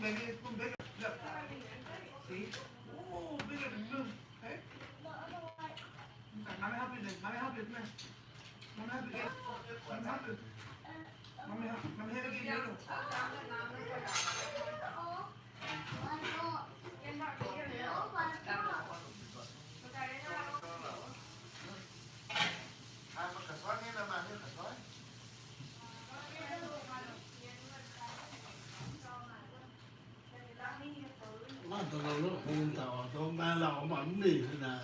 Sí. Mira, ¿eh? Mommy help you then. Mommy help you, come here. Mommy help you get. Mommy help you. Mommy help you get you. Mà tao đâu nó không tao tao ba lọ bẩn đi thế nào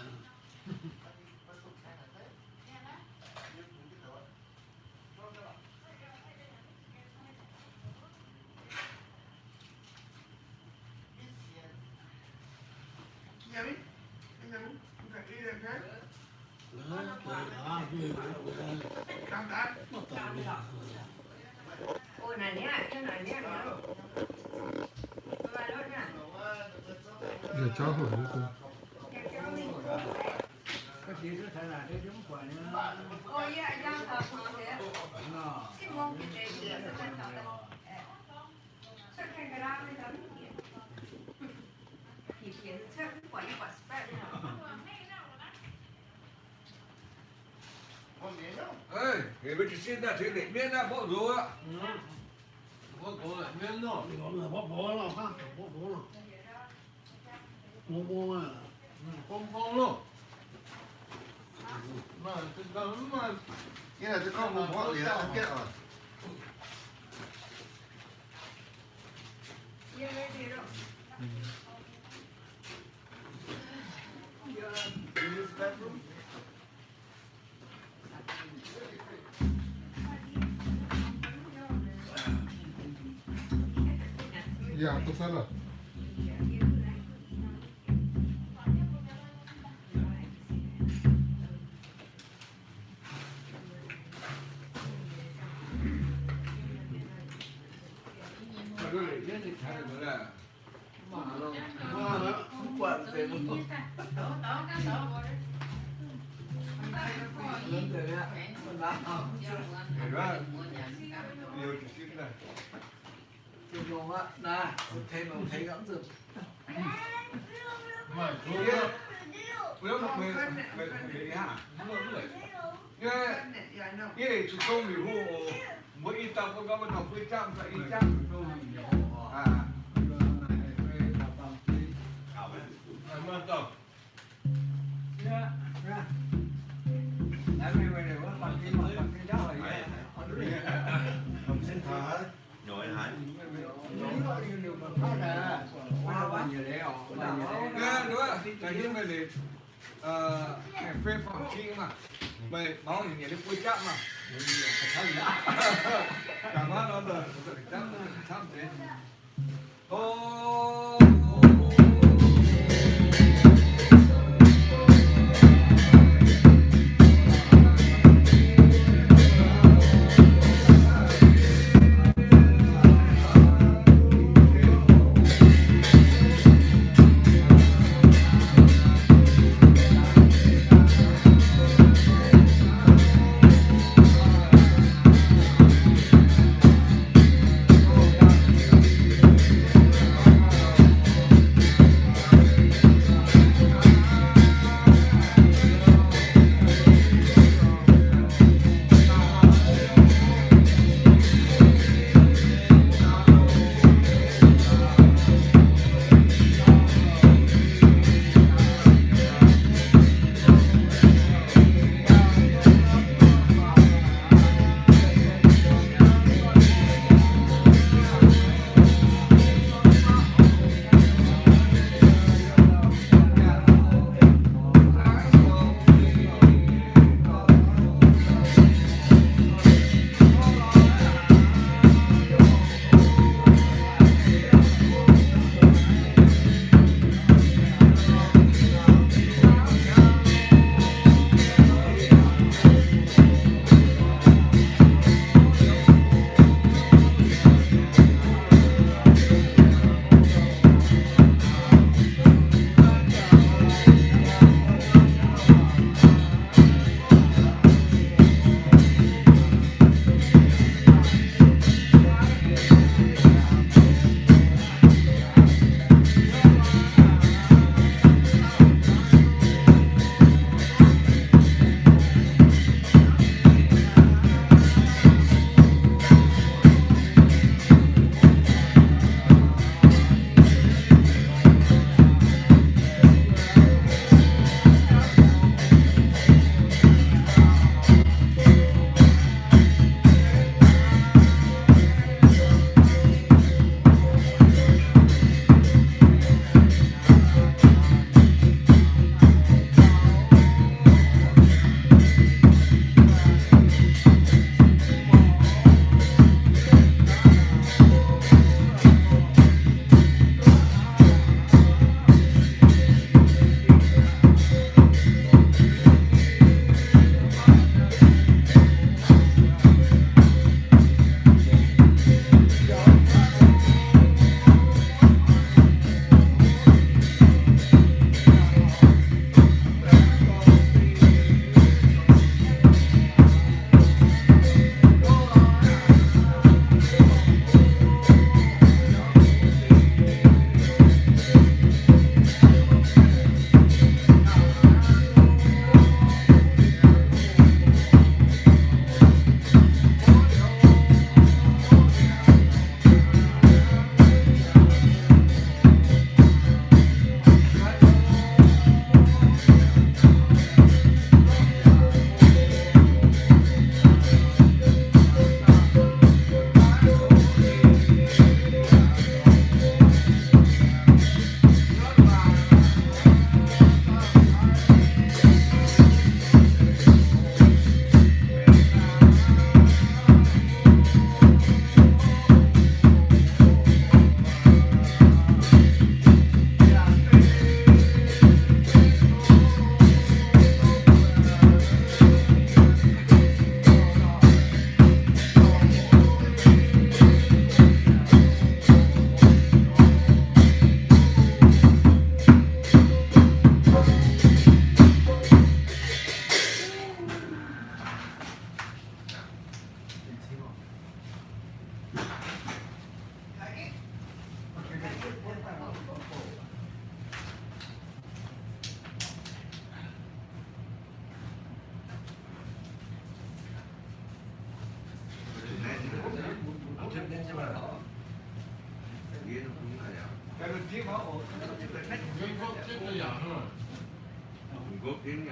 Ôi này nhá, cái này nhá. Giờ cháu hỏi với cô. Cái chị nó phải là cái giống quả nữa. Ôi dạ, dạ, xin mong cái gì gì nó lên tao đây. Chắc cái ra mới tao biết. Thì kiến chắc quả như quả spread nữa. Ê, người bên chị xin là chuyện để biết là bộ rồi ạ. có lại miếng đó gọi là bóp bó nào ha bóp bó nào mua à Không luôn. Mà cái gấm mà cái này tôi không muốn bỏ gì đó kết rồi. Dạ đây thì đâu. Dạ, tôi sao rồi? Mà tôi để biết thì thấy được là mà đó không quản về một Lớn rồi á. Mình bảo để đó điều chị xin này. Chị dùng á. Nè, thêm một thấy gẫm rực. Mà thôi Kia. Nếu mà mình để hả? Nó là người. Cái chủ công thì hô mỗi ít tập có bắt đầu với trăm phải ít trăm. À. mà tập. Ra. Tại vì bây giờ bằng cái đó rồi. Không xin thở. Nhồi hả? Nghe nữa, cái như vậy thì phê phòng chi mà mày báo thì nhà đi quay chạm mà cảm ơn nó rồi chăm thế ô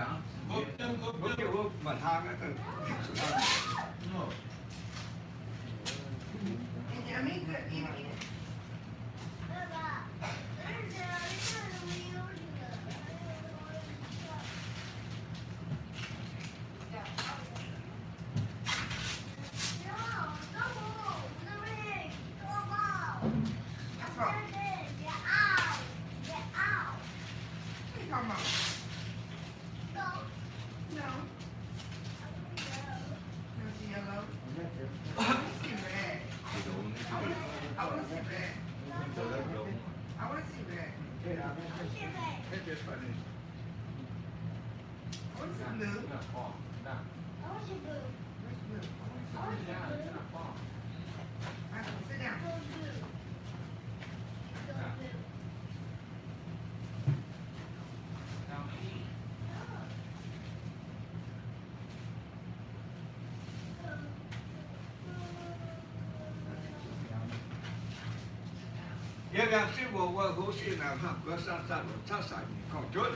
hả? Cốt chân, cốt Có chân. kiểu mà thang ấy từ No. nhà mình cứ đi đi. That's all. Hey, come on. No. You see yellow? I want to see red. I want to see red. I want to see red. Hết chuyện phải đi. I want to see blue. Là cỏ. Đã. Where's blue? I want to see Ra là cỏ. blue. Alright, sit down. Giờ đang xí bộ qua gỗ xí nào học có sát sải còn chút.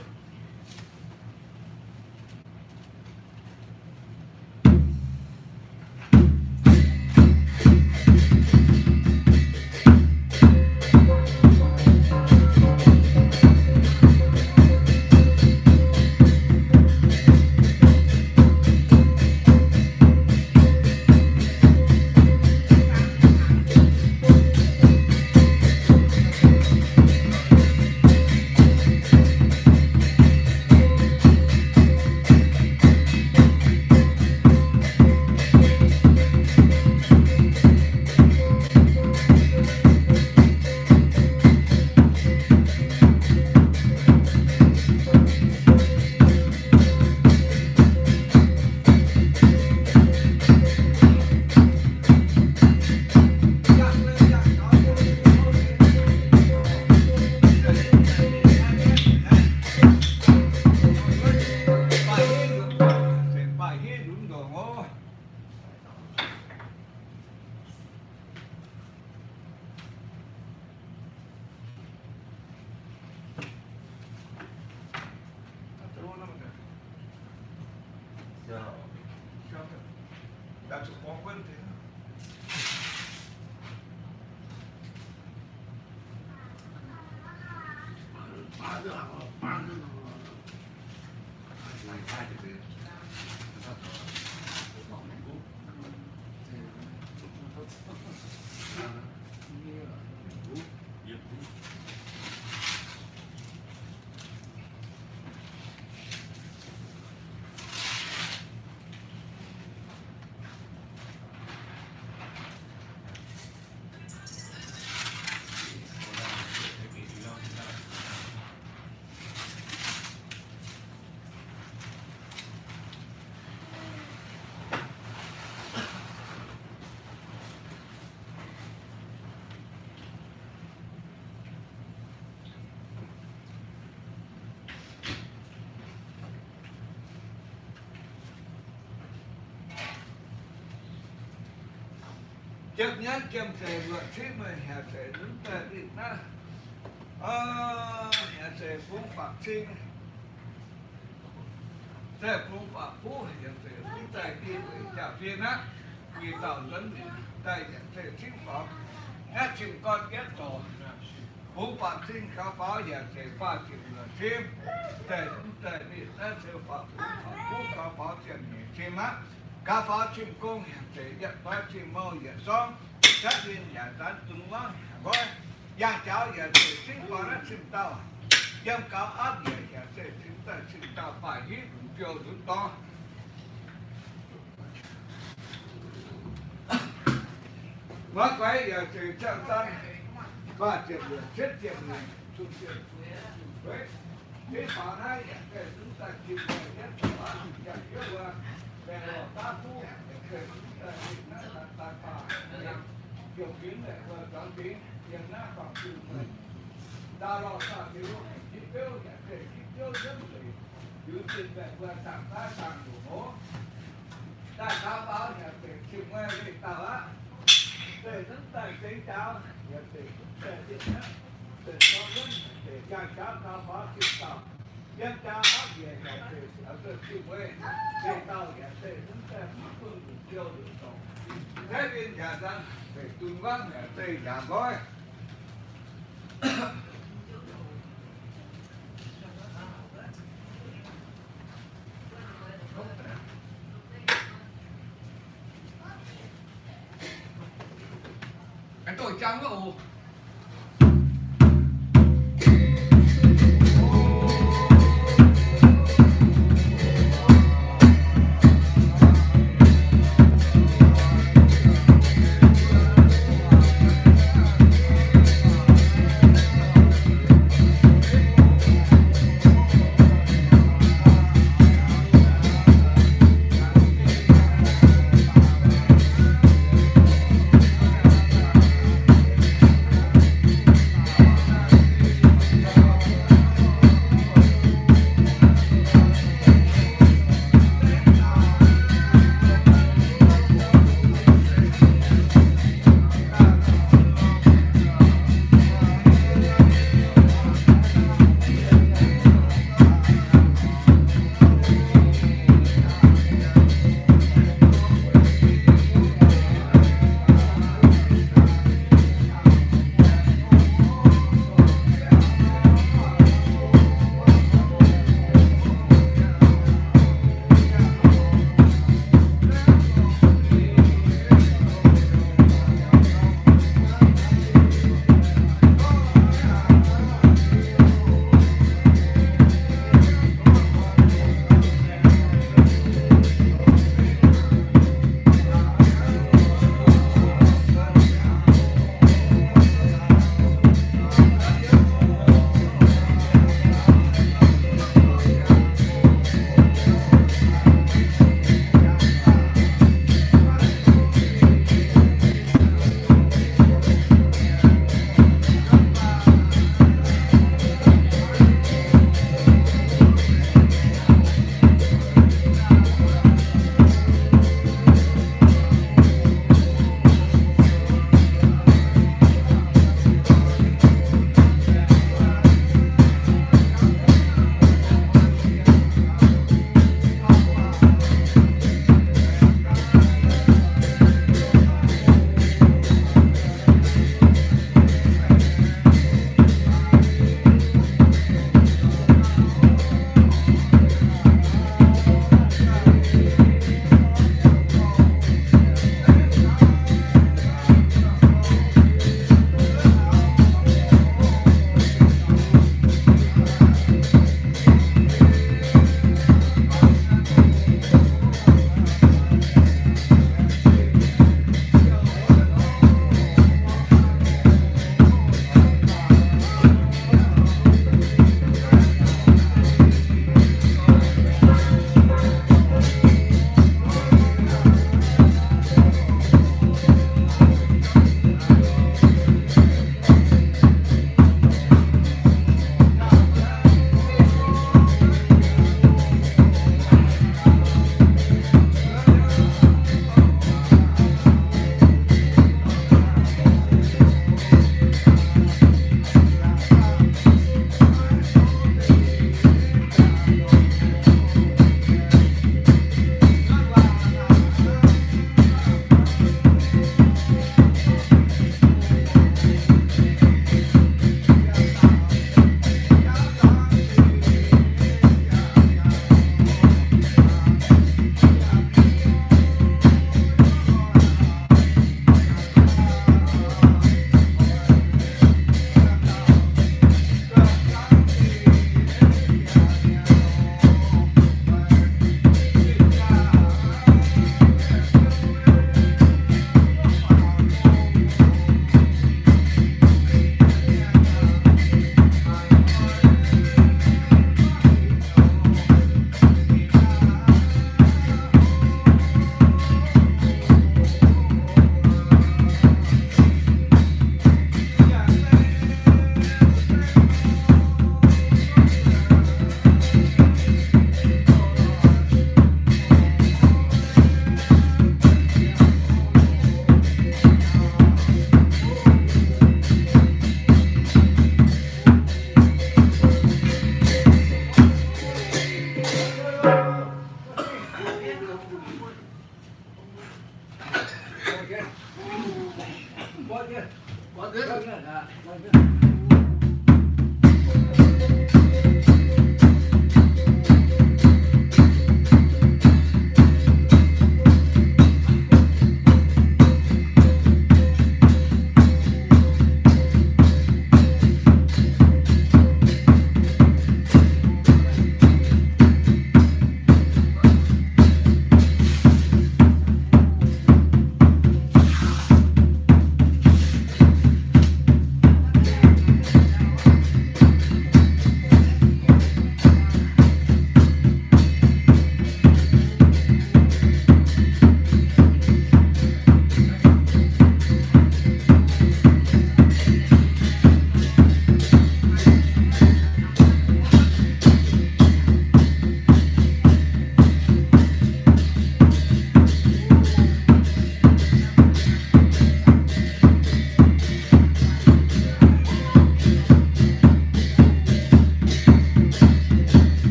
Đã chụp bóng quên thế. Chấp nhất chăm thề vợ sĩ mình hạ thề đứng tại Việt Nam. Hạ thề phú phạm sinh. Thề phú phạm phú hạ thề đứng tại đi với trả viên á. Vì tạo dẫn đến tại hạ thề sinh phạm. Ngát chịu con ghét tổ. Phú phạm sinh khá phá hạ thề pha chịu là thêm. Thề đứng tại đi ta thề phạm phú khá phá chịu là thêm á. Cá phá chim công hiện thể nhận phá chim mâu hiện xong. Các viên nhà tán tung quá gói. Giang cháu hiện thể sinh phá ra sinh tao. Dâm cáo áp hiện thể sinh tao phải hít phiêu rút to. Mất quấy hiện thể chậm tăng. Và chuyện lửa chết chuyện này. Trung chuyện. Đấy. Thế phá này hiện thể chúng ta chịu về nhất phá. Chẳng yếu qua. Về lò ta phu. Điều kiến để vừa trắng kiến hiện na khoảng từ mình ta lo ta thiếu kích tiêu để kích tiêu rất là giữ tiền về vừa tặng ta tặng đủ hố ta cáo báo nhà để chịu nghe để tao á để rất tài chính cháu để điện á để cho rất để cha cháu cáo báo chịu tao Nhân cha ác về cái ở cái chữ quê, cái tao cái thế chúng ta phương tiêu được rồi. Thế nên nhà dân phải tuân vang ở đây nhà gói. Cái tôi trắng nó ù. thế Vâng ạ.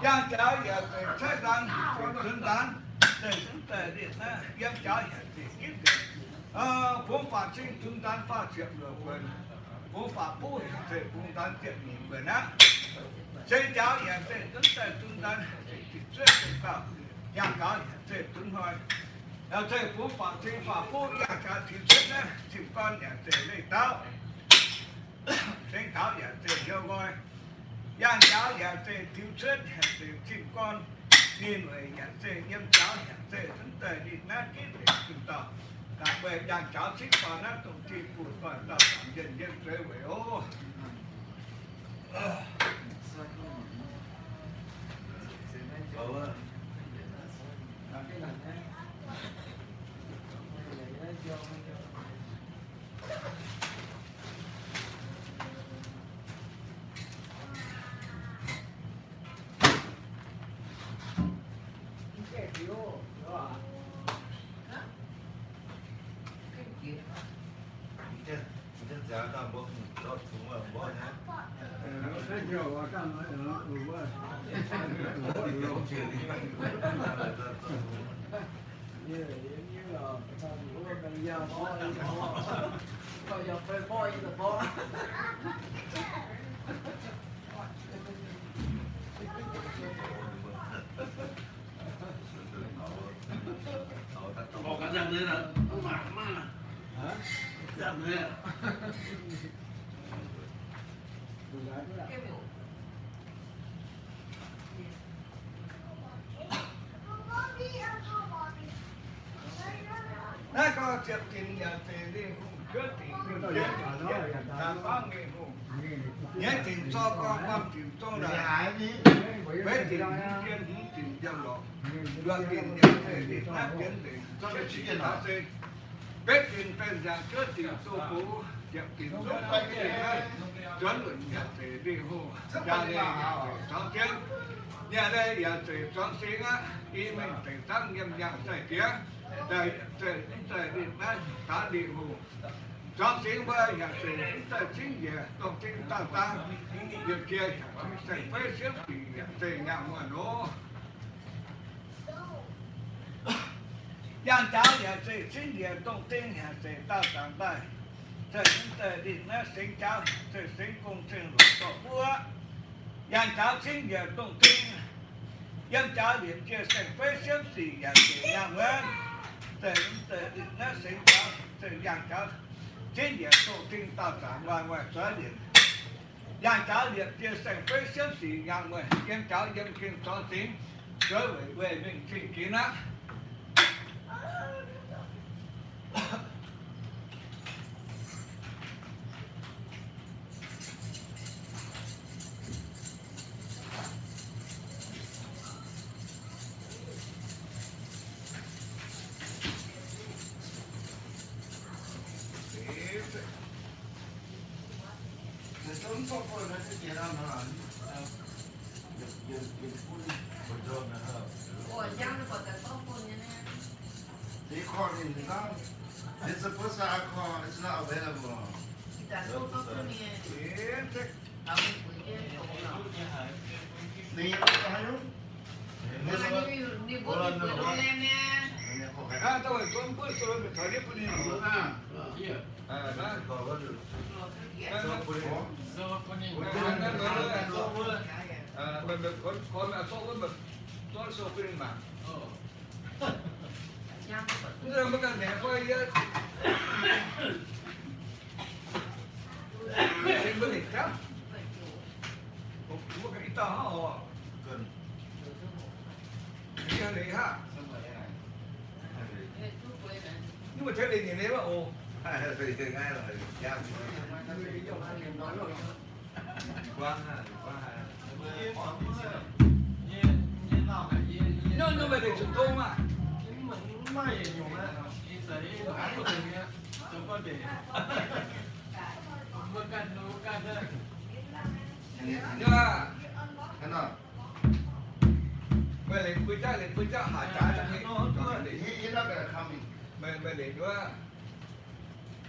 Giang cháu giờ thì sách đàn, thân đàn, để chúng ta điện na, giang cháu giờ thì kiếp được. Phố phạt sinh chúng ta phát triển được quyền, phố phạt bố hiện thì chúng ta kiện nhìn quyền á. Xây cháu giờ thì chúng ta thì chết được cả, giang cháu giờ thì chúng hỏi. Thì phố phạt sinh phạt bố giang cháu thì chết á, chịu con giờ thì lấy tao. Xây cháu giờ thì vô gọi. Giang cháu nhà tề thiếu chết nhà tề chim con nhìn người nhà tề nhâm cháu nhà tề chúng ta đi nát kết để chúng ta đặc biệt giang cháu xích vào nát tổng chi phụ toàn ta cảm nhận dân thế với ô Chân giá tao bốc đọt xuống ở bó nhá. Cái chiều vào trong ấy nó quá. Không chịu đi. Như là thằng của mình giờ bó coi giờ phải bó như là bó. bỏ cả răng lên là không mà Hả? răng lên cái biểu Nó có chuyện tình nhà tề đi hùng cướp thì người dân ta có nghề hùng nhớ tình cho con quan tình cho là với tình kiên hùng tình dân lộ luật tình nhà tề đi nát kiến tình cho cái chuyện đó tề biết tình tên giang cướp tình tô phú chuyện tình cho tay cái này chuẩn luận nhà tề đi hùng ra đây cho tiếng nhà đây nhà tề cho tiếng á y mình phải tăng nghiêm nhạc tề kia đây đi nát ta đi hùng cho tiếng với nhà tề ta chính về công chính ta việc kia sẽ phải xếp thì nhà tề nhà mà nó giang cháu nhà tề chính về công chính nhà tề ta tạm tay tề đi nát sinh cháu tề sinh công trình rồi có búa yang cháu chính giờ tụng kinh yang cháu điểm chia sẻ với siêu sĩ yang chỉ yang lên từ nó sinh cháu từ yang cháu chính giờ tụng kinh tạo sản ngoài ngoài xóa điểm yang cháu điểm chia sẻ với siêu sĩ yang lên yang cháu yang kinh xóa tính trở về mình trình kiến á Người tốn có phơi nó sẽ chia ra nó là dân phun bột rơm nữa hả? 我家的我的包括你呢。 They call in the town. It's supposed to call. It's not available. 在说包括你，他们不接受了。 They don't have. 你不会回来咩？ à tôi phải tốn bữa rồi phải thời điểm bữa đi nữa à kia đó Còn có được. giờ có nhìn mình con là số với mình tôi số với mà bây giờ mới cần để coi thì mới định chắc một cái to hả Cần. cái này ha nhưng mà thế này thì nếu mà ồ Thì ngay là giam. Quang ha, quang ha. nhưng mà để chúng tôi mà nhưng mà Cái nào? về liền quy tra hạ trả cho cái You're not gonna come in. về liền nữa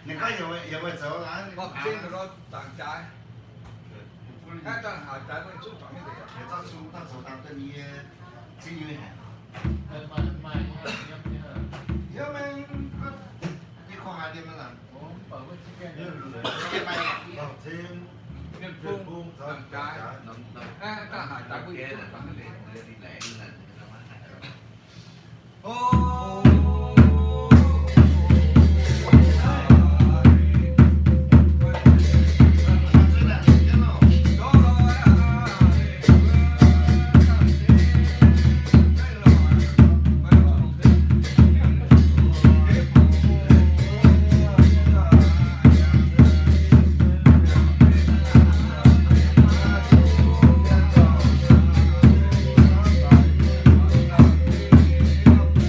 Những cái nhiều vậy xấu lá. học sinh rồi nó tặng trái các tặng hạ trả bên xuống trọng như vậy Người ta xuống ta số tăng tên như xin như hả? Yeah, man. Đi qua hai đêm mới làm. Cái này làm thêm. nhân phương tặng trái các tặng hạ trả bên xuống trọng như vậy Hãy subscribe cho kênh Ghiền Mì Gõ để không bỏ lỡ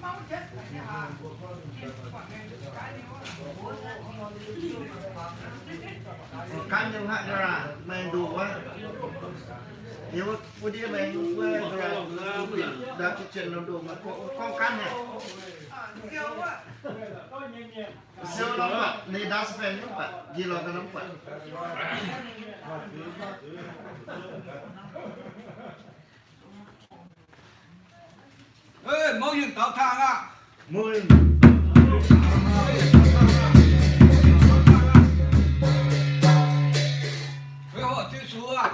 Mau just like hả? Kan yang hak dara main dua. Dia dia main dua dara. Dah kitchen lo dua. Kau kan ya? Siêu quá. Siêu lắm ạ. Này dustbin lắm ạ. Gì lo cái lắm ạ. Ê, mau nhìn tao thang à. Mười. Với họ chưa xuống à.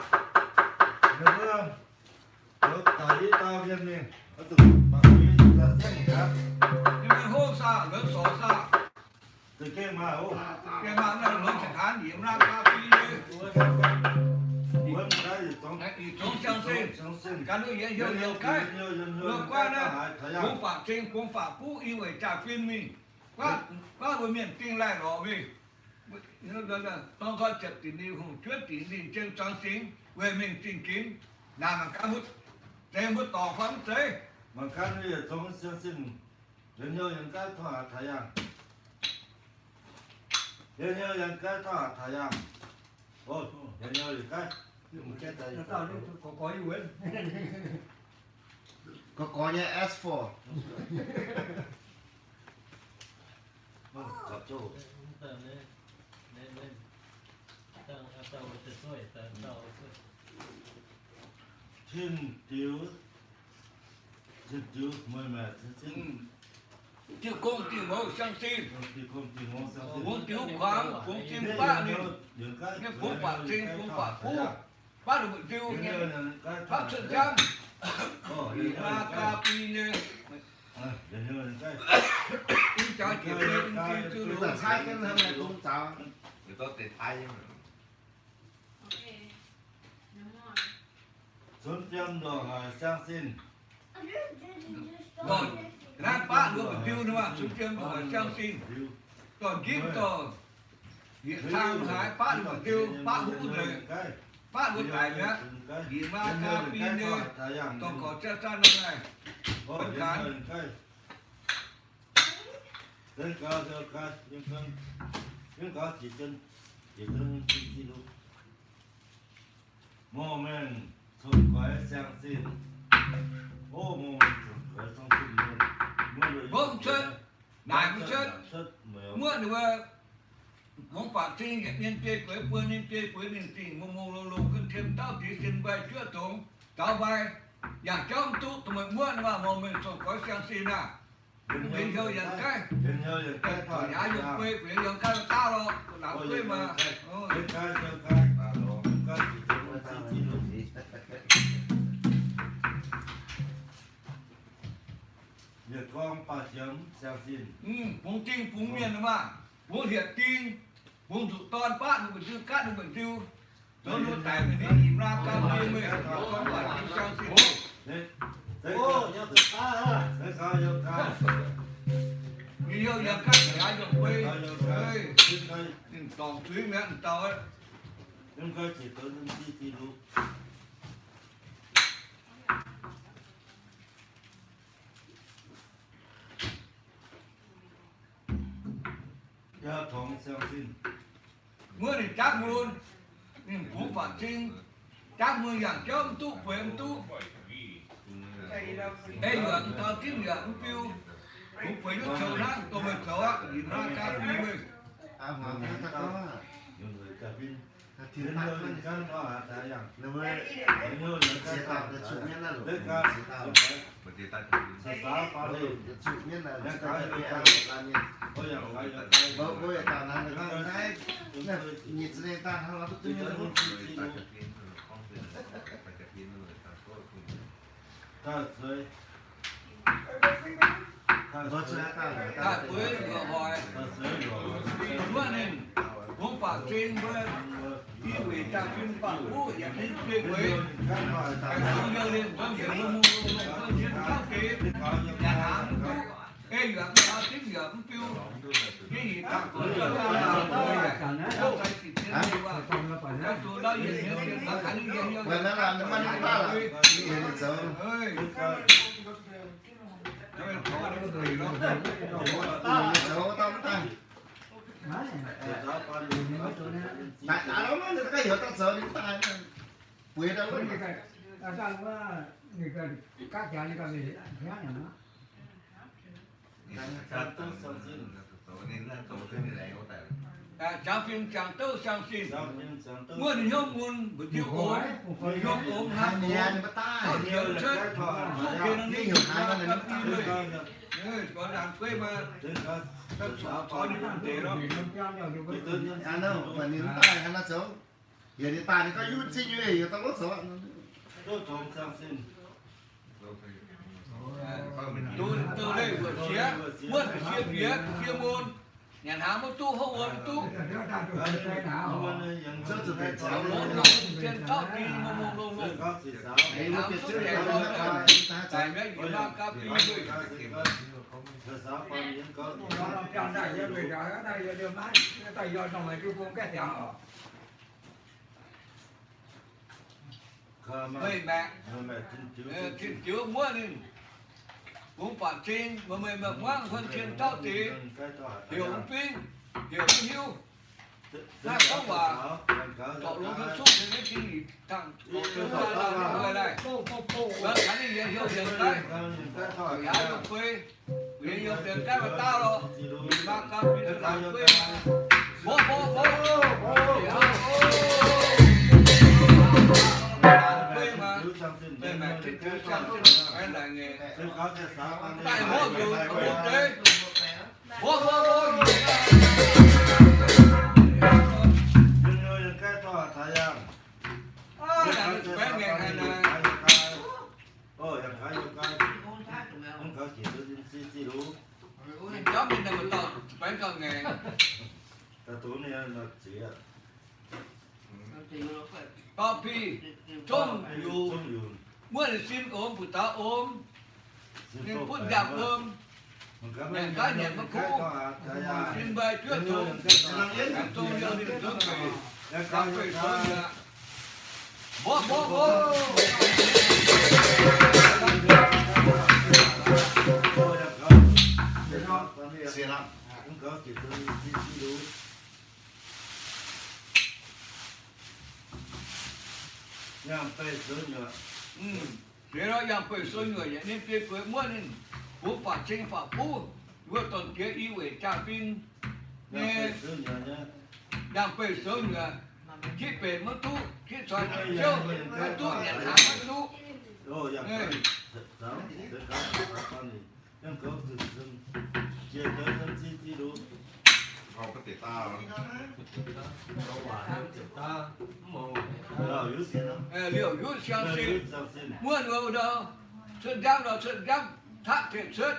Nhưng mà hô sao, lớn sổ sao. Cái mà nó lớn chẳng hạn điểm ra cà phê đi. Ý chống sang xin. Cả nước yên nhiều cái. Vừa qua đó, cũng phạm trên, cũng phạm cũ yêu về trả phim mình. Qua với miền tinh lại rõ vì. Tôi có chật tình đi hùng chuyết tình đi trên trang sinh. Về mình trình kín. Làm bằng cá hút. Trên hút tỏ phán chế. Mà kan ni trong sáng sinh. Nhân nhau yang cái thỏa thái阳. Nhân nhau yang cái thỏa thái阳. Ôi, nhân nhau yang cái. Có nha S4. Cặp chỗ. Thiên tiêu. Thiên tiêu mới mà thiên. Tiêu công tiêu mẫu sang xin. Tiêu công tiêu mẫu sang xin. Cũng tiêu khoáng, cũng tiêu bác đi. Nghe cũng phạm trên, cũng phạm cũ. Bác được một tiêu nghe. Pháp trận giam. Ra cà phê nè. Tin trái kiểm lên, tin chưa đủ. Là sai cái hôm nay cũng sao. Người ta tiền ai chứ mà. Xuân tiêm đồ sang xin. Rồi, ra bác được một tiêu nữa mà. Chúng tiêm đồ sang xin. Còn kiếm tờ. Hiện sang hái bác được một tiêu. Bác hữu này. Bác được cái nhá. Vì mà cà phê nè. Còn có cha cha nữa này. Vẫn cán. Đến cao theo cao, nhưng cao chỉ chân chỉ luôn. Mô men thuận quái sang xin, ô mô men thuận quái sang xin luôn. Vâng chết, đại cũng chết. Mưa được mong phạm sinh hiện nhân tê quế phương nhân tê quế nhân tình mong mong lô lôขึ้นthêm tao tí xin bay chưa tổng tao bayอย่างtrong tu tụi mình mưa mà mong mình thuận quái sang xin à. Mình theo dần cái thỏa nhà dùng quê quyển dần cái tao rồi làm quê mà cái chỉ luôn. Việc con bà chấm sang xin. Vùng tinh vùng miền mà vùng hiện tin vùng tụ toàn bát được bình tiêu cát được bình tiêu nó luôn tại mình đi tìm ra cao tiêu mình con bà tiêu sang xin. Ô, nhớ từ ta ha. Đấy sao nhớ ta. Nhiều nhà các nhà dùng quê ơi nhìn toàn suy mẹ tao ấy Nhưng coi chỉ có những chi luôn. Giờ thống sang xin. mưa thì chắc luôn nhưng cũng phản sinh chắc mưa dạng cho ông tu về ông tu đây là tao kiếm nhà ông tiêu cũng phải nước sầu đó tôi mình sầu á nhìn ra cà phê mình Hoàng ta có. Nhiều người cà phê. Thiếu nhân nhân căn có hả ta rằng. Nếu mà nhân sẽ tạo được chủ nhân là lỗi. Tất cả sẽ tạo. Mà thì ta chỉ Xã phá đi. Chủ nhân là nhân cái là nhân. Ôi dạo cái là cái. Bố tạo năng được không? Cái nhiệt lên ta không là bất nhiên luôn. Ta rơi. ta quế gọi hỏi mưa nên cũng phải trên với đi cha phim phạm vũ nhà đi về quê cái gọi cái là không nhớ lên con hiểu mông con chiến thao kế nhà hàng tú cái gì cái tiếng gì cũng kêu cái gì tặng của cho ta đâu phải chỉ tiếng gì mà cái chỗ đó gì nhiều tiền nó khánh nhiều nhiều vậy nó làm nó mang ta là ơi sợ sợ tao ta tại đó nó cái hiểu tao sợ đến tai quên đâu Người ta sao mà người ta các nhà như cái gì thế này nó cha phim chàng tơ sang xin muôn nhôm muôn bự tiêu ốm nhôm ốm hai ham nhà ốm mà ta có nhiều chất thuốc kia nó đi hiểu hai con này nó có làm quê mà có những vấn đề đó anh đâu mà nếu ta anh nó xấu giờ đi ta thì có chút xin như vậy tao có sợ từ đây vừa xía muôn xía phía môn nhà hàng một tu hậu ốm tu sơ sự phải cháu một nó lòng trên cao đi mông đấy nó biết chứ nó tại mấy người ta cà phê rồi nó làm tròn này giờ bây giờ ở đây giờ đường mát tay giờ trong này cứ buông cái thẻo mày mẹ thiên chúa mua đi cũng phản trình mà mày mà ngoan hơn thiên tao thì hiểu phim hiểu hiu ra không mà cậu luôn thức xúc thì cái gì thằng cậu thứ ba là người này đó cái gì hiểu hiểu đấy giá được quê vì hiểu được cái mà tao rồi ba cao vì được làm quê bố quê mà đây mà thích cứ sang xin cái là nghề tại bố dù có thế bố cái nghề này là chó mình là một tàu bán con nghề coffee trông dùมื่อสิ้นโอมปุตตาโอมnên phút giảm ôm nhận cá nhận mất khu xin bài tuyết trùng làm tôi nhớ đi nước về cà phê thôi là bố xe lắm nhằm phê sôi nhựa thế đó nhằm phê sôi nhựa vậy nên phê phê mua nên phú phạt sinh phạt phú vừa tuần kia yêu về trà pin nghe nhằm phê sôi nhựa khi về mất tu khi xoay chiêu mất tu nhận hàng mất tu không có thể tao liệu rút sang xin mua người đâu sơn giang thắt thiệt sớt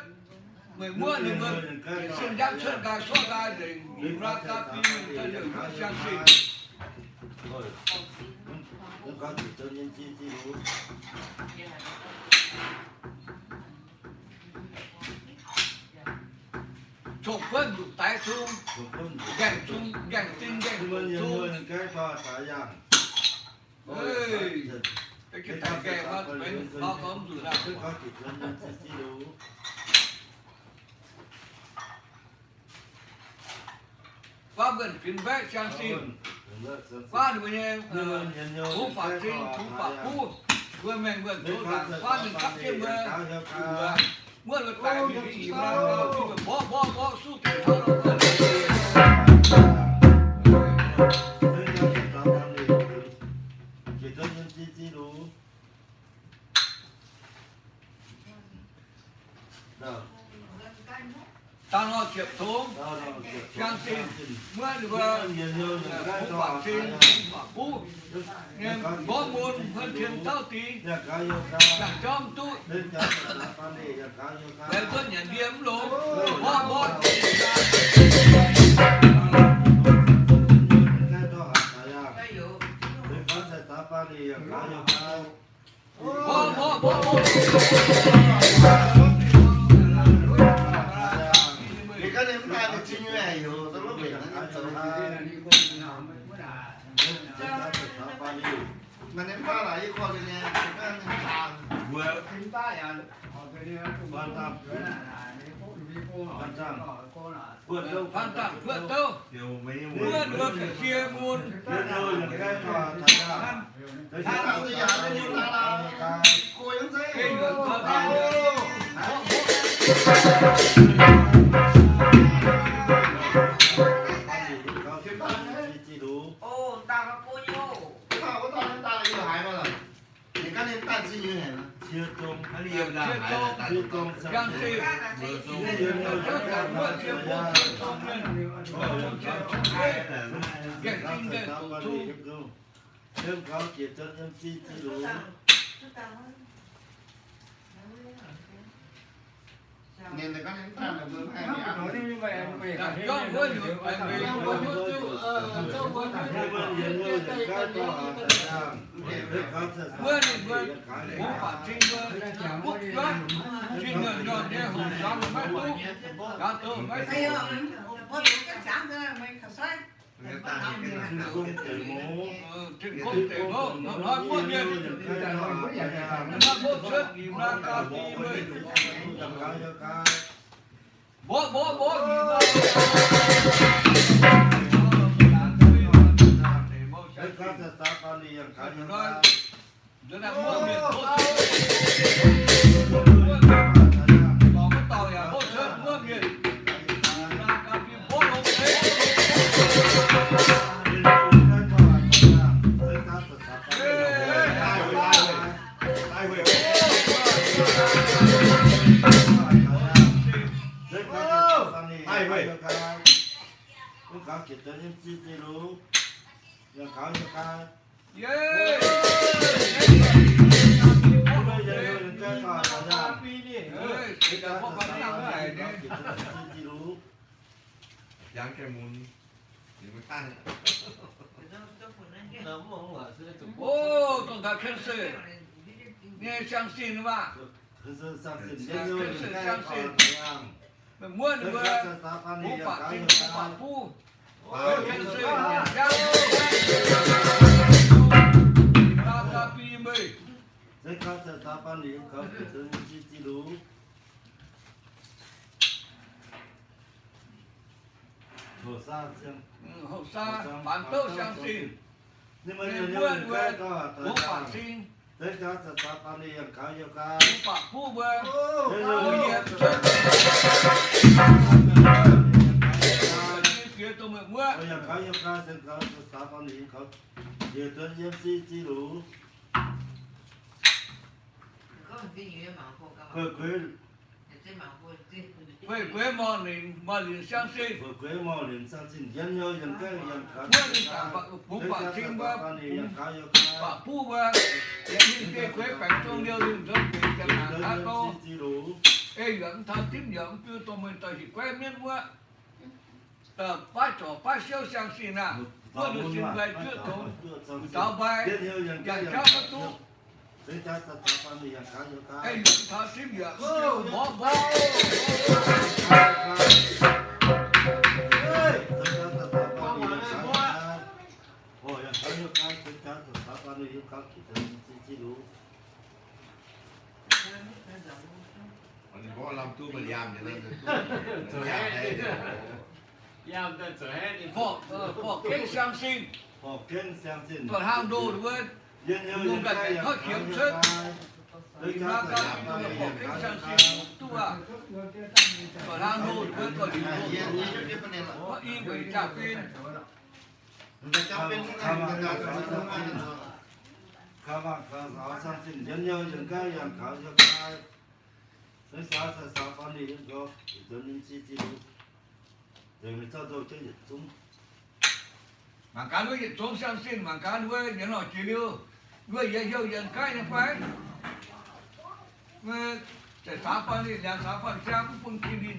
người mua thì mình sơn giang sơn gà xóa gà để ra cà phê ta liệu rút sang xin chụp quân đủ tái xuống gành tinh gành xuống ơi cái thằng kè nó bên nó có rủi nào qua gần phiên vé sang xin qua được nghe phú phạt sinh phú phạt phú vừa mình vừa chỗ là qua mình cắt trên vừaมื่อเราแต่งมีที่มาที่แบบบ่สู้แต่เขาตอนเราเก็บถุงช่างซินเมื่อดูว่าผู้ฝังซินผู้เนี่ยบ่มูลเพิ่นเทียนเท่าตีจากจอมตู้แล้วก็อย่างเดียมลงบ่ Để có sẽ tá pa đi có yêu cao. 你看你们大的金元有什么美人啊？走啊！那你爸哪一块的呢？你看你大，我金大呀，哦对对，班长，班长，我都班长เพื่อนเต้า 有没有？ เพื่อนเพื่อนเชียร์มูล 人有人该嘛，大家，这些当时也是有啦啦，个人在。 เก่งเงินเท่าไหร่ 哦，打个波妞。我大人大了有孩子了，你看你大金鱼很了，七中，เชียร์จงยังสิĐêm cáo kiệt chân em chi đủ. Nên là các em ta là bơm hai cái nói như vậy về cả cho với được tại vì không có nước chứ cho với với bố phạt sinh với quốc gia chuyên nhận nhận để hùng sao mà mấy tú cả từ mấy Hay tú không? Có những cái sáng thế này mình khảo sát. trên công ty nó nói có nhiều nó có chuyện gì mà cả đi với bố gì mà Giờ là mua miền bố còn cái tàu nhà bố chơi mua miền là cả miền bố không thế Cáo kiệt chân em chi đủ. Giờ cáo cho ca. yeah Bây giờ đừng chơi trò nào ra. thì là không phải làm cái này Cáo kiệt chân em chi đủ. Giang cái môn thì mới tăng. ô tổng thống khen sự nghe sang xin mà Cứ sự sang xin nhân yêu đừng chơi trò nào. mình mua được bố phạt sinh bố phạt phu khen sự giao ta ta pi mày Giấy cáo sẽ ta pan đi cáo kiệt chân em chi đủ. Hồ sa xem. hậu sa bản tâu sang xin Nhưng mà mình nhiều mua đừng chơi trò được bố phạt sinh Giấy cáo sẽ ta pan đi cáo cho ca. bố phạt phu bơ bố hiệp chân kia tôi mới mua Bây giờ cáo cho ca sẽ cáo sẽ ta pan đi cáo kiệt chân em chi đủ. Có một cái gì mà cô các Quê bạn. quê Trên mạng cô trên. về quê mà liền sang xin vừa quê mò liền sang xin dân nhớ dân cái dân cá mua được cả bố phạt sinh bơ phạt phu bơ những cái quê cảnh trong điều dùng rất về chẳng hạn khá to ê dẫn thằng tiếp dẫn cứ tôi mình tới thì quen biết mua tờ ba trò ba siêu sang xin à mua được xin về chưa thôi tao bay dành cho các tú ê dẫn thằng tiếp dẫn kêu bỏ Mình có làm tu mình làm vậy nên Yam tên trở hết đi. bỏ cái sang xin còn hàng đồ được quên luôn gần để thoát kiếm chết thì mà các tôi là bỏ cái sang xin tu à còn hàng đồ được quên còn gì có y với trà pin mà cá nuôi dịch xuống sang xin mà cá nuôi những loại chỉ lưu nuôi dây dâu dần cái này phải mà sẽ xả phân đi làm xả phân trang cũng phân kim in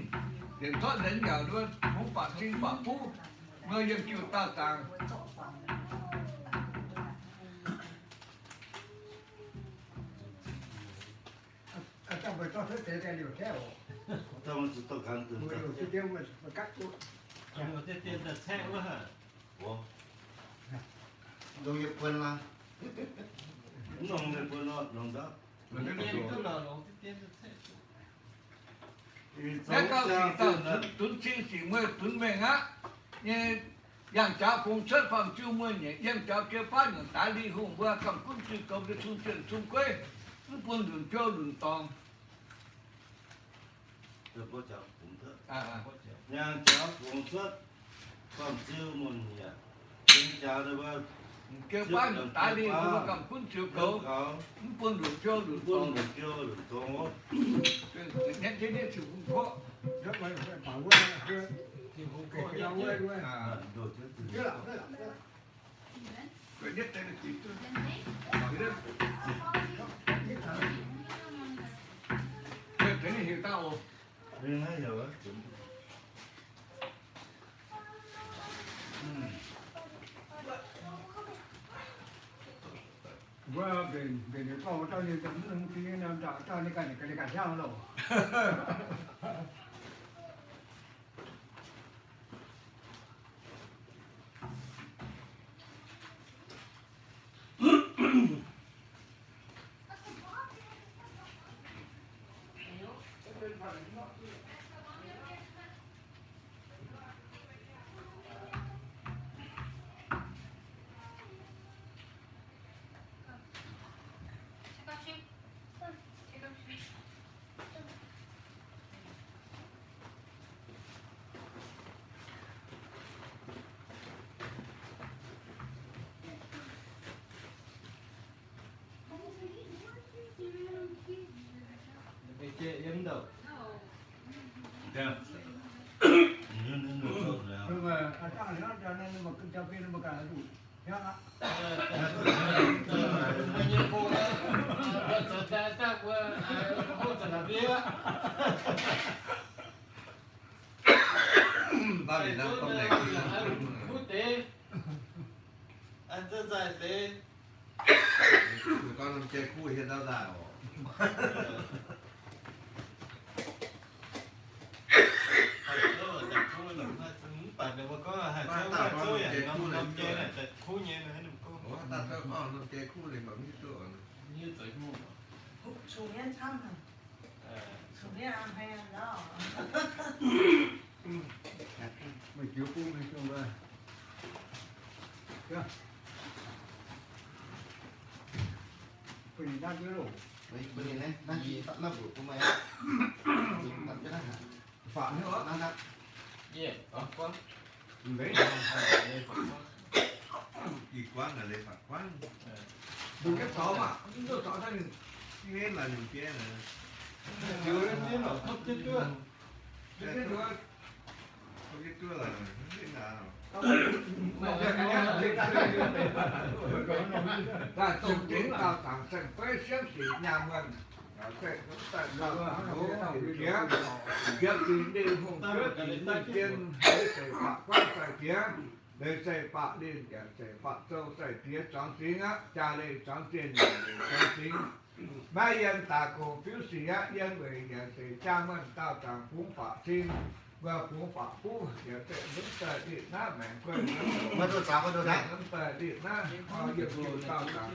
để thoát đến giờ luôn không phải xin phải phú người dân chịu ta tàng ไปต้องเสียใจอยู่แค่โอ้ ถ้ามันจะต้องการตื่น มือ เต้น อยู่ที่เดียวมันกัดตัว 我这店的菜我很。 ดูญี่ปุ่นละน้องญี่ปุ่นละน้องดา 我这店更老了，我这店的菜。 แล้วก็สีต่างตุนชิงสีเมื่อตุนเมงะเนี่ยยังจะคงเชิดฟังจิ้วเมื่อเนี่ยยังจะเกี่ยวพันตาลีหงว่าคำคุ้นชื่อกับเรื่องชุนเชิญชุนก้อยมันปนหลุนเจ้าหลุนตอง จะพูดจากผมเถอะ อ่า ยังจากผมเถอะความเชื่อมันเนี่ยเป็นจาระว่า เกี่ยวพันตาลีหงว่าคำคุ้นชื่อ เขา เขา เขา มันปนหลุนเจ้าหลุน ต้ ต อ อง ง เกี่ยวหรือตัวงอ เนี่ยที่นี่ถือคุณพ่อ แล้วไปเผาว่าคือเก็บยาวไว้ด้วย อ่า โดดจะตื่น เยอะหลังเยอะหลัง ก็เนี่ยแต่ละทีตัวเรื่องแต่นี่เห็นตาโอ เรื่องอะไรเหรอ ว่าเป็นก็เจ้าเนี่ยจะมึงที่นั่นเจ้าในการย่างเรา 被接引导。 เดี๋ยวนี่นี่นี่จบแล้ว คือว่าอาจารย์นั้นมันจะเป็นมันการดูยังอ่ะ 那你过来，这带过，我在那边。 บ้านนี้น้ำต้มแดง 不得，俺这在得。 คือก้อนน้ำเจ๊คู่เห็นดาวดาว bạn đừng có hạt châu hạt châu vậy nó nằm chơi này tại khu nhẹ này đừng có โอ้ตัดเท่าก้อนน้ำเจ๊คู่เลยแบบนี้ตัว như tới mua 楚面唱的，楚面安排了。 ไม่เกี่ยวกูไม่เกี่ยวเลยเป็นด้านเยอะ ไปนี่นะนั่นระบุทำไมมันจะได้หา ฝาเนี่ยเหรอ นั่นนะ yeah có con เลย อีกกว้างอะไรฝักกว้าง ดูแค่สองอ่ะยิ่งตัวสองท่านหนึ่ง ที่เห็นละหนึ่งเปี้ยนะ chưa lên đến nó thấp chết chưa เดี๋ยวดูว่า เขาคิดตัวอะไรไม่นาน mà cái này là chúng ta là tổng chính đào tạo thành với xem sĩ nhà mình sẽ tại đào tạo kia việc gì đi hùng trước thì tiên để xảy phạm quan xảy kia để xảy phạm đi để xảy phạm sâu xảy phía trắng chính á cha đây trắng tiền để trắng chính mai yên ta cổ phiếu sĩ á yên về để xảy cha mình tạo tạo phúng phạm chính và phúng phạm phú để xảy đứng tại địa na mẹ quên มาดูสาวมาดูนะ น้ำแต่ดิบนะเอาหยิบอยู่เก้าสาม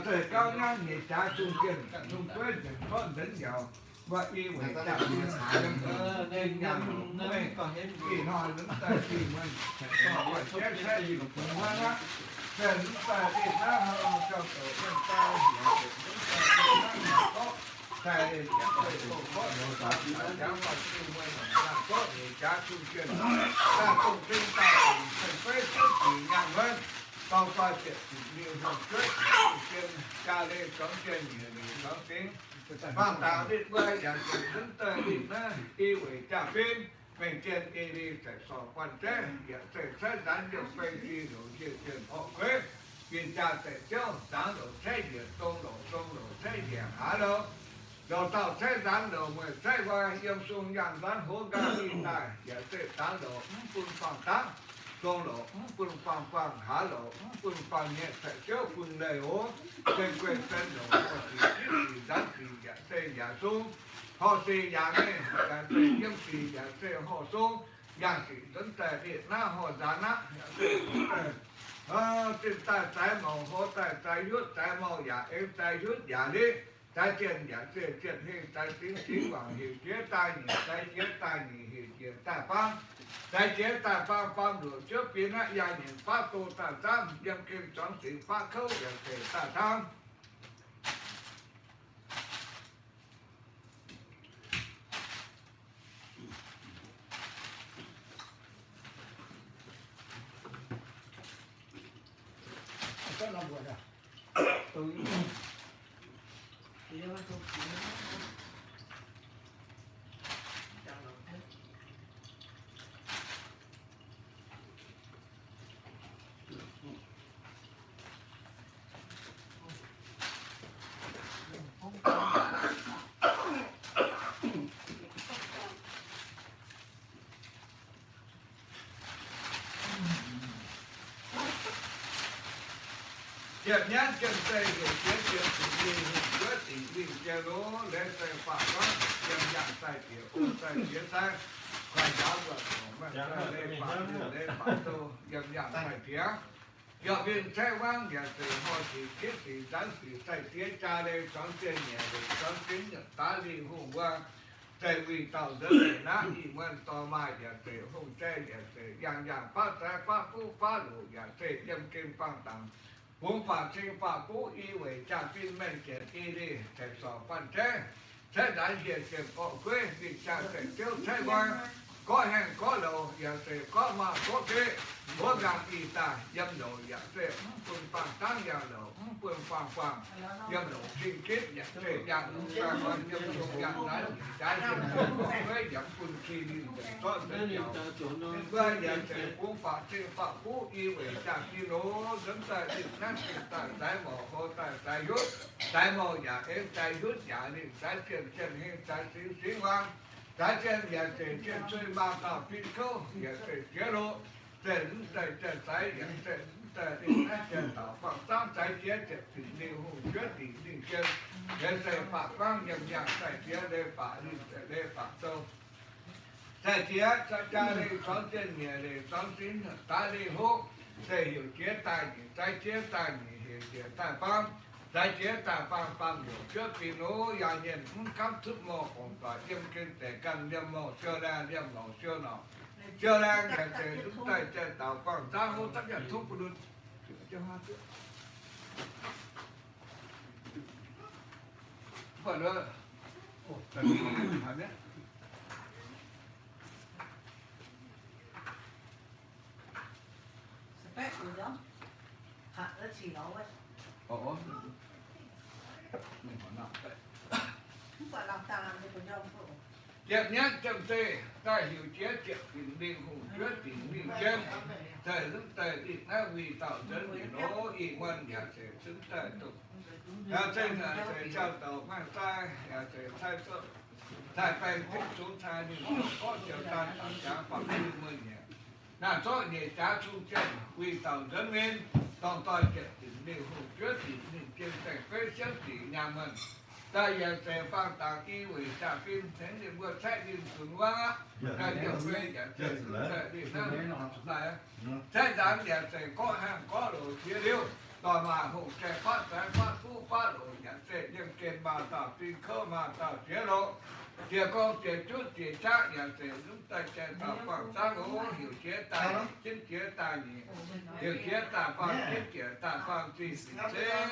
แต่เก้าหน้าเนี่ยจ้าจุงเกินจุงเกินถึงต้นถึงยาวว่าอีเหวยจับที่หายังเออเดินยังไม่ก็เห็นกี่นอนน้ำแต่ที่มันก็ว่าแค่แค่อยู่กับผมว่านะแต่น้ำแต่ดิบนะเราเจ้าตัวเจ้าตาเหี่ยวน้ำก็แต่เด็กยังเคยโตก็เราสาธิตจังหวัดที่เมืองก็จ้าจุงเกินถ้าตรงเป็นตาเป็นเฟซบุ๊กอย่างเว้น bao qua chuyện nhiều học trước trên cha lên cống trên nhiều cống tiếng bằng tạo đi bơi dạng chuyện đứng tới đi na y quỷ trả phim mình trên y đi sẽ sò quan chế hiện sẽ xét đánh được phê đi đủ chuyện họ quế viên cha sẽ châu sáng đủ xe điện tôn đủ xe điện hả đâu đầu tàu xe đánh đồ mười xe qua yếm xuống dạng đánh hố ga đi tài hiện sẽ sáng đủ phun phòng tăng con lộ quân phang phang há lộ quân phang nhẹ sẽ chớ quân đầy hố quên quên tên lộ có thì giá trị giả tê giả xuống họ xì giả nghe giả tê yếm xì giả tê họ xuống giả xì tấn tè điện na họ giả na trên tay trái màu họ tay trái yết trái màu giả em trái yết giả đi trái trên giả tê trên hình trái tính chính bằng hiệu chế tay nhỉ trái chế tay nhỉ hiệu chế tay phang đại chế ta phang được trước phía nãy gia nhìn phá tô ta tham dâm kim chọn sĩ phá khâu để thể ta tham Có lòng buồn à? tôi Thì nó không chuyện nhát chân tây hiểu chuyện chuyện tình đi hình quyết tình đi che lố lên tay phải đó chân dạng tay kia ôm tay phía tay khoai giáo vật mà lên phải tô chân dạng tay phía giờ bên xe vang nhà từ họ thì thiết thì dán thì tay phía cha đây chọn trên nhà để chọn chính nhận tá đi hôm qua tay vì tàu rất là nát đi nguyên to mai nhà từ hôm xe nhà từ dạng phát trái phát phú phát lộ nhà từ dâm kim phang tặng vốn phạt sinh phạt phú y về cha phim men kể y đi thể sọ phân thế đại diện tiền cọ quê vì cha thể tiêu thế quan có hàng có đầu giờ thể có mà có thế có gà y ta dâm đầu giờ thể phương phang tăng giờ đầu phương phang phang dâm đầu sinh kết giờ thể dạng ra quan dâm đầu dạng đấy trái tiền cọ quê dâm quân khi đi có rất nhiều bây giờ thể vốn phạt sinh phạt phú y về cha phim nó dẫn tới việc năng tại trái mỏ hồ tại rút trái mỏ giả em trái rút giả đi trái trên hình trái xíu vang trái trên giả trên chơi ba tàu pin câu giả chế độ trên trái trái đi trên tàuฝั่งtam trái chế thì điều hùng chế thì trên để phạt quang nhầm trái chế để phạt sâu trái chế cha đi chọn trên nhà để chọn chính ta đi hút để hiểu chế tài trái chế tài hiểu chế tài phang trái chế tài phang hiểu trước khi nó gia nhiên không cắm thức mò còn phải tiêm kinh để cần tiêm mò chưa nào chưa đang để để chúng ta trên tàu phang ta hô tất cả thuốc của đun cho hoa trước phải đó phải biết Spec rồi đó. Hạt nó chỉ nó vậy. ồ mình còn nằm đây Không phải làm ta làm cho con dâu phụ. Chuyện nhất trong tê, ta hiểu chế chuyện tình điên hùng quyết tình điên chân thời lúc tề đi ta vì tạo chân thì nó y ngoan nhà sẽ xứng tề tục nhà trên là sẽ trao tàu mang sai nhà sẽ thay sợ thay phải thích xuống thay nhưng có chiều tan tạm trả khoảng 20 nhà là cho để trả xuống chân vì tạo chân nguyên toàn toàn chuyện tình điên hùng quyết tình điên chân thành phế chất thì nhà mình ta giờ sẽ phang tà ký vì trả phim thế thì vừa chạy đi xuống quang á ta giờ về giờ sẽ đi nó lại thế đáng giờ sẽ có hàng có đồ chia liêu tòa mà hộ sẽ phát trái phát phú phát đồ giờ sẽ đem kèm bà tà phim khơ mà tà chế độ chia con chia chút chia chắc giờ sẽ giúp ta chạy tà phang sáng ố hiểu chế tài chính chế tài nhỉ hiểu chế tà phang chính chế tà phang thì sẽ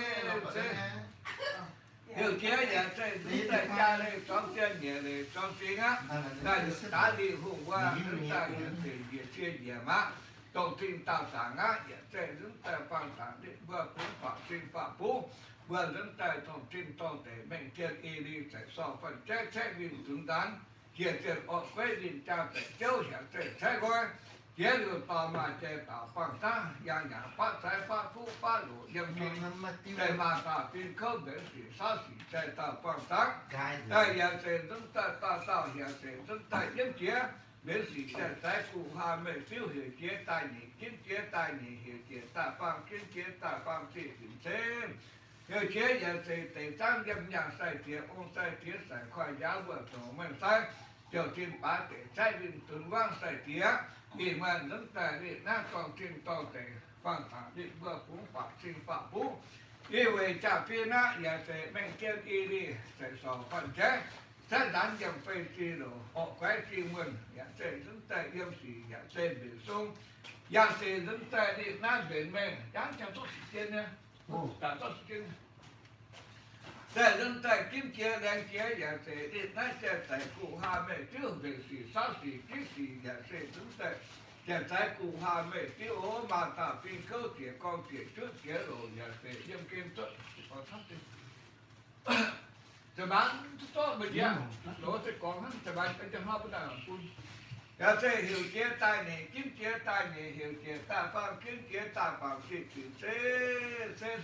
hiểu chế giờ sẽ giúp ta cha đây trong chân nhẹ đây trong tiếng á ta đã đi hôm qua chúng ta nhận tiền việc chia nhà má tổng tin tạo sản á giờ sẽ giúp ta phang sản định vừa cũng phạm sinh phạm phú vừa dẫn ta tổng tin tổng thể mệnh thiên y đi sẽ so phần chết viên tướng tán hiện tiền ở quê đình cha sẽ châu hiện sẽ sai coi chế được tò mà chế tạo phang ta nhà nhà phát trái phát phú phát lũ dâm kinh để mà ta tin không để sự sát sự chế tạo phang ta đây giờ sẽ chúng ta tạo hiện sẽ chúng ta yếm chế miễn sĩ sẽ trái cụ hà mê tiêu hiểu chế tài nhị kiến chế tài nhị hiểu chế tài phạm kiến chế tài phạm trị tỉnh thêm hiểu chế giờ thì tề tăng dâm nhà sai chế ông sai chế sai khoai giáo vợ tổ mình sai chiều trên bá tề trái viên tuần quang sai chế vì mà dẫn tài đi nát còn trên to tề phản thả đi vừa cũng phạm sinh phạm phú yêu về trả phiên á giờ thì mình kêu đi đi sẽ sò phần chế sẽ đánh dòng phê chi đồ họ quái chi mừng dạ sẽ dẫn tay yêu sĩ dạ sẽ bị sung dạ sẽ dẫn tay đi nát về mình dám chẳng tốt sĩ tiên nha chẳng tốt sĩ tiên sẽ dẫn tay kiếm chia đen chia dạ sẽ đi nát sẽ tay cụ hà mẹ trước về sĩ sáu sĩ ký sĩ dạ sẽ dẫn tay dạ tay cụ hà mẹ tiêu ố mà ta phiên câu tỉa con tỉa trước tỉa rồi dạ sẽ dâm kim tốt có thấp điจะบ้านตัวไม่ยากโหลดกองจะบ้านเป็นจังหวะต่างๆคุณอย่าเสียหิวเจี๊ยตายนี่กินเจี๊ยตายนี่หิวเจี๊ยตาฟังกินเจี๊ยตาฟังสิกินเส้น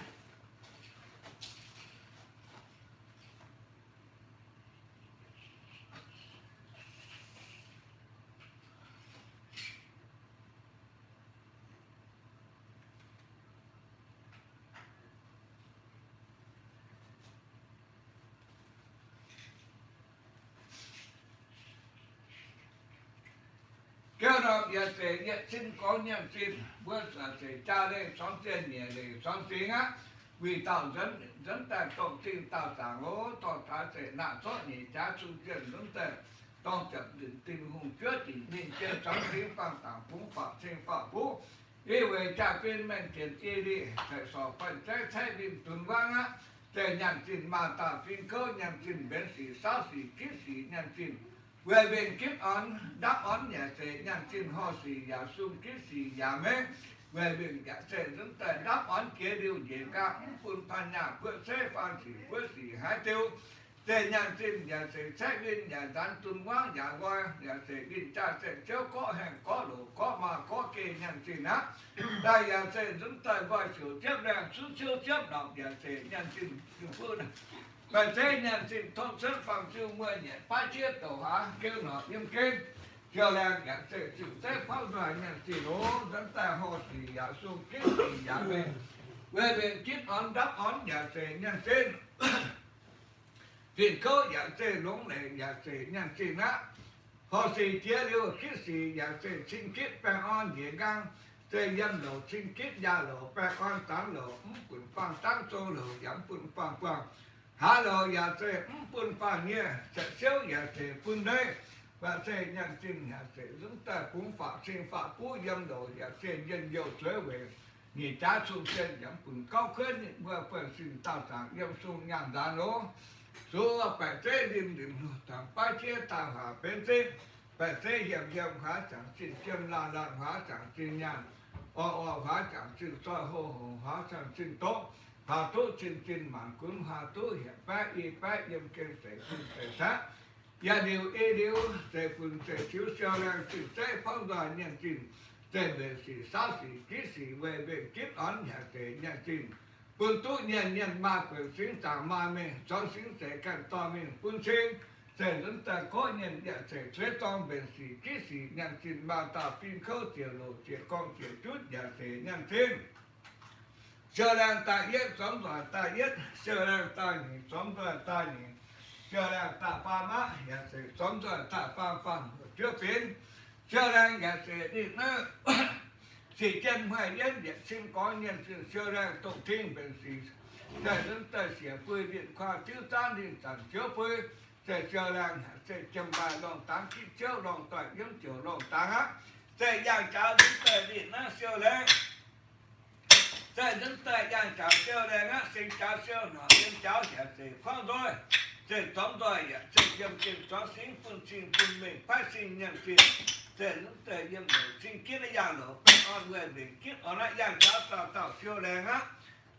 kêu nó giờ sẽ nhận xin có nhận xin bữa sẽ cha lên xóm tiền nhẹ để xóm tiếng á vì tạo dẫn tại tổng tin tạo sản lỗ tạo trả sẽ nạn sót nhị trả trung tiền dẫn tại tổng chậm định tình hùng trước chỉ định trên xóm tiếng phang tảng phúng phạm sinh phạm phú đi về trả phiên mình tiền chi đi sẽ sọ phần trái bình tuần vang á sẽ nhận xin mà tạo phiên cơ nhận xin biến sĩ sáu sĩ kiếp sĩ nhận xin về bên kiếp ấn đáp ấn nhà sẽ nhận xin ho sĩ giả sung kiếp sĩ giả mê về bên cả sẽ dẫn tới đáp ấn kia điều gì cả phun phan nhà phước xe phan sĩ phước sĩ hai tiêu sẽ nhận xin nhà sẽ bên nhà đàn tuần quang nhà qua nhà sẽ bên cha sẽ chéo có hàng có lỗ có mà có kê nhận xin á đây nhà sẽ dẫn tới vài chiều tiếp đèn xuống chiều tiếp đọc nhà sẽ nhận xin phương này và thế nhận xin thông sức phòng siêu mưa nhẹ phá chiết tổ há kêu nọ nghiêm kênh chiều là nhận sẽ chịu tế pháo đoài nhận xin ố dẫn ta hồ sĩ giả xuống kết sĩ giả về bên kiếp ấn đáp ấn nhà sẽ nhận xin tiền cơ giả sẽ lũng lệ nhà sẽ nhận xin á hồ sĩ chia liêu kiếp sĩ giả sẽ xin kiếp bè on dễ găng sẽ dân lộ xin kiếp gia lộ bè on tán lộ quỳnh phang tán xô lộ giảm quỳnh phang quang Hello, nhà sẽ phun phản nhé, sẽ xéo nhà sẽ phun đây và sẽ nhận tin nhà sẽ dẫn ta cũng phạm sinh phạm phú dâm đồ nhà sẽ dân dầu trở về nghỉ trả xuống trên giảm phun cao khuyến vừa phải sinh tạo sản dâm xuống nhàn giá nó số phải thế điểm thằng ba chia tạo hạ bên thế phải thế hiểm hóa chẳng xin châm là hóa chẳng xin nhàn hóa chẳng xin soi hô hóa chẳng xin tốt hà tu chín mạn cuốn hà tu hiện bát y bát yếm kêu sẽ phun sẽ sát gia điều y điều sẽ phun sẽ chiếu xeo lang sự sẽ phong đoàn nhận tin sẽ về sĩ sáu sĩ ký sĩ về kiếp ấn nhà sẽ nhận tin phun tu nhận ma quyền sinh trả ma mê cho sinh sẽ cần to mình phun sinh sẽ dẫn ta có nhận nhà sẽ thuế trong về sĩ ký sĩ nhận tin ma ta pin khâu tiểu lộ tiểu con tiểu chút nhà sẽ nhận tin chờ đang ta yết sống rồi ta yết chờ đang ta nhỉ sống rồi ta nhỉ chờ đang ta pha má nhà sẽ sống rồi ta pha trước phiến chờ đang nhà sẽ đi nữa chỉ chân hai yết để xin có nhân sự chờ đang tụng thiên về gì sẽ dẫn tới xỉa phơi điện khoa chữ tan điện sản chiếu phơi sẽ chờ đang sẽ châm bài lòng tám kít chiếu lòng tỏi yếm chiều lòng tám á sẽ giang cháu đến tới điện nó siêu lên sẽ dẫn tới giang cháu siêu lên á sinh cháu siêu nó yếm cháu sẽ phong rồi sẽ tóm rồi sẽ yếm kim cháu sinh phun mình phát sinh nhận tiền sẽ dẫn tới yếm đồ sinh kiết nó giang đồ on về để kiết ở lại giang cháu tạo siêu lên á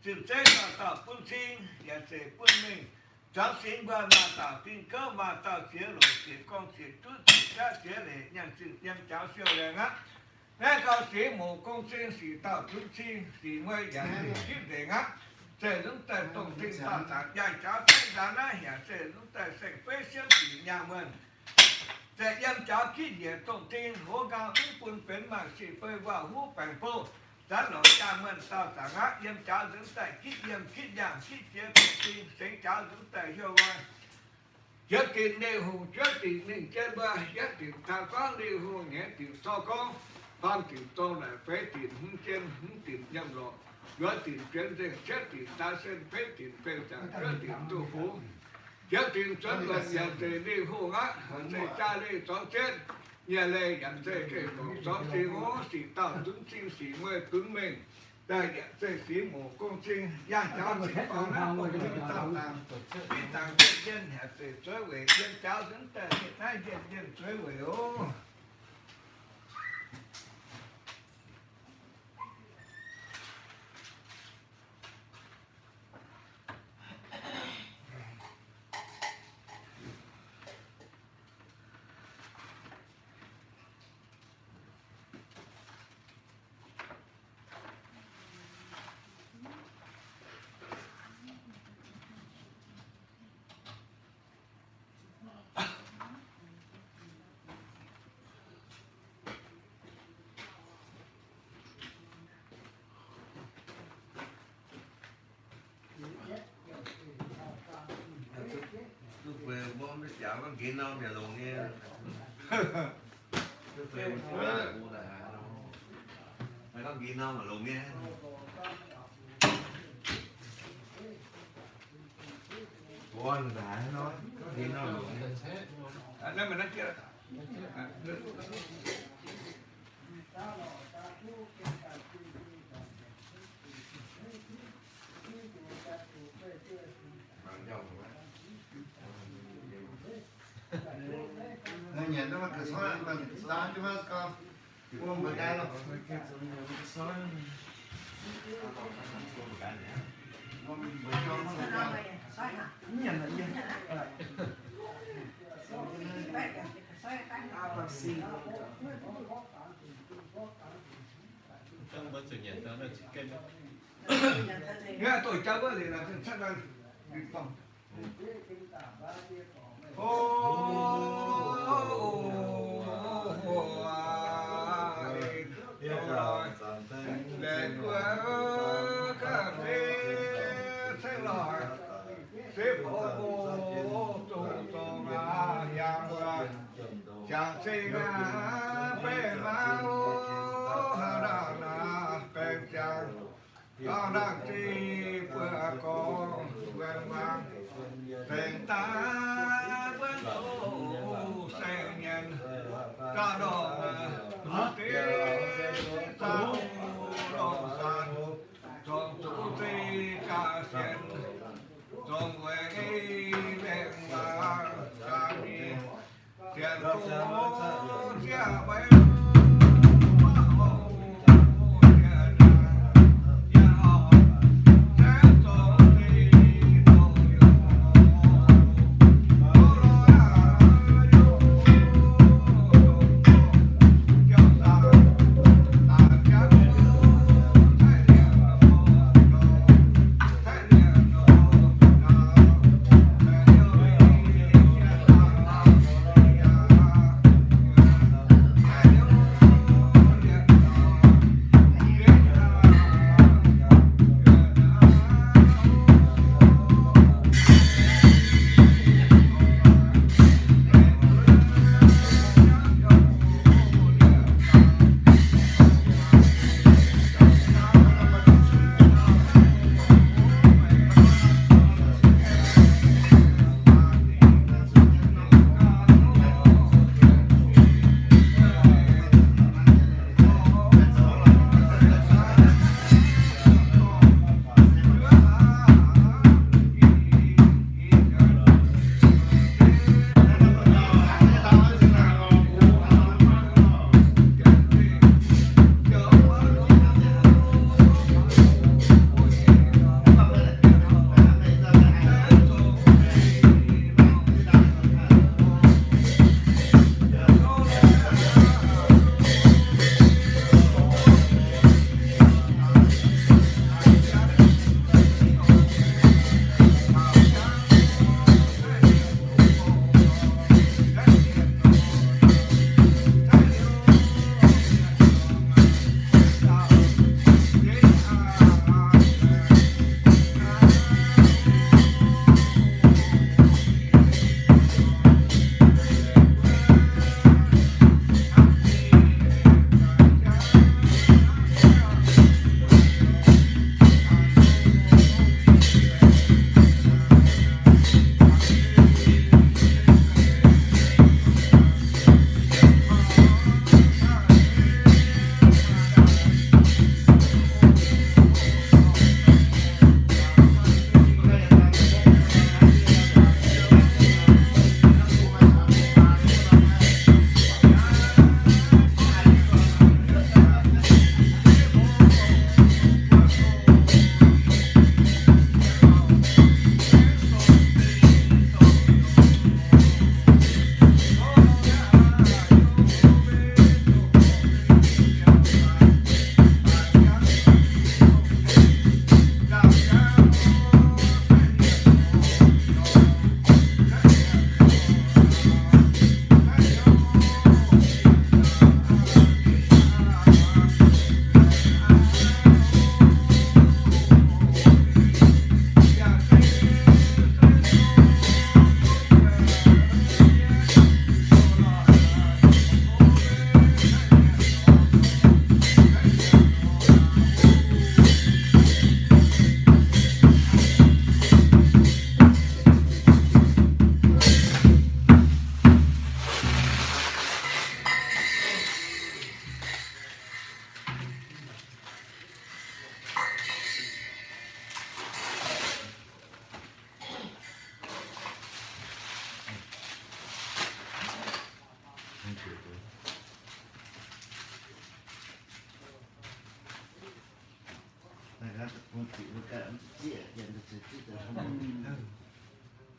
sự chế tạo phun sinh và sẽ phun mình cháu sinh qua mà tạo tin cơ mà tạo chế lộ chế con chế chút chế chế để nhận sự nhân cháu siêu lên á nên cao sĩ một công sinh sĩ tạo chút sinh sĩ mới và kiếp để á sẽ dẫn tới tổng tin tạo sản dành cháu thấy ra nó hiện sẽ dẫn tới sẽ phê siêu sĩ nhà mình แต่ยังจะคิดเดียต้องทิ้งหัวกาอุ้งปุ่นเป็นมาสิเปว่าหัวแปงโปจันหลอกจาเมือนสาวสังหะยังจะถึงแต่คิดยังคิดอย่างคิดเจ็บตีเสียงจะถึงแต่เชื่อว่าเจ็บตีในหูเจ็บตีหนึ่งเจ็บว่าเจ็บตีทางก้อนในหูเนี่ยตีซอก้องความตีโตไหนเฟตีหึงเจนหึงตียังหลอกย้อนตีเปลี่ยนเส้นเจ็บตีตาเส้นเฟตีเป็นจากเจ็บตีตัวหูเจ็บตีจนวันยังเจในหูอ่ะในใจเลยสองเจ็ดnhà lê nhận dây cái tổ gió xì ngó xì tạo đứng chinh xì mê tướng mình đây nhận dây xì mổ công chinh giang cháu xì phó nát một cái tạo làm bị tăng dân hẹp xì chơi về dân cháu dẫn tờ hiện nay dân chơi về ô lúc về bom nó chảo con kiến non nhà lồng nghe lúc về mua là mấy con kiến non mà lồng nghe con đã nói con kiến non lồng nghe nên mình nói kia bằng dòng Người nhận nó mà cứ xóa bằng lá chứ mà con uống một cái đâu Nhận là gì? trong bữa chủ nhật đó là chicken nghe tôi cháu thì là chắc là đi phòng để qua cà phê say lỏi xếp ô tô tô ngà yang ra chàng say ngà bê máu hà đà na bê chàng con đang chi vừa có quen vang tình ta vẫn ô say nhân ca đỏ tiếng sao đỏ san trong số ti ca sen trong quê lên mà ca đi tiền phố chia bay Hãy subscribe cho kênh Ghiền Mì Gõ để không bỏ lỡ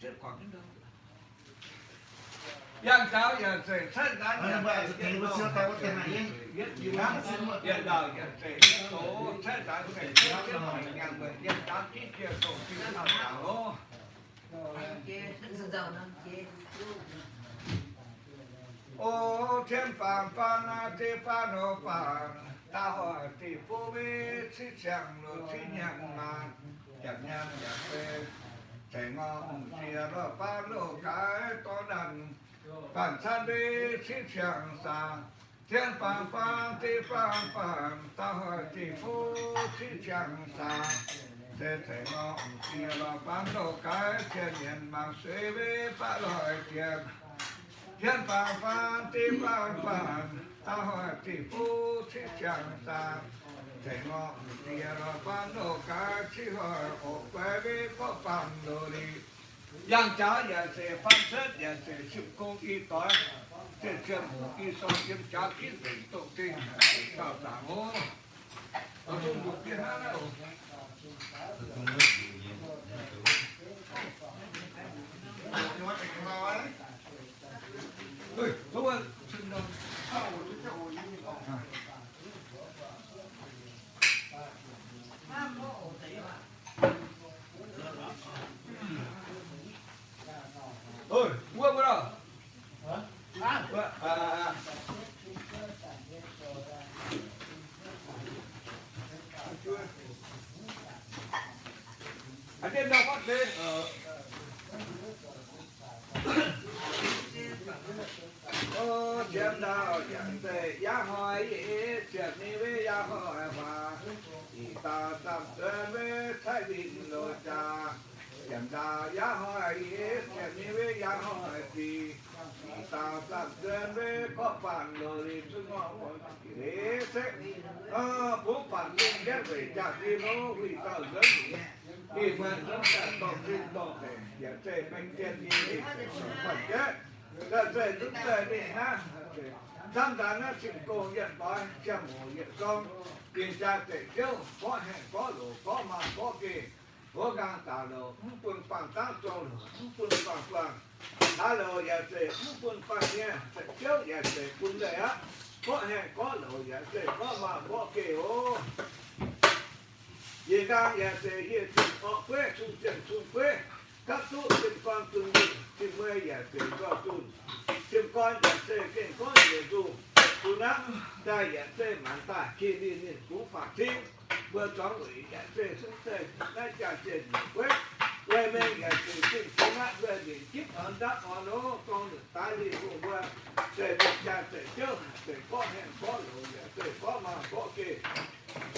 chết khoảng đến đâu yang cháu giờ sẽ sát đá Anh bạn thì thấy bữa xưa tao có tiền này ấy. biết gì lắm hiện đời giờ sẽ số sát đá sẽ chết chết khỏi nhà người dân tám chín kia tổ chức làm đảo ô thiên phàm phan thế phan ô phàm ta hỏi thì vô vi chỉ chẳng rồi chỉ nhận mà chẳng nhận chẳng về chạy ngon chia rồi phan lô cái có đàn phản san đi chỉ chẳng xa thiên phàm phan thế phan phàm ta hỏi thì vô chỉ chẳng xa thế chạy ngon chia rồi phan lô cái trên nhận bằng suy vi phá lời tiền thiên phàm phan thế phan phàm ta hỏi thì vô chỉ chẳng xa chạy ngọ thì rồi phan đồ cá chỉ hỏi ổ quay với có phàm đồ đi yang cháu giờ sẽ phan xét giờ sẽ chịu công y tối trên chân một y sâu kiếm cháu kiến định tổ tiên tạo tạo ngô ở trong một cái hát đâu ơi đúng không xin đâu ôi mua cái đâu anh em đâu có thế chuyện nào chuyện về giá hỏi chuyện này với giá hỏi mà ta tâm tư với thái bình lộ cha chuyện nào giá hỏi chuyện này với giá hỏi thì ta tâm tư với có phản lộ thì tôi ngon thế thế bố phản linh ghét về cha đi nó vì ta rất vì phần rất là tốt tin tốt để giải chế bên trên gì phải chết là dễ giúp dễ đi ha tham gia nó chịu cô nhận bói cha mổ nhận con tiền tra để kêu có hẹn có lỗ có mà có kỳ có gang tà lỗ quân phẳng tác trâu lỗ quân phẳng phẳng ta lỗ giải chế quân phẳng nha sẽ kêu giải chế quân dễ á có hẹn có lỗ giải chế có mà có kỳ ô vì gang giải chế hiện trình họ quê trung tiền trung quê các tu tìm con từng đi tìm mê giải chế cho tuần tìm con giải chế kiện có giải dù tu nắm đại giải chế mãn tả khi đi nên cũng phạt chính vừa chóng ủy giải chế xuống tề đại trả chế quét quê mê giải chế tìm xuống hát về để kiếp ấn đắc họ nó con được tái đi cùng vừa chế được trả chế chớ chế có hẹn có lỗ giải chế có mà có kỳ Hãy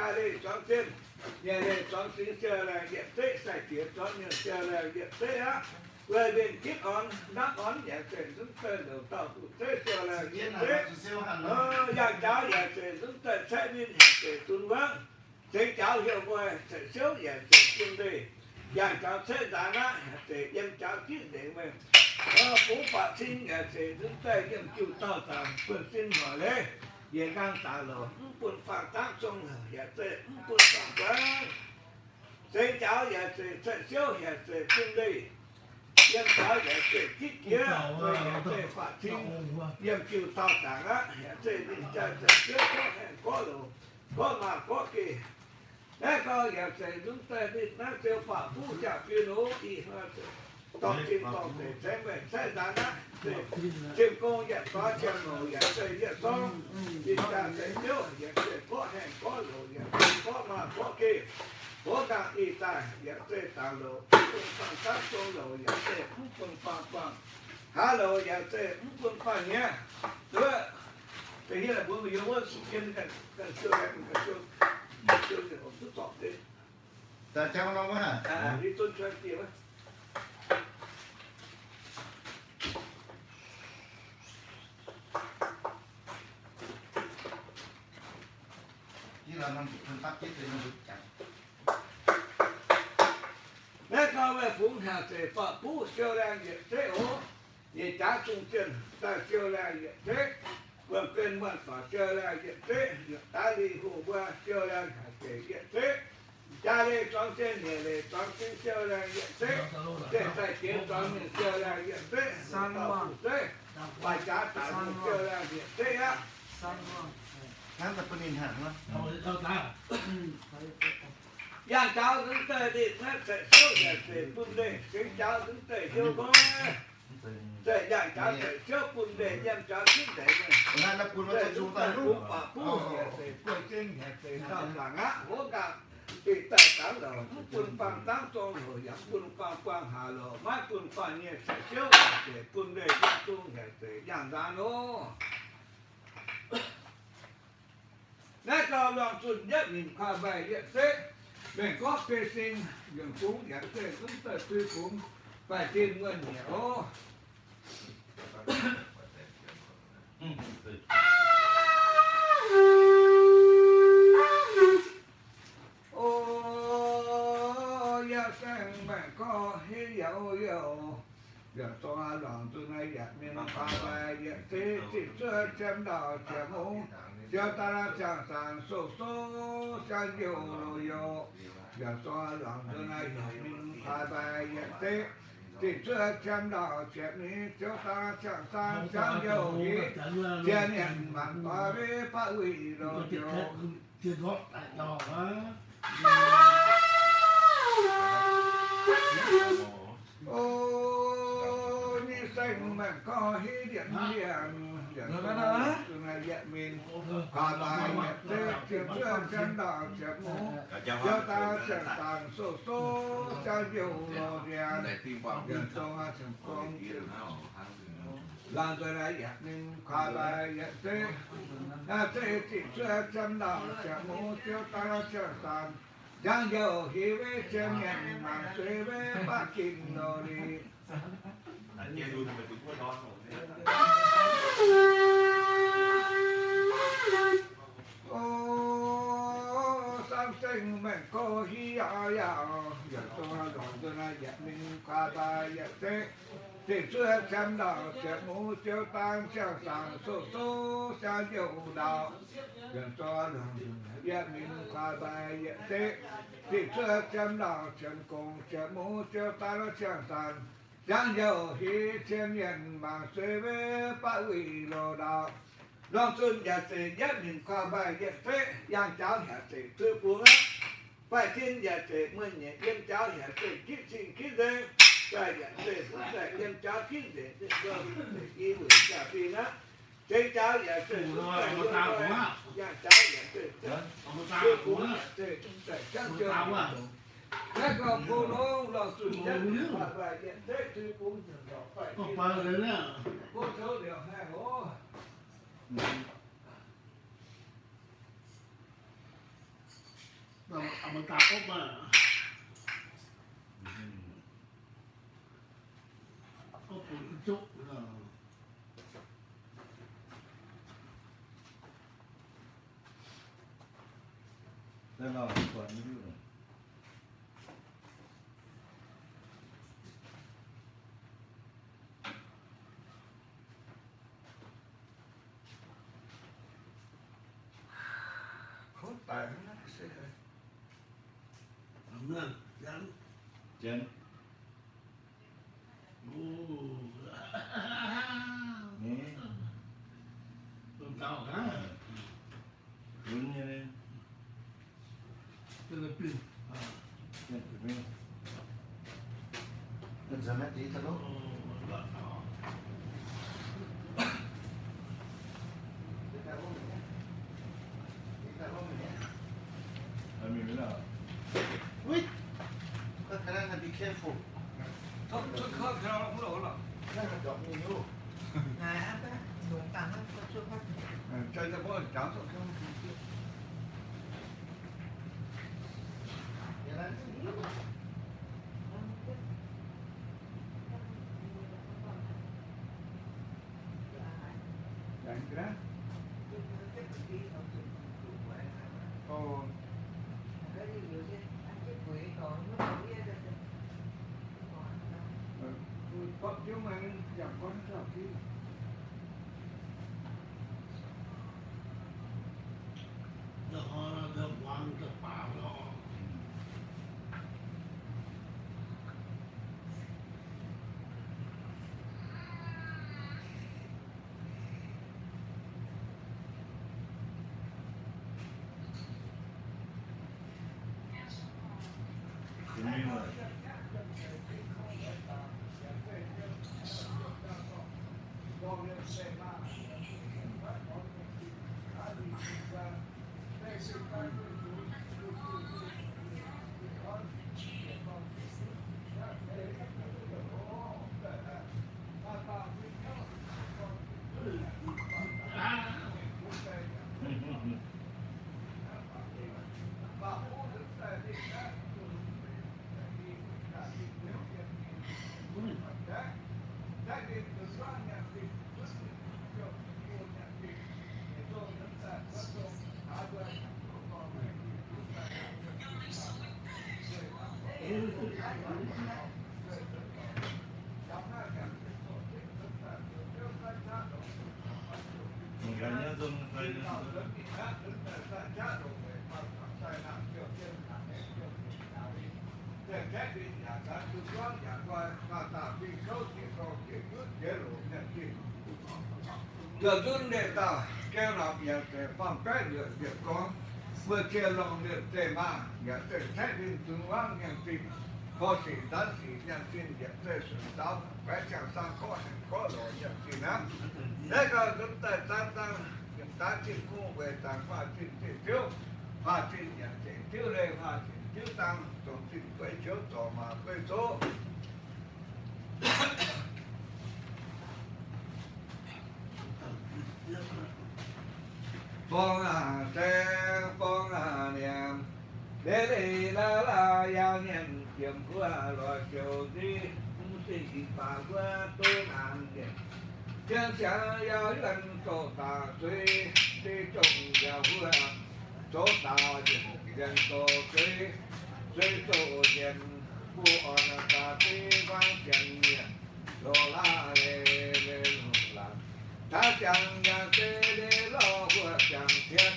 subscribe cho kênh Ghiền Mì Gõ để không bỏ về bên kiếp on đáp on giải thể giúp tên đầu tàu phụ thế cho là như thế dạng cháu giải thể giúp tên sẽ viên giải thể tuân vắng thế cháu hiểu về sẽ xấu giải thể tuân đi dạng cháu sẽ giả nát giải thể em cháu kiếp để mình bố phạt sinh giải thể giúp tên em chịu tao tạm quân sinh mở lê về ngang tà lộ quân phạt tác trong giải thể quân phạt vắng thế cháu giải thể sẽ xấu giải thể tuân đi em cháu giải thể kít kia rồi giải thể phạt sinh em chịu tao tạm á giải thể đi giải thể xấu có hẹn có lộ có mà có kỳ đấy coi giải thể giúp tên đi nó kêu phạt phú trả phiên ố đi hơn tổng chim tổng thể xem về sẽ giá nát chim cô giải có chim nổ giải thể giải xong đi ra thể xấu giải thể có hẹn có lộ giải thể có mà có kỳ có cả y tài giải thể tạo lộ quân phản tác trong lộ giải thể quân phản phản há lộ giải thể quân phản nhé đúng thì hiện là bữa mình yêu sự kiện cần sửa lại mình cần sửa để ông chút tọt đi ta trong nó hả đi tuân cho em tiền ấy chỉ là năm phần phát chết thì nó được chặt Nếu có về phúng hạ sẽ phá phú siêu làng diệt thế ố. Vì trả trung chân ta siêu làng diệt thế. Vâng kênh mật phá siêu làng diệt thế. Ta đi hù qua siêu làng hạ sẽ diệt thế. Cha lê trong trên nhà lê trong trên siêu làng diệt thế. Để tài kiến trong những siêu làng diệt thế. Sang hoàng thế. Và trả trả những siêu làng diệt thế á. Ngán tập niên hẳn lắm. Yang cháu đứng tề đi, nó sẽ số để phun đề, cái cháu đứng tề vô có. Để yang cháu sẽ số phun đề, yang cháu đứng tề này. Ngán là cuốn nó Để sẽ chúng xuống ta tay phun lúc. phá phun để phun trên để tạo rằng á, hố gà. Thì tại cáo là phun phang tám tôn rồi, yang phun phang quang hà lò, mãi phun phang nhẹ sẽ số để phun đề, yang phun để yang ra nó. Nếu có lòng xuân nhất mình khoa bài hiện thế. Mình có phê sinh, những phúng hiện thế cũng tới tuy phúng. Phải tin nguyên nhiều. Ô, ya sang mẹ có hi dạo dạo. Giờ toa lòng từ nay dạy mình khoa bài hiện thế. Chỉ chưa chém đỏ chém hông. Giờ ta ra chẳng sàn sổ số sang nhiều rồi yo. Giờ xoa lòng từ nay mình khai bài hiện thế. Chỉ chưa chém đỏ chém ní cho ta chẳng sàn sang nhiều ý. Trên nhận bằng qua với phá hủy rồi yo. Chưa thoát lại đỏ quá. Ô, như xanh mà có hí điện điện. Giờ xoa từ nay dạy mình khai bài hiện thế. Chỉ chưa chém đỏ chém mũ. Cho ta chẳng tàn sổ số cho nhiều lò đèn. Để tìm vào Giờ xoa chẳng con làm rồi lại dạy mình khai bài hiện thế. Thế chỉ chưa chém đỏ chém mũ. Cho ta chẳng tàn chẳng nhiều hí với chém nhận mà xuế với bác kinh đồ đi. Ô, sam sinh mình có hi ảo ảo. Giờ tôi gọi tôi nói dạy mình qua bài dạy thế. Thì chưa chém đỏ chém mũ chiếu tăng chiếu sàng sổ số xa nhiều đạo. Giờ tôi dạy mình qua bài dạy thế. Thì chưa chém đỏ chém cùng chém mũ chiếu tăng chiếu sàng. Chẳng nhiều hi chém nhận bằng xuế với bác ủy lô đạo. Long xuân nhà sĩ nhất mình qua bài dạy thế. Yang cháu nhà sĩ tư phú á. Phải tin nhà sĩ mới nhẹ yên cháu nhà sĩ kít xin kít dê. Phải nhà sĩ cũng phải yên cháu kít dê. Để ghi bửi trả phim á. Chế cháu nhà sĩ cũng phải yên cháu nhà Yang cháu nhà sĩ tư phú nhà sĩ cũng phải chắc chưa. Các con cô nó long xuân nhất mình qua bài dạy thế. Tư phú nhà sĩ phải Có tin. bao giờ nữa. Cô số điều hai hố. Mình tập ốp mà. Ốp một chút rồi. Đây là còn như thế này. Khốn tàn nó sẽ Nâng, dán. Chân. Nè. Tụi tao hả? Đúng như thế. Philippines. Chân của mình. Đừng giờ mét tí thật lúc. Mình mới là Ui! Các khả năng là be careful. Không, chút khớp cho nó cũng lỗ lắm. Đang là chọn nhiều nhiều. Này ăn cái luồng tàn nó có chút phát. Chơi cho bố cháu sao không? Vậy là Đánh cái đó. Ồ. Cái gì nhiều chứ, ăn cái quỷ còn nó không biết được. mình chẳng quan trọng gì. Đó là được quang được bảo đó. Người nhớ dùng người nhớ dùng. Giờ tôi để ta kêu làm việc để phòng cái việc có vừa kêu lòng được để mà nhà để thay đi từ vang nhà tìm có gì đó thì nhà tìm việc để sự đau phải chẳng sang có lỗi nhà tìm á thế còn chúng ta ta chỉ cô về tăng phát triển thiếu phát triển nhà thiếu đây phát triển thiếu tăng tổng triển quay thiếu tổ mà quay số phong niệm để đi la giao niệm kiếm qua loài chiều đi cũng chỉ bà qua tôi làm niệm chân xa giao lần tổ ta tuy đi trồng giao vừa tổ ta dân tổ tuy tổ dân buồn ta tuy vang chân niệm lô la lê làm ta chẳng nhà tê đê lo của chẳng thiên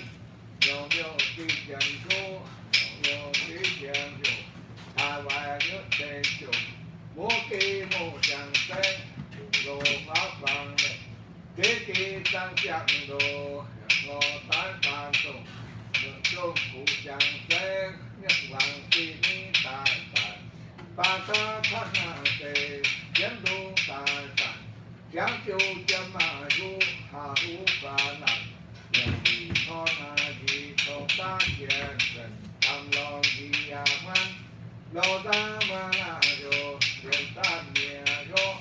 nhiều nhiều tí chẳng cô nhiều tí chẳng dù ta vài nước tê chung mô kỳ mô chẳng tê đồ pháp vàng nè kế kỳ tăng chẳng đồ ngô tán tàn tùng nước chung cụ chẳng tê nhất vàng kỳ ni tài tài ba ta phát hạ tê chém đô tài tài chẳng chịu chấm mà du hà hú và nặng nhận gì con gì không ta chuyện gần thầm lo gì à man lo ta mà rồi tiền ta nhẹ rồi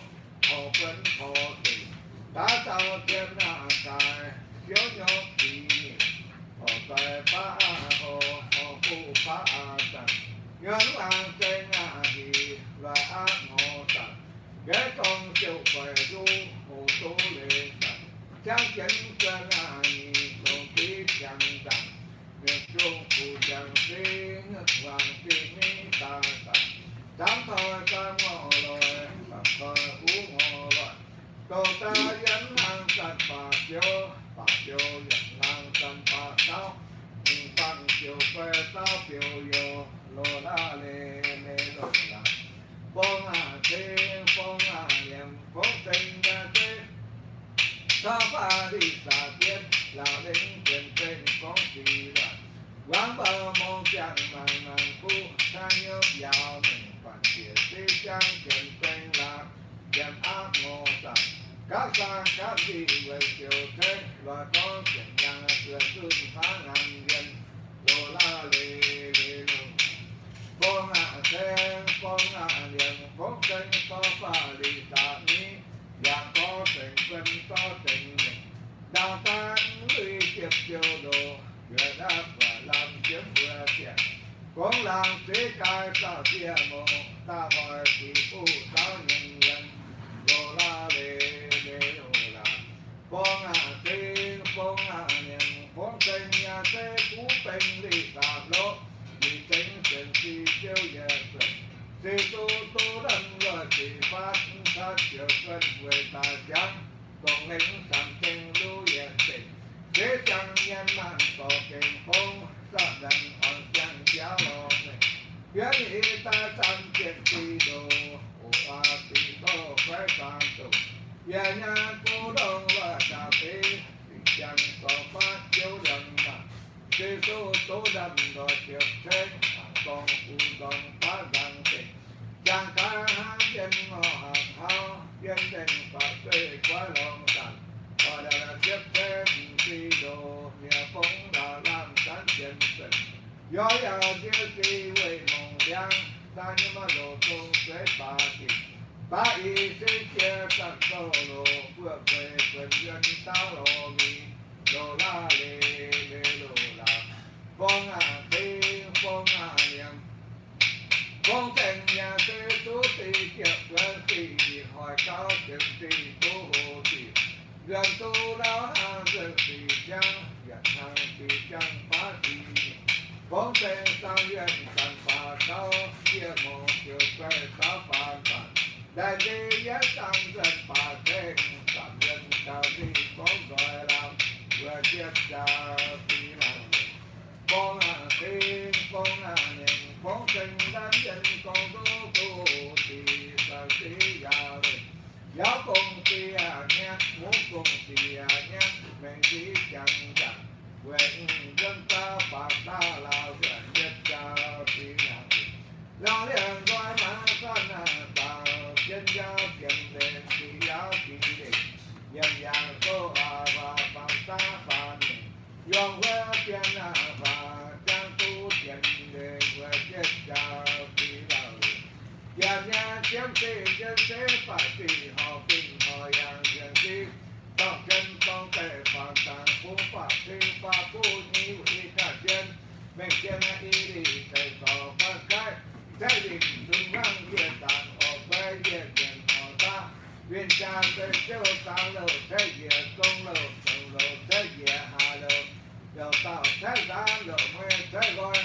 họ vẫn họ thì đã tạo tiền là tài thiếu nhau gì họ tài phá họ phụ phá tận nhớ ăn trên gì và ác ngộ tận ghé con chịu phải du hồ tố lên tận chắc chắn cho ngài đồng chí chẳng rằng việc chung phụ chẳng tiếng hoàng kỳ mỹ ta tận dám thôi ta ngọ lời và thôi ú ngọ lời cầu ta dẫn hàng tận bà chiếu dẫn hàng tận bà sao nhưng bằng chiều quê ta biểu yo lô la lê lô la phong niệm phong tình nhà tê ta pha đi xa tiên là đến tiền tên có gì là quán bờ mong chẳng màng phu ta nhớ vào mình phản chia đi chẳng tiền tên là tiền ác ngộ tận các xa các gì về chiều thế và có chuyện nhà thừa tư phá ngàn dân lô la lê lô phong niệm phong tình to pha đi xa ní và có tình quân to tình mình đào ta người kiếp chiều đồ vừa đáp và làm chiếm vừa tiền con làm thế cai sao kia mồ ta hỏi thì phu sao nhân nhân đồ la lê đồ la phong niệm phong tình nhà thế cú tình đi tạm lỗ vì tính tình chi chiêu giờ thì tu đâm rồi thì phát sát chiều xuân quê ta trắng còn lính sẵn tình lưu yên tình thế chẳng nhân man có kinh phong sa đằng on chẳng giáo lo mình biến ý ta sẵn chuyện tì đồ ủa tì tô phải tàn tụ nhà nhà cô đông và cà phê chẳng có phát chiếu đằng mà thế số tố đằng rồi tiệc thế còn phụ còn phá đằng tình chẳng cả hai chân ngõ hàng hao yên tình và xây quá lòng tàn và đã tiếp thêm khi đồ nhà phóng đã làm sáng chân tình gió ya tiêu kỳ về mộng đen ta như mà đồ công sẽ bà thì bà ý sẽ chia tận sâu lộ phước về quyền dân tao lộ vì lộ la lê lê lộ la phong thi phong niệm phong thành nhà tư tú tì kiệp dân tì hỏi cao tiền tì tú hồ tì dân tu đó hàng dân tì trăng dân hàng tì trăng phá tì phong thành sang dân cần phá cao kia mô kiều quay tá phá phá đại đi giá tăng dân phá thêm cảm dân cao tì phong gọi làm vừa chiếc cha tì làm phong thiên phong niệm phong tình đám dân con tu thì ta sĩ giàu giáo công thì nhát muốn công thì nhát mình chỉ chẳng chẳng nguyện dân ta bạc ta là nguyện nhất cha thì nhạc lo liền coi má con vào trên giáo kiểm đền thì giáo thì định nhân dạng cô và bằng ta và mình dòng quê tiền và trang tu tiền để về chết cha thì đạo nhà nhà kiếm tiền chân thế phải thì họ kinh họ yang dân đi tóc chân con tệ phản tàn phú pháp thì pháp phú như ý cả chân mình chân ý đi thầy tỏ phát cái thế định đừng vang địa tàn họ về địa tiền họ ta viên cha tây châu sáng lầu thế địa công lầu công lầu thế địa hà lầu đầu tàu thế giá lầu mê thế gọi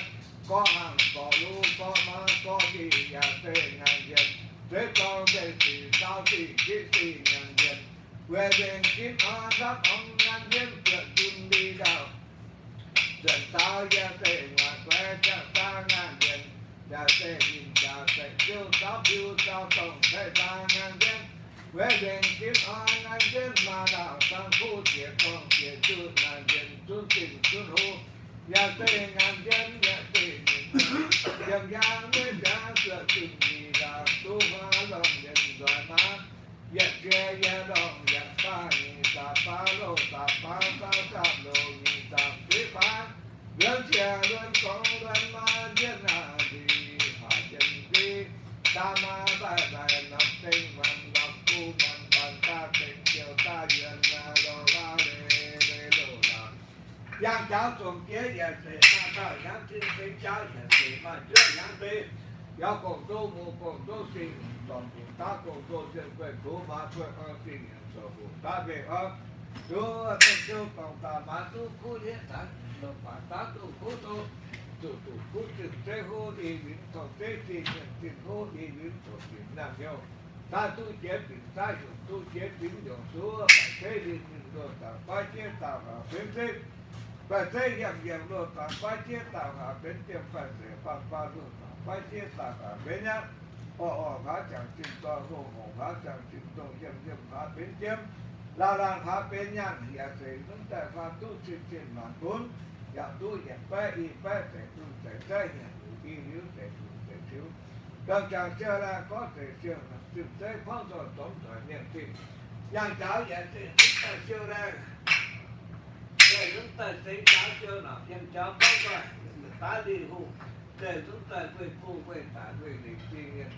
có hàng có lũ có má có gì nhà tê ngàn dân thế con về thì sao thì chỉ ngàn dân về bên kiếm hoa đắp ông ngàn dân chuyện chun đi đâu chuyện tao gia tê ngoài quê cha ta ngàn dân gia tê nhìn cha tê chiêu tao tổng thế ta ngàn dân về bên kiếm hoa ngàn dân mà đào sang khu tiệt con tiệt chun ngàn dân chun tình chun hô nhà tê ngàn dân nhà tê dần dàng với giá sửa từng gì là tu hóa lòng dân doài má dệt ghê gia đồng dệt pha nhị ta phá lô ta phá ta tam lô nhị ta phí phá lớn chè lớn con lớn má dân gì hạ dân đi ta ma bài bài nập tinh văn nập cu văn văn ta tình chiều ta dân lô la lê lô la giang cháu tuần kế về thì ta ta giang tin thấy cháu về thì mà chưa giang tin giáo cùng tu mù cùng tu sinh toàn cùng ta cùng tu dân quê cứu mà quê ơn sinh sở cùng ta về ơn tu tình tu cùng ta mà tu cứu thế thắng đồng bản ta tu cứu tu cứu trực thế hô đi biến thọ thế thì nhận tình hô đi biến thọ biến làm nhau ta tu chế biến ta dùng tu chế biến dùng số phải thế đi những đồ ta phải chế tạo vào biến thế và thế hiện đồ ta phải chế tạo vào biến tiệm phải để phạt phạt đồ phải chế tạo vào biến nhá phá chẳng chim to hồ phá chẳng chim to dâm phá biến chiếm là phá biến nhá hiện thì chúng ta phá tu trên màn bốn dạng tu hiện phải y phải thể tu thể trái hiện y liếu thể thiếu cần chẳng chưa ra có thể chưa là thực tế phong rồi tổng thời niệm tin dạng cháu hiện thì chúng ta chưa ra để chúng ta thấy cháu chưa nào nhân cháu có rồi ta đi hù để chúng ta quên phu quên tả quên định chi nhiên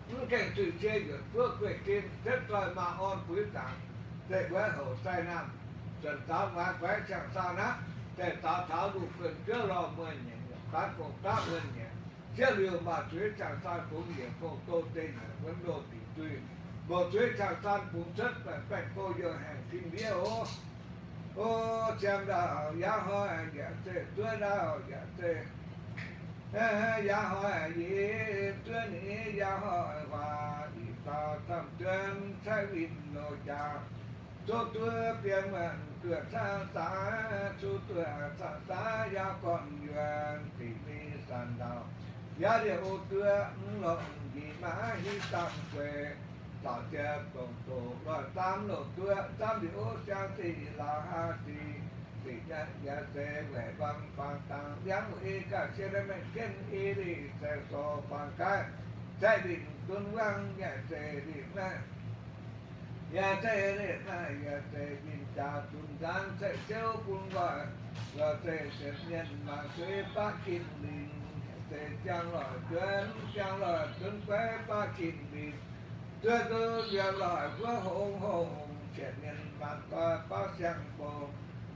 những cảnh từ trên được phước quên trên rất rồi mà on quý tạng để quế hậu sai nam trần táo má quế chẳng sao nát để táo tháo đủ quyền chưa lo mười nhẹ ta cùng ta mười nhẹ chưa liều mà thuế chẳng san cũng hiểm cô tô tên là vấn đồ tỷ tùy bộ thuế chẳng san cũng rất là phải cô giờ hàng kinh nghĩa ô xem đạo giá hỏi dạ tê tuế đạo dạ tê giá hỏi gì tuế ní giá hỏi và ta thăm tuyên sai vịn nô cha số tua biển mượn cửa xa xa số tua xa xa ya còn duyên thì mi sàn đào ya điều tua lộn gì má hi tam quê tạo chế tổng tổ và tam lộ tua tam điều trang thì là ha thì ya ya se về bằng bằng tăng yang y cả xe lên men kiến y đi xe so bằng cái sai định tuân quang ya se định này ya se định này ya se định cha tuân giang se siêu quân gọi là se se nhân mà thuê ba kim linh se trang loại tuyên quế ba kim linh tuyên tư ya loại với hồng hồng chuyện nhân mà ta ba sang bồ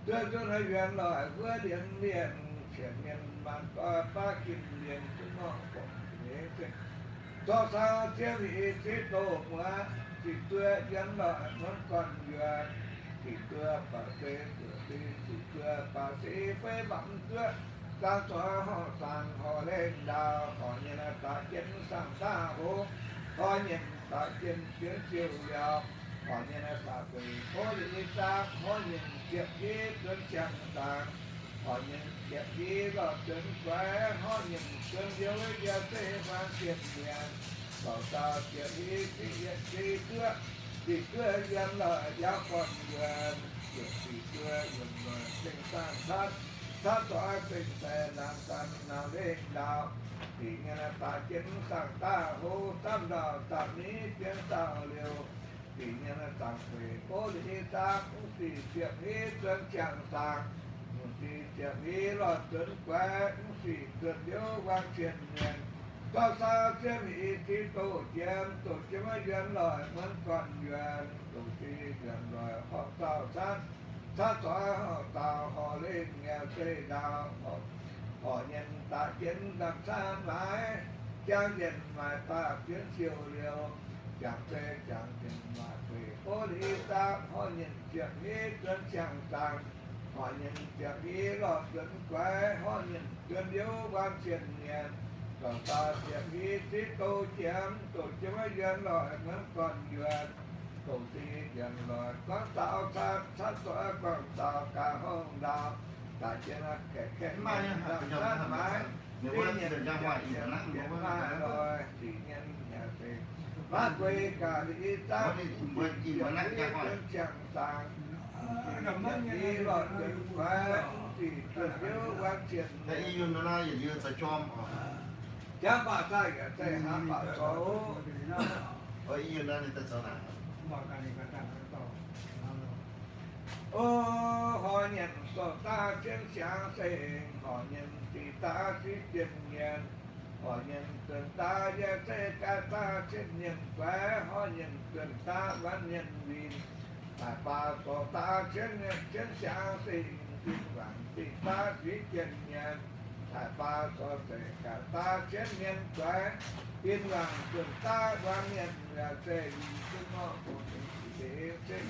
tuyên tư là duyên loại với điện điện chuyện nhân mà ta ba kim điện chúng nó có thế cho sao chế vị chế tổ mà chỉ tuyên duyên loại vẫn còn duyên chỉ tuyên bà chế chỉ tuyên bà chế với bằng tuyên ta cho họ sàn họ lên đào họ như là ta chân sang ta hô họ nhìn ta chân chuyến siêu liao họ như là ta quỳ hô đi ta họ nhìn kiệt khí tuyến chẳng tàng họ nhìn kiệt khí là tuyến quế họ nhìn tuyến yếu với gia tế vang kiệt miền bảo ta kiệt khí chỉ cưa dân lợi giáo còn quyền chỉ cưa dân lợi sinh sang sát sát tỏa tình thể làm sanh nào đến đạo thì nghe là ta chiến sang ta hô tam đạo tam ní tiếng tạo liều thì nghe là ta về cố đi ta cũng thì tiệm ní tuyên chẳng tàng cũng thì tiệm ní lo tuyên quế cũng thì tuyên điếu quang truyền miền có sao chế vị thì tổ chiếm duyên lời vẫn còn duyên tổ chi duyên lời họ tạo sát sát tỏa họ tạo họ lên nghe tê đào họ nhận ta chiến đằng xa mãi trang diện mà ta tiến siêu liều chẳng tê chẳng tình mà quỷ cố đi ta họ nhận chuyện ý tuyên chẳng tàng họ nhận chuyện ý lọt tuyên quái họ nhận tuyên yếu quan truyền nghiền còn ta chuyện ý tí tổ chiếm duyên lợi vẫn còn duyên tổ ti duyên lợi có tạo sát tỏa còn tạo cả hông đạo tại trên là kẻ Mai nha, làm nhầm sát hả? mãi Nếu có được ra ngoài thì nó cũng có mai rồi thì nhân nhà thì bác quê cả đi ta im mà nặng ra ngoài. chẳng tàng đi lọt được quá thì tuyệt yếu quan triển Thế y nó là gì như sẽ chom chắc bà tay cả tay hả bà số ở y nó thì ta sợ nào ô họ nhận số ta trên sáng sinh họ nhận thì ta chỉ tiền nhận họ nhận tiền ta giờ sẽ cả ta trên nhận quá họ nhận tiền ta vẫn nhận vì tại ba số ta trên sáng sinh thì vẫn thì ta chỉ tiền nhận tại ba số sẽ cả ta trên nhận quá yên lặng tiền ta vẫn nhận là sẽ chứ nó cũng để trên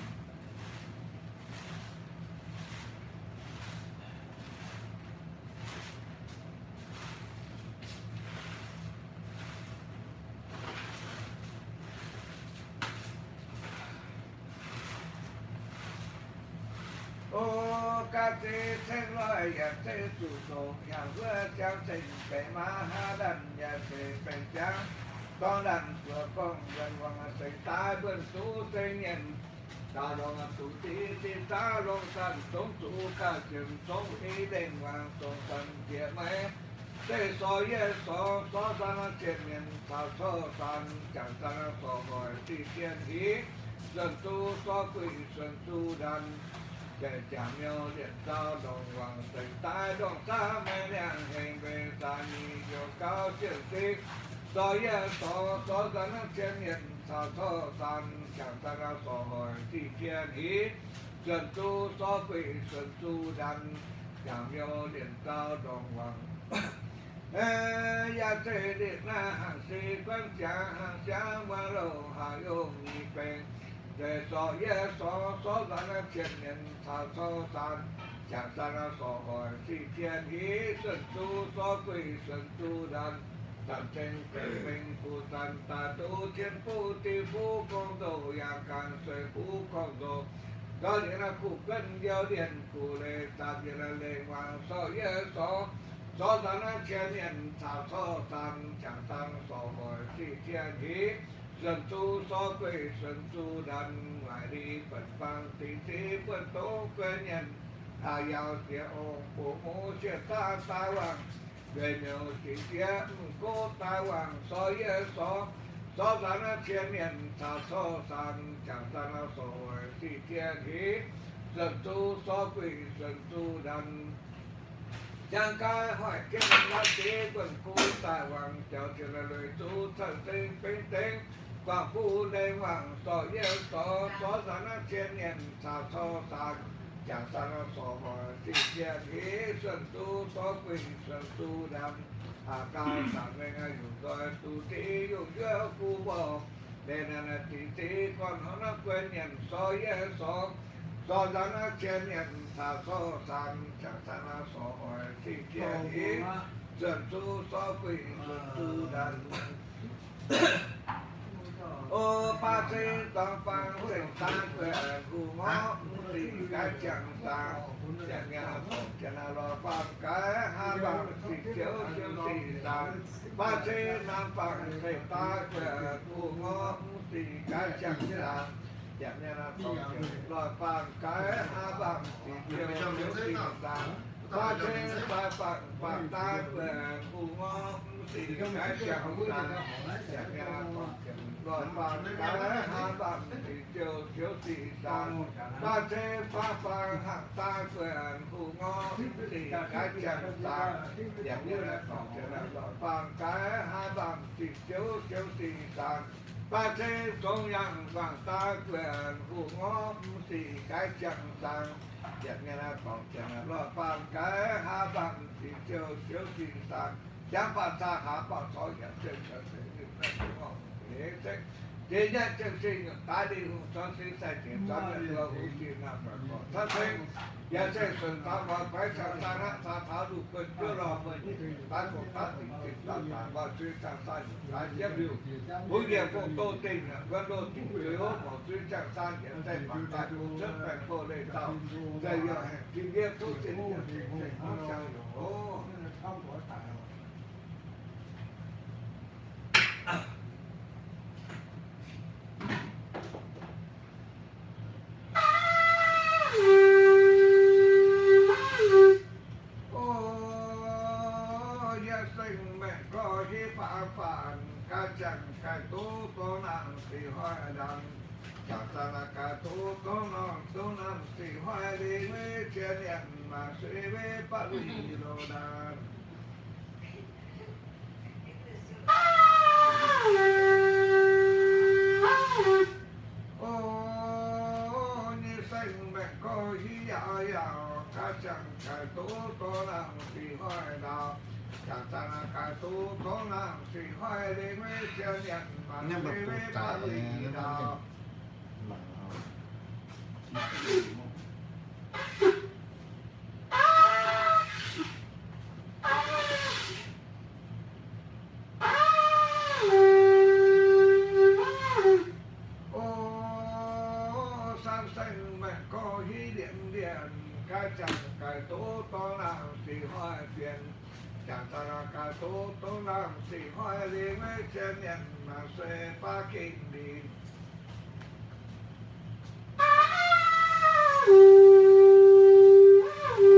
ô ca tê thanh loại ya tê chủ tổ nhà vừa trao tình bể ma ha đàn ya tê bể trắng con đàn của con gần hoàng tây ta vươn số tây nhận ta lòng tu ti ta lòng san sống tu ca trường sống ý đền hoàng sống san kia mấy tê so ye so san trên miền ta so san chẳng san so hỏi ti thiên ý dần tu so quỷ dần tu đàn để chạm nhau điện sao đồng hoàng tình tai đồng xa mê đèn hình về xa nhì nhiều cao triển sĩ so ye so dẫn trên nhiệt sao so san chẳng ta ra so hỏi thì thiên ý dần tu so quỷ dần tu đàn chạm nhau điện sao đồng hoàng ya se điện na hàng si quan trả hàng sáng qua lầu hà yêu nhị bền để so ye so dẫn trên nhiệt sao so san chẳng ta ra so hỏi thì thiên ý dần tu so quỷ dần tu đàn Tận trên cây mình phù tận ta tu thiên phú tỷ phú con đồ ya càng xuôi phú con đồ đó là cụ cân giao điện cụ lệ ta điện là lệ hoàng so ye so ta nó chia điện thảo so tam chẳng tăng so hỏi thị thiên khí dần tu so quỷ dần tu đàn ngoài đi bật vang tỷ tỷ bật tố quên nhận giàu tiền ông phụ mẫu chia ta hoàng về nhiều chỉ kia cô ta hoàng so ye so ta nó chia điện thảo so tam chẳng tăng so hỏi thị thiên khí dần tu so quỷ dần tu đàn chẳng ca hỏi cái là tế quần cô ta hoàng chào chuyện là lời tu thần tinh bình tĩnh quảng phu lê hoàng so ye so ra nó chia điện thảo so tam chẳng ta nó so hỏi thị thiên khí dần tu so quỷ dần tu đàn ca sản về ngay dùng rồi tu tí dùng chưa phu bỏ để là tí tí còn nó quên nhận so ye so ra nó chia điện thảo so tam chẳng ta nó so hỏi thị thiên khí dần tu so quỷ dần tu đàn ô ba thế toàn phang huyền tan về cụ ngõ thì cái chẳng sao chẳng nghe chẳng nào lo phang cái hai bằng thì chiếu chiếu thì sao ba thế nam phang thì ta về cụ ngõ thì cái chẳng sao chẳng nghe là lo phang cái hai bằng thì chiếu chiếu thì sao ba thế ba phang ta về cụ ngõ thì cái chẳng sao chẳng nghe là rồi bằng cái hai bằng thì chiếu thì sang ba thế ba bằng hạng ta quyền phụ ngõ thì cái chẳng sang giống như là còn trở lại rồi bằng cái hai bằng thì chiếu thì sang ba thế công nhận bằng ta quyền phụ ngõ thì cái chẳng sang giống như là còn trở lại rồi bằng cái hai bằng thì chiếu thì sang chẳng phải ta hạ bảo thói nhận trên trở thành thế nhất chương trình ta đi hùng cho sinh sai tiền cho nên là hùng tiền nào phải có thật thế giờ sẽ sân ta vào phải sang ta nát ta tháo đủ cơn chưa lo mới ta cũng ta tỉnh tỉnh ta vào chuyên sang sai ta xếp điều mỗi điểm cũng tô tình vẫn đô tình dưới hốt của chuyên sang sai hiện tại bằng ta cũng rất phải cô để tạo đây giờ kinh nghiệm tốt trên những cái không sao ô không có tài cái tố có năng thì hoa đằng chẳng ta là cái tố có năng thì hoa đi với chia điện mà suy với bắt lì đồ đàn ô như xanh mẹ có hí dạo cái chẳng cái tố có năng thì hoa đằng chẳng ta là cái tu có năng thì hoài đi với chân nhận mà đi với ba lì đó ô sang xanh mẹ có hí điện cái chẳng cái tu có năng thì hoài tiền chẳng ta là cái tố năng thì hoài đi với chân nhận mà xuê ba kinh đi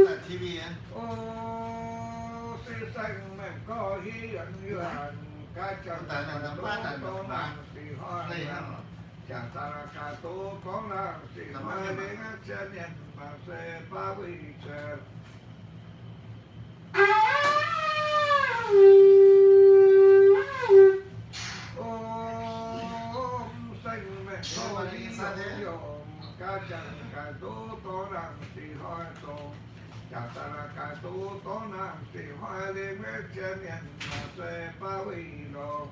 là TV á ô xí xanh mẹ có hí ẩn duyên cái chẳng ta là tố năng thì hoài đi chẳng ta là cái tố có năng thì hoài đi với chân nhận mà xuê ba vị chân xanh mẹ có đi dòng ca chẳng cái tố có năng thì hoài tổ chẳng ta là cái tố có năng thì hoài đi với chân nhận mà xuê ba vị đồ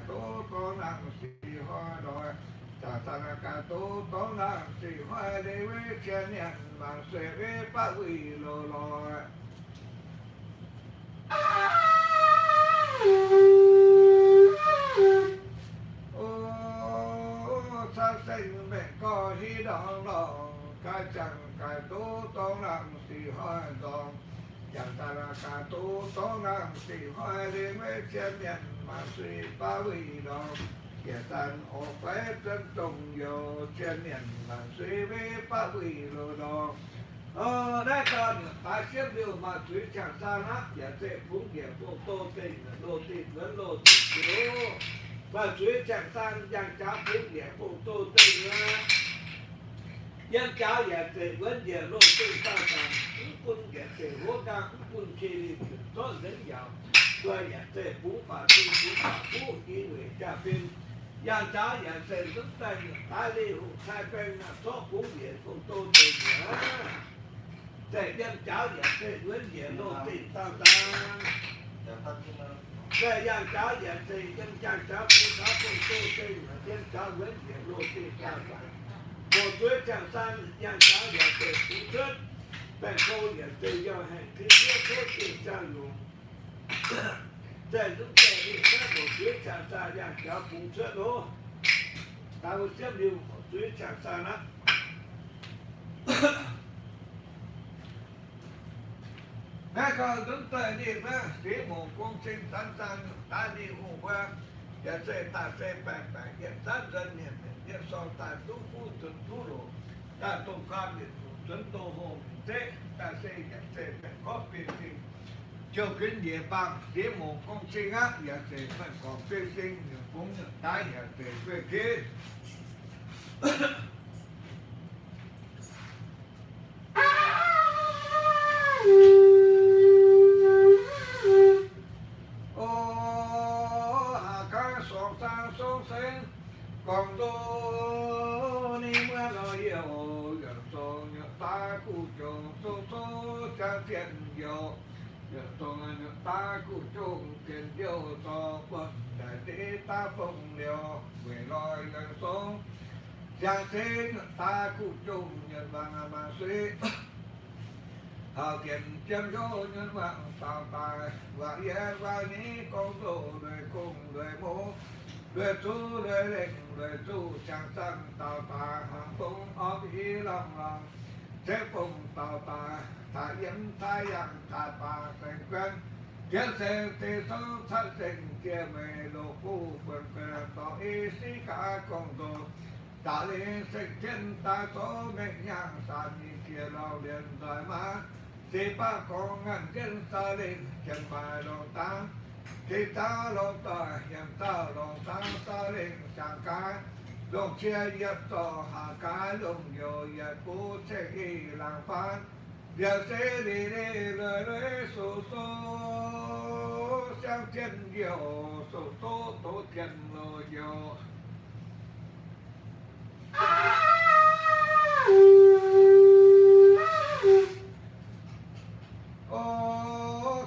tố tố năng sĩ hoa đòi chả ta là cả tố tố năng sĩ hoa đế với chân nhân bằng xuế với bác quỷ lô lò sa sinh mẹ có hi đong đong cái chẳng cái tố tố năng sĩ hoa đong chẳng ta là cả tố tố năng sĩ hoa đế với chân nhân mà suy ba vị đó kẻ tan ô phép chân tùng vô chân nhân mà suy với ba vị rồi đó đây còn ta xếp điều mà suy chẳng xa nát và sẽ phúng kẻ vô tô tình lô tình vẫn lô tình và suy chẳng san chẳng trả phúng kẻ vô tô tình dân cháu và sẽ vẫn về lô tình sao rằng quân kẻ sẽ hố ca quân khi đi tốt đến giàu tôi và sẽ phúng phá phú kỹ người cha phim dân cháu và sẽ giúp tay ta đi hụt hai bên là số phúng kẻ vô tô tình nữa để dân cháu và sẽ vẫn về lô tình sao rằng về dân cháu và sẽ dân cháu phúng phá phúng tô tình dân cháu vẫn về lô tình sao rằng một tuyết chẳng san dân cháu và sẽ phúng chết bèn câu và tự do hành thi tiết tốt tình sang luôn để chúng ta đi sát một tuyết chẳng xa dân cháu phúng chết đó ta có xếp điều một tuyết chẳng xa đó Nghe còn chúng ta đi ra phía một công trình sẵn sàng ta đi hùng qua và sẽ ta sẽ bèn bèn hiện sát dân hiện hiện so ta tu phu tuần tu lộ ta tôn con điện tuần tô hồ thế ta sẽ hiện sẽ bèn có phiên sinh chiều kính địa bằng phía một công trình á và sẽ bèn có phiên sinh cũng như tái hiện sẽ về kia còn tôi đi mưa nói yêu gần tôi nhớ ta cụ trông số cha tiền yêu gần tôi nhớ ta cụ trông tiền yêu to quân đại tế ta phong liều về lòi gần sống cha thế ta cụ trông nhận bằng mà suy hào tiền chân vô nhân mạng tào tài và yên và ní con tổ đời cùng đời mô đời tu đời lệnh đời tu chẳng sanh tào tà hàng phung óc ý lòng thế phung tào tà thả yếm thả yếm thả bà thành quen kiến sen tê sâu thắt tình kia mê lô phu quần quần tỏ ý sĩ cả công tổ ta lý sinh thiên ta số mệnh nhang sa ni kia lao điện giải má sĩ ba con ngăn kiến sa linh chân bài lòng tăng khi ta lòng ta hiện ta lòng ta ta lên chẳng cái lòng chia yết to hạ cái lòng nhiều yết bố chế y làng phan việc sẽ đi lời số số sang thiên nhiều số tố thiên lô nhiều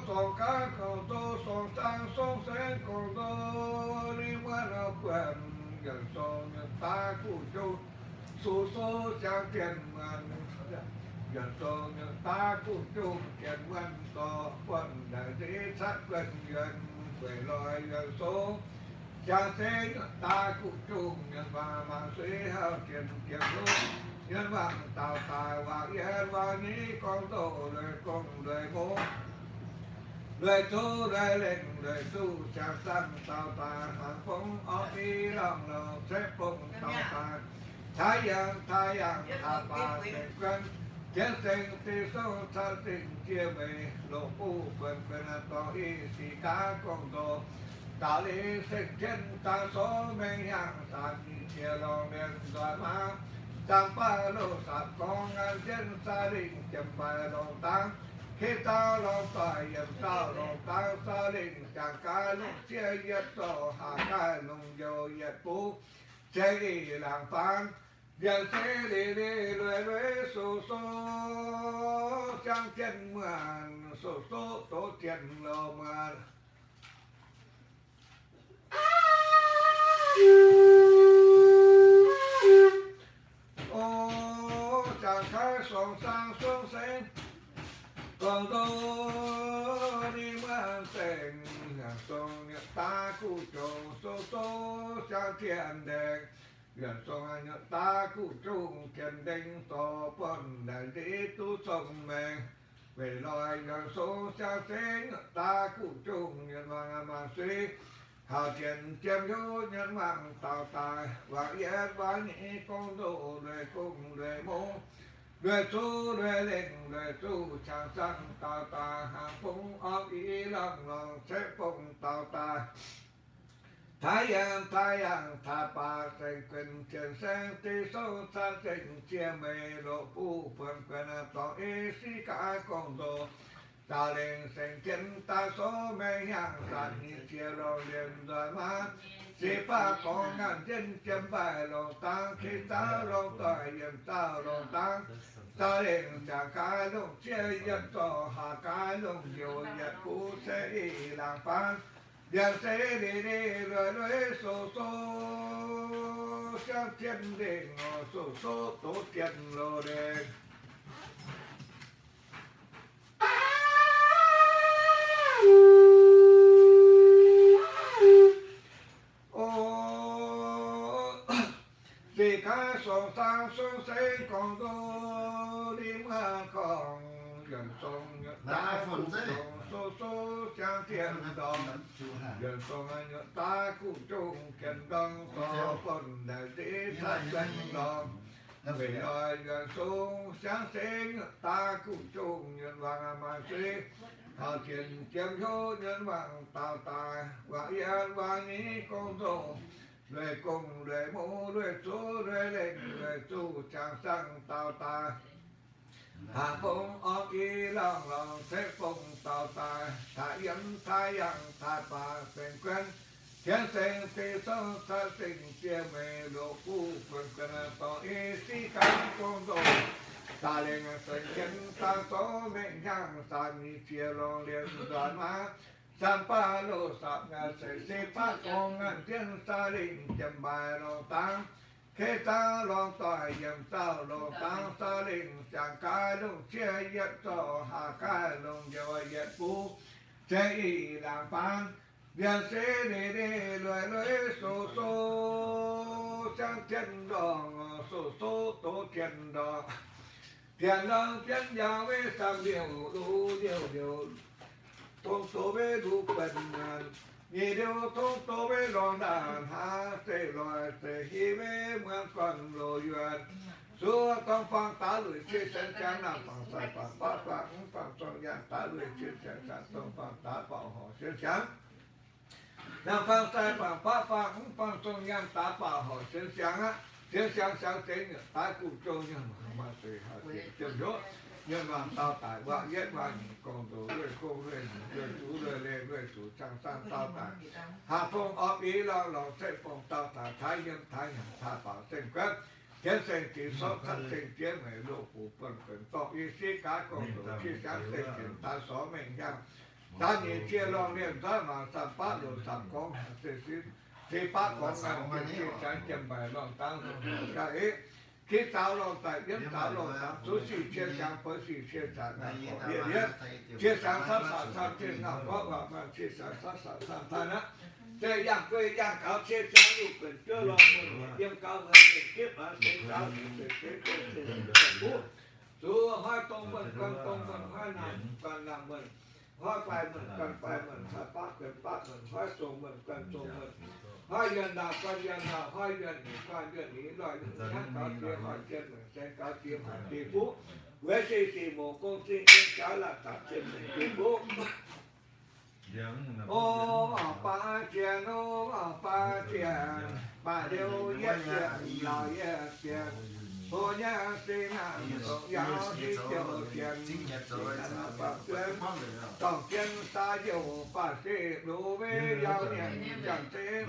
tổng cá cầu tô song sang song sen cầu tô đi qua nó quen gần song ta cụ châu số sang tiền ngàn gần song ta cụ châu tiền ngàn to quân đại thế sát gần gần về loài gần số cha thế ta cụ châu nhân mà suy hao tiền tiền số nhân vàng tào tài và yên và ní con tổ đời con đời bố đời tu đời lệnh đời tu chẳng sanh tào tài hàng phong óc ý lòng lòng xếp phong tào tài thái yang thà bà thành quân kiến sinh tì sâu sa tình chia về lộ phu quần quần tỏ ý sĩ cá con tổ ta lý sinh thiên ta số mênh hàng sa chia lòng đen doa má tam pa lô sát con ngàn chân sa linh chấm bài lòng tăng khi ta lòng tài yếm ta lòng tăng sa linh chẳng ca lúc chia yết tổ hạ ca lùng dầu yết bú chế đi làng phan điện chế đi lưỡi số sang chân mượn số tố tiền lô mượn cầu đô đi mang tình sông ta cụ trổ số số sang thiên đền gần sông anh ta cụ trung thiên đinh to bồn đại lý tu sông mình về loài gần sông sang sinh ta cụ trung nhân hoàng mà suy hào tiền chiêm hữu nhân hoàng tạo tài và yết và nhị công độ đời cùng đời mô đời tu đời linh đời tu chẳng sanh tạo tài hàng phúng óc ý lòng sẽ phụng tạo tài thái阳他把神棍天生地手三神姐妹罗布分分到一世界共度大灵神天大所美样三一切罗连断嘛十八公安真正拜龙当其他龙对人道龙当大灵下开龙接人做下开龙有日不是一两番Điện sẽ đi đi rồi số số sang thiên đình số số tổ tiền lô đền vì cái số sang số sẽ còn đô đi mà còn gần sông ta cũng số số sang thiên đồng gần sông anh ta cũng chung kiên đông to phần đại lý sát danh đồng vì lời gần sông sáng sinh ta cũng chung nhân hoàng mà suy hào thiền chiêm hữu nhân hoàng tạo tài và yên và nhĩ công độ đời cùng đời mũ đời chú đời linh đời tu chẳng sang tạo tài hạ phụng óc ý lòng thế phụng tạo tài thả yếm thái yang thả bà sinh quen thiên sinh thì sông sa sinh chia mê lộ phu quần quần tỏ ý sĩ kháng công độ ta lên sinh kiến ta số mệnh nhang sa ni chia lòng liền đoàn má Sampa lô sạp ngà sẽ xếp phát con ngàn thiên sa linh chầm bài lòng tăng Khế ta lòng tỏi dầm sao lòng tăng sa linh chẳng ca lòng chia yết cho hạ ca lòng dầu yết phú chế y làm phán Điện sẽ đi đi lưỡi số số sang thiên đòn số số tổ thiên đòn Thiền đòn thiên giáo với sam điều đủ điều thông số với đủ bần nhị điều thông số với lòng đàn hạ sẽ loài sẽ hi với mượn phần lộ duyên xưa con phong tá lưỡi chia sẻ chán làm bằng sai bằng bát bằng bằng trong gian tá lưỡi chia sẻ chán trong phong tá bảo họ chia sẻ làm bằng sai bằng bát bằng bằng trong gian tá bảo họ chia sẻ sáng tế tá cụ châu nhân mà sự hạ thiện chân rốt nhân hoàng tao tài vợ yết và còn tổ người cô người chú người lê người chủ trang sang tao tài hạ phong ốp ý lòng sẽ phong tao tài thái nhân thả bảo sinh quét thiên sinh chỉ số thân sinh chiến mấy lộ phủ phần phần tộc ý sĩ cá còn tổ chi sáng sinh chiến ta xó mình nhau ta nhìn chia lòng liền ra mà sẵn phát lộ sẵn con thì phát con ngàn chi sáng chầm bài lòng tăng cả ý khi tao lòng tại biết tao lòng tăng số sĩ chia sáng với sĩ chia sáng là có địa nhất chia sáng sát sát thiên nào có và mà chia sáng sát thân á thế dạng quê dạng cáo chia sáng đủ quyền chưa lòng mình tiêm cao hơn để kiếp á sẽ cao để cái số hai tông mình hai nằm còn làm mình hai phải mình cần phải mình hai bát mình hai sông mình cần sông mình hai dân nào con dân nào hai dân ý loại nhắc cáo chia hỏi chân mình sẽ cáo chia hỏi tỷ phú với sĩ một công ty yên cáo là cả chân mình tỷ phú ô ba tiền ba điều yết tiền lão yết tiền ô nhá xin hàng giáo đi tiểu tiền tổng tiền ta dầu ba sĩ đối với giáo nhận chẳng thế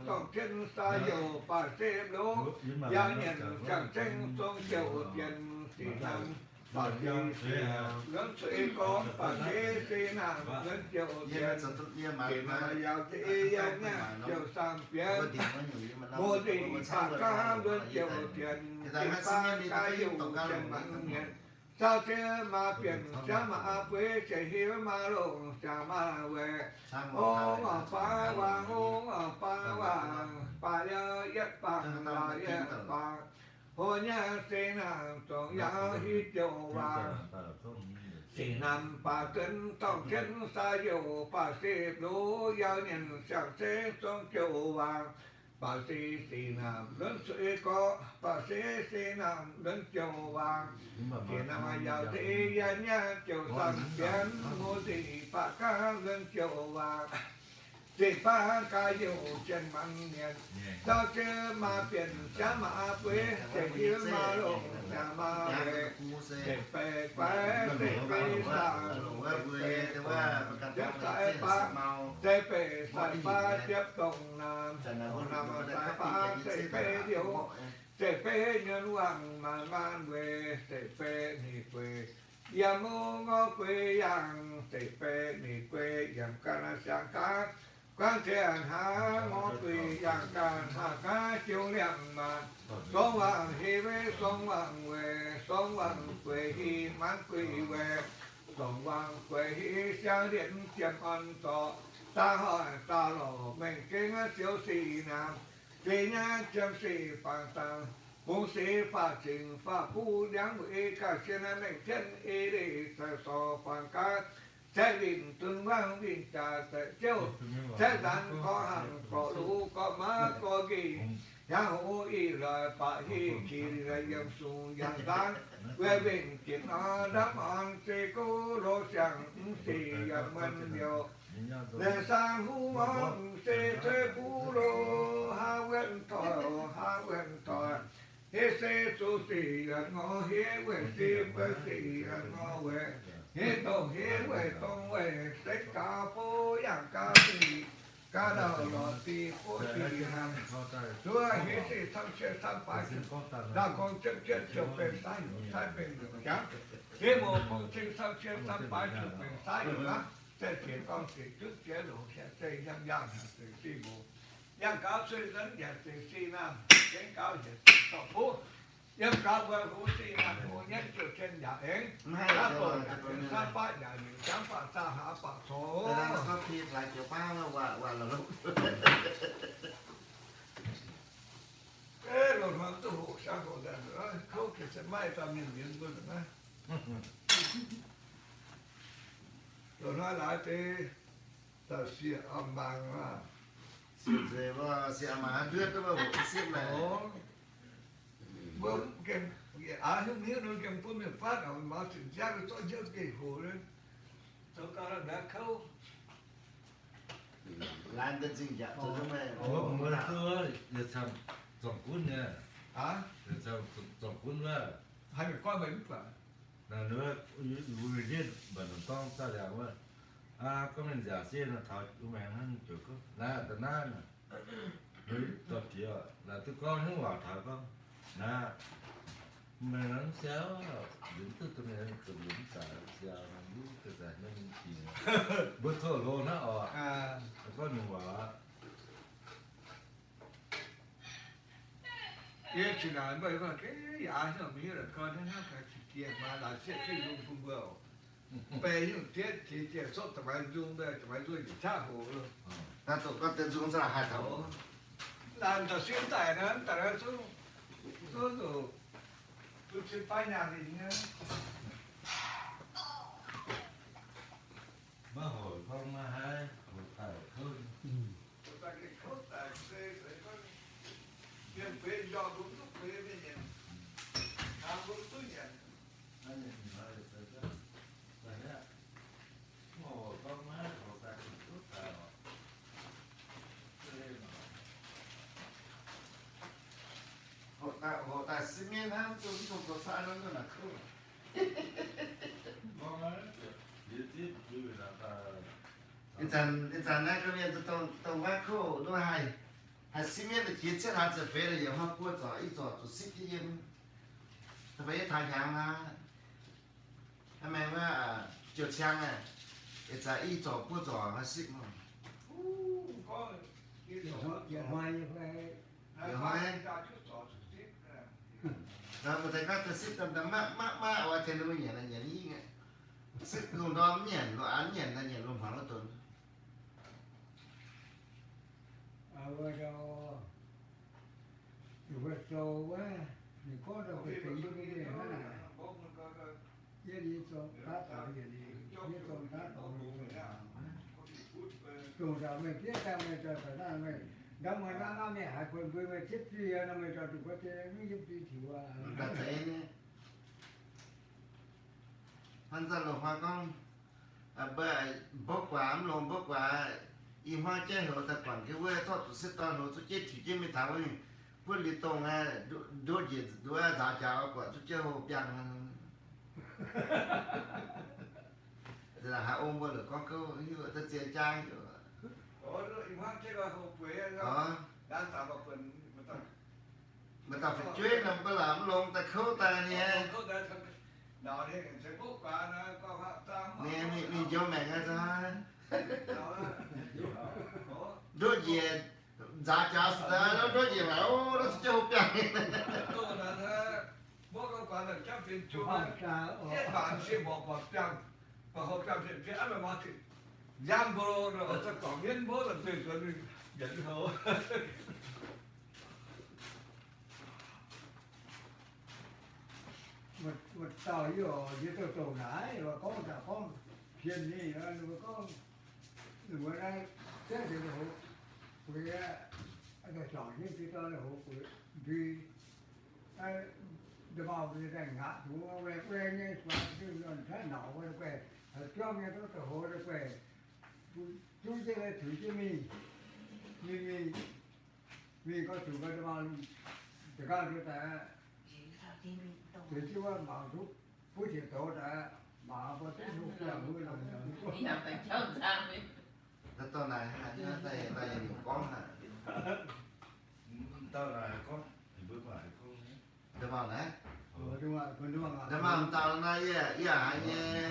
tổng tiền ta dầu ba sĩ đối giáo nhận chẳng tranh tổng dầu tiền thì năng bà đi lớn sĩ con bà thế sĩ nàng lớn chiều tiền thì mà giàu thì giàu nha chiều sang phía vô đi bà ca lớn chiều tiền thì ba ca dùng chân mặn nghiện sao thế mà biển cha mà quê chạy hiếu mà lộ cha mà về สร้างหม ô ด mà phá vàng ô mà phá vàng phá ya yết vàng là yết vàng hồ nhà xe nàng trong ya hít dầu vàng sĩ nam bà cân trong chân xa dầu bà xếp lố giao nhân sạc xếp trong châu vàng bà sĩ nam lớn suy có bà sĩ nam lớn châu vàng sĩ nam giao thị gia nhà châu sang biến mô thị bà ca lớn châu vàng sĩ bà ca dầu chân măng niên sao chứ mà biển cha mà quê chạy hiếu mà lộ cha mà về để về quái để về xa để về sai ba tiếp đồng nam nam sai ba để về điều để về nhân hoàng mà man về để về nị quê yam ngô quê yang để về nị quê yam cana sang cá quan thiện hà ngô quê yang can hà cá chiếu liệm mà sông hoàng hi về sông hoàng về sông hoàng quê hi mãn quê về sông hoàng quê hi sang điện chiêm ăn tọ ta hỏi ta lộ mình kinh chiếu sĩ nam sĩ nhá chiêm sĩ phàng tăng bố sĩ phá trình phá phu đáng bụi cả trên mình chân y đi sở sò phàng cát sẽ bình tương vang bình trà sẽ chiếu sẽ dàn có hàng có lũ có má có gì nhà hữu y lời phá hi chỉ là dâm su dàn dàn về bình kiện nó đáp on sĩ cố lô chẳng sĩ dâm mân điều để sang hu mong sẽ thuê phú lô ha quen thọ hê xe su sĩ ngõ hê quê sĩ quê sĩ ngõ quê hê tông quê sách ca phố yang ca sĩ ca đầu lọ sĩ phố sĩ hàm chúa hê sĩ thăm xe thăm bài đã con chân chân chụp về sai bên được chán hê một con chân thăm xe thăm bài chụp về sai được lắm sẽ chuyển con sĩ trước chế lộ sẽ xây giam sĩ sĩ bộ giam cáo suy dẫn và sĩ sĩ nam chén cáo và tỏ phố giam cáo về hữu sĩ nam hữu nhất cho trên nhà hến đã tổ nhà hến sát bát nhà hến chẳng phá xa hạ phá số แต่แล้วก็ผิดหลายเกี่ยวป้าว่าเราลูก rồi mà tôi hộ sang cổ đàn nữa không thì sẽ mai ta miền tôi được á rồi nói lại thế ta xịa âm bằng mà เสียว่าเสียมาเดือดก็ว่าผมเสียแหละ bơm cái không nhớ nó cái bơm miền phát ở mà chuyển ra cái chỗ giữa cái hồ đấy tôi có là đã khâu ร้านเป็นจริงจังจะทำไม เมื่อตัวจะทำสองคุณเนี่ย hả จะทำสองคุณว่า hai người coi mấy bức ảnh นั่นเนื้ออยู่ที่บ้านต้องแสดงว่าก็มันจะเสียนะถอดตัวแมงนั่นจุดก็น่าแต่น่าน่ะหรือตัวเดียวแล้วตัวก้อนนึกว่าถอดก็น่ามันนั้นเสียหรือตัวนี้ตัวหลุมสายเสียมันรู้แต่แต่นั่นจริงเบอร์โทรโลนะอ๋อ แล้วก็หนูว่า Yên chỉ nói bởi vì cái giá nó mới là con nó phải tiền mà là sẽ phải dùng phun bờ về những tiết thì tiền số tập bài dùng về tập bài dùng để trả hồ luôn ถ้าตกก็เต็มสูงสลายหายเขา làm ta xuyên tài nó ta nói số rồi tôi xuyên tay nhà thì nhá มาหอยเข้ามาให้หอยไข่ขึ้น ta cái khốt tài xe phải có tiền phê do đúng lúc phê với nhận làm đúng tôi nhận นั่นเองมาเลยแต่ก็แต่เนี่ยหอยเข้ามาหอยไข่ขึ้นแต่ โหแต่ซีเมนต์นั้นตัวที่ผมตัวสารนั้นก็หนักขึ้น มองแล้วยืดยืดยืดแล้วก็ อาจารย์นั่นก็เรียนต้องว่าเขาด้วยให้ซีเมนต์คิดเช่นอาจจะเฟรอย่างเขาพูดจ่ออีจ่อจุดสิบที่ยังทำไมทางยางนะทำไมว่าจุดช่างอ่ะอาจารย์อีจ่อพูดจ่อมาสิบมั้ง có cái Dạ sổ dạ hoài như vậy Nói hỏi ra chút sổ chút xíp Đó mà thấy các cái sức tầm má ở trên nó nhẹ là nhẹ như nghe sức luôn đó nhẹ nó án nhẹ là nhẹ luôn khoảng là tuần Bây giờ vừa trâu quá thì có đâu phải tính được cái gì hết này cái gì cho đá tạo gì đi cái cho đá tạo trồng ra mình biết ra mình cho phải ra mình đâm mà nó mẹ haiคนvới mình chết gì nó mình cho tụi có thể nó giúp đi chịu ta thấy nè hắn ra là hoa con bởi bốc quả lồng bốc quả im hoa chơi hồ ta quản cái quê cho tụi sẽ toàn hồ tụi chết thì chết mới tháo đi quân lý tông đốt gì đốt giá cháo quả tụi chơi hồ bằng là hạ ôm qua được có câu như vậy ta chia trang rồi im hoa chơi là hồ quế đang tạo một phần mà ta phải chuyên làm cái làm lông ta khâu ta nha đó thì sẽ bốc quả nó có hạ tam nè mình cho mẹ nghe ra đốt gì giá cháo nó đốt gì mà nó chơi hồ bằng tôi là thế bốc cái quả là chắcเป็นจุดcái bản sẽบอกว่าจังvà họ cảm thấy cái ăn mà thì giang bồ rồi sẽ có biến bố là tuyệt vời dẫn hồ một tàu vô dưới tàu nãy và có cả con phiền đi rồi có người đây thế thì hộ vì cái chọn những cái tao là hộ vì để bảo vệ rằng ngã chúng về quê như vậy chứ còn thế nào về quê cho nghe đó từ hộ về quê chúng tôi là thử cho mi có chủ cái đó thì các chúng ta thì chứ mà lúc phút thì tổ đã mà có tính lúc là mới làm đi học phải cho sang đi cái tao này hả tay một con hả tao là con thì bước lại con để bảo này đúng không để mà tao này hả nhé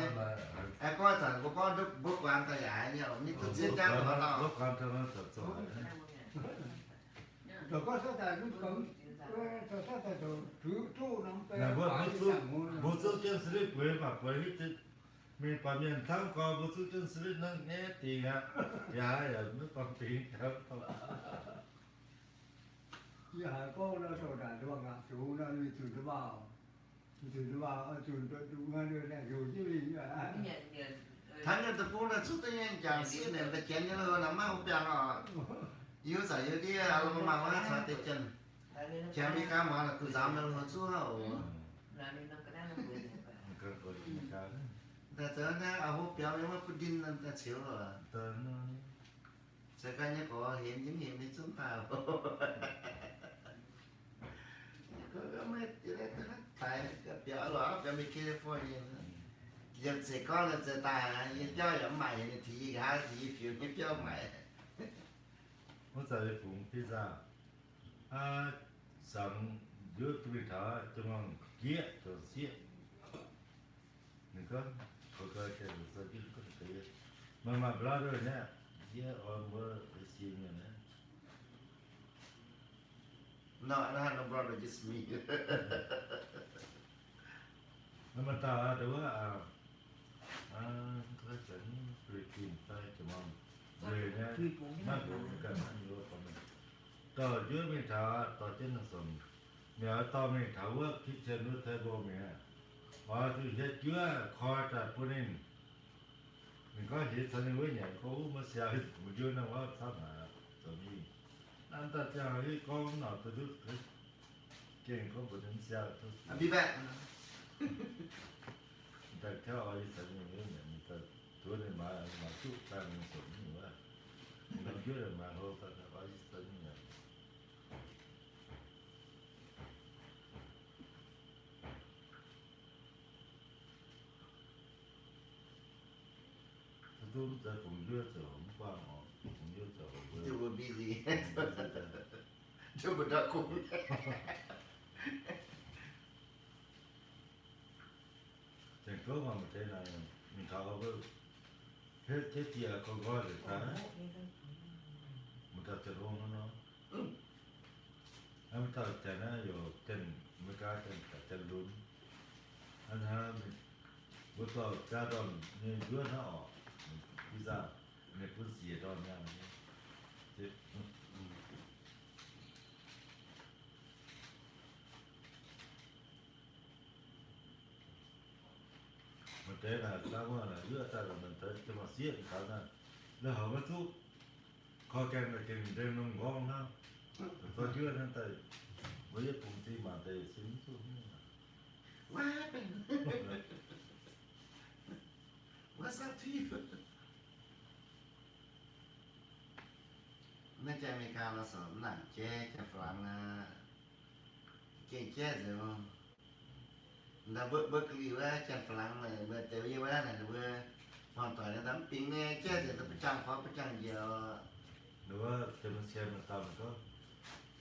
ai có thằng của con đúc bước quan tay hả nhé những cái chiến tranh của tao bước quan cho nó thật rồi rồi có số tài lúc cấm số tài thứ chú nắm tay là bố số chân xử quê mà quê hết mình còn miền thắng có bố số chân xử nó nghe tiền à dạ nó còn tiền không giờ có nó số tài đúng không ạ chú nó đi chú nó vào chú ngay đây này rồi chứ gì vậy thằng này tụi cô là chút tay nhanh chàng xí này ta chén cho nó nằm không chàng à yếu giải yếu đi là mà nó sao tay chân chàng đi cá mà là cứ dám nó xuống hậu ta tới na ở hộp béo nhưng mà cứ đinh lên ta chịu rồi sẽ cái nhớ có hiện những hiện đi chúng ta có mấy cái đấy tại cái béo đó cái mấy California giờ sẽ có là sẽ ta giờ cho giống mày thì gà thì phiêu như cho mày nó sẽ phụng pizza sẵn giữa tụi thở trong lòng kia rồi xiết mình có cái sơ kiến có thể mà brother nè kia ở mưa cái gì nhỉ no brother just me mà ta đó cái chuyện tìm tay cho mong về nhá mắt của cái anh vô của mình tờ dưới mình thở tờ trên là sầm nhớ tờ mình thở vớt cái chân nó thay vô mình tôi sẽ chứa kho trả bún in mình có thể thân với nhà cố mà xài một chút nào đó sao mà rồi đi anh ta cho cái con nào tôi giúp cái chuyện có một đến xài tôi I'll be back ta theo ai sẽ như thế này mình ta tối nay mà chút ta mình sống như vậy mình chưa được mà thôi ta ai sẽ như vậy tôi đã cùng đưa cho hôm qua họ cùng đưa cho you were busy chưa bật ra cùng chẳng có mà một thế này mình tháo với hết thế thì còn gọi được ta một tập trận hôn nó anh ta chạy nó vô chân mấy cái chân lún anh ha bữa sau cha đòn nên đứa nó ở bây giờ nên cứ xỉa đòn nhau chết mà thế là sao mà là đứa ta là mình tới cho mà xỉa cái là nó hợp với chút khó kem là kem đêm nó ngon ha tôi chưa nên tới với công ty mà tới xin chút quáเป็นว่าสักทีในใจอเมริกาเราสอนหนังแจ๊จะฝรั่งนะเก่งแจ๊เดี๋ยวเราเบิกลีว่าจัดฝรั่งเลยเบอร์เตวีว่าเนี่ยเบอร์พอนต่อยนะตั้มปิงเนี่ยแจ๊เดี๋ยวจะประจังเขาประจังเดียว nữa cho nó xem là tao có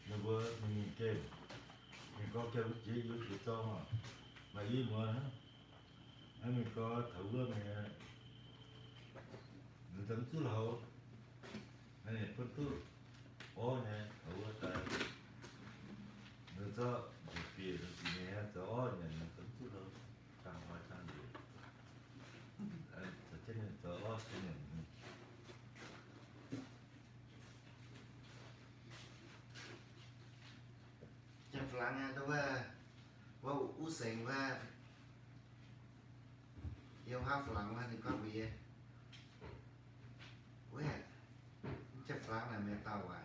nó vừa mình kêu mình có kêu chỉ giúp được cho mà ý mua đó mình có thấu vừa mình tấm chú lầu anh này con tu ô nè thấu vừa tay nó cho việc nó chỉ nghe cho ô nè nó tấm chú lầu trang hóa trang gì anh cho nên cho ô cho nênจังฝรั่งแต่ว่าอุเซงว่าเยี่ยวห้าฝรั่งว่าถึงก็เบียเว้ยจังฝรั่งน่ะแม่เต้าว่า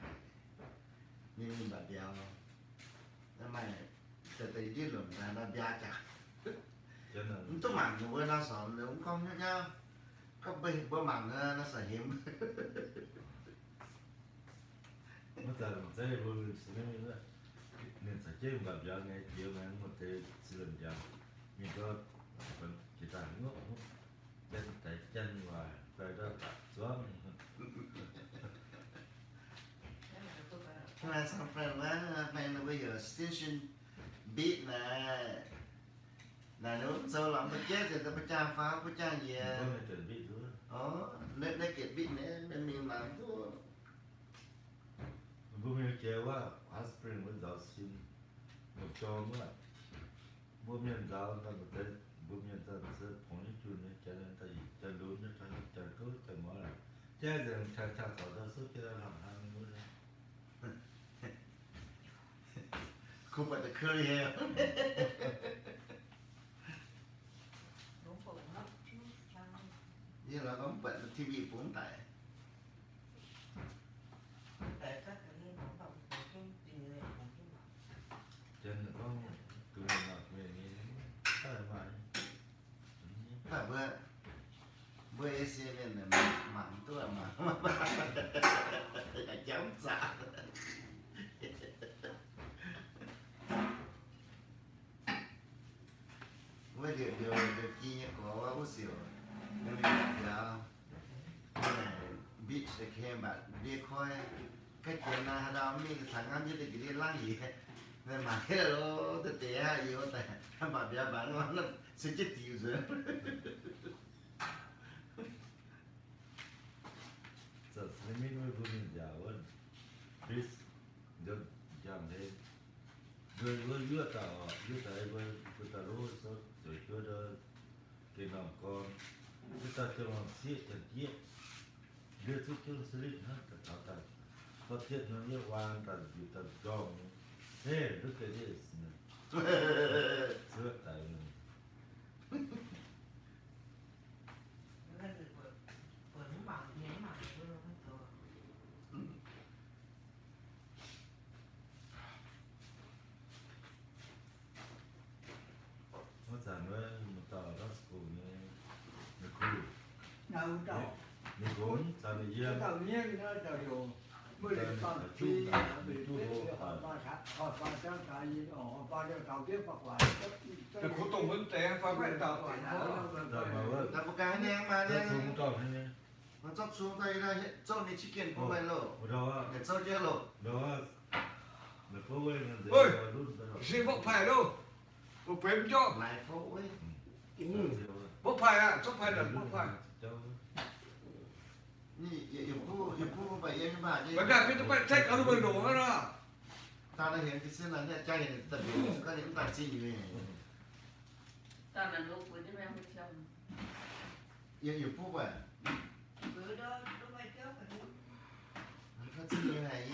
มีแบบเดียวแล้วไม่แต่ยืดหลุ่นนะแบบยาจัก cho nênมันต้องหมั่นเว้ยเราสอนเดี๋ยวkhông nhá nhauก็ไปบ่หมั่นnó sẽ hiểm nó giờ mình sẽ vừa xử lý nữa nên sẽ chơi gặp giờ ngày chiều ngày một thì xử lý giờ mình có mình chỉ ta ngốc chân tay chân và tay đó đặt xuống Thế là xong rồi là bây giờ station beat là nếu sâu lắm nó chết thì ta phải trang pháo phải trang gì có người chuẩn bị nữa nếu kiện beat nữa nên mình làm thôi bố mẹ kêuว่า aspirin มันจะซินmột cho nữa bố mẹ giáo là một cái bố mẹ ta sẽ phóng những chuyện này cho nên taจะรู้นะtaจะก็จะมาละแจ้งเรื่องชาต่อเราสุดที่เราทำนู่น không phải là khơi heo đúng phụ nó như là có bệnh là TV cũng tại để các cái liên nó vào cái tình người của cái bảo cho nên có cứ mặc về như thế là mà phải bữa ACN này mặn tôi mà cháu dạ với điều chi có bố xỉu nên mình là beach để khen bạn đi coi cái chuyện là đó mình thằng anh như thì đi lăng gì nên mà cái đó tự tế hay gì vậy tại bạn bè bạn nó sẽ chết tiêu rồi giờ sẽ mình mới vui mình giàu hơn Chris được giảm thêm người vừa tao vừa tao rồi sao rồi chưa được cái nào con chúng ta cho nó siết chặt chiết đưa chút chút xử lý hết cả tao ta có thiết nó như vàng ta dù ta gom thế lúc cái gì sửa tại mình nên là vừa nó bảo nhé mà vừa nó thừa nó chẳng với một tờ đó school như nó cool đâu đâu nó vốn sao nó cái yên đầu nhiên nó đầu dù mới được còn chi là bị biết họ ba tháng cái gì họ ba đứa tàu tiếp hoặc làแต่คุณต้องมันแต่ฟังไม่ตาก่อน rồi mà vợ là một cái anh mà rất đây xuống tròn thế này nó chót xuống đây là cho đi chicken của mày lộ ở đó để cho chưa lộ đó là phố quê là dễ Ôi! rồi luôn rồi สิบ่ไผ่đâuบ่เป็นจ้อ lại phố ấy บ่ไผ่อ่ะชอบไผ่แต่บ่ไผ่ นี่อย่าพูดไปยังไม่บาด บ่ได้พี่ต้องไปเช็คเอาดูเบิ่งดูนะ ta đã hiện cái xưa là nhà trai này tập luyện có những tài chi gì tao là lúc của chúng em không chồng yêu phúc à bữa đó lúc mai trước rồi có chi như này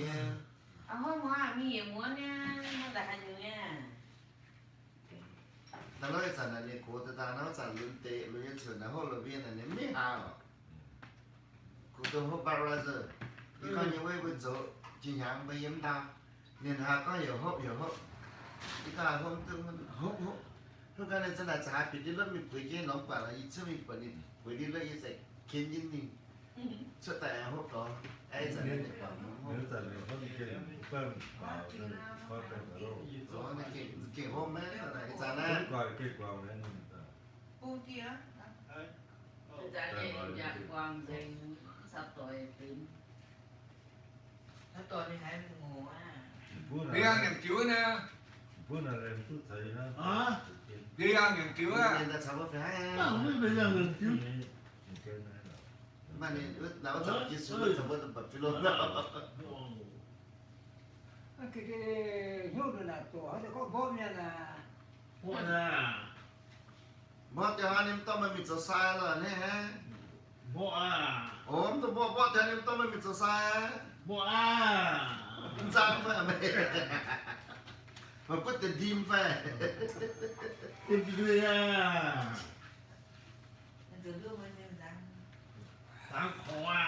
hôm qua mi hiểu muốn nha nó là hai người nha ta nói rằng là này của ta nó rằng luyện tệ luyện chuyện là hôm đầu tiên là nếu mấy hào của tôi hôm bao giờ thì có những người bên chỗ chỉ hàng với yếm tao nên hà có hiểu hộp thì ta hôm tương hộp lúc cái này真的查比的那么贵些老板了，一次没管的，贵的那一些便宜的，出大好多，哎，真的讲， nếu giờ này không kia quen vào con phải ở đâu 我那给好买了，那真 cái 的， quà cái quà này cô kia dạ dạ quang dành sắp tuổi tínhถ้าตัวนี้ให้งูอ่ะ bữa đi ăn nhầm chứa nè bữa nào em cứ thấy nó đi ăn nhầm chứa á 现在差不多还， ไม่เป็นอย่างนั้นจริง cái này là 那你那我怎么结束了？怎么都不费了？ cái nhốt rồi là tổ họ sẽ có bom nha là พวกน่ะ บ่จะหานี่ต้องมันมีจะใส่แล้วเนี่ยฮะ พวกอ่ะ โอ้มตัวบ่จะนี่ต้องมันมีจะใส่ พวกอ่ะ จังไปไหมมันก็จะดีมไป เป็นด้วยอ่ะ มันจะรู้มันยังดัง ทางขวา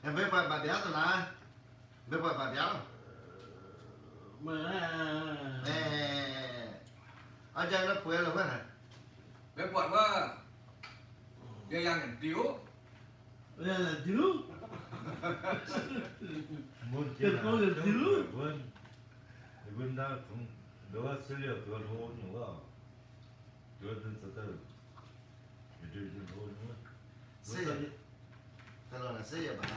em biết bà béo rồi nè biết bà béo เมื่อ nè ở trên nó quê rồi phải hả để bọnว่าđi ăn nhầm chứa เรื่องอะไรจื้อ muốn kia là vườn đó cũng đó xử liệu tuần hôn nữa tuần từ từ tuần hôn nữa xây cái đó là xây bà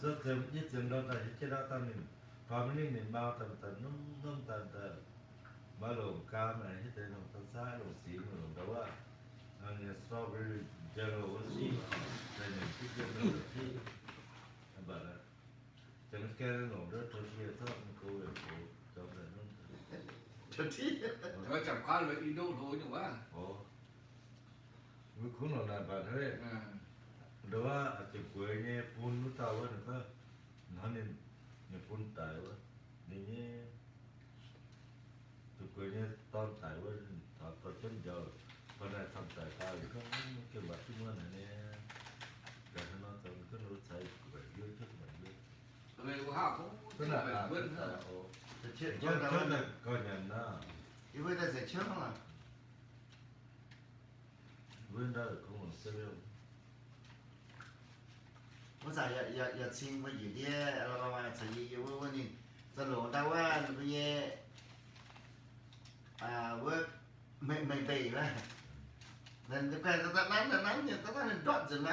rất thêm nhất chừng đó là cái đó ta mình phàm mình nên bao tầm tầm nông tầm tầm bao lồng cam này hết tên lồng tầm xa lồng xí lồng đó à anh strawberry yellow xí này này cái đó là xí bà là chẳng cái lồng đó tôi chia thấp cô về cô cho nên nó cho tí rồi chẳng qua là đi đâu thôi nhưng mà ồ mình cũng là bạn thôi đó chỉ quê nghe phun nó tao á nữa nó nên nghe phun tài quá nên nghe tụi quê nghe tao tài quá thọ tao chân giờ còn lại thằng tài tao thì có cái bát cái món này nè cái nó tao cái nó chạy quê dưới trước mình dưới rồi của họ cũng tức là vươn cho chuyện chứ chứ là coi nhận đó thì bây giờ sẽ trước mà vươn đó cũng là serious 我咋要请我爷爷，老妈才爷我呢，这老大娃那个也我没背了，那这块这难呢，这难断着呢。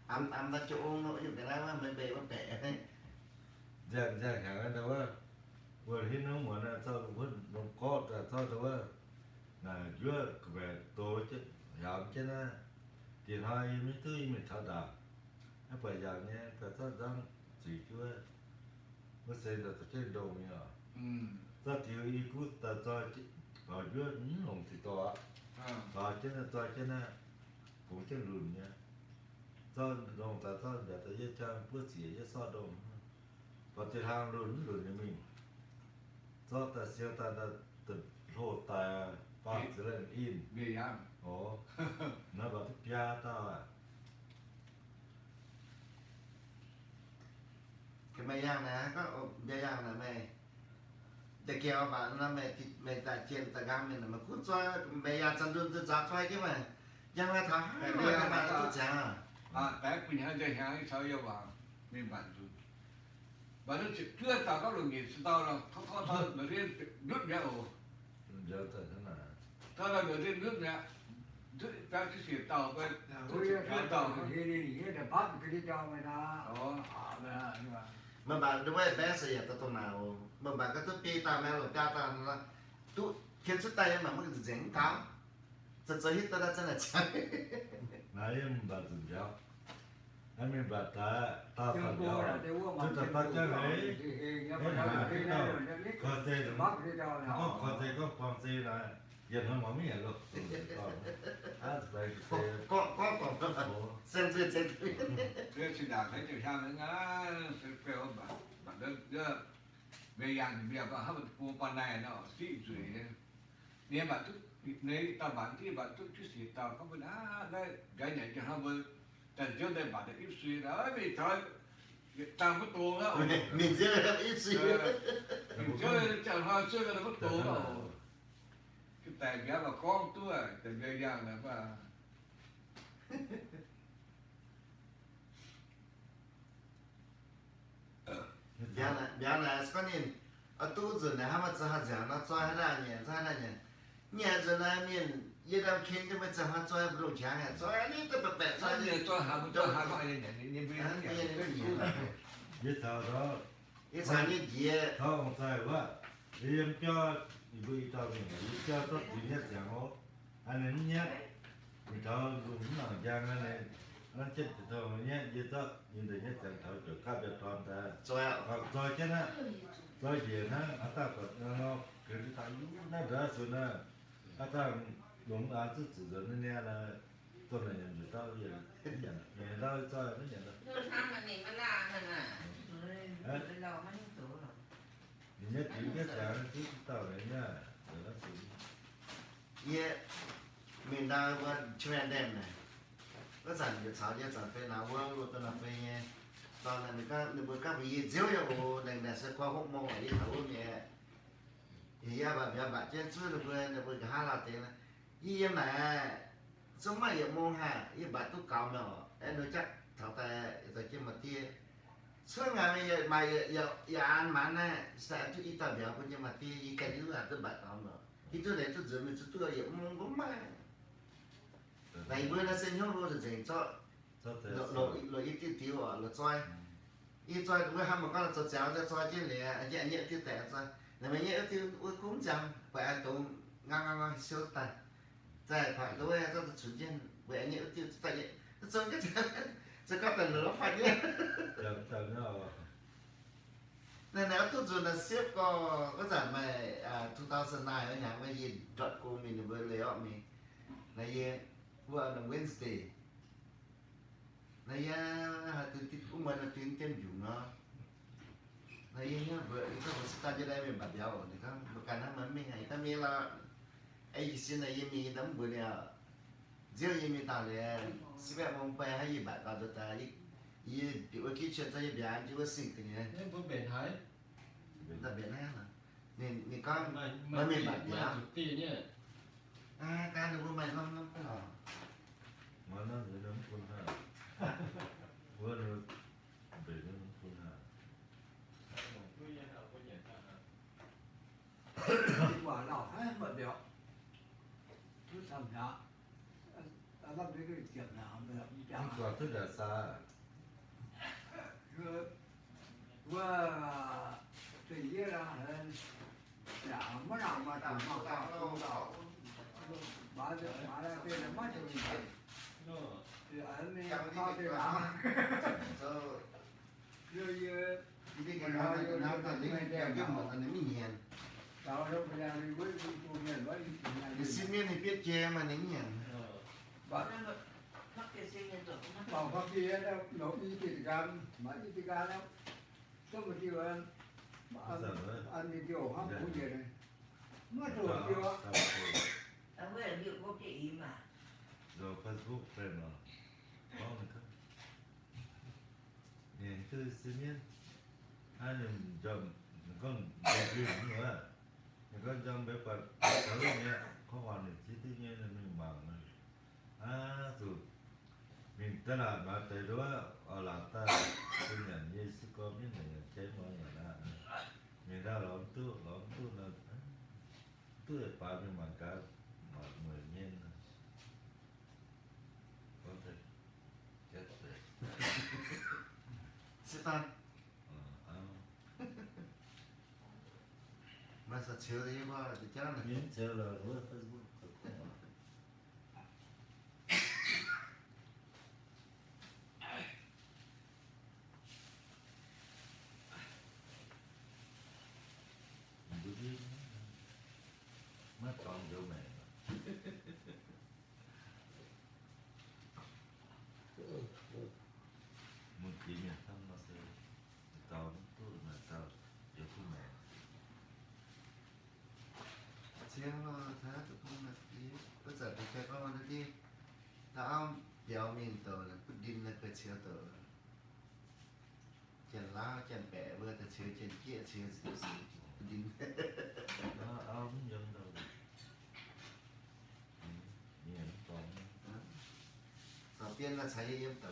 ăn ta chỗ nó dùng cái đó mới bề mới bẻ dạng hàng đóว่าvừa khi nó muốn là sao vẫn nó có là sao đó là giữa về tổ chức giảm chứ na tiền hai mấy thứ mình thao đà nó phải dạng nhé phải thao răng chỉ chưa nó xây là trên đầu nhỉ ta thiếu ý cút ta cho vào giữa lòng thì to vào chứ là cho chứ na cũng chứ lùn nhá cho đồng ta cho để ta dễ cho bữa xỉa dễ so đồng và tiền hàng lùn như mình cho ta siêu ta đã tự hỗ ta phát triển in về ăn ồ nó bảo cái pia tao à cái mày giang này có mày giang này màyแต่เกี่ยวมาแล้วไม่แต่เชียนแต่กามเนี่ยมันคุ้นซ้อยไม่อยากจะดูจะจับซ้อยกี่มันยังไม่ทำไม่อยากมาตัวจ้า bé quỳnh hai giờ hai sao yêu vào nên bạn rồi và nó chưa tao có được nghề tao là thôi mà riêng nước nhá ồ giờ thời thế nào tao là người riêng nước nhá ta chỉ xịt tàu cái tôi cái tàu cái gì cái bắt cái đi cho mày đó nhưng mà เมื่อบานด้วยแบสเสียตัวหนาวเมื่อบานก็ทุกปีตามแม่หลงจ้าตามละทุกเขียนสุดใจมันมันเสียงเท้าจะฮิตตาได้จะไหนใช่ nãy em bà từng giáo anh mình bật ta Chưa còn cô giàu là tiêu mà chúng ta bắt cho ấy thì nó thế bắt đầu là đi cái ra đầu rồi nó biết có xe nó bắt đi đâu có xe có con xe là giờ nó mỏng miệng rồi phải xe có xem duyệt xem Thế thì đã thấy điều tra nữa ngá phải không bạn đó về dạng thì bây giờ họ một cô con này nó sĩ rồi nếu bạn tức nếu ta bạn thì bạn tức chứ gì tao có bên đây cái này cho họ vừa tận trước đây bạn được ít suy đó vì thôi tao có tuồng đó mình chưa ít suy mình chơi chẳng hoa chơi cái nó có tuồng đó cái tài giá là con tôi tại về dạng là bà bia là có nên ở tu rồi này hắn mà cho hắn giảng nó cho hắn ra nhà rồi là mình giờ đâu khiến cho mình cho hắn cho hắn đủ chán à cho hắn đi tới bẹp bẹp cho cho hắn nên cho hà có ai nhận viên hắn nhận biết sao đó cái sản như gì không sai quá em cho bị tao mình cho tốt chỉ nhất chẳng hố anh ấy nhé mình cho dùng nó giang cái này nó chết thì thôi nhé như đó như thế nhất chẳng thấu được các việc toàn ta rồi chứ nó rồi gì nó ở ta còn nó cái ta nó ra rồi nó ở ta đúng là cứ sử dụng nó là tôi là nhận được tao giờ nhận tao cho nó nhận được Nó tham mà nè mà la nè nè. Rồi lò mà những tổ rồi. nhất chỉ cái chẳng chứ tao này nha rồi nó sử yeah mình đang vẫn trend đêm này có sản được sáu giờ sản phê nào vương luôn tôi là phê nghe toàn là người các vị diếu ya bộ đằng này sẽ qua hốc mông ở đi thấu nhẹ thì ya bà trên suốt được vừa cả hai là tiền này y em này sống mà giờ mông ha y bà tôi cào nhỏ em nói chắc thảo ta rồi kia mà tia suốt ngày mà giờ ăn mà nè sẽ chú ý tao béo cũng như mà tia y cái thứ là tôi bà cào nhỏ y tôi để tôi giữ mình tôi giờ mông cũng mà này bữa nó sẽ nhớ luôn rồi dành cho lộ ít tiêu tiêu à lộ xoay ít xoay bữa ham một con là cho chéo cho xoay chứ lẽ nhẹ nhẹ tiêu tẻ xoay này mấy nhẹ tiêu cũng chẳng phải ăn tôm ngang siêu tài tại phải tôi cho chủ nhân vậy nhẹ tiêu tại nhẹ xong cái sẽ có cần nó phải nhé chẳng nó nên nếu tôi dùng là xếp có giảm mà 2009 ở nhà mấy gì trọt cô mình vừa lấy họ mình này vừa là Wednesday này từ tiết cũng mà là tuyến tên dùng nó này nhá vừa cái có start cho đây mình bắt đầu thì không một cái năm mình ngày ta mi là ai xin này mi đóng bữa nè riêng mi ta là sẽ mong phải hay gì bạn vào được ta ý tiểu cái chuyện tới bây giờ chưa sinh cái này nên bữa bể thái ta biết hết mà nên con mà mình bạn gì đó tí nhá cái nó mày không cái nào mà nó thì nó phun ha vừa được về nó phun ha quả nào hết mà được cứ làm nhá ta bắt cái chuyện nào được không còn thức là xa vừa thì như là đã mất nào mà tao bà là tên là mất rồi thì anh ấy có cái nào rồi cái nào là mình hiền tao đâu bây giờ đi với cô nhận với thì xin miên thì biết che mà nín hiền Mắc cái sinh nhân tổ mắc. bảo các kia đó nó đi tiền cam mà đi tiền cam đó tôi một chiều ăn đi kiểu hấp cũng vậy này mất rồi chưa Ông ấy là biểu có cái ý mà. rồi Facebook friend mà có mình không nè cứ xin nhé hai lần chồng con review nữa con chồng bé còn tới nhé có hoàn được chi tiết nhé là mình bảo rồi mình tên là mà tới đó ở là ta tôi nhận như sư có biết là chế mọi người là mình ra lõm tu là tu là bao nhiêu mà cả mọi người nhiên có thể chết rồi sẽ tan mà sao chiều thì mà thì chắc là miếng chơi là đối với Facebook miền thăm nó sẽ tao tôi mà tao giờ tôi mẹ chiếng nó thế tụi con là tí bây giờ thì cái con nó đi ta ông béo mình tờ là quyết định là cái chiếng tờ chèn lá chèn bẹ vừa ta chiếng chèn kia chiếng gì quyết định nó áo dân đâu miền còn đầu tiên là thấy em tàu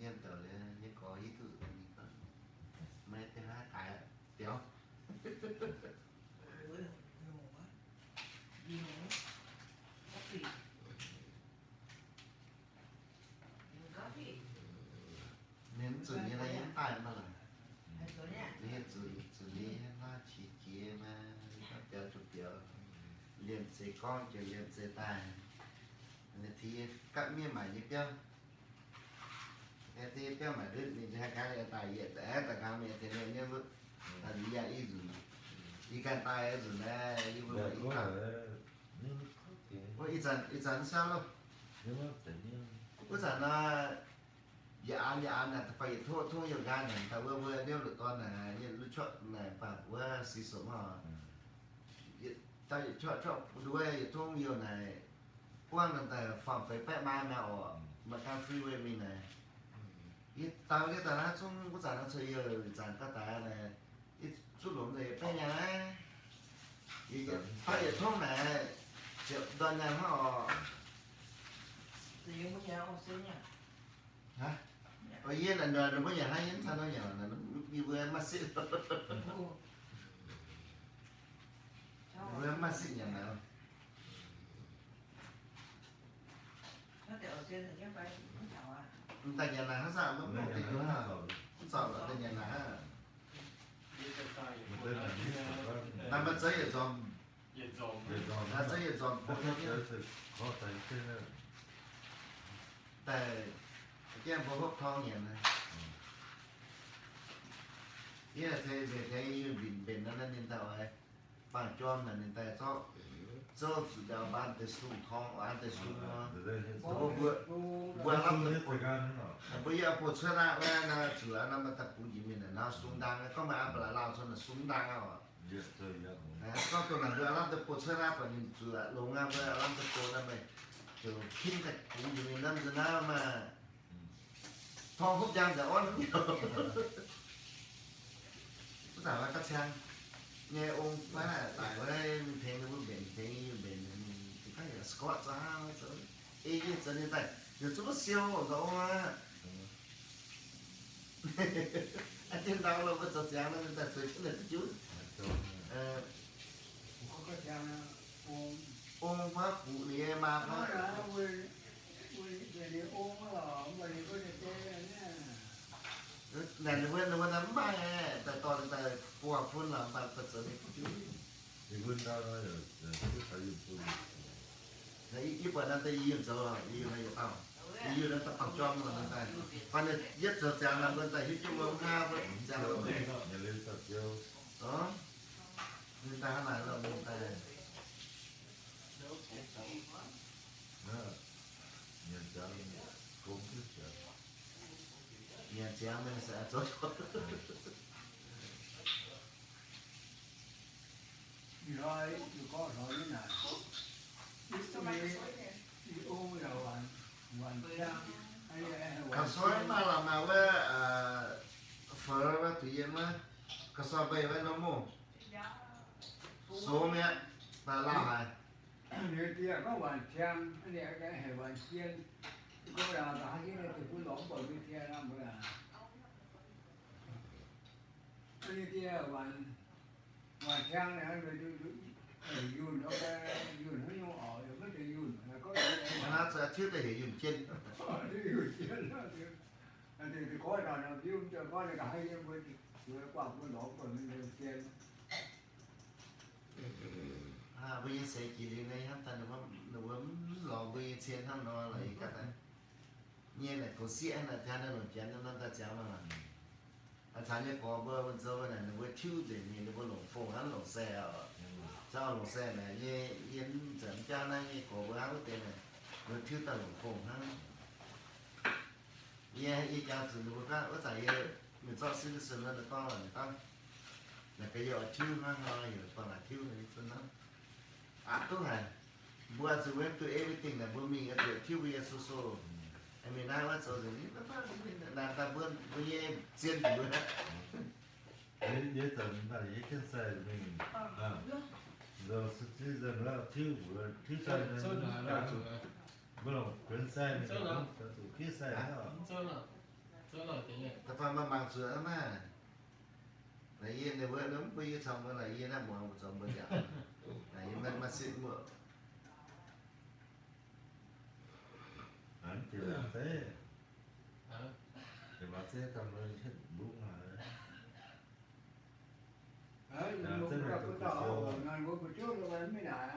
em tàu là như có ý tưởng gì đó mấy cái hai cái béo nên xử lý này em tài mà là nên xử lý nó chỉ kia mà nó béo chụp béo liền sẽ con chỉ liền sẽ tài nên thì các miếng mà như béo thì béo mà đứt mình hai cái là tài vậy để tất cả miếng thì nên như là lý do ý gì ý cái tài ở rồi này ý vừa ý cả ý dẫn sao đâu nhưng mà tự nhiên ý dẫn là dạ là phải thôi nhiều gan này ta vừa đeo được con này như lúc chọn này và vừa xí sống họ ta chọn đuôi thôi nhiều này quan là tại phòng phải vẽ mai nào mà ta freeway mình này ít tao cái ta chung cũng chẳng nó chơi giờ chẳng các ta này ít chút lủng gì vẽ nhà này ta để thông này triệu đoàn nhà họ hả ở yên là đời nó có nhà hay yến sao nó nhỏ là nó đi vừa em xịn vừa em xịn nhà nào tại nhà nào nó sao nó một cái nữa hả sao là tại nhà nào tên là ta mất giấy ở dòng ta giấy ở dòng có thể thế tại cái em có hốc thong nhà này nghĩa là thế về cái bình nó nên tạo ấy bản cho là nên tại cho sự đào ban từ sung thong ăn từ sung nó vừa lắm bây giờ bộ车那那主要那么他不里面的那松当个嘛不来老说那松当啊ก็ตัวนั้นเราจะปวดเสื้อหน้าปนิจุละลงงานเราจะปวดอะไรจะขึ้นแต่กูอยู่ในนั้นจะหน้ามาทองทุกอย่างแต่อ้อนเดียวภาษาว่าก็ช่างnghe ông phá tại ở đây thêm cái bức biển thì cái là Scott ra rồi ý cái chân như vậy giờ chúng nó siêu rồi mà anh trên đâu là vẫn sạch sẽ nó người ta chơi cái này chút có cái trang ông phá phụ thì em mà nó nó là về ôm là về cái này này nó vẫn nắm bayแต่ตอนแต่พวกพุ่นหลังมันจะมีผู้ thì vươn ra rồi cứ phải dùng tôi đấy ít bữa nay tay yên rồi yên này tao yên nó tập cho mà nó tay còn này giết giờ chàng làm bên tay hít cho ông ha vậy chàng làm nhà lên tập chiêu đó người ta này là bên tay đó nhà cháu cũng cứ chờ nhà chàng mình sẽ cho rồi có rồi như này đi ôm là hoàn trang cái sói mà làm nào với phở với tụi em á cái sói bay với nó mua số mẹ ta lao hài người kia có hoàn trang cái hệ hoàn chiên có là cả cái này thì cũng lỏng bởi vì kia làm là cái kia hoàn trang này rồi yun nó cái yun nó nhau ở rồi cái yun là có nó sẽ thiếu thể hiện dùng trên yun chiên đó thì có là nó yun cho có là cả hai cái với quả với lỏng bởi vì chiên bây giờ sẽ chỉ đến đây hắn ta nó lò bây trên hắn nó là cái này như là có xe là theo nó chén nó ta chéo mà thằng như có bơ bên dưới này nó với thiếu để nhìn nó với lồng phồng hắn lồng xe ở cho lồng xe này như yên dẫn cho nó như có bơ áo cái này nó thiếu tờ lồng phồng hắn ye cha sự nó có ở tại mình cho xin sự nó to là cái giờ thiếu nó ngon giờ còn là thiếu này phân nó tốt hả bữa giờ when to everything là bữa mình cái thiếu bây giờ so I mean now what's all the need là ta bữa ye chiên bữa dễ tận là dễ chân sai mình rồi sự dần là thiếu sai nên bữa nào quên sai nên nó tụ kia sai đó ta phải mang sữa mà là yên để bữa đúng bây giờ xong là yên là một xong bây giờ là yên mà xin mượn anh chỉ làm thế thì bác sẽ cầm lên hết đúng rồi đấy lúc đó cứ tao ngày bữa trước nó mới nãy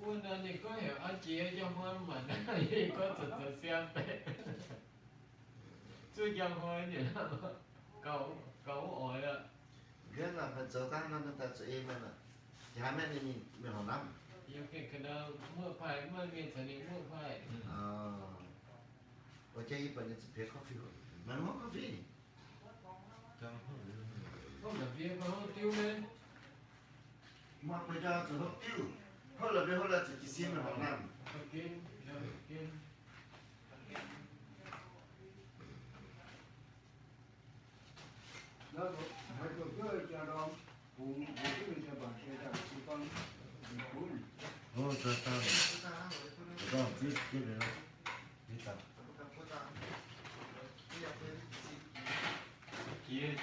Uống thì có hiểu anh chị cho hơn mà này có thật xem tệ chưa cho hơn gì đó cậu ổi ạ rất là phần số ta nó ta sẽ im là nhà mẹ này mình học lắm yêu cái đó mưa phải mưa miền thành này mưa phải ở đây bạn sẽ phải coffee mà nó coffee không là việc không tiêu lên mà bây giờ chỉ học tiêu hồi là chỉ xem mình học lắm kiên nó phải được cái cho nó cũng cái cho bạn sẽ là chỉ con bốn ô sao đó biết rồi đó biết sao kia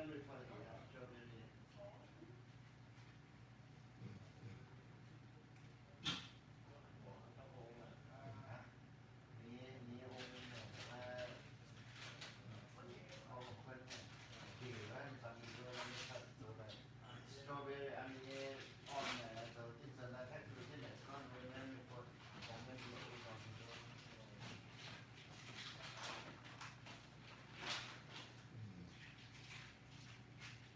người phải cho bên nàyนี่องค์ว่าเอาคนที่ร้านฟังดูแล้วมันชัดตัวไปสตรอเบอรี่อันนี้อ่อนเนี่ยเราที่จะได้แค่คือที่ไหนก็ไม่ได้มีคนของไม่ดีที่ต่อไปด้วย เ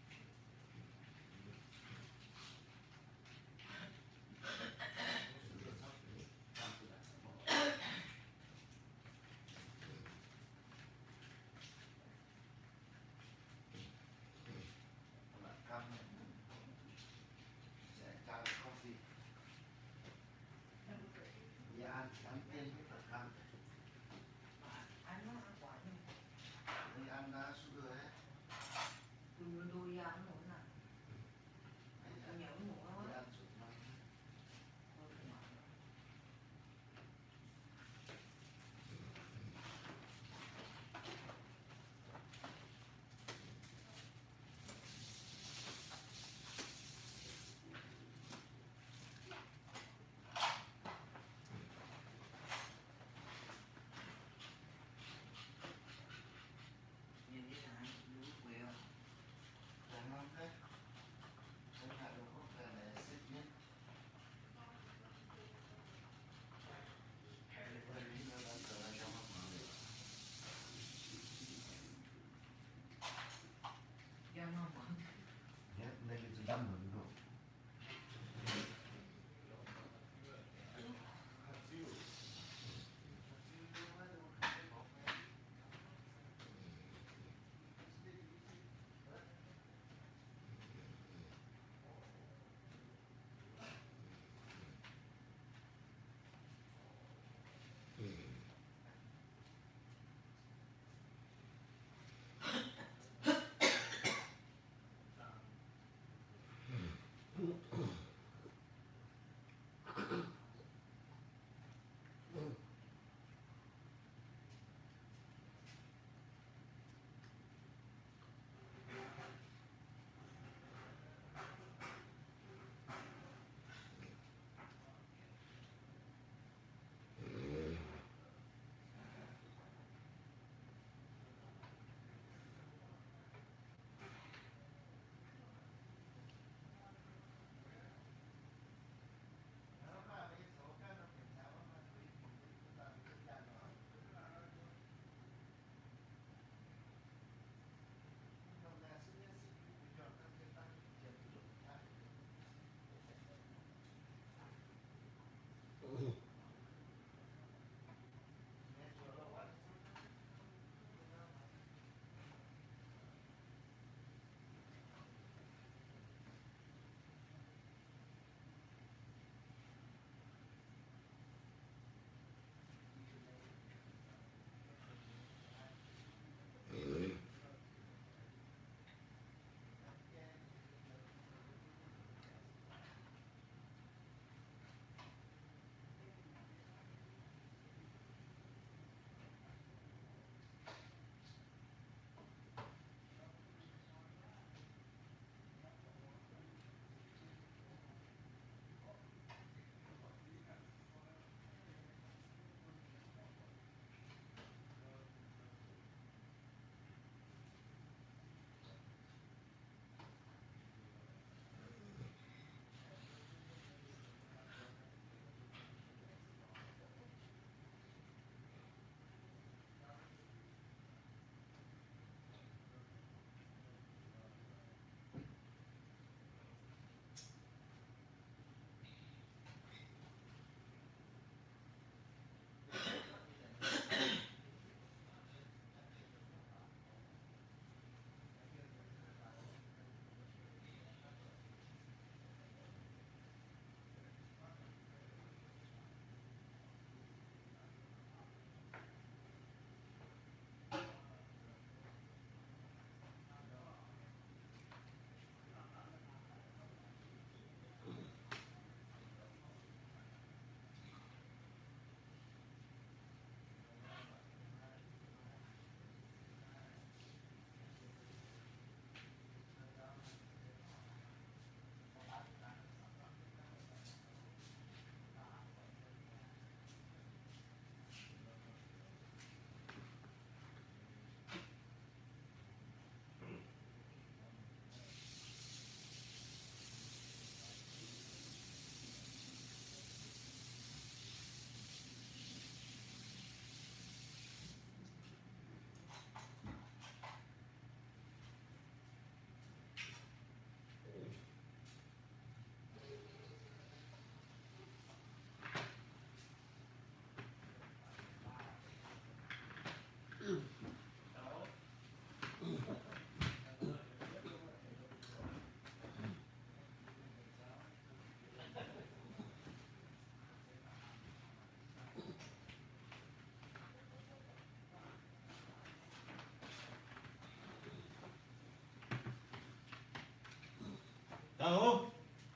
Đâu?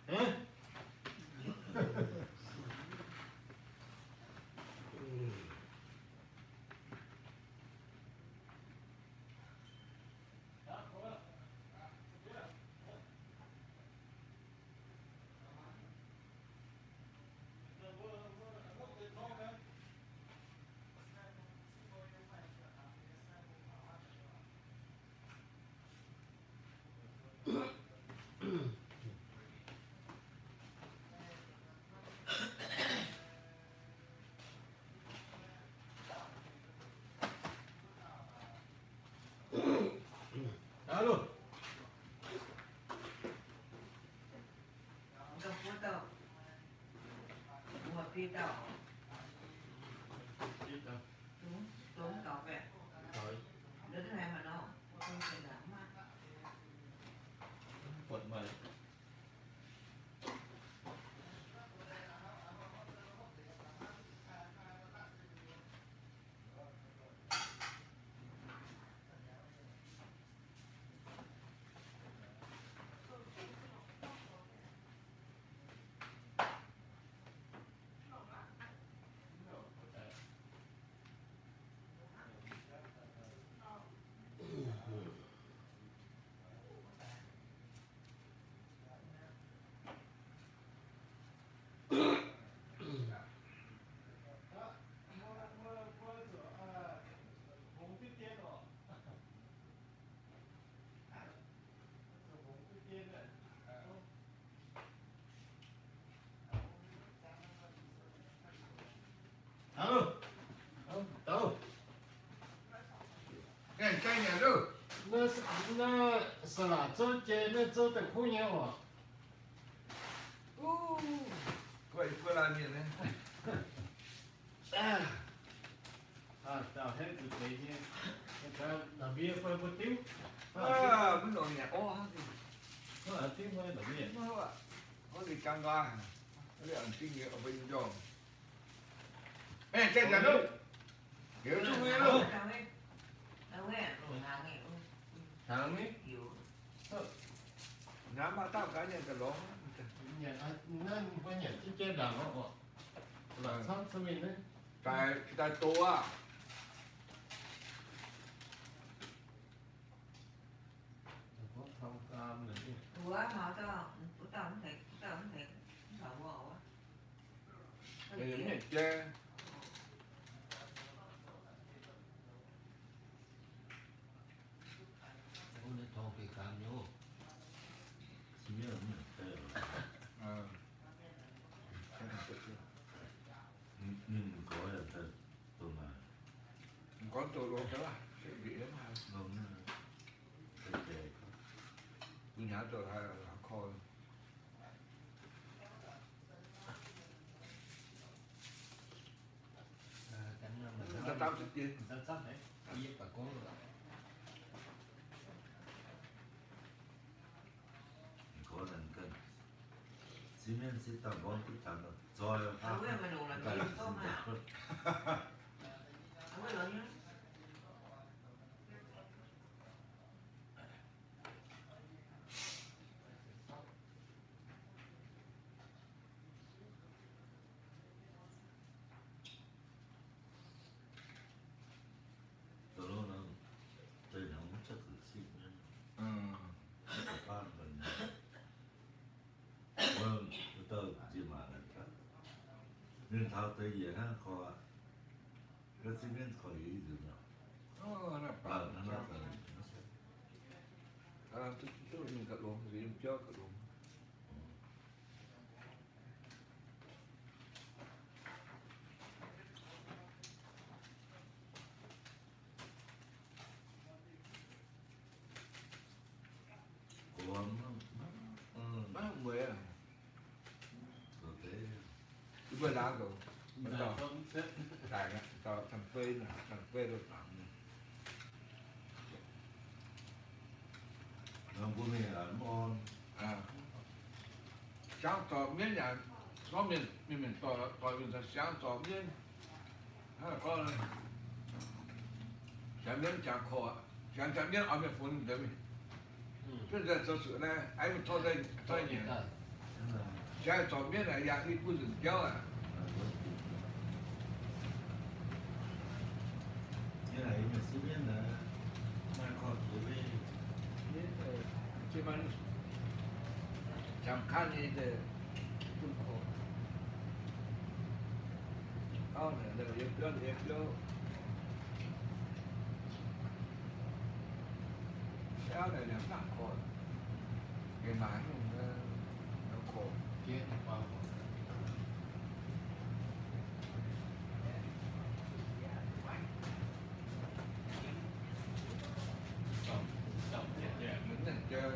Hả? Alo. Đâu có đâu. Mua phi đâu. Đúng cậu vậy. Rồi, Đứa thứ hai mà nó không phải làm mà. quật mày. Alo. Đâu? Cái nhà đó. Nó是啦，做这那做的苦年哦。 Vậy vừa làm gì này? À, tao hết từ thế chứ. Tao làm bia phải một tiếng. À, mới nói nhà ô ha thì. Nó là tiếng hơi làm bia. Nó ạ. Có gì căng qua. Nó là kinh nghiệm ở bên trong. Ê, cái nhà đó. Hiểu chú nghe đâu? Đâu nghe? Hàng nghe. Hàng ấy. Hiểu. Nhắm mà tao cá nhân cái đó. Nhà nó có nhà trên trên đằng đó. Là sao sao mình đấy? Cái tổ à. Có thông cam này. Ủa mà tao không thể sợ quá. Cái gì này chê. 오늘 더 배가요. 집에 없는 거예요. Ờ. 거야 또 말. Có tổ luôn đó là sẽ bị lắm ha. 너는 그때 Mình nhá tổ hay là kho. Ta tao sẽ tiền. Sắp sắp đấy. Đi bà con rồi. 거는 그 지면 쓰다 뭔 뜻하는 저요. Đâu biết mà đủ là gì có mà. Không biết là nhá. 너는 저희 너무 chắc 그 시면 ban mình vâng tôi chỉ mà là nên thao tới giờ ha có cái cement có ý gì nữa Nó là à nó là tức là mình cắt luôn, vì mình cho cắt luôn. của Nó không mười à. có thế Cứ vừa lá rồi. Mình Dạ, tỏ. không xếp. Tại nè, tỏ thằng phê nè, thằng phê rồi tặng nè. nó của mình là ngon À. Sáng tỏ miếng nhà, có mình tỏ mình là sáng tỏ miếng. Đó là có này. Sáng miếng chả khó. Sáng miếng ở miếng phun để mình. Ừ. bây giờ thật sự là anh thôi đây thôi nhỉ cha cho biết là dạng đi quân rừng kéo à như này mình sẽ biết là mà còn với chứ mà chẳng khăn gì thì cũng khổ đó là đều yên tiêu sao này là nặng khổ cái mái nó khổ Kia vào Tổng đẹp đẹp những lần chơi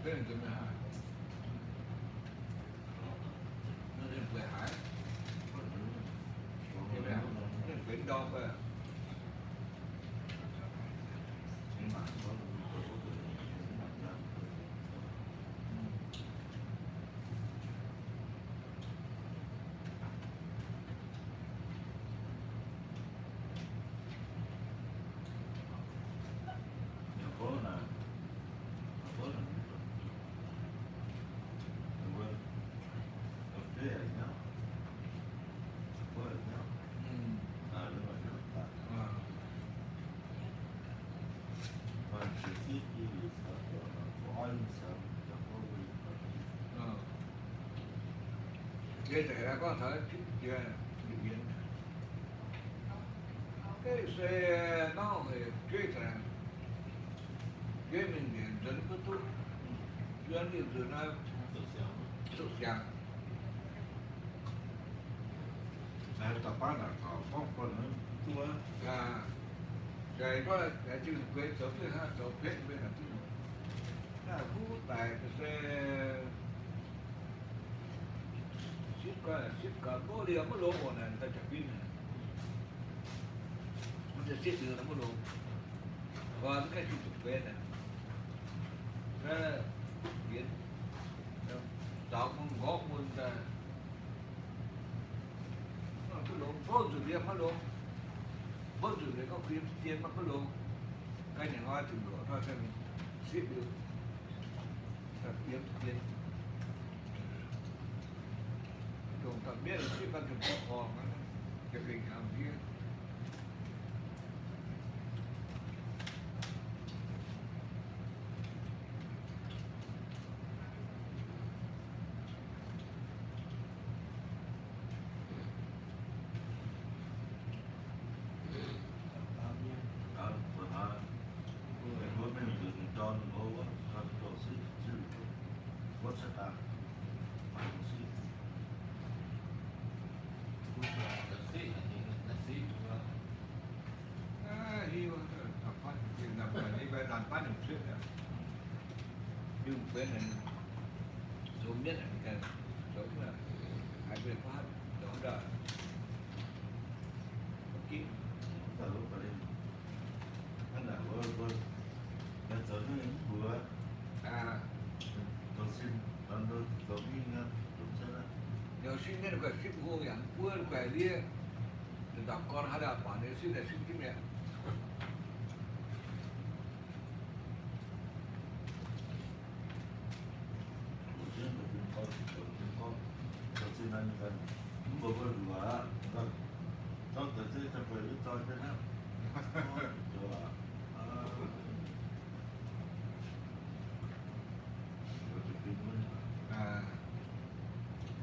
cái này tôi mới hại nó lên về hại cái này nó quyển đo cơ cái này là có thể chưa điều kiện cái xe nó thì cái là cái mình điện dẫn có tốt dẫn đi từ nó sụt giảm này tập ba là họ có con nữa tua là cái có là cái chữ quế sớm thứ hai sớm hết bên là thứ là phú tại cái xe ship cả bố đi mất lỗ một này người ta chụp phim này nó sẽ ship được nó mất lỗ và cái chụp về này nó biến tạo con gõ muôn ra nó mất lỗ vô dự điểm mất lỗ vô dự để có phim tiền mất lỗ cái nhà hoa chụp lỗ thôi xem ship được thật kiếm tiền dùng tận biết là cái văn trường của họ cái hình hàm kia nhưng bên này dùng nhất là cái giống là hai bên phát đó là kín là lúc vào đây anh là vừa là giờ nó vừa tôi xin anh tôi giống như đúng chưa đó nếu xin nên phải ship vôอย่างvừa phải đi từ đọc con hai đợt bản để xin cái mẹ xin anh cần bố bố lúa con tự chơi tập về lúc tôi thế nào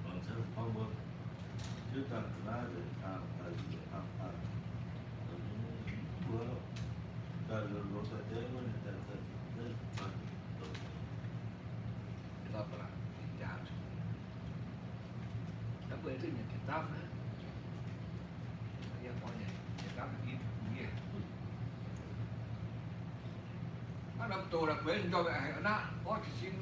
còn sẽ phong bố chứ cần là để bữa cần lúa tự chế với người ta đó là chán đặc biệt là những cái táp nữa có những cái táp là ít nhiều nó đâm tổ đặc biệt cho mẹ nó có chỉ xin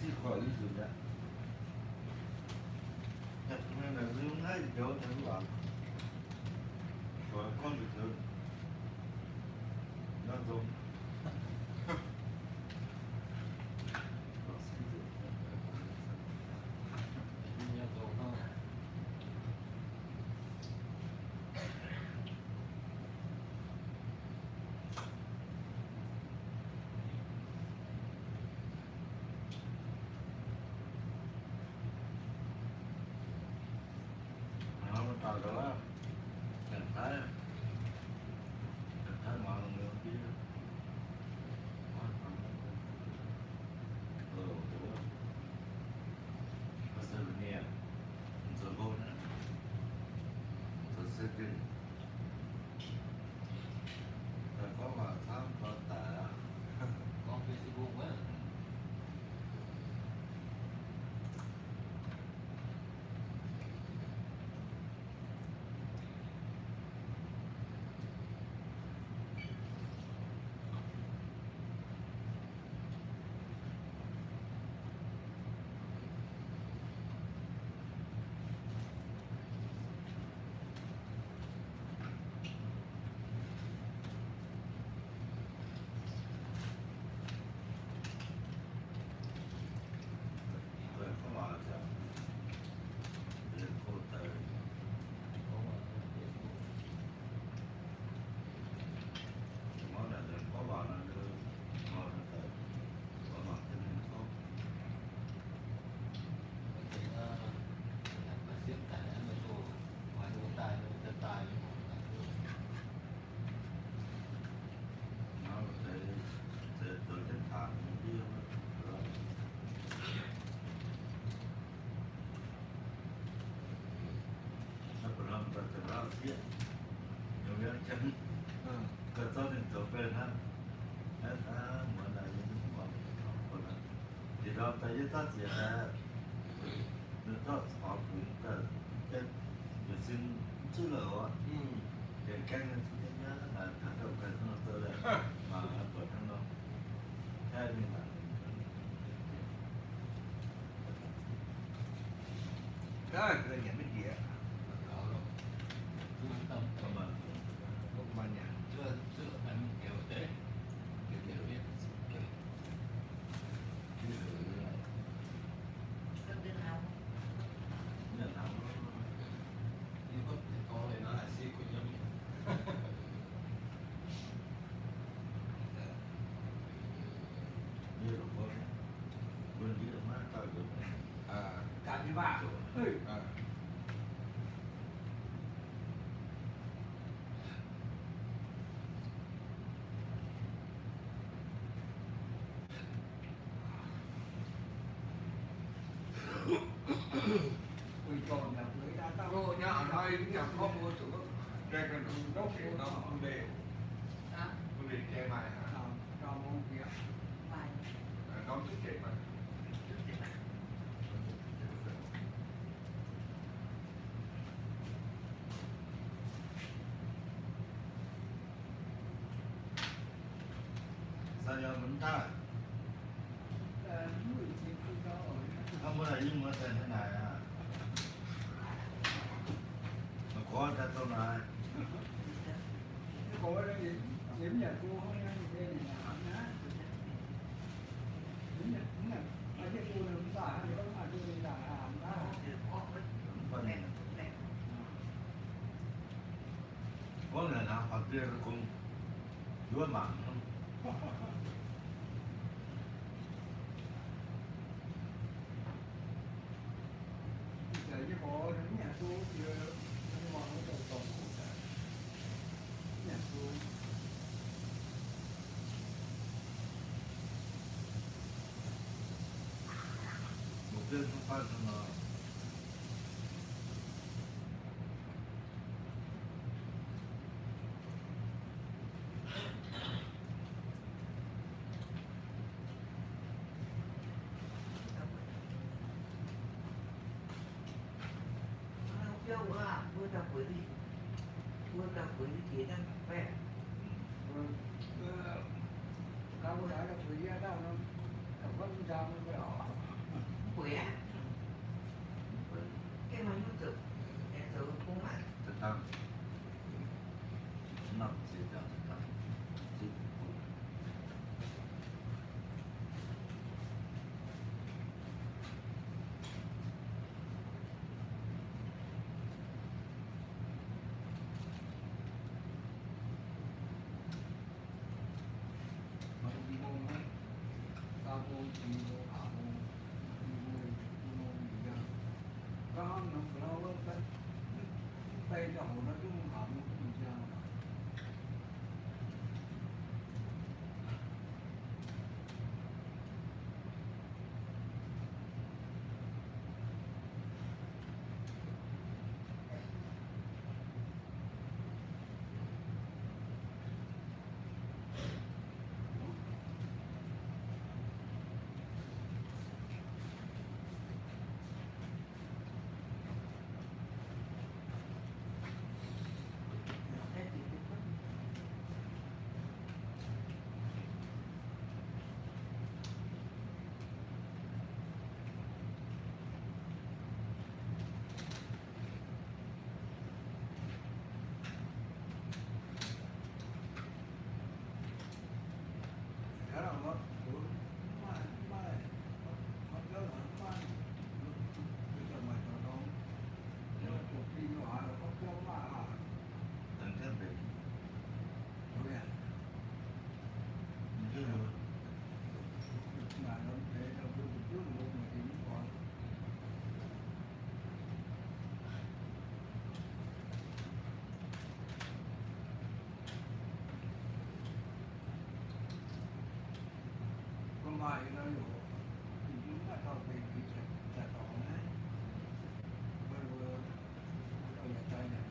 chỉ khỏi đi rồi đấy thật ra là dương hay chỗ thằng bạn rồi con bị thương nó dùng nhà tổ không nó tao đó chẳng thấy mà người kia Macedonia rồi vô nữa rồi sẽ kinh rồi có mà tham có tả có Facebook á rồi có mà chẳng đến cô tới món là đừng có bảo là đưa ngon là tới có mặt trên hình tốt thì nó là diễn tả nó tổ ngoài đồ tài nó tài nó để tự chân thản đi rồi nó còn làm vật chất lao xiết nhiều việc chân cái sau thì trở về ha hết mỗi ngày những món còn là thì đó tại vì ta chỉ là nó cho họ cũng là cái việc xin chứ là họ cái canh nó chỉ nhớ là thằng đầu cái nó tới đây mà ở thằng đó thế nhưng mà đó là người nhận biết gì ạ đó rồi cứ an tâm mà không mà nhà chưa ăn kiểu thế kiểu biết kiểu Cần đến nào? nhận thằng như có này nó là si của nhau như là con bên kia má tao được cả như bà ơi ui tròn là người ta tao cô nhà ở đây nhà không mua sữa đây cái đúng đốt thì nó không đề Hả? không đề che mày hả cho mong kia Vài. nó thích che mày sao giờ mình ta người thì không có không có là nhưng mà thế này à mà có ta tôi nói có ở đây điểm nhà cô không nghe cái này là hẳn á điểm nhà cũng là ở cái cô này cũng xả thì có mà tôi đi là hẳn đó con này có người nào hoặc kia cũng đuôi mạng không để cho có đến nhà cô vừa nó mòn nó tổng nhà cô một tên không phải là Châu à, mua cà phê đi. Mua cà phê đi thì đang khỏe. cao có thể là tùy ra đâu nó không có sao nó phải họ nó tay đầu nó cũng hỏng bình thường. Đó là nó mai nó rất là mai bây giờ mày còn đâu nó chụp phim nó là có kéo mà Tần thân về. rồi à Chứ mà nó để nó cứ trước luôn mà thì nó còn con bài nóอยู่thì chúng ta có thể bị chặt tỏ này vừa ở nhà trai này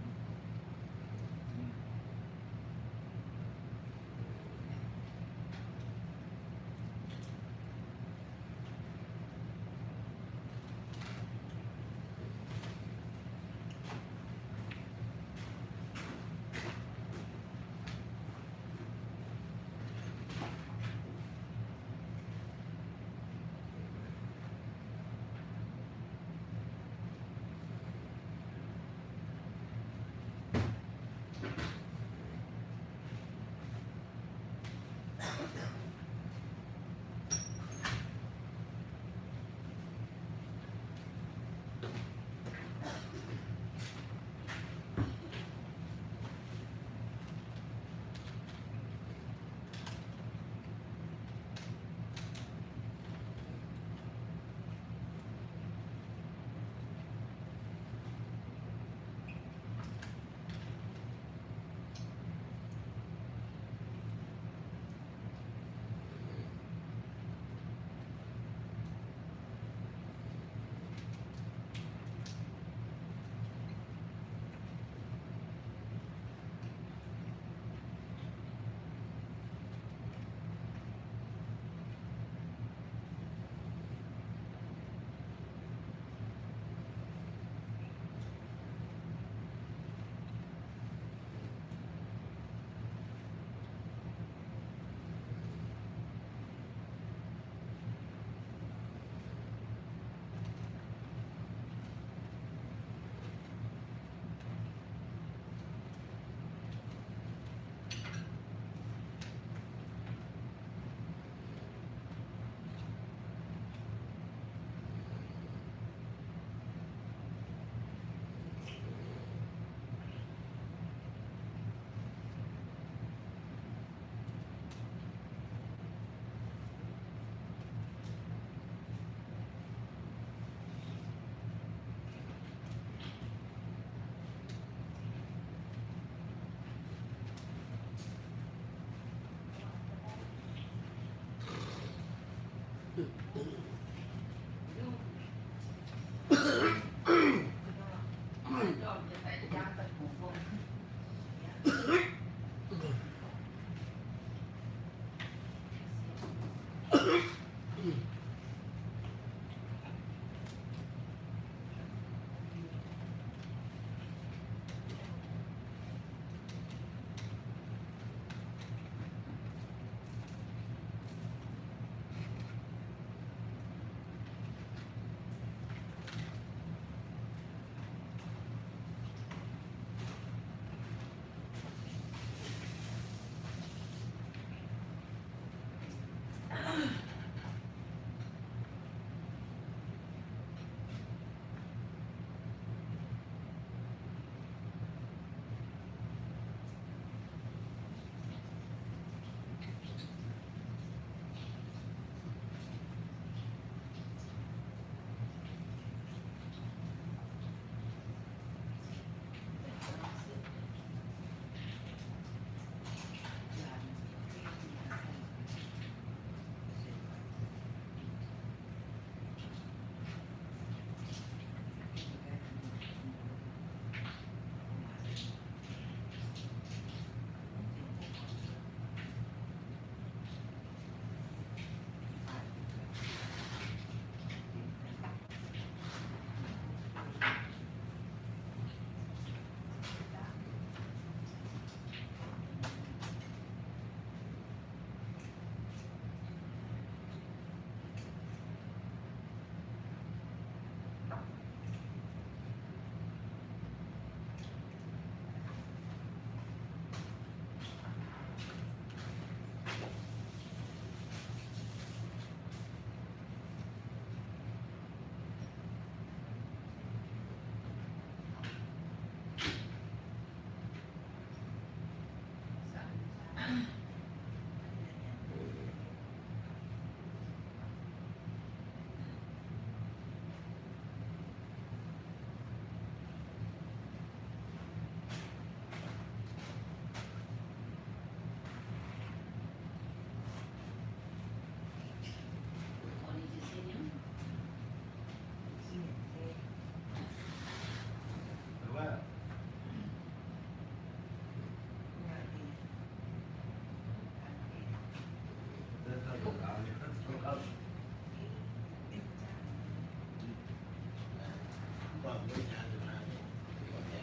với nhà thì mà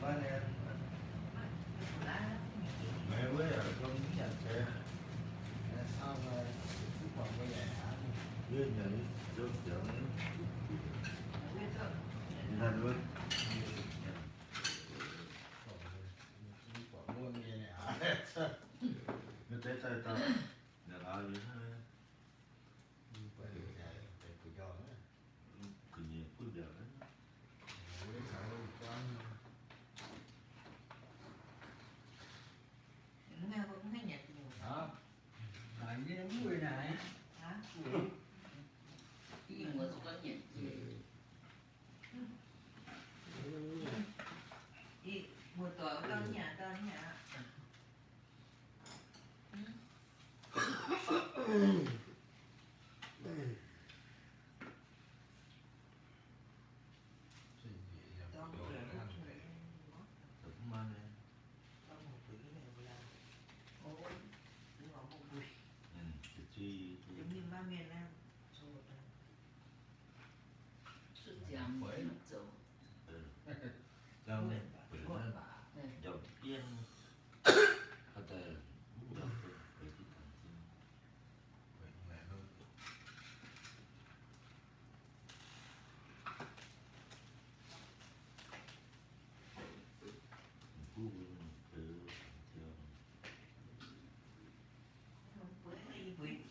ba nè mẹ với ở trong nhà xe sao rồi còn với nhà với nhà đi trước chợ nhà luôn còn mua nghe nhà nó thấy tay tao nhà nào vậy ha phải được nhà phải của giò nữa cứ nhiều phút giờ đấy với sao quan Nghe cũng thấy nhạt đó là những người này hả? Cái mà có nhạc Đi một tuần tao nhà. Tao một tuần tập mà nè tao một tuần cái này là ôi đúng không một buổi cái chi giống như ba miền Nam xuất giảm bởi dầu trong bữa nó dòng tiên có thể dòng cái gì thằng chi vậy mẹ hơn cú từ trường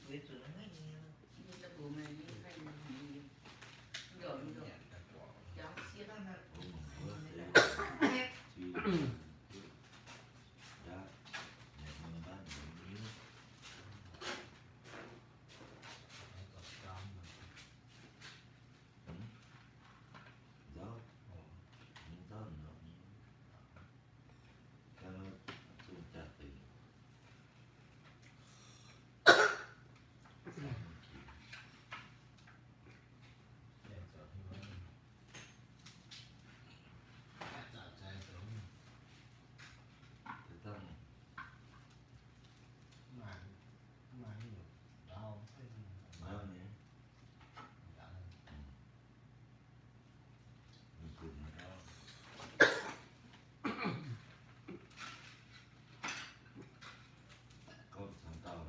buổi rồi nó nghe như ta bố mẹ như hay rồi giáo xiết cũng có thể chi đã nhà mình bán những miếng giáo những giáo nó cho nó chung trả tiền thì tăng bao nhiêu mình cùng nó có thằng tao nó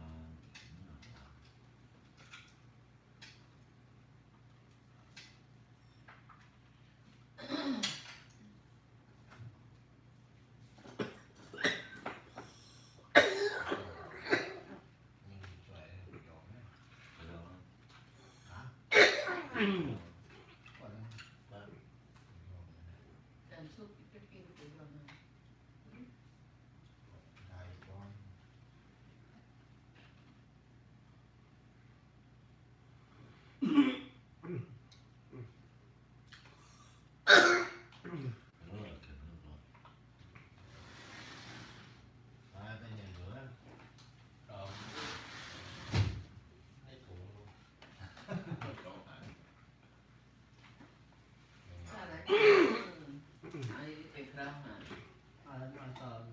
làm suốt cái kia của rồi sao lại ai việc đâu mà an toàn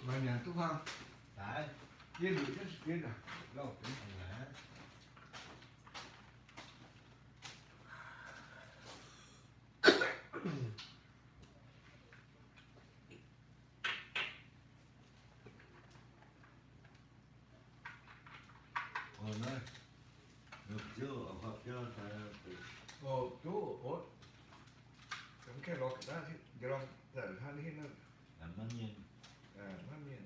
mà nhà tu không đấy yên được cái yên à đâu ồ nói được chưa ở học chưa phải ồ chú ủa cũng cái lọ cái đó thì cái lọ giải than đi nó làm bao nhiêu nó miền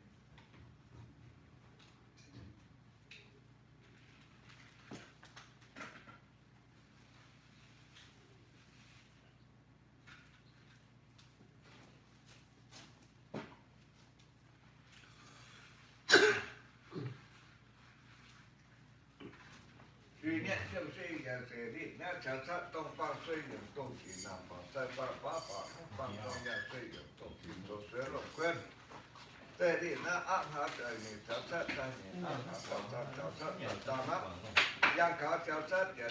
vì nhẹ chiều xây nhà sẽ đi nhẹ chả sát tông bao xây dựng tông chỉ nằm vào sai ba ba ba bằng tông nhà xây dựng tông chỉ số xế lộc quen thế đi nó áp hạt trời này chả sát ta này áp hạt chả sát là ta nắp giang khá chả sát nhà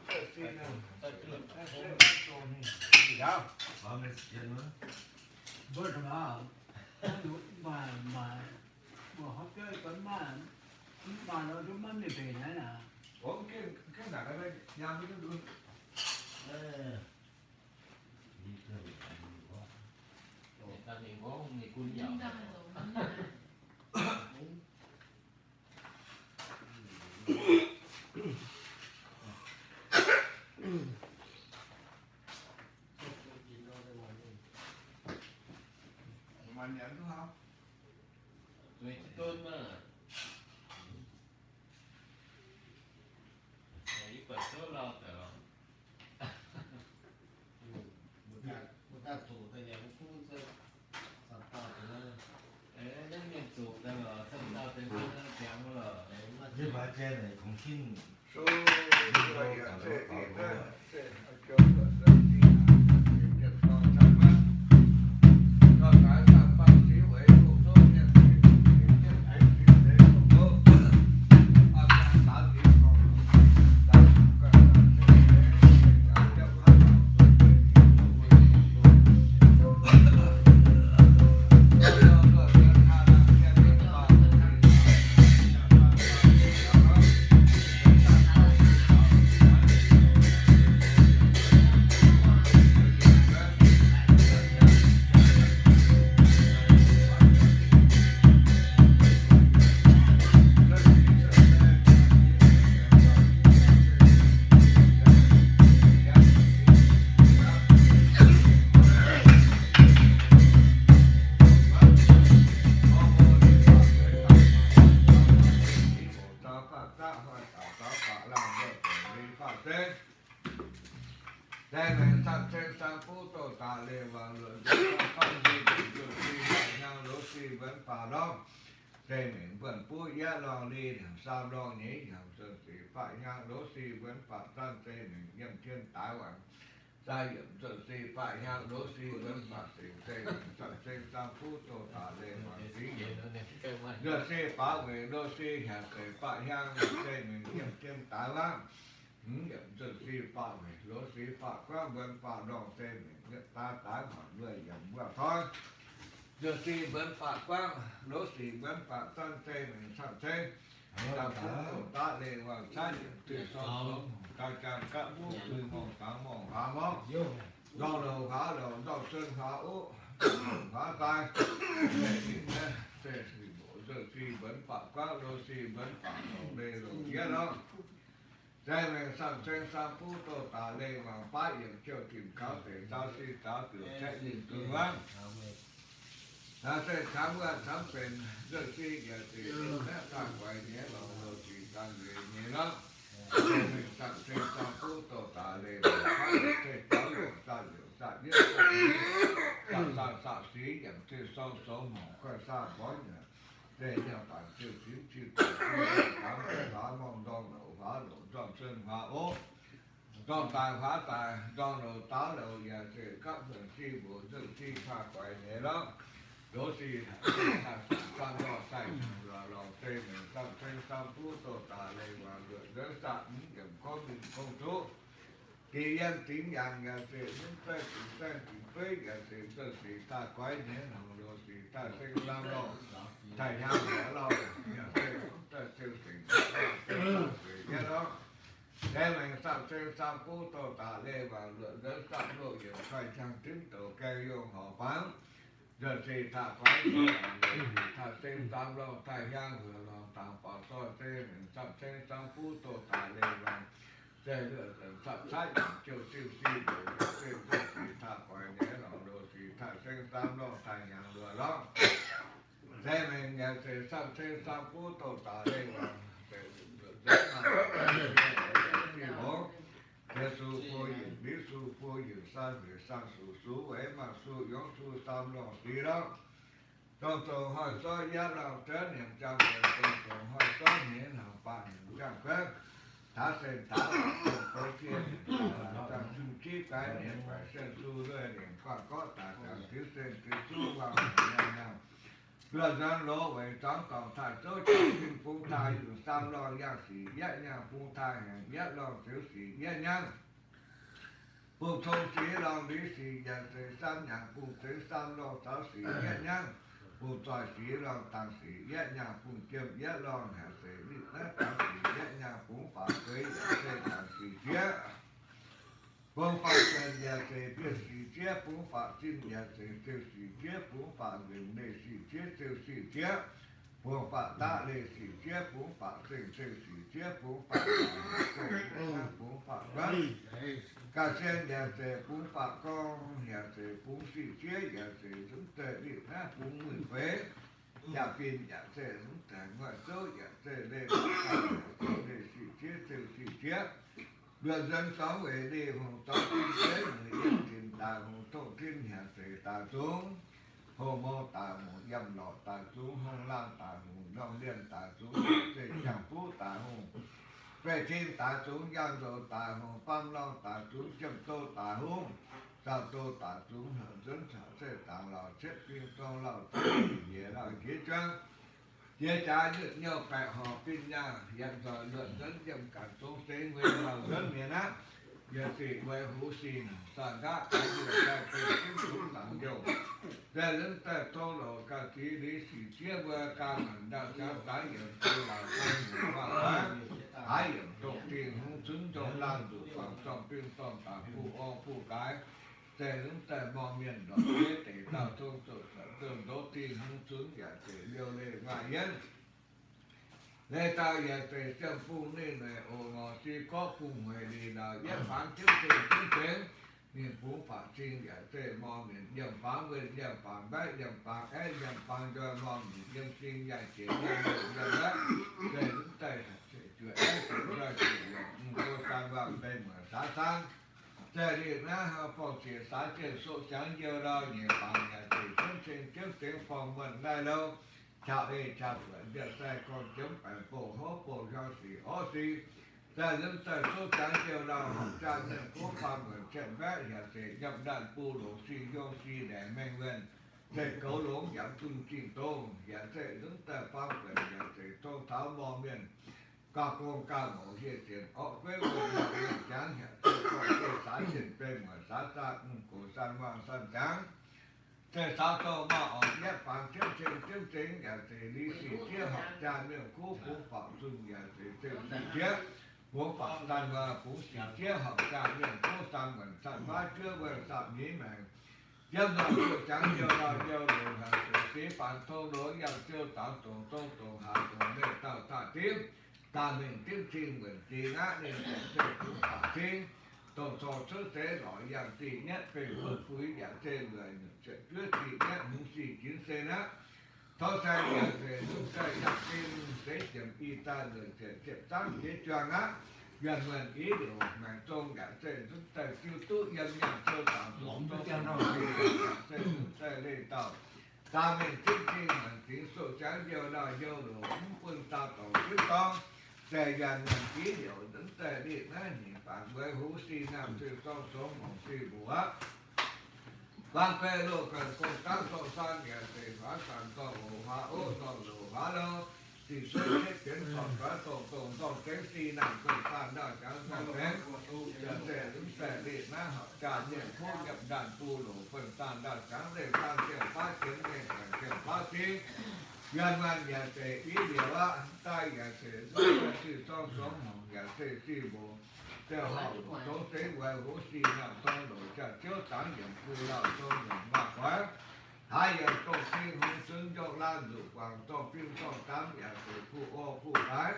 sẽ xin đâu bao nhiêu tiền nữa bớt mà mà họ chơi vẫn mà mà nó đúng mất đi về này nè ủa cái nào cái nhang cái đó đi theo người ta thì có người quân giàu nhưng ta rồi mà nhận đúng không người tôi mà ấy phải số lo từ một ta tụ tại nhà cũng không sẽ sản tạo thì nó ấy nó nghiên cứu ra là sản tạo thì nó kém là như bà trên này cũng xin số rồi sẽ cho cái cái con sản phẩm cho cái sản phẩm xíu ấy cũng tốt nhất cái ấy xíu đấy cũng tốt ở trong tạo gì còn tạo đây là sang trên sang phú tổ tà lê và luận phong di luận si đại nhau lỗ si vẫn phà đông đây mình vẫn phú giá lòng đi sao lòng nhí hàm sơn sĩ phải nhau lỗ si vẫn phà tăng đây mình nhâm thiên tái hoàng gia hiểm sơn si phải nhau lỗ si vẫn phà sĩ đây mình sang trên sang phú tổ tà lê và sĩ lỗ si phá về lỗ si hàm sĩ phải nhau đây mình nhâm thiên tái hoàng nhậm chân si phạ về lỗ si phạ quang vân phạ đòn tên nhận ta tái hỏi người nhậm vào thôi giờ si vân phạ quang lỗ si vân phạ tân tên mình sẵn tên ta cũng ta lệ vào trái từ sau ta càng cả vũ từ mong cá mong phá mong do đầu phá đầu do chân phá ú phá tay để nhìn nghe thế thì bộ giờ si vân phạ quang lỗ si vân phạ đầu đây rồi kia đó đây là sang trên sang phú tô tà lê mà phá hiện chiều tìm cáo để giao si cáo tiểu trách nhìn tương vang ta sẽ khám quan khám phền giờ si giờ thì nét càng quay nhé lòng đồ chỉ càng về nhé lắm mình sang trên sang phú tô tà lê mà phá hiện chiều cáo để giao tiểu trách biết sa xí giảm tiêu sâu số mỏng coi xa bói nhỉ đây là bản tiêu chiếu tám phá mong đong đậu phá đậu trong sơn phá ố trong tài phá tài trong đầu táo đầu và thể các đường chi bộ dựng chi phá quậy nhẹ đó đố chi sang đo say là lòng tê mình sang thanh sang phú tổ tà lệ và lượn dẫn sạn những điểm có bình công chú kỳ em tính rằng nhà thể những tay tính tay tính phế nhà thể sơ sĩ ta quái nhé hồng đồ sĩ ta sinh lao lo thầy nhau nhé lo nhà thể ta siêu tỉnh cái đó đây mình sang trên sang phú tổ tà lê và lượn dẫn sạn lộ hiểu khai trang tính tổ cây yêu họ bán giờ thì thả quái thả tên tam lo thầy nhau vừa lòng tàng bỏ so tê mình sang trên sang phú tổ tà lê và đây là sắp sách chiều siêu si để xem thì thả quái nhé lòng đồ thì thả tên tam lo thầy nhau vừa đó đây mình nhà thì sang trên sang phú tổ tà lê và thế su phô yin bí su phô yin san về sang su ấy mà su giống su tam lòng gì đó trong tổ hỏi số giá lòng trở niệm trăm về trong tổ hỏi số nghĩa nào ba niệm trăm phép thả sen thả tổ thiên trăm chung chi cái niệm phải sen su rơi niệm còn có tạ chẳng thiếu sen thiếu su vào nhau nhau lần gian lỗ về trong còn thải số trong kinh phung thai dùng tam lo giang sĩ nhẹ nhàng phung thai hàng nhẹ lòng thiếu sĩ nhẹ nhàng phung thông sĩ lòng lý sĩ dàn thể sam nhàng phung thế sam lo sáu sĩ nhẹ nhàng ผู้ต่อยสีรองต่างสีแยะยาปุ่งเกี่ยวแยะรองหาสีนี่นะต่างสีแยะยาปุ่งฝาเกยแยะเส้นต่างสีเจี๊ยปุ่งฝาเกยแยะเส้นเปรี้ยวสีเจี๊ยปุ่งฝาจิ้มแยะเส้นเจียวสีเจี๊ยปุ่งฝาเงินในสีเจี๊ยเจียวสีเจี๊ยปุ่งฝาตาเลสีเจี๊ยปุ่งฝาเส้นเจียวสีเจี๊ยปุ่งฝาเส้นปุ่งฝาบ้าน cả sen nhà xe cũng phạt con nhà xe cũng xì chế nhà xe chúng ta đi ha cũng mười phế nhà pin nhà xe chúng ta ngoài số nhà xe lên để xì chế xì chế đường dân sống về đi hồng tông kinh tế người dân tiền tà hồng tông kinh nhà xe tà xuống hồ mô tà hồng dầm lọ tà xuống hông lan tà hồng đông liên tà xuống xe chẳng phú tà hồng về trên tà xuống giang đồ tà hồng phong long tà xuống châm tô tà hung sao tô tà xuống hở dẫn sở sẽ tàng lò chết phim con lò dễ lò ghế trăng chia trả được nhau phải họ pin nha hiện giờ lượn dẫn dầm cả xuống tế nguyên lò dẫn miền á giờ thì về hú xin sàn gác cái điều ra từ kinh xuống lặng dầu ra lớn tại tô lộ cả ký lý sĩ chia qua ca mình đã sáng tái hiện tôi là con và phá thái hiện trục tiền hung chứng trong lan đủ khoảng trong phim toàn cả phụ ô phụ cái để lớn tại mò miền đó biết để tạo thông sự tường đố tiền hung chứng giả thể liêu lệ ngoại nhân lê tao giả thể xem phu nên là ồ ngò chi có phùng huệ đi là biết phán kiếm tiền kiếm tiền miền phú phản sinh giả thể mò miền dầm phán bên dầm phán bách dầm phán cái dầm phán cho mò miền dầm sinh giả chế dầm đất để lớn tại chuyện ra chuyện cô sang vào đây mà xã sang để đi na phòng chỉ xã trên số trắng giờ đó nhiều bạn nhà thì kiếm tiền kiếm tiền phòng mình đây đâu chào đi chào vẫn việc xe con kiếm phải bộ hố bộ giao sĩ hó sĩ để đến tại số trắng giờ đó học cha nên cố phòng người chuyện bé nhà thì nhập đàn pu lỗ xì vô xì để men lên để cấu lỗ giảm tung chim tôn nhà thì đến tại phòng người nhà thì tôn tháo mò miền cả con cả mẫu hiện tiền họ với người làm chán hiện tôi có cái xã hiện bên mà xã ra của san hoàng san trắng thế sao tôi mà ở nhất phản tiếp trên nhà thì lý sĩ chia học cha miệng khu phú phạm xuân nhà thì trên chia phú phạm san và phú sĩ chia học cha miệng khu san mình san ba chưa về san nhí mạng dân là chưa trắng chưa là chưa đủ hàng sĩ phản thô đối nhau chưa tạo tổ hạ tổ để tạo tạ tiếng ta mình kiếm xin mình chỉ ngã nên sẽ cũng phải xin tổ tổ sơ tế gọi dạng tỷ nhất về phước phúi dạng trên người sẽ trước tỷ nhất muốn xì chiến xe nát thó xe dạng về lúc xe dạng tin sẽ chấm y ta người sẽ chẹp tăng chế choang á gần mình ý điều mạng tôn dạng trên lúc xe kêu tụ nhân nhằm sơ tạo tổng tôn dạng trên lúc xe lên tàu ta mình kiếm xin mình chỉ số trắng vô đòi vô đủ quân ta tổ chức con để gần mình ký hiệu đến tề điện á nhìn phản với hú si nam từ con số một si bùa ban phê lô cần công tác tổ san nhà thì phá sản tổ hồ hóa ô tổ lô hóa lô thì số chết kiến tổng phá tổng cái si nam công san đó chẳng sang phép nhà tề đến tề điện á học cả nhận phô nhập đàn tu lô phần tan đó chẳng để sang kiểu phá kiến để kiểu phá kiến nhân văn nhà tề ý điều á tai nhà tề rất là sự trong sống hồng nhà tề si bộ theo họ số tế về hố si nào trong đội trả chiếu tán điểm khu lao trong điểm bạc quá hai giờ công ty hôn xứng cho lan dụ quảng trong phim trong tám nhà tề khu ô khu thái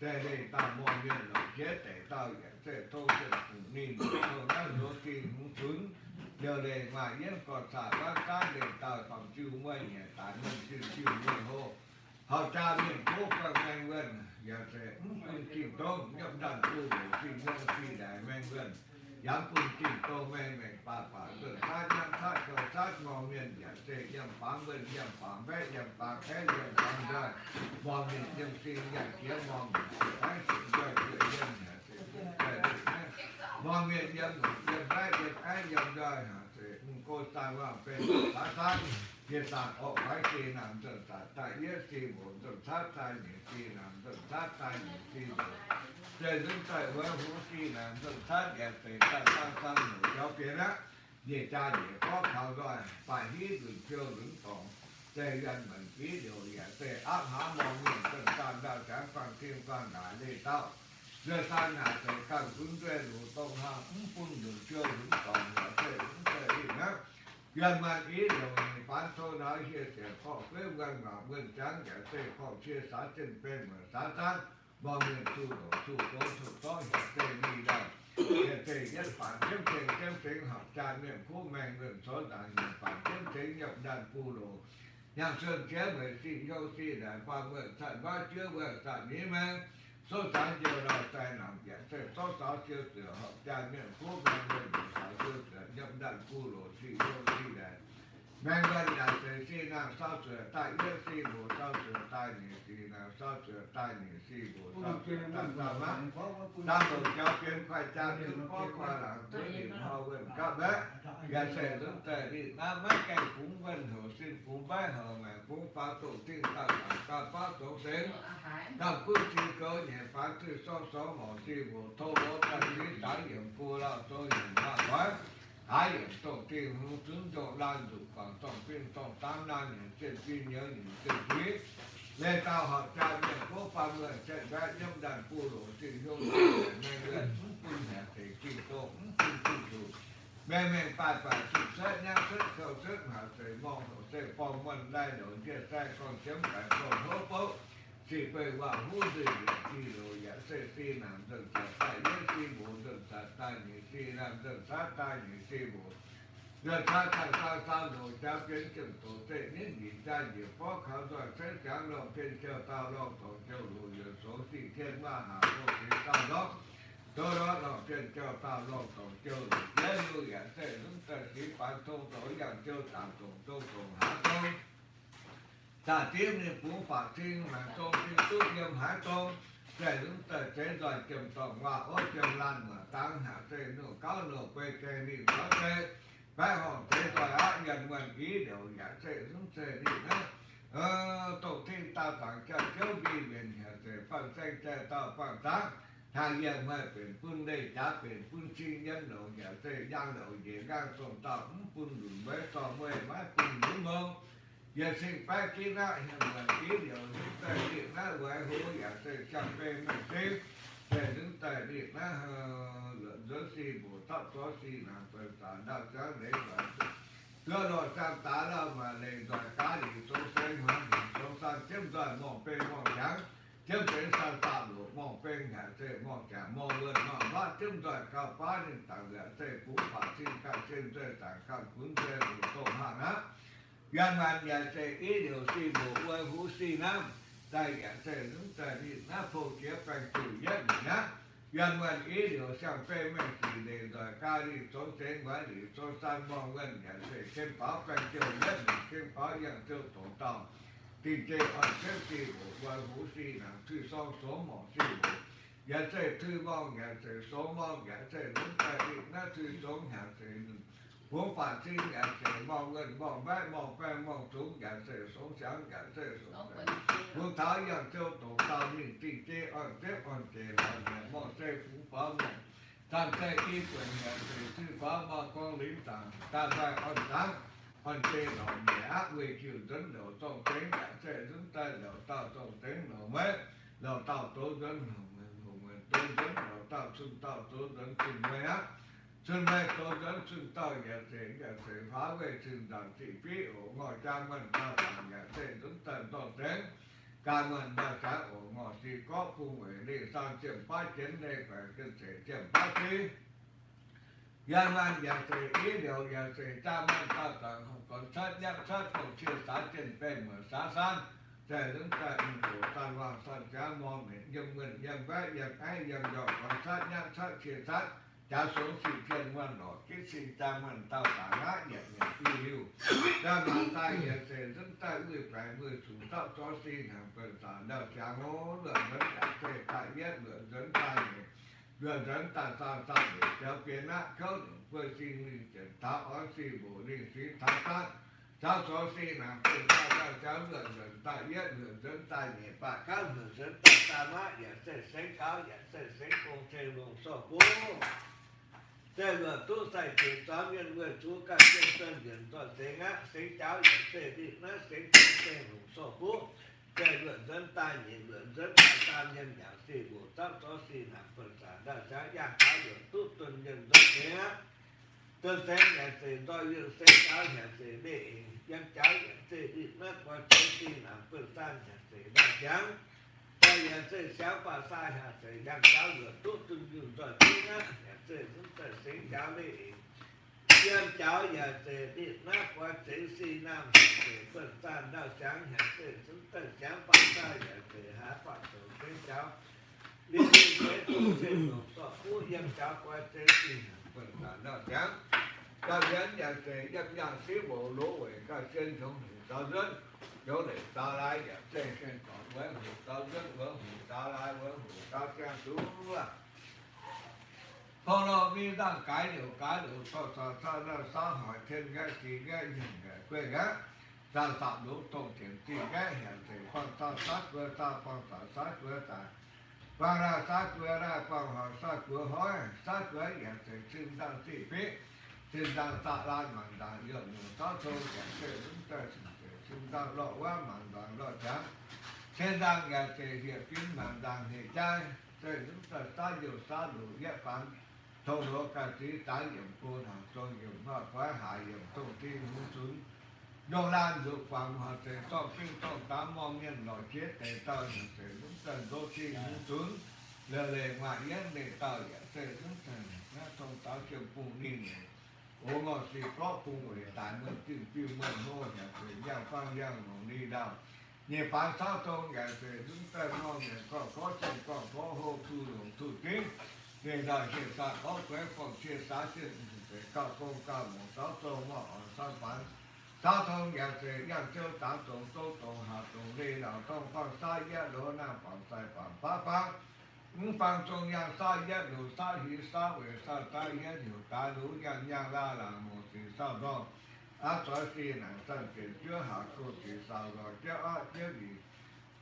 tề đề tạo mọi miền lộc chế tề tạo nhà tề thô tề cùng ninh thô đang số kinh hôn xứng nhờ đề ngoài yên còn xả quan sát để tạo phòng chiêu mây nhà tán nhân chiêu mây hô họ cha miền phố phần men vân nhà sẽ quân kim tôn nhập đàn tu bổ kim nhân phi đại men vân dám quân kim tôn men men pa vườn sát nhâm sát cầu sát mò miền nhà sẽ nhâm phán vân nhâm phán vẽ nhâm phán khé nhâm phán ra mò miền nhâm sinh nhà kia mò miền thái sự chơi chuyện nhân nhà sẽ mò miền nhâm thái nhâm đời nhà sẽ cô ta vào bên sát hiện tại họ phải khi làm dần sát tại nhất khi một dần sát tại những khi làm dần sát tại những khi để dần tại với hữu khi làm dần sát để phải tại sang nổi giáo phía đó để cha để có thảo rồi phải hít đường phiêu đứng tổng tề dân mình ký điều giả tề áp há mong nguyện tân tan đạo tráng quan thiên quan đại lê tạo giờ san hạ tề căn cứng tuê đủ tông hạ phun đường chưa đúng còn giả tề đúng tề đi nát dân mình ký điều này bán thô nói chia sẻ khó với gần ngõ vườn tráng giả tề khó chia xã trên bên mở xã tan bao nhiêu chu đổ chu tố hiện tề đi đâu hiện tề nhất phản kiếm tiền học trà niệm phú mèn nguyện số đàn niệm phản kiếm tiền nhập đàn phu đồ nhằm sơn chế bởi sĩ dâu sĩ đại qua nguyện thận ba chứa nguyện thận ní mang số sáng chiều đầu tay làm giải thể số sáu chiều sửa học trà niệm phú mèn nguyện sáu chiều sửa nhập đàn phu đồ sĩ dâu sĩ đại mèn nguyện đại thể sĩ nam sao sửa tại yêu sĩ bổ sao sửa tại nhị sĩ nam sao sửa tại nhị sĩ bổ sao sửa tại tam mát tam đồ cho kiến khoai cha thứ có qua là tới điểm hậu nguyện các bé và sẽ dẫn tới đi nam mấy cây phúng vân hữu xin phúng bái hờ mà phúng phá tổ tiên tạo làm ca phá tổ tiến tam quyết chi cơ nhẹ phá thư số mỏ chi bộ thô bố tân lý trải nghiệm cô lao tôi nhìn hoa quái hai điểm tổ tiên hữu tướng độ lan dục khoảng tổng phiên tổng tám lan nhìn trên pin nhớ nhìn trên quý lê tao hợp tra nhận cố pha người chạy vẽ nhâm đàn phu đổ trình vô ngày người phun hẹp thể kỳ tổ phun chủ mẹ mình phải chụp xét nhang xét khẩu xét hạ thể mong hổ thể phòng mần đai đổ chia xe còn chấm phải còn hố bố chỉ về vào hú gì chỉ rồi giả xe si làm dần sát tay nhất si bố dần sát tay nhị si làm dần sát tay nhị si bố giờ cha thằng sao rồi cha kiến chừng tổ tệ nhất nhìn cha nhiều phó khảo rồi xét sáng lòng trên treo tao lòng tổ treo rồi giờ số si thiên ma hạ vô thì tao đó tôi đó lòng trên treo tao lòng tổ treo rồi nhớ lưu giả sẽ đúng tờ sĩ phản thông tổ dòng treo tạm tổng hạ tôn ta tiếp nên phú phạt thiên mà tôn thiên túc nhâm hải tôn để đúng tờ chế rồi kiểm tổng hòa ôi kiểm lan mà tăng hạ tê nổ cáo nổ quê kê đi có tê phải hòn thế rồi á nhận nguyện ý đều giả sẽ đúng tê đi nữa tổ thiên ta phản cho kéo đi biển hạ tê phản xanh tê ta phản tác hàng giờ mà biển phương đây đã biển phương chi nhân độ giả tê giang độ dễ gan tồn tạo phương đường với tòa mê mái phương đúng không giờ sinh phải chi ra hiện nguyện ý điều đúng tê điện nó quay hữu giả tê chẳng phê mình tim để đứng tại điện nó giới si bổ tát có si làm phần tản đạo sáng để gọi đưa rồi sang tá đâu mà để gọi cá thì tôi sẽ hoàn thành tôi sang tiếp rồi mong phê mong trắng tiếp đến sang tạm đủ mong phê ngã tê mong trả mong vườn mong bát tiếp rồi cao phá nên tặng ngã tê phú phá xin cao trên tê tặng cao cuốn tê đủ tổ hạ á gần bàn nhà tê ý điều si bổ quay hữu si nam đây ngã tê đúng tê đi nó phô chế phanh chủ nhất nhá gần gần ý điều sang phê mình chỉ để rồi ca đi trốn tên quá đi trốn sang mong gần nhận thể thêm pháo canh chiều nhất thêm pháo dân tiêu tổ tòng tình chế ở xếp si bộ qua hữu si là thư son số mỏ si bộ nhận thể thư mong nhận thể số mong nhận thể đúng tại đi nó thư sống nhận thể vốn phản sinh nhận thể mong gần mong bác mong quen mong trúng nhận thể sống sáng nhận thể sống vốn thái dân tiêu tổ tòng nhìn tình chế ở xếp on chế là nhận mong xếp phú phá mong tăng tê y quyền nhận thể thư phá mà con lính tàng ta vai on sáng phần chế độ nhẹ ác về chiều dẫn độ trong tiếng đã sẽ dẫn tay độ tao trong tiếng độ mét độ tao tố dẫn hùng tố dẫn độ tao xưng tao tố dẫn xưng mê ác xưng mê tố dẫn xưng tao nhà thể phá về xưng đàn thị phí ổ ngồi trang mình tao tặng nhà thể dẫn tay trong tiếng ca mình đã trả ổ ngồi thì có phung nguyện đi sang chiếm phá chiến đây phải kinh thể chiếm phá khí dân man nhà thể ý điều nhà thể cha man ta tặng không còn sát nhắc sát không chia sát trên bên mở xá san để đứng tại mình của tan hoàng san cha mong mình dân mình dân vẽ dân ai dân dọc còn sát nhắc sát chia sát cha xuống sự thiên ngoan nọ cái sinh cha man tao tả ngã nhận nhận yêu yêu ra mà tay nhà thể đứng tại người phải người xuống tạo cho xin hàng phần tả đạo cha ngô lượng vấn đã thể tại nhất lượng dẫn tay này gần đến ta để cho kiến á khâu vừa xin linh chuyển tháo ở si bổ linh sĩ tháo sát cháu số si làm từ ta cháu gần ta biết gần đến ta nhẹ và các gần đến ta má giả sẽ sáng cáo giả sẽ sáng con chơi luôn so bố 这个都在给咱们为主干健身人做谁啊？谁教人这里那谁这种说不？这个人带你人带人两岁五，咱都是那分散的，咱让他有都尊人都谁啊？都谁也谁都有谁教也谁的，让教也谁的那个这是那分散也谁的讲。这也是想法啥呀？谁让教有都尊人做谁啊？这是这谁教的？让教也谁的那个这是那谁分散到想也谁是这想法啥也谁还发出谁教？你谁做谁做说不让教个这是分散到想。教人也谁让师傅攞回個先從教人。有嚟打來嘅，即係先講揾胡教一揾胡打來揾胡教這樣做啊。後來咪當改了，殺傷害天嘅自己人嘅貴嘅，殺到當天自己人哋放殺過殺放殺過殺，放啦殺過啦放下殺過開，殺過人哋先當自別，先當殺爛萬當有冇殺到人哋咁多。chúng ta lộ quá màn đoàn lộ trắng thế gian nhà thể hiện kiến màn đoàn thể trai thế chúng ta xa nhiều xa đủ ghép phán thâu đố ca trí tái hiểm cô hàng cho hiểm hoa khóa hạ hiểm thông tin hữu xuống đô lan dục hoàng hòa thể to kinh to tám mong nhân nội chết thể tao hiểm thể chúng ta đô chi hữu xuống lề ngoại yến để tao hiểm thể chúng ta nó thông táo chiều phùng đi này ô ngọt xì có phùng để tải mượn chừng phiêu mượn hô nhà thể giang phang giang nổ đi đào nhiều phán sao thông nhà thể chúng ta ngon nhà có chân có hô thu đồng thu kính để đời hiện tại có quế phòng chia xá chuyện để cao công cao một sáu thông ngọ ở sao phán sao thông nhà thể giang châu tám tổng tô tổng hạ tổng đi đào thông phang sai giá lỗ nam phẳng sai phẳng phá phang phang trong yang sa yết đủ sa hí sa huệ sa ta yết hiểu ta đủ yang la là một sự sao đó á cho si nàng sanh tiền chưa hạ cô chỉ sao rồi chứ á chứ gì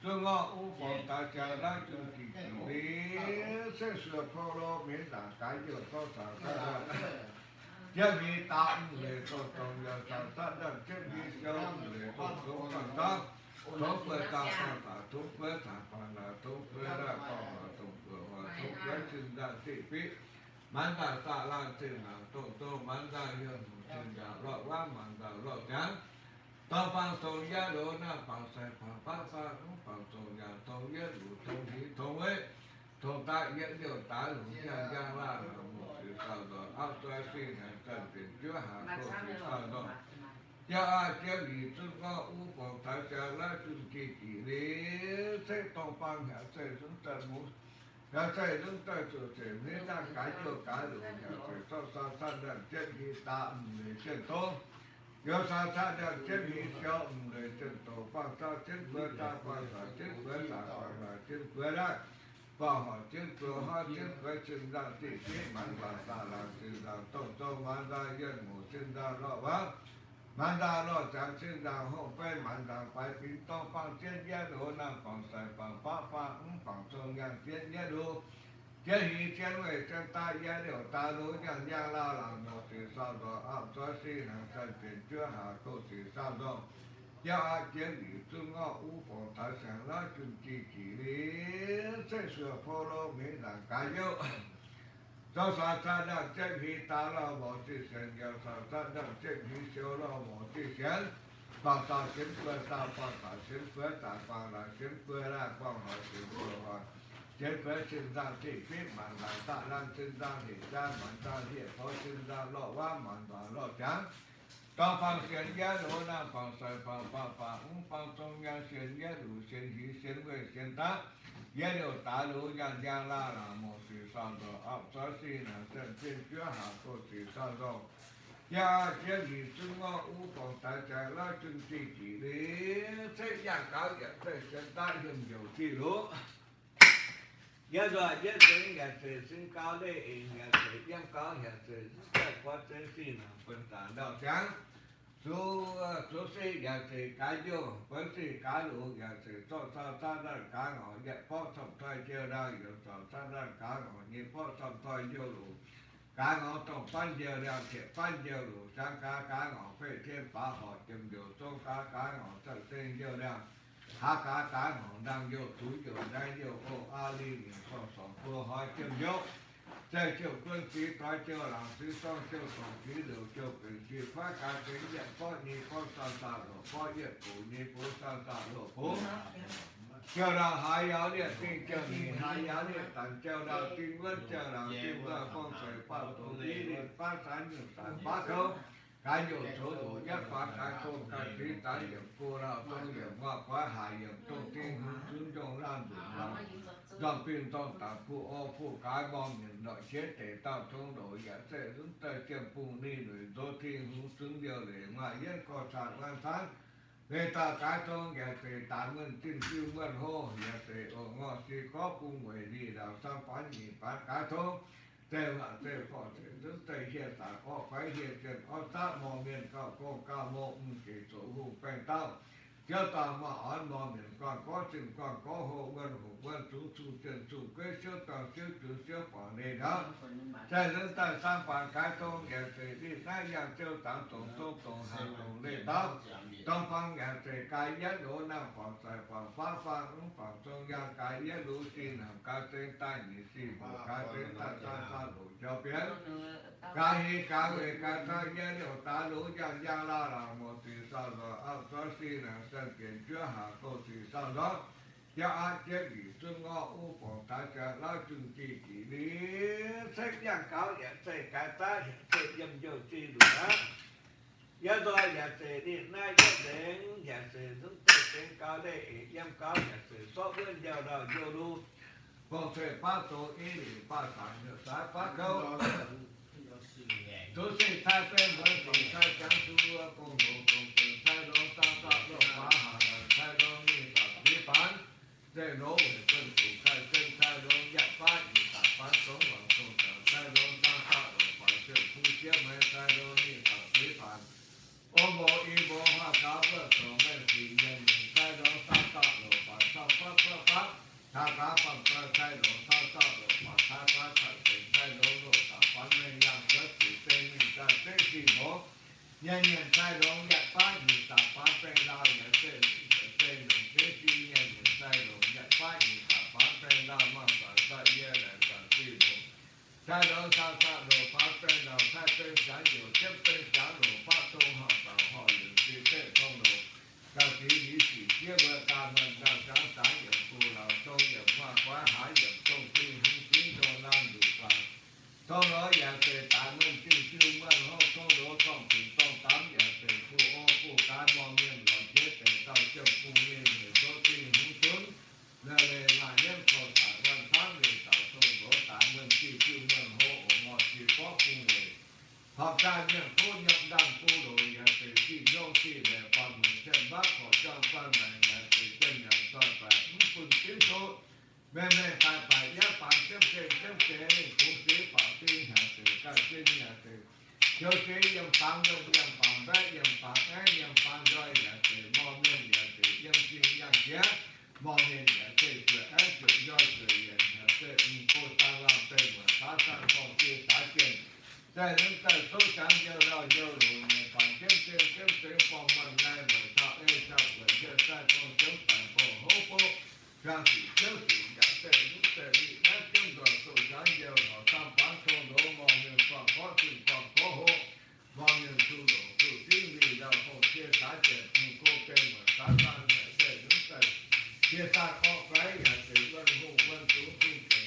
tôi ngó u phòng ta chờ đã chung kỳ lý sẽ sửa phô lô miễn là cái điều có sao ra chứ vì ta người tôi tổng giờ sao ta đang chứ vì sao người tôi cũng còn đó tốt với ta còn là tốt với ta còn là tốt với ta còn là tốt với sinh ra thị phí mãn ta ta lan sinh hàng tô mãn ta hiện sinh ra lọ quá mãn ta lọ chán ta phang sông giá đô na phang sai phang phang sông giá thông yết đủ thông hí thông ấy thông ta yết điều tá đủ giang la là một sự sao đó áp toái sinh hàng cần tiền chứa hạ cô sự sao đó cho ai cho vì chúng có u phòng thái cha lá chung kỳ kỳ lý thế tông phang hạ xây chúng ta muốn hạ xây chúng ta chủ thể nên ta cái được hạ xây cho sao san đàn chết hi ta để trên tô do sao san đàn chết hi cho để trên tô phang sao chết bữa ta phang sao chết bữa ta phang là chết bữa đó và họ chết bữa họ chết bữa chân ra thì chết mặn và ta là chân ra tô mặn ra yên ngủ chân ra lo vắng màn đà lo chẳng chân đàng hộ phê màn đàng phải kính to phang chết nhé đồ nam phang sai phang phá phang phang sông ngang chết nhé đồ chết hì chết về chân ta nhé điều ta đồ nhang nhang la làm một sự sao đó áp cho si hàng sân tiền chưa hạ câu sự sao đó cho ai chết bị trung ngọ u phòng thái sáng lá chung kỳ lý sẽ sửa phô lô miễn là cá dâu do sao ta đang chết hi ta lo bỏ chi sen do sao ta đang chết hi siêu lo bỏ chi sen bằng ta chiến quê ta bằng ta chiến quê ta bằng là chiến quê ra bằng họ chiến quê họ chiến quê sinh ra chỉ biết mà là ta đang sinh ra thì ra mà ta hiện có sinh ra lo quá mà lo chán ta bằng sen giá đồ na bằng sai bằng trong nhà sen giá đủ sen hi sen quê sen ta giá điều ta đủ yang la là một sự sao đó áp cho si là chân trên chưa hạ cô sự sao đó ya chế gì chúng ngõ u phòng ta chạy la chung chi chỉ lý thế yang cao ya thế chân ta hiện nhiều chi lúa ya rồi ya chúng ya thế sinh cao đấy ya thế yang cao ya thế cái quá thế si là phân tán đạo trắng số si ya thế cái vô phân si cái lúa ya thế cho sao ta ra cái ngõ ya phó sập thay chưa ra ya sao ta ra cái ngõ như phó sập thay vô lúa cá ngõ trong pan giờ ra thiệt pan giờ đủ sang cá ngõ phê thiên phá họ chìm điều trong cá ngõ thật tên giờ ra hạ cá ngõ đang vô túi giờ đang vô ô ali những con sòng cua hỏi chìm vô chơi chiều quân khí coi chiều làm thứ xong chiều sòng khí đều chiều quyền khí phá cá kính nhận có ni con san sa rồi có nhiệt phủ ni phủ san sa rồi phủ chiều ra hai giáo điện tinh chiều ni hai giáo điện tận chiều ra tinh vân chiều ra tinh vân con phải phá tổ đi điện phá sản nhiều sản phá không cái nhiều số đủ nhất phá cái công cái khí tái điểm cô ra trong điểm hoa quá hài điểm trong tinh hướng xuống trong lan đủ lòng dòng pin trong tảng phụ ô phụ cái bom những đội chế thể tạo thông đổi giả sẽ hướng tới tiêm phùng đi rồi đô thiên hướng xuống điều để ngoại yên có sản quan sát người ta cái thông giả thể tán nguyên tin siêu nguyên hô giả thể ở ngõ thì có cùng người đi đào sang phán nhị phán cái thông tê mà tê có thể đứng tây hiện tại có phải hiện trên có sát mò miền cao công cao mộ chỉ số hùng phèn tao cho ta mà ăn mò miền còn có chừng còn có hộ vân chú trên chú quê siêu tàu siêu chú siêu phản đề đó chạy đến tại sang phản cái thông nhà thể đi sai dạng siêu tạm tổng hàng tổng đề tao trong phong nhà thể cái nhất đổ nam phản sai phản phá ứng phản trong giang cái nhất đổ xin hàng cái tên tai nhị xin cái tên tai sa đổ cho biết cái về cái ta nhất đổ ta đổ giang la là một thì sao rồi áp cho xin hàng sân kiện chưa hạ câu thì sao đó cho ai chết gì xuân ngọ u phổ ta trả lao chừng chỉ đi sách giang cáo nhận xây cái ta hiện xây dâm dâu chi đủ đó giờ tôi giả sử đi nay giờ đến giả sử chúng tôi đến cao đây dâm cáo giả sử số bên giờ đầu vô lu còn thể phá tổ ý để phá sản được phá phá câu tôi sẽ thay tên với tổng thay trắng xua cùng đồ cùng từ thay đó sang tạo được phá hà thay đó như tập lý phán để nỗ về quân chủ thay tên thay đó nhận phá như tập phán sống bằng cùng từ thay đó sang tạo được phải chuyện thu chiếm hay thay đó như tập lý phán ôm bộ y bộ hoa cá vợ tổ men thì nhân thay đó sang tạo được phải sang phát tha cá bằng thay đó sang tạo được phải tha cá thay đó được tập phán nên làm rất chỉ tên mình ta tên gì bố nhân thay đó nhận phá như tập phán tên lao nhận tên được thế gì nhân thay đó nhận phá như tập phán tên lao mà phải dễ là phải gì bố thay đó sang tạo được phán tên lao thay tên sáng nhiều chấp tên sáng đồ phát tôn họ tạo họ những chi tên không đồ cao ký lý chỉ chia bờ ta mình cao sáng sáng những phù lao sâu những hoa quá hải những công ty hung khí đồ lan đủ vàng sau đó giả sử tại mình chịu mình hô sau đó không chỉ trong tám giả sử phụ ô phụ cái mò miền nó chết để tao chấp phụ miền để đô thị hung xuống là lệ là nhân khẩu tại văn tháng để tạo sau đó tại mình chịu mình hô ở ngọt chỉ có phụ người học ra những cô nhập đàn cô đồ giả sử chỉ dâu chỉ để còn mình chân bác họ trong quan này giả sử chân nhà toàn phải phun tiếng số bên này phải giác phản chấm chế cũng chỉ bảo tin hạ từ các trên nhà từ do chế dòng phản bé dòng phản ái dòng phản rơi nhà từ mò miền nhà từ dòng chi dòng giá mò miền nhà từ vừa ái vừa do từ nhà từ cô ta làm từ mà phá sản còn chưa trả tiền tại những tại số sáng giờ rồi phản chấm chế phòng mình này rồi thọ ê thọ rồi giờ sai con chống phản bộ hố phố ra chỉ thiếu chỉ giả tệ những tệ bị nát trong đoàn tổ giá nhiều họ tam phán không đổ mò miền còn có tình còn có hộ mò miền thu đổ thu tiếng vì đào hồ chia giá tiền cô tên mà giá tăng giả tệ những tệ chia xa có cái giả tệ vân hộ vân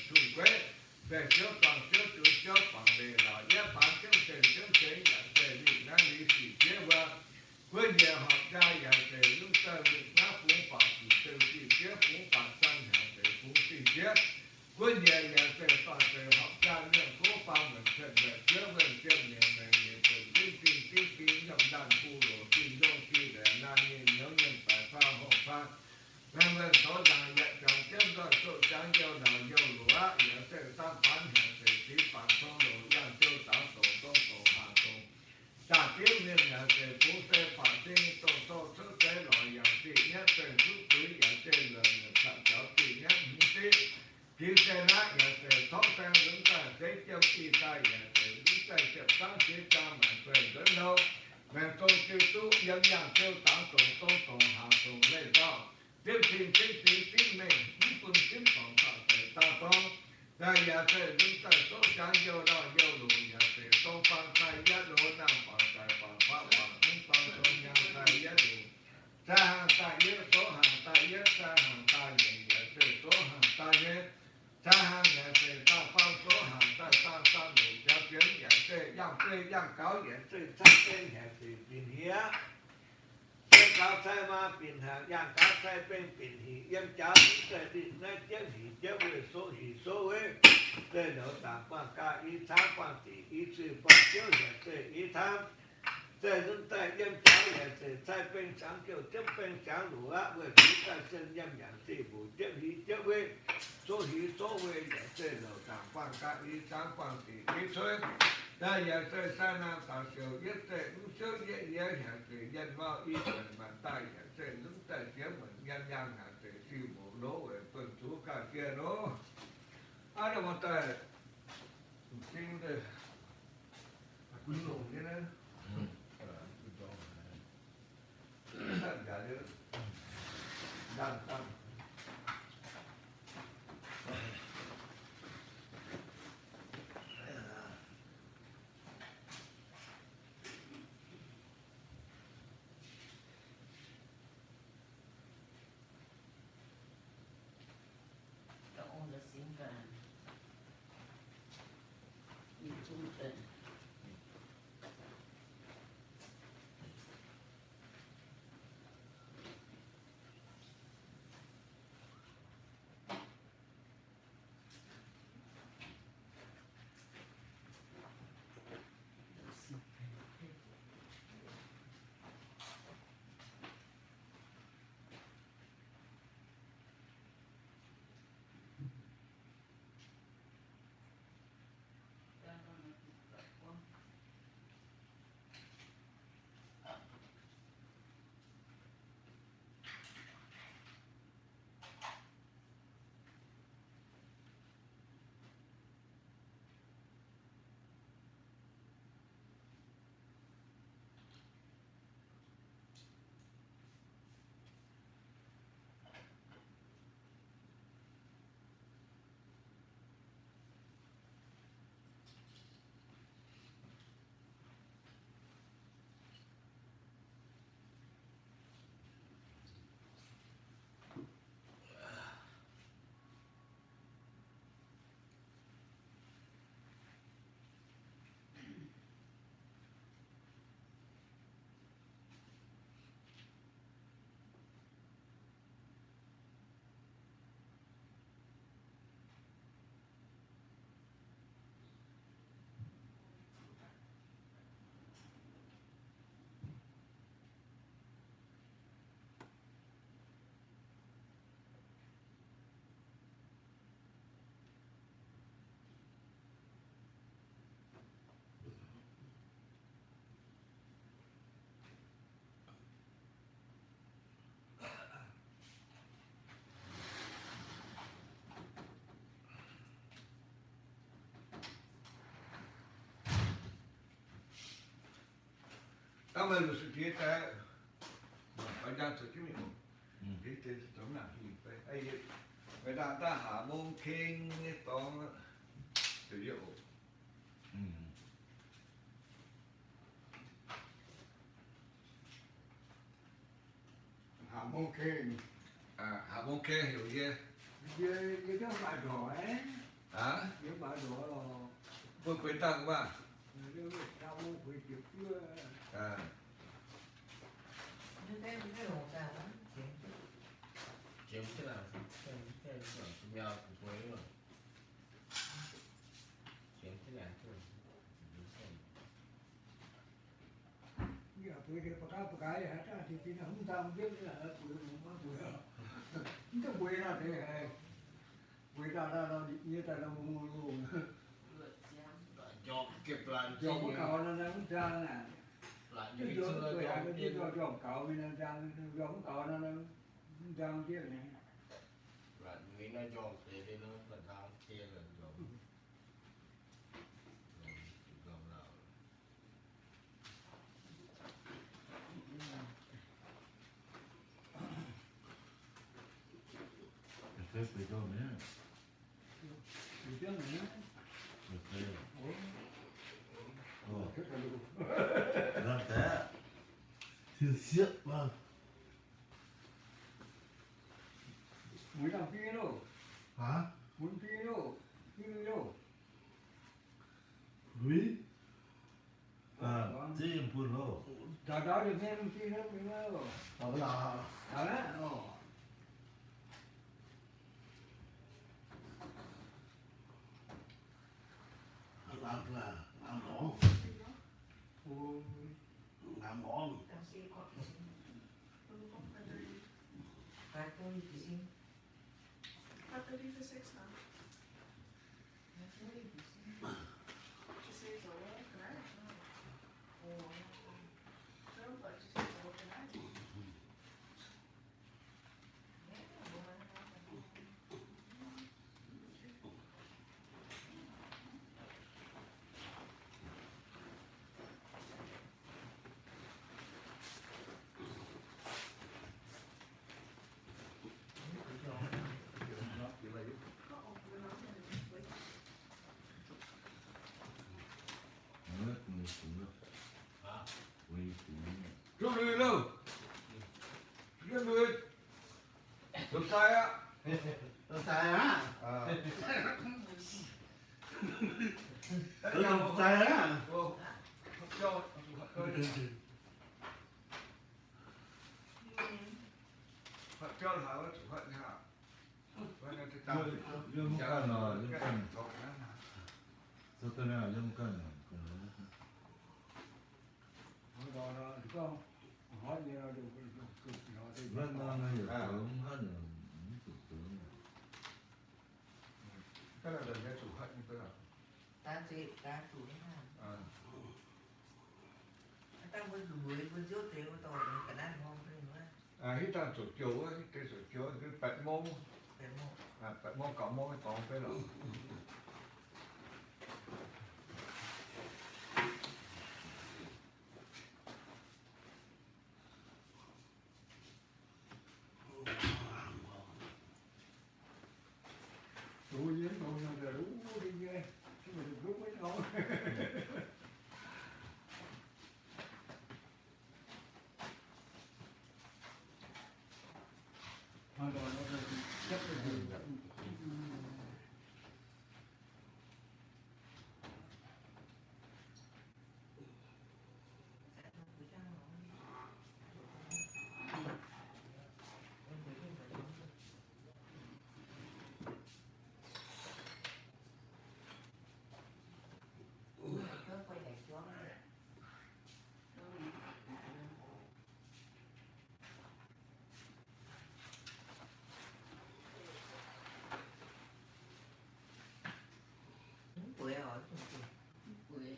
thu quế về trước bằng trước bằng đề là ghép phán chống chế giả tệ bị nát lý chỉ chế qua với nhiều học gia giả tệ những tệ bị nát cũng phải chỉ từ chỉ chế cũng phải với nhiều nhà từ toàn từ học ra những cố phong mình thành về chứa về trên miền này từ tin dòng đàn khu đồ tin dông chi để na nhìn nhớ nhân phải pha hộ pha nên mình có rằng dạy chồng chém rồi sự sáng giao đầu giao lúa nhà từ tam phán nhà từ chỉ phản thông đồ giang tiêu tạo tổ hà tổ trả tiếp nên nhà từ phú xe phản tinh tổ thức tế loại dạng trị nhất từ chút túi dạng trên lời thận cháu trị nhất những tí khi xe nát nhà từ thoát sang đứng ta thấy trong khi ta nhà từ tại chợ sáng chế cha mình về đến đâu mình công tiêu tu dân dân tiêu tán tổng hàng tổng lệ đạo tiếp tin tin mình những quân tiếp tổng thọ thể ta phong đại gia thể đứng tại số trang yêu đạo yêu lù nhà thể công phan tại gia lô nam phật tại phật pháp phật những phật công nhân tại gia lù sa hàng tại gia số hàng tại gia sa hàng tại gia thể số hàng tại gia sa hàng nhà thể ta phong số hàng tại ta sa lù gia tiến nhà thể giang cáo nhà thể sát tên nhà thể bình hiếuยังก้าวใส่มาปิ่นหางยังก้าวใส่เป็นปิ่นหียังจ้าใส่ดินนั่นเจ้าหีเจ้าเวโซหีโซเวเจ้าเหนือต่างปางกาอีช้างปางตีอีสื่อปางเจ้าเจ้าอีทางเจ้าตั้งแต่ยังจ้าเจ้าใส่เป็นช้างเกี่ยวเจ้าเป็นช้างหลวงเวทีใส่เส้นยังอย่างที่บุเจ้าหีเจ้าเวโซหีโซเวเจ้าเหนือต่างปางกาอีช้างปางตีอีช่วยได้อยากจะสร้างน้ำตาเสียวยึดเตะรู้เชื่อเยอะแยะแห่งสิ่งยันว่าอีกเป็นมันตายอย่างเช่นลุ้มแต่เสียเหมือนยันยังหาเตะซิวโบโลเอเป็นชูการเกียร์โนอะไรมาแต่จริงเลยคุณหลงนี่นะท่านอย่าเดือดดันตั้งถ้ามันรู้สึกที่แต่ไปด้านสุดที่มีที่จะตรงนั้นที่ไปไอ้ไปด้านตาหาโมงเข่งนี่ตองจะเยอะหาโมงเข่ง หาโมงเข่งhiểu chưa với cái bà đỏ ấy hả với bà đỏ là tôi quên tăng quá sao phải chịu chưa như thế mình cái hồ sao đó chiếm thế nào cái nhau của quấy rồi chiếm thế nào thôi giờ tôi đi bắt cái hả ta thì nó không sao biết là tôi không có cái quê ra thế quê ra như ta đâu mua luôn cho kịp lại cho cái cầu nó không ra nè lại cái như chỗ xưa tôi cho cái cho cầu mình nó ra cho cái cầu nó ra chứ này lại nghĩ nó cho thì nó phần thang kia là cho làm nào siết mà หมุนเอาพี่ลูก hả หมุนพี่ลูกพี่ลูก quý ที่ยังพูดโลก đó đó được ngheพี่ลูกพี่ลูก đó là đó đó ồ làm món ồ làm món Cái tôi thì xin. After leave for 6 now. She says, oh, well, can I? No, but she says, oh, can I? nước mình cũng được quý cũng Chú lùi luôn. Chú lùi. Được sai á. tôi sai á À. tôi làm sai á Ô, cho. Phật cho là hảo chủ phận hả? Vậy là cái tao dương căn là dương căn Cái đó là số tên là dương căn đó đó có hỏi gì đâu được nó thì rất là ngay ở hướng hơn là chủ tướng cái là lần cái chủ phận như thế nào? Ta chỉ ta chủ đấy ha. À. Ta mới vừa trước thì tôi tỏ cái này không thấy nữa. À, hít ta chủ chiều á, cái chủ chiều cái bạch mông. Cái một. À, bạch mông cỏ mông cái còn cái là đủ giếng đủ là đủ đi ghê chứ mà được lúc mới ngon hoàn toàn nó chấp được Quay lại chỗ này. Quê ở Quế.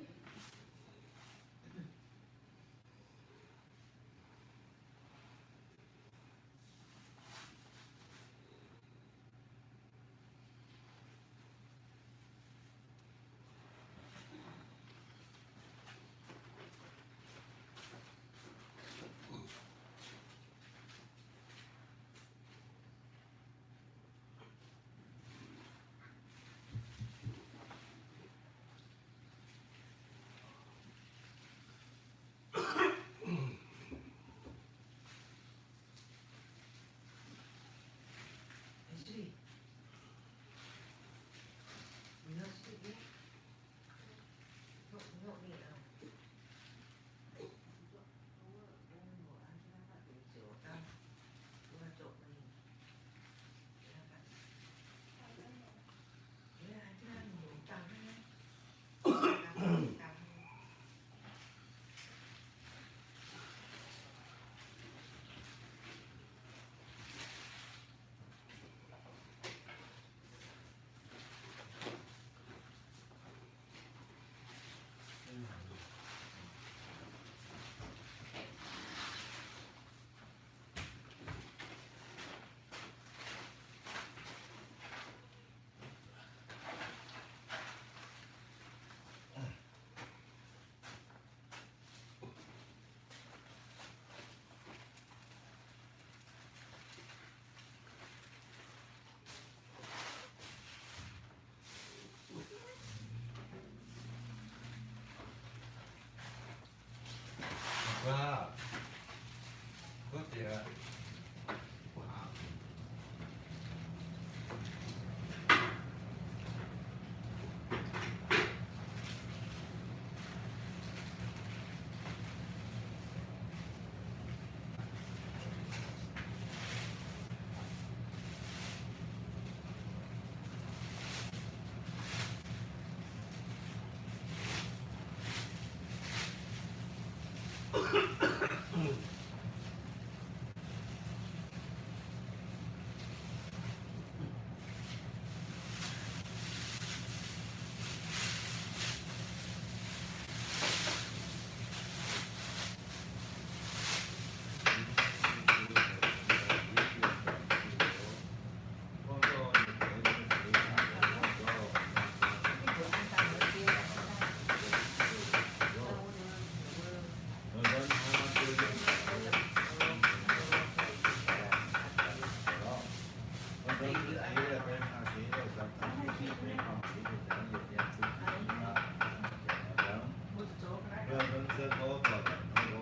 Hãy subscribe cho kênh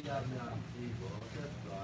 Ghiền Mì Gõ để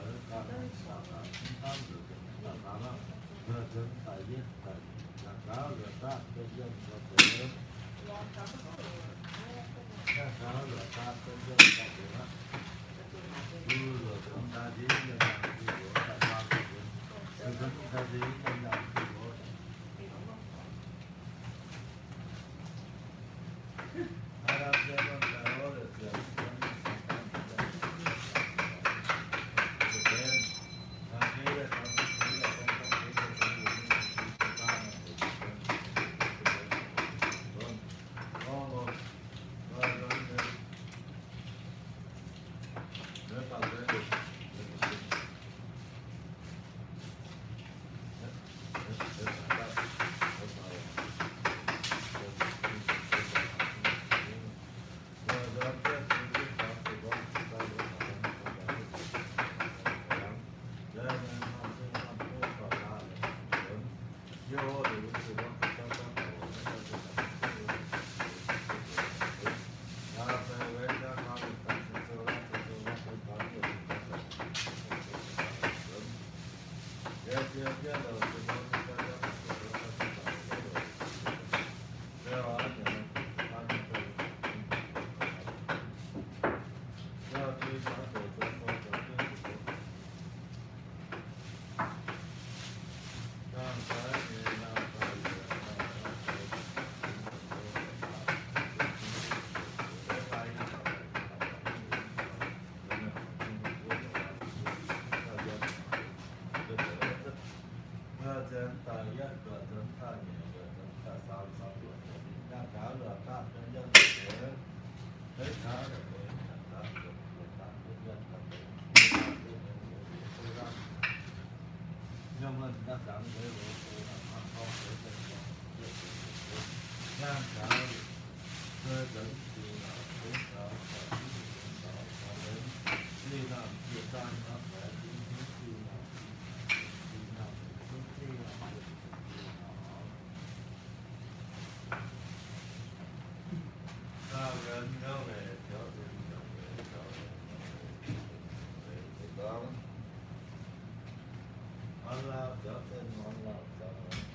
không bỏ lỡ sao sao tuổi đang cáo là các nhân dân để thấy cáo là để các nhân dân nhưng mà đã cảm thấy rồi tôi là không thể dân đang cáo tôi dẫn từ là đến cáo và đến đi làm việc tan nó phải đi đi làm cao gần nhau về cho đến đó Allah cho tên Allah cho nên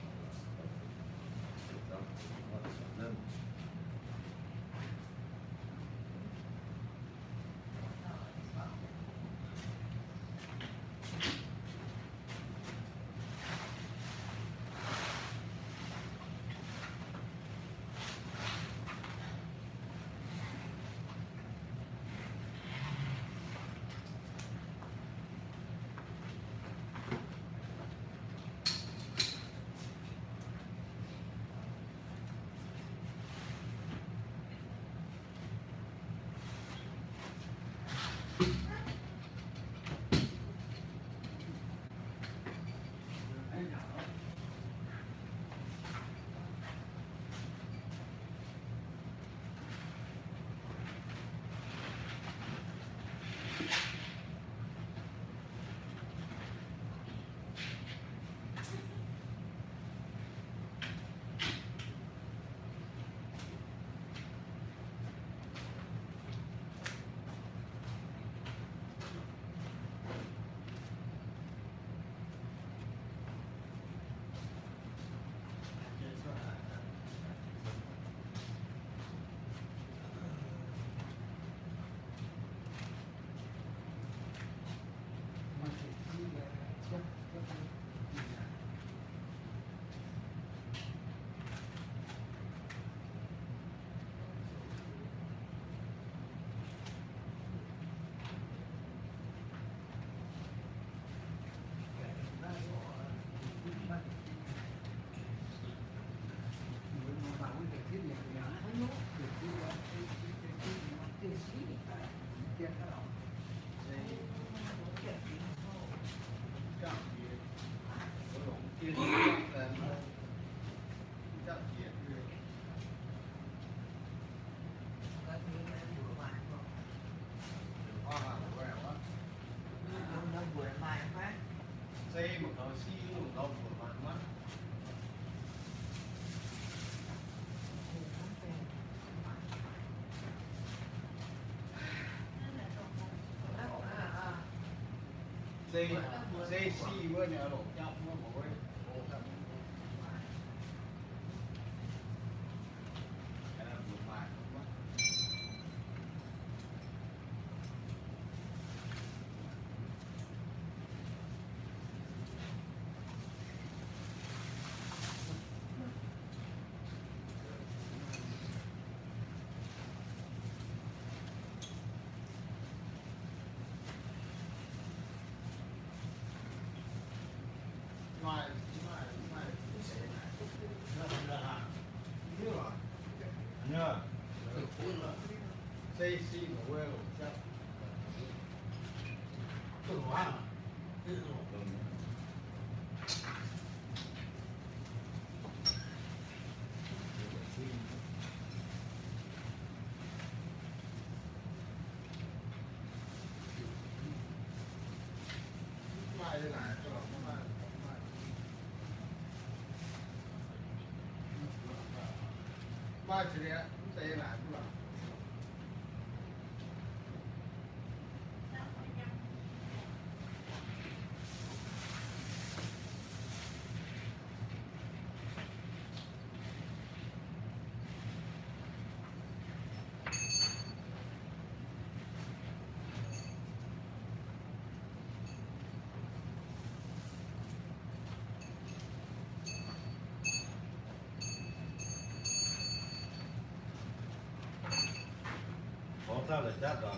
xây một đầu xi một đầu của bạn mắt xây xi với nhà lộ chậm nó mỗi cái là một bài ngoài nhớ xây xi một quê lộ chậm tự hóa mai đây này cho nó mai chỉ là xây lại cũng là sao lại chết rồi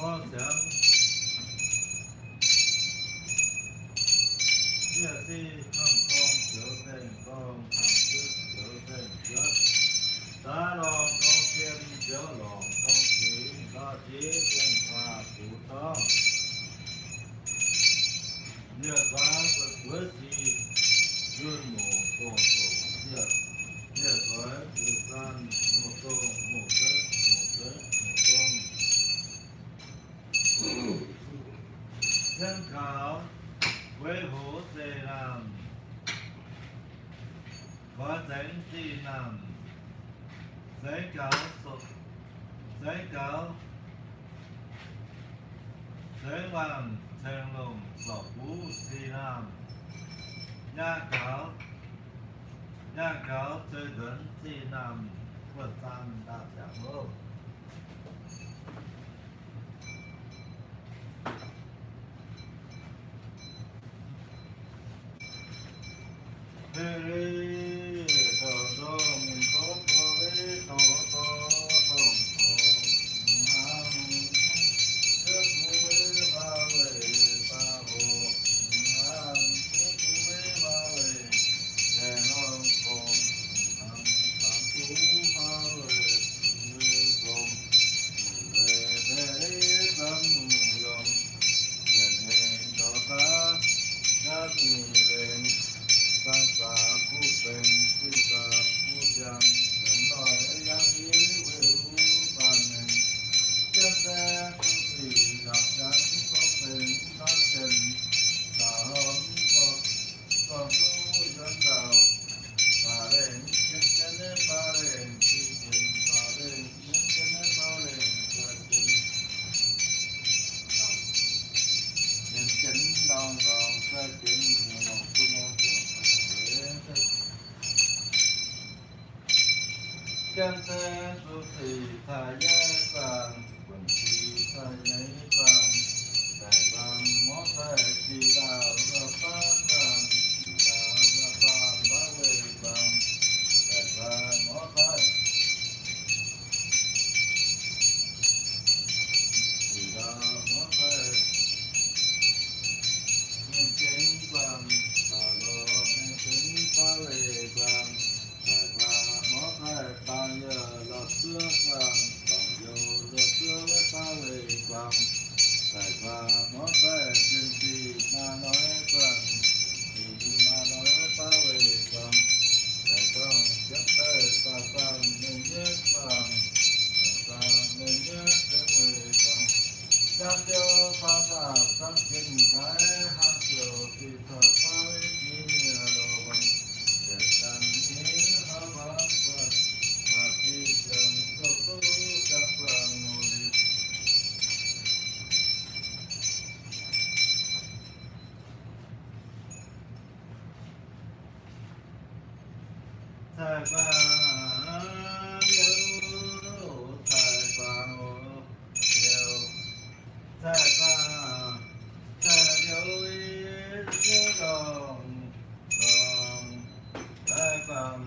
ho sướng địa si hong kong chiếu tên con hong trước chiếu tên trước ta lòng con thiên chiếu lòng con khí ta chí thiên hòa chủ to địa quá với si dương mù tổ tổ địa địa quá địa gian mù tô mù tới mù con nhân khảo với hố dề làm có tránh gì làm giấy cáo giấy vàng thèn lồng sọc vũ gì làm nha cáo chơi gần gì làm vượt gian đạp giảm mơ Hãy chân xe tu thị thà giá vàng quần chi thà nấy vàng đại vàng mó thà chi đào ra phát vàng chi đào ra phát bá về vàng đại vàng mó thà chi đào mó thà nhân chính vàng đào lô nhân chính phá về vàng đại vàng mó thà ta nhờ lọt xưa vàng còn vô lọt xưa với ta về vàng đại vàng mó thà chân thì ma nói vàng thì ma nói ta về vàng đại vàng chấp tay ta vàng nên nhất vàng vàng nên nhất đến về vàng trăm tiêu pha tạp trăm kinh thái hàng chiều thì thọ phá với nhị đồ vàng đẹp đàn nhị hả vàng vàng và khi chẳng có cố chắc vàng ngồi thầy vàng yêu thầy vàng yêu thầy vàng thầy yêu yêu đồng đồng thầy vàng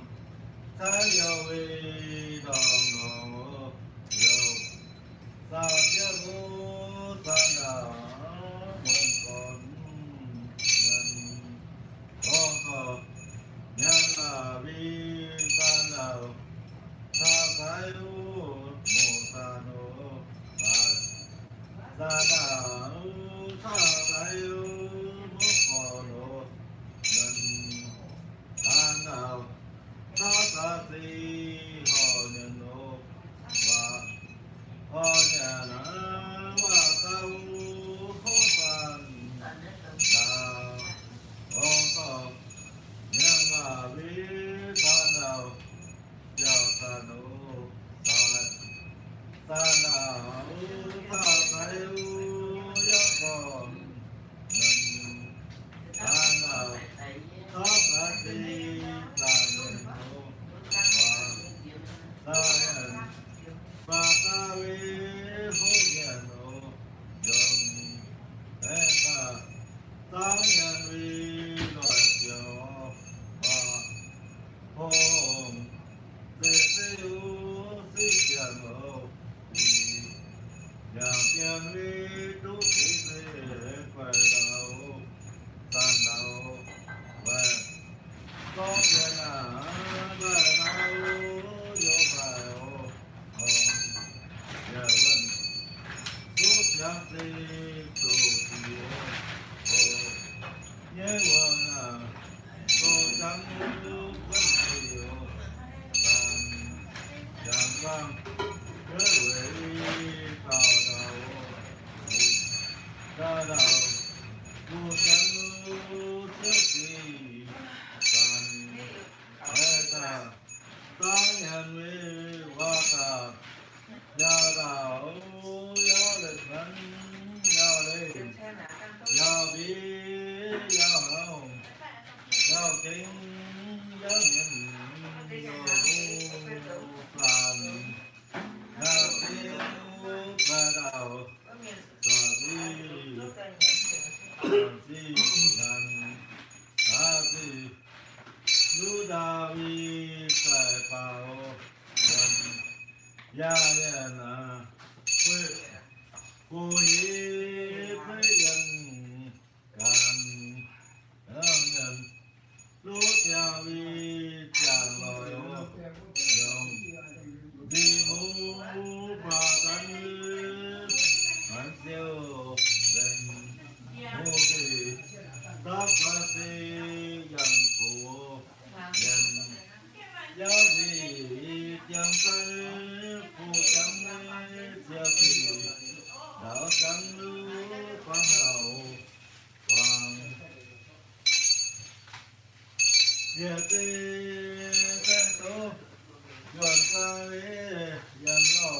thầy yêu đồng yêu sao chưa vô san nào vẫn còn nhân con nhân là vi san nào tha thái u mô sa nô sa nào tha thái u mô khổ nô nhân san nào tha sa si ho nhân nô và ho nhà na wa tao ho san nào ho to nhân là vi san nào giao sa nô sa nào tha thái u Kiên lý đúc khí thế quay đầu tan đầu về có tiền về nào vô phải ô giờ vẫn suốt nhắc đi tu thì ô nhớ quên tô trắng vẫn chiều đàn vang nhớ về cao đầu đa đầu tu trắng trước khi đàn ta ta nhận về hoa ta gia đạo gia lịch ngân gia lên gia bí gia hồng gia kính gia nhân gia phàm gia tiêu gia đạo gia bí gia nhân gia bí nu đa vi sai phao gia nhân quê cô hiệp với dân can nhân lúa theo vi chàng lòi ô dòng đi mũ và tấn hắn siêu đình mũ thì tất cả si dân phụ nhân giáo gì chẳng phải phụ chẳng siêu thì đạo chẳng lưu quang hậu quang địa ti thế tố gần ta dân lo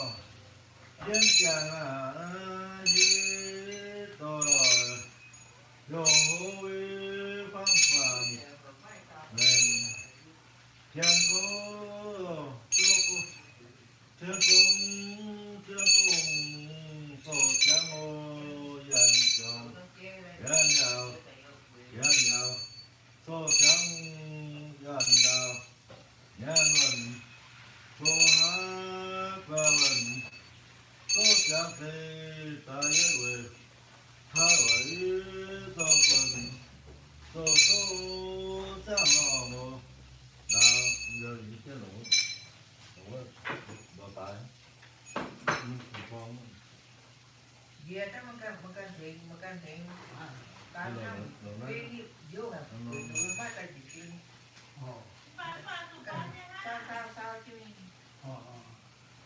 dân chàng như tôi rồi hối phong phàm mình thiên phố thiên cung phổ trang ô dân chồng dân nhau số trắng dân đạo nhân vận số hát và vận số trắng thì ta nhớ về hai vậy số phần số trắng ngọ đạo giờ những cái lỗ tài phong Dia kan makan daging tanam ini dia kan rumah tak bikin sao chứ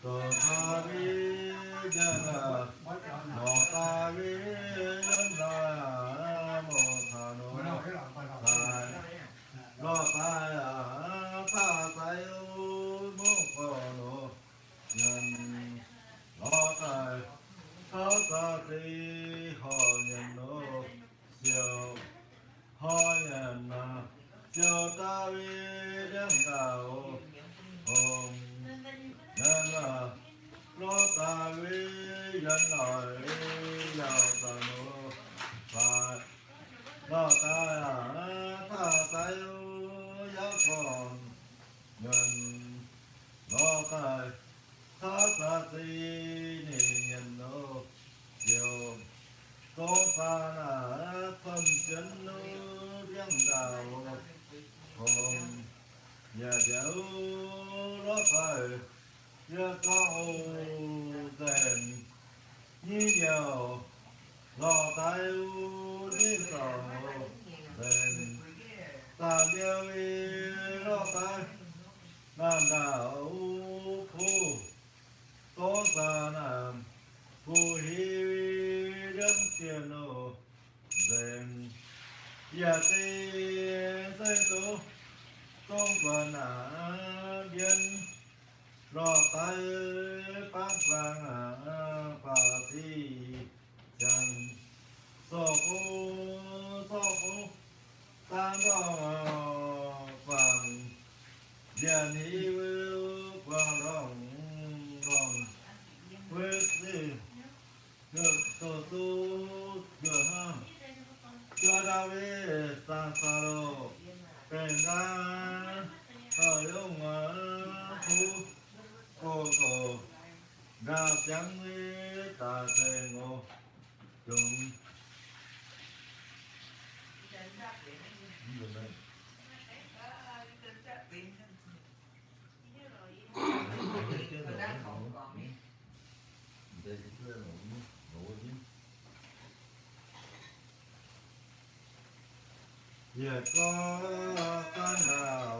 Tổ ta vi dân mô ta vi dân mô thà nô thà lo tai tha tai mô phò nô nhân lo tai thơ ta ti họ nhân nô siêu họ nhân siêu ta vi dân đạo hồng nhân lo ta vi dân lời giàu ta nô phải lo ta tha tay giáo còn nhân lo ta tha ta ti ni nhân nô điều có pha là phân chân nô dân đạo hồng nhà giáo lo phải nhà cao đèn như điều lo tay đi sầu đèn ta điều lo tay nam đạo phu có sa nam phu hi dân tiền nô đèn nhà tiền xây tổ công còn biên lo tay phát vàng bà thi chẳng so cô tan đó vàng điện hi quang rong quyết đi được tổ tu được ha cho đa về sang sa lô tên ra thời ông phu cô ra trắng ta thề ngô 中 Đến ra biển này. อยู่นั่น Đến ra biển này. เจ้าห Còn นู đang không còn đi. เดี๋ยวจะช่วยหนูหนูยิ้มอย่าก็สันดาว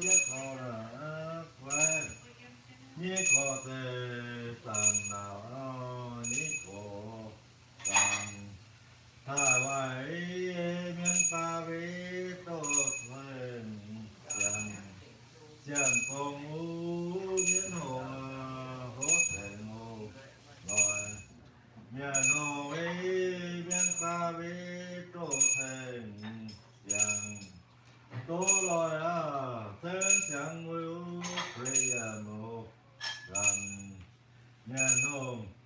อย่าขอรักไว้นี่ขอแต่สันดาวนี่ขอสันถ้าไว้เมียนปาเวโตเพื่อนจังจันทงอูเมียนหัวหัวแตงโมลอยเมียนหัวเมียนปาเวโตแทงจังโตลอยแทงจังวิวเปรียโมกันเมียนหัว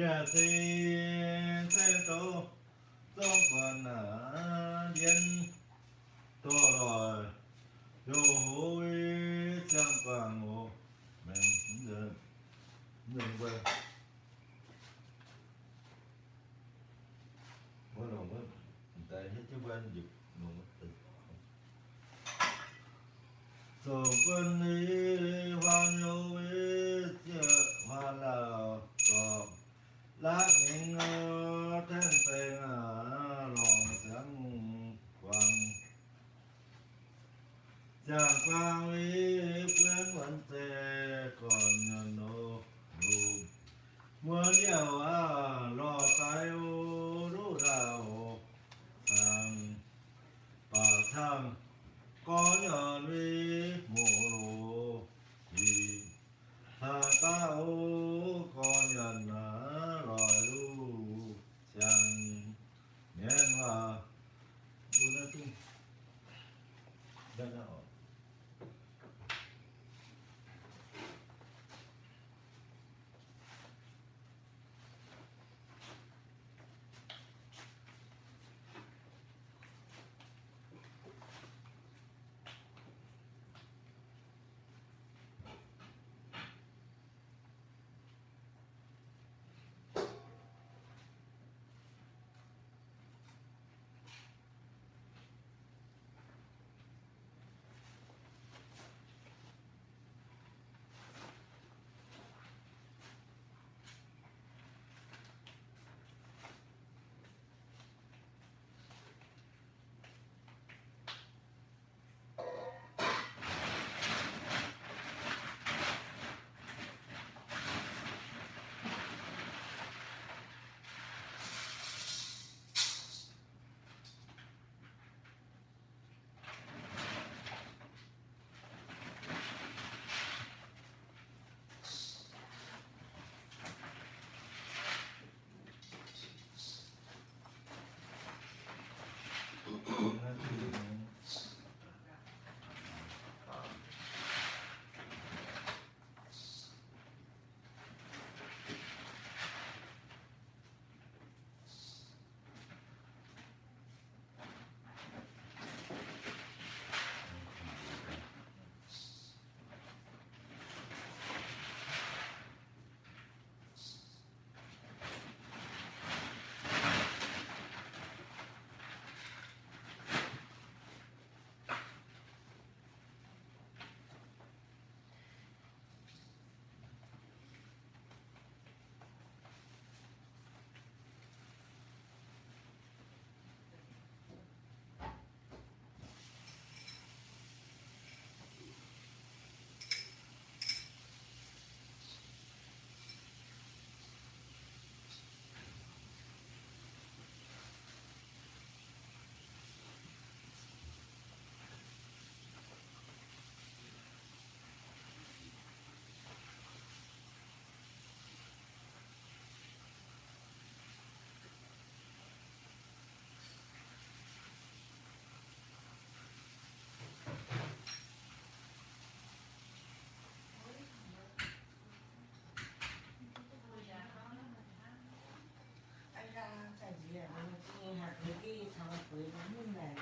อย่าตีเส้นโตต้องฝันเย็นตัวลอยโยหูยจังปังโอแม่งเดินหนึ่งไปว่าหลงว่าแต่ให้เจ้าบ้านหยุดหลงว่าตึกส่งคนนี้วันโยวิเจ้าวันลาวก็ lá nghiงแท่นเป็นลองเสียงกวางจากกวางวิเพื่อนวันเตก่อนโนนูเมื่อเดียวรอตายรู้เราทางป่าทางก่อนย้อนวิโมโลวีทางตาโอก่อนยันรอยลูจังเนียนว่าดูนะจุ้งได้แล้ว Hãy subscribe cho kênh Ghiền Mì Gõ để không bỏ lỡ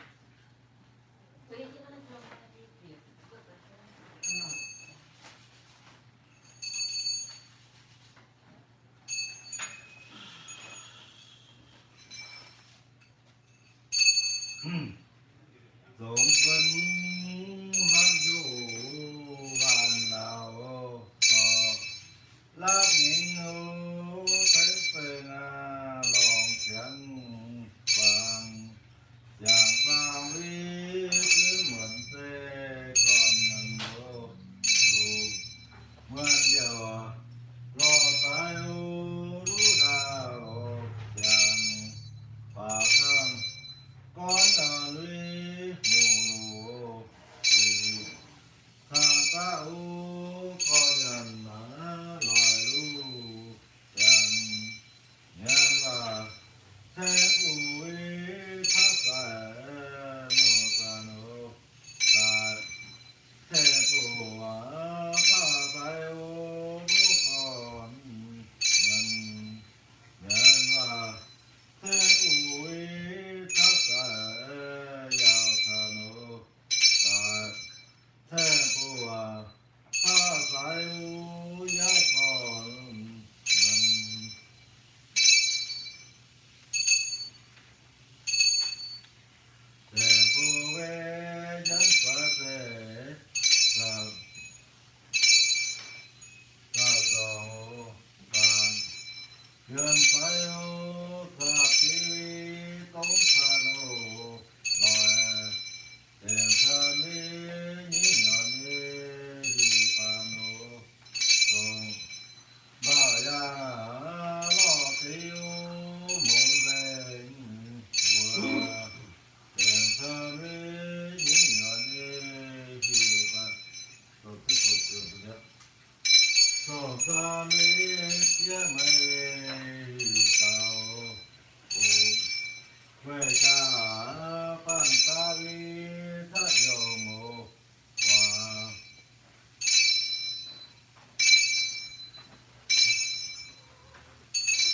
愿在有大地东山路来，天山里阴阳里一般路，中大呀老地有梦人我，天山里阴阳里一般，都不对。上山里姐妹高，回家办大礼他有木花，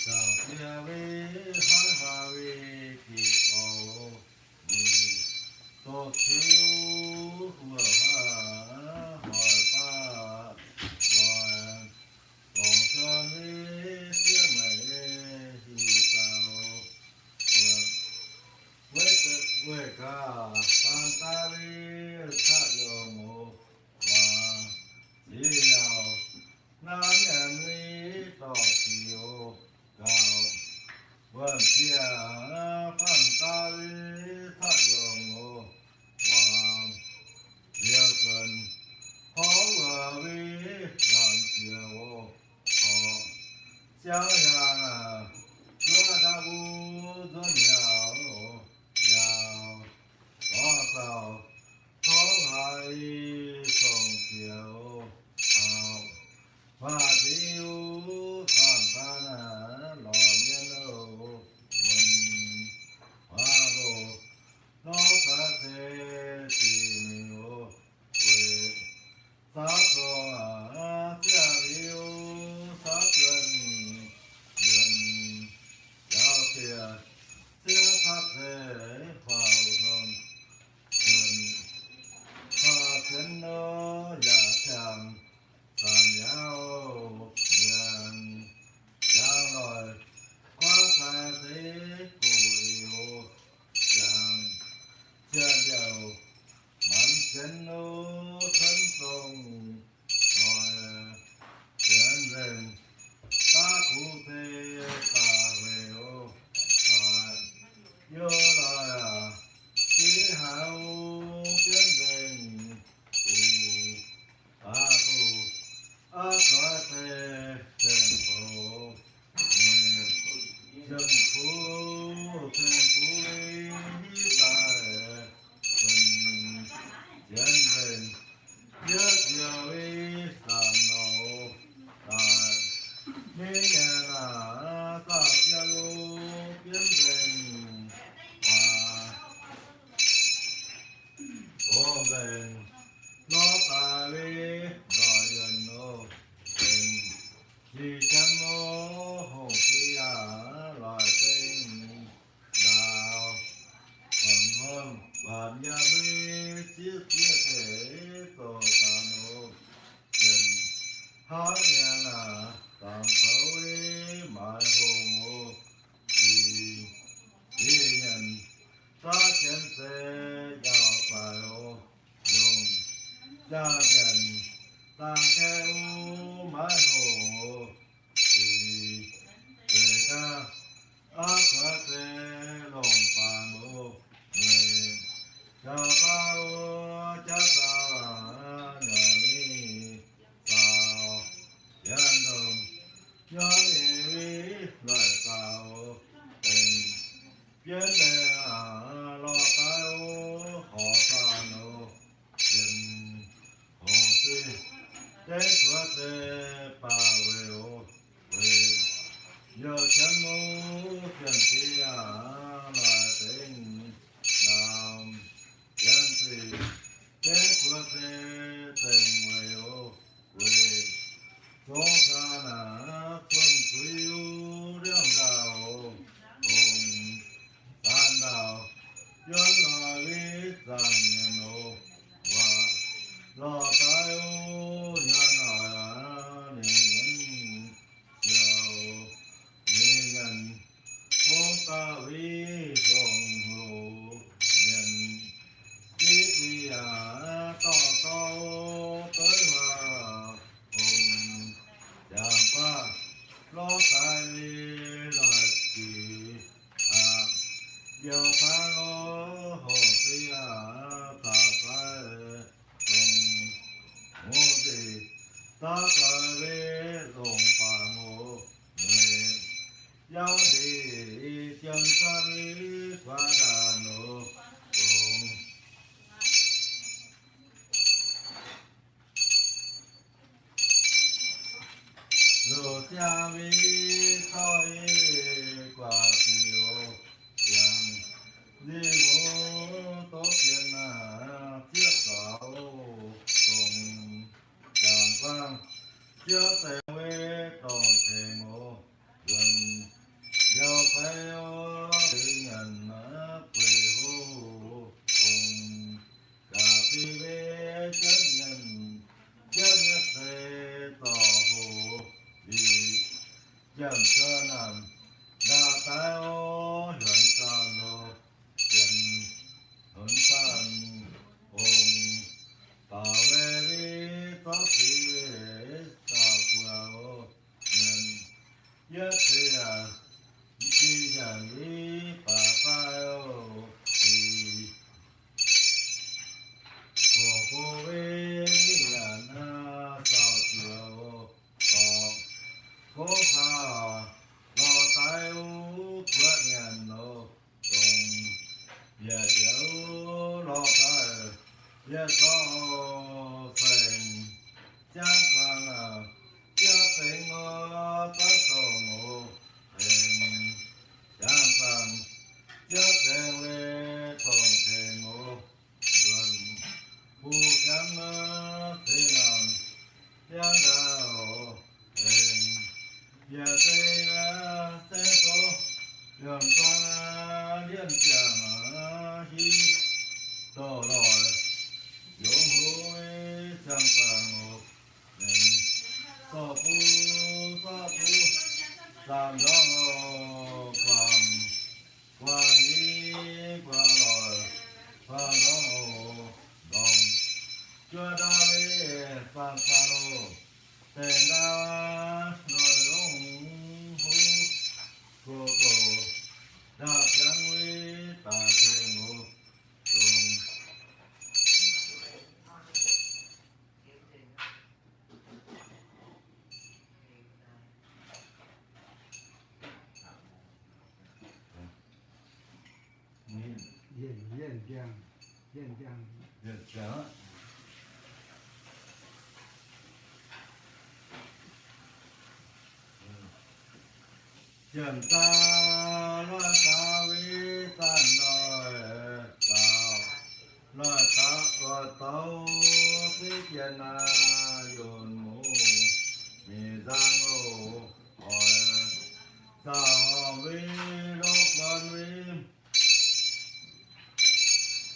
上天为海花为地高，你多求我海把来。共山里姐妹一高，为家办大礼他有木花，只要那年里到底有高，问家办大礼他有木花，也跟好我为让接我。想呀，做大不做鸟，鸟多少讨海送酒，好话题有看看那老年喽，话不老三岁的牛，为咋说啊？家里有啥根？人要写这他的话红，他真的也像山腰人，将来挂在的故有像天有满天路沉重来，天人。大土地大会有有了呀，地还有变成大土出政府，政府在分人也叫为三楼明年啊，大家路变成我们老大为大人喽，之前我红旗呀来登到，万呀为世界多大喽，好年啊。当头为卖红一年大钱子要快哦，用家钱当开屋卖红为家阿哥的龙饭哦，家把我家到娘里到天东。要因为来到变得老大哦，好山哦，人红水在说的把位哦，为有钱么天气呀来等到天气在说的等位哦，为。早餐啊，春水有两道红，三道原来为咱年哦，老大哟，原来年年小，年年 lô cha vi thôi quả phiếu yang đi vô tốt tiền thiết bảo cùng đàn quang chưa thể về tổng thể ngộ gần giao phải ô tự nhận quê hô cùng cả phi về chất nhân chất nhất thế tỏ hồ vì chẳng cho nằm đa tai ô hiện san lô chân hồn san ôm bảo vệ đi tóc phi về sao qua ô nhân nhất thế chi chẳng đi bà phai ô thì hồ cô về nhận sao chiều có pha lo tay ô quét nhận ô cùng giờ dấu lo tay giờ có phèn chẳng bằng cha tình ô ta tổ ô phèn chẳng bằng cha tình về tổng thể ô gần phu chẳng thế nào chẳng đạo phèn giờ tình sẽ có gần con liên chẳng hi đổ lòi dũng hối chẳng bằng một mình so phu làm gió quang quang đi quang lòi quang gió đồng chưa đa về phan pha lô tên đa nội lũng hú cô đa chẳng quý ta thêm ngô cùng Yên giang Được chưa? Chẳng ta loa ta vi tan nói sao loa ta có tấu phí chân dồn mù mì giang ô hỏi sao vi đốc văn vi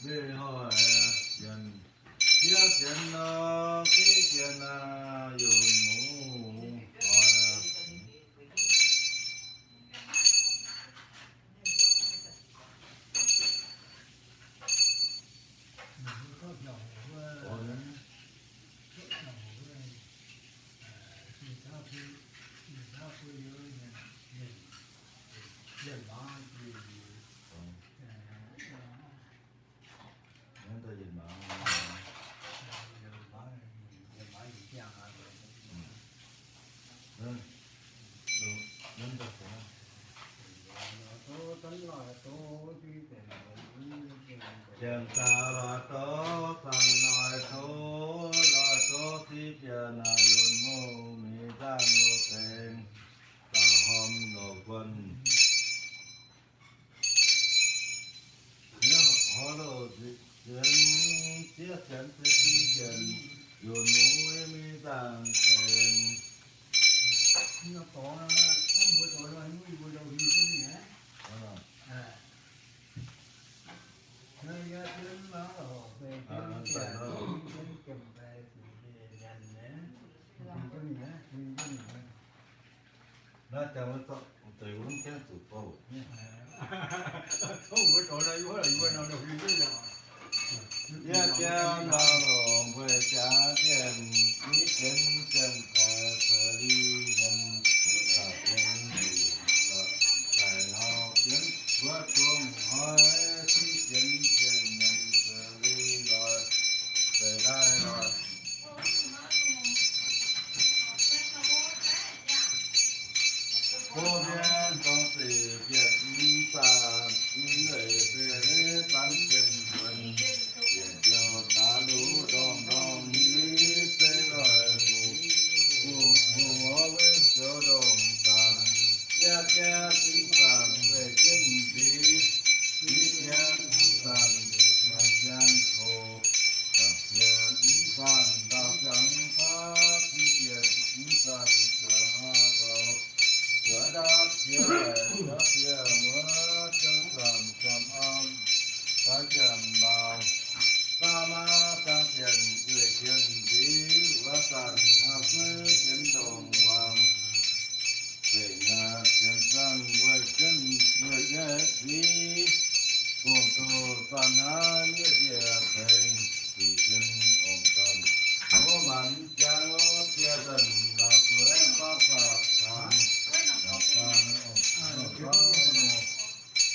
vi hỏi chân chia chân phí chân dồn mù hỏi Chẳng ta lo tố thằng nói thố lo tố thì giờ nào dồn mô mi giang lô tên cả hôm nô quân nhớ họ đồ chuyện chia sẻ thế thì chuyện dồn mô mi giang tên nó có buổi tối rồi buổi đầu đi cái gì hả nơi ra đến đó rồi về trên chùm về thì dành nữa cái gì hả cái gì nó chẳng có tự uống cái tụt bầu không buổi tối đây quá là buổi nào đầu đi cái gì ya cha ma lo về cha tiền ní chân chân cả sở đi nhân cả nhân tài nào kiến quá trung hỏi thi chân chân nhân sở đi rồi về đây rồi cô viên con sĩ Việt ta người về tán chân quân giờ ta đủ đòn đòn đi tới rồi phù phù với phía đó phía múa chân sầm chầm âm phá chầm bào sa ma ca thiền người thiền trí và tàn hạ phê tiến đồng hoàng về nhà thiền sang người chân người nhé trí cùng tu san há nghĩa địa thành vì chân ổn tâm ô mặn cha ô tia dần là cửa pháp phật thang đọc sang ổn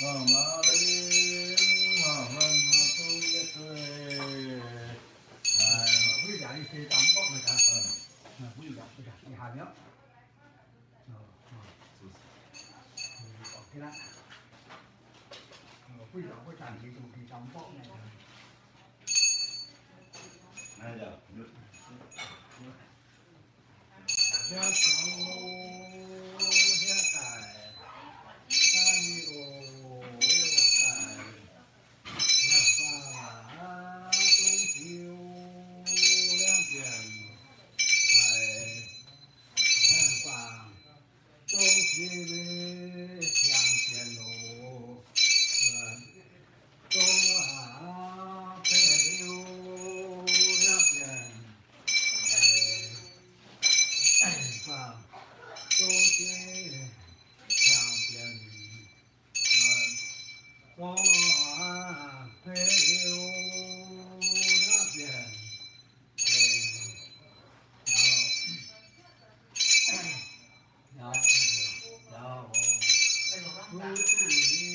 Hoàng ma linh hoàng lân hạ tu yết tuệ quý vị thì tạm bóc người ta quý vị thì hai nhớ cái đó quý vị có tràn thì dùng thì tạm bóc này này giờ gia cháu gia tài gia nhiều tài gia pha tung chiêu liên tiền tài gia pha tung chiêu yang tiền đồ tung phê liêu liên tiền và tôi chế làm tiền có phê yêu làm tiền chào chào vui tươi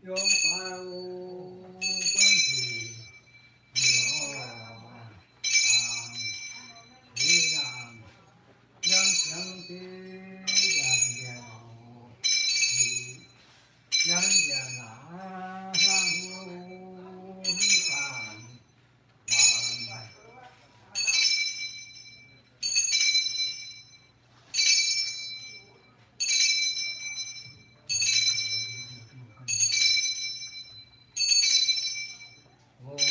vô bao quân thì nhân nhân tí đàn nghèo nhân già ngã sang hữu tàn hoàn vô độ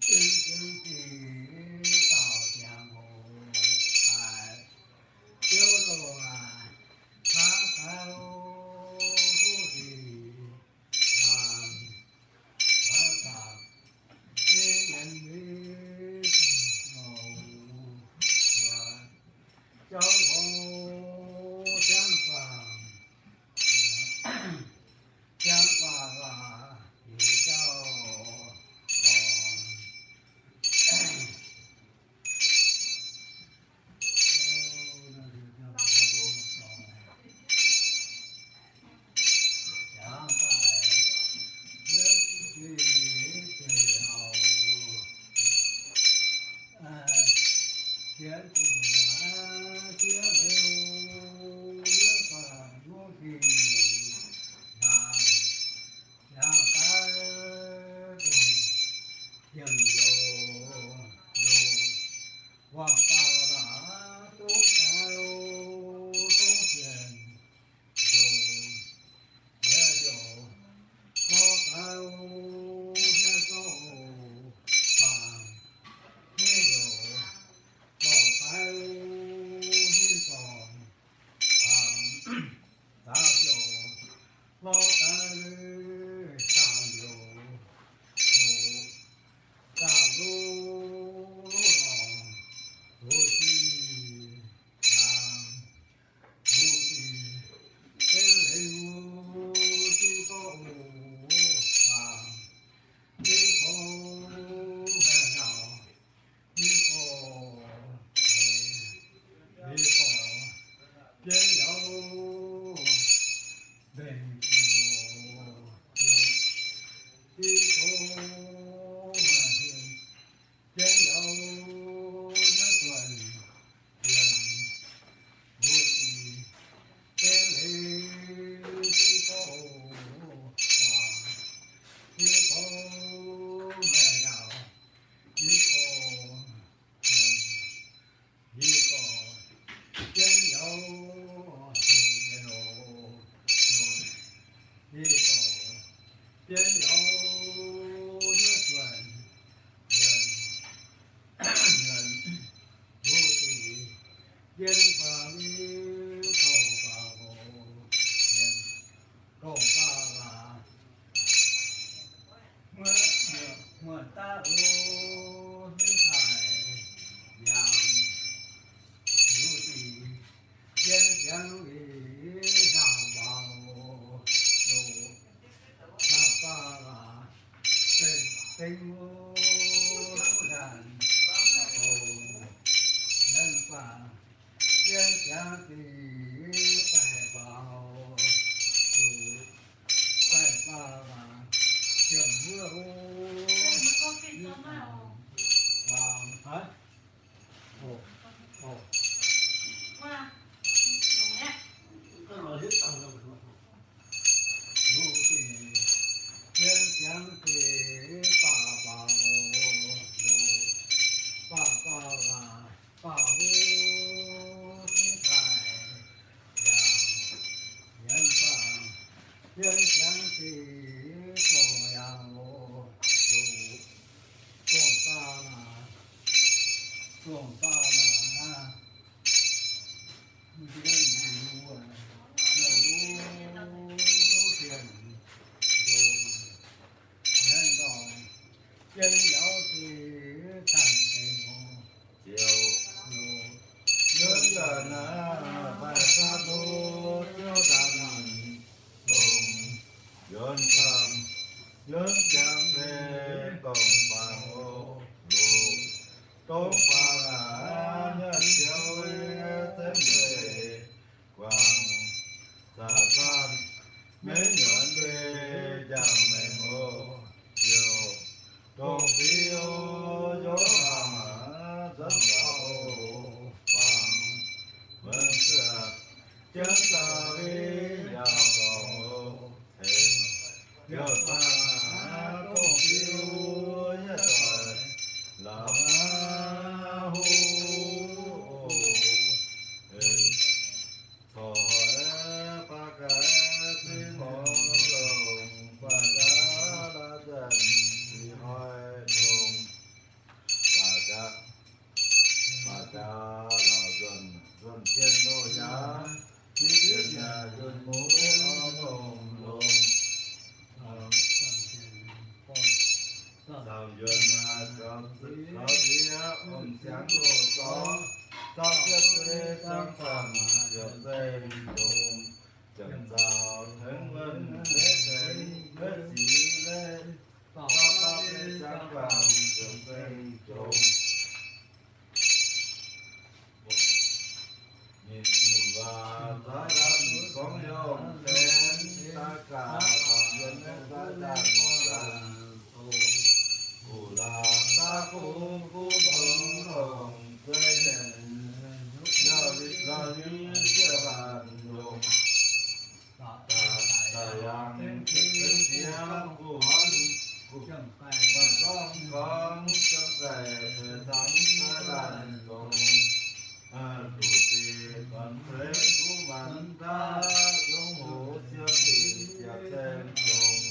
chân chân thì tạo giang hồ phải chiếu đồ phá thao thì làm phá tạc như nhận biết màu và cháu hồ trang vàng trang vàng là vì cháu Hãy ส่งตานะมันจะได้รู้ว่าเรารู้เทียนรู้นั่นก็ยัง有ที่ท่านเองเจียวเงินเดือนนะไปสาธุเจ้าดังลงย้อนคำย้อนจำเป็นต้องฟังโอลูกต้องฟังเงินเจียวเต็มเลยกวางสาธารไม่เหมือนเวจำไม่โอเจียวต้องเดียวยอมสันดาโอฟังเหมือนเสือเจ้าสาวียาวกองโอเห็นยอดฟ้าต้องเดียวยอดดอยลาหูเห็นขอปากาที่มองลงปากาลาจันที่หอยลงปากาเราจนเทียนโดยาที่เทียนยาจนหมูอ้อมลงสาวเยินมาจอมสึกเขาเดียอมเสียงโลซอสาวเจ้าเตะสังฟังเดือดเต้นดงจังสาวถึงเงินเล็กเล็กเล็กสีเล็กสาวเตะสังฟังเดือดเต้นดงนิวาตาดันของโยมเป็นตากาของเย็นตาดันกันกุลาตาคูคูบงลงเพื่อเห็นยอดิลาลีเจ้าบันลงตายังเป็นเสียงผู้หันผู้จังไก่ต้องของจังไก่ทั้งตาดันลงตุติปันเพลกุมันตาจงหูเสียสีเสียเต็มจง